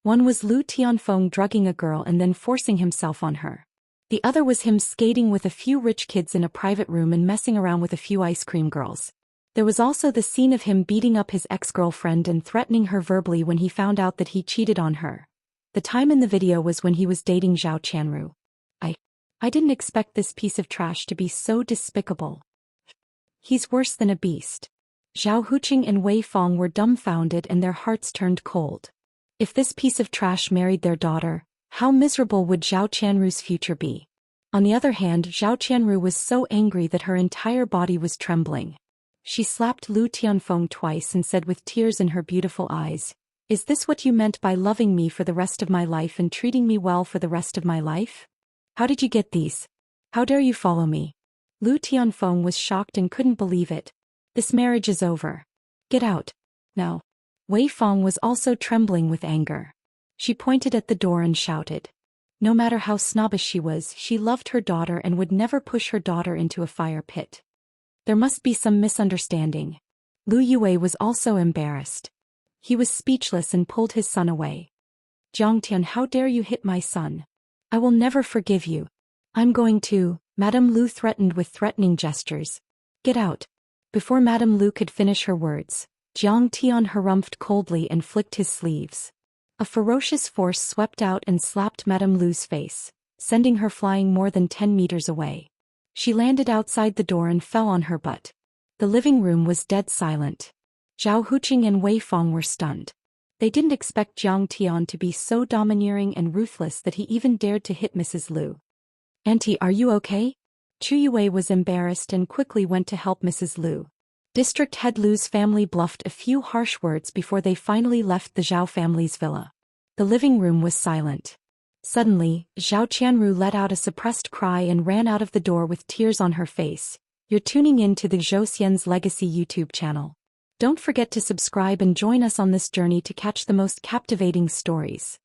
One was Lu Tianfeng drugging a girl and then forcing himself on her. The other was him skating with a few rich kids in a private room and messing around with a few ice cream girls. There was also the scene of him beating up his ex-girlfriend and threatening her verbally when he found out that he cheated on her. The time in the video was when he was dating Zhao Qianru. I didn't expect this piece of trash to be so despicable. He's worse than a beast. Zhao Huqing and Wei Fong were dumbfounded and their hearts turned cold. If this piece of trash married their daughter, how miserable would Zhao Qianru's future be? On the other hand, Zhao Qianru was so angry that her entire body was trembling. She slapped Lu Tianfeng twice and said with tears in her beautiful eyes, Is this what you meant by loving me for the rest of my life and treating me well for the rest of my life? How did you get these? How dare you follow me? Lu Tianfeng was shocked and couldn't believe it. This marriage is over. Get out. Now. Wei Fong was also trembling with anger. She pointed at the door and shouted. No matter how snobbish she was, she loved her daughter and would never push her daughter into a fire pit. There must be some misunderstanding. Lu Yue was also embarrassed. He was speechless and pulled his son away. Jiang Tian, how dare you hit my son? I will never forgive you. I'm going to, Madame Lu threatened with threatening gestures. Get out. Before Madame Lu could finish her words, Jiang Tian harumphed coldly and flicked his sleeves. A ferocious force swept out and slapped Madame Lu's face, sending her flying more than 10 meters away. She landed outside the door and fell on her butt. The living room was dead silent. Zhao Huqing and Wei Fong were stunned. They didn't expect Jiang Tian to be so domineering and ruthless that he even dared to hit Mrs. Lu. Auntie, are you okay? Chu Yue was embarrassed and quickly went to help Mrs. Lu. District head Lu's family bluffed a few harsh words before they finally left the Zhao family's villa. The living room was silent. Suddenly, Zhao Qianru let out a suppressed cry and ran out of the door with tears on her face. You're tuning in to the Zhou Xian's Legacy YouTube channel. Don't forget to subscribe and join us on this journey to catch the most captivating stories.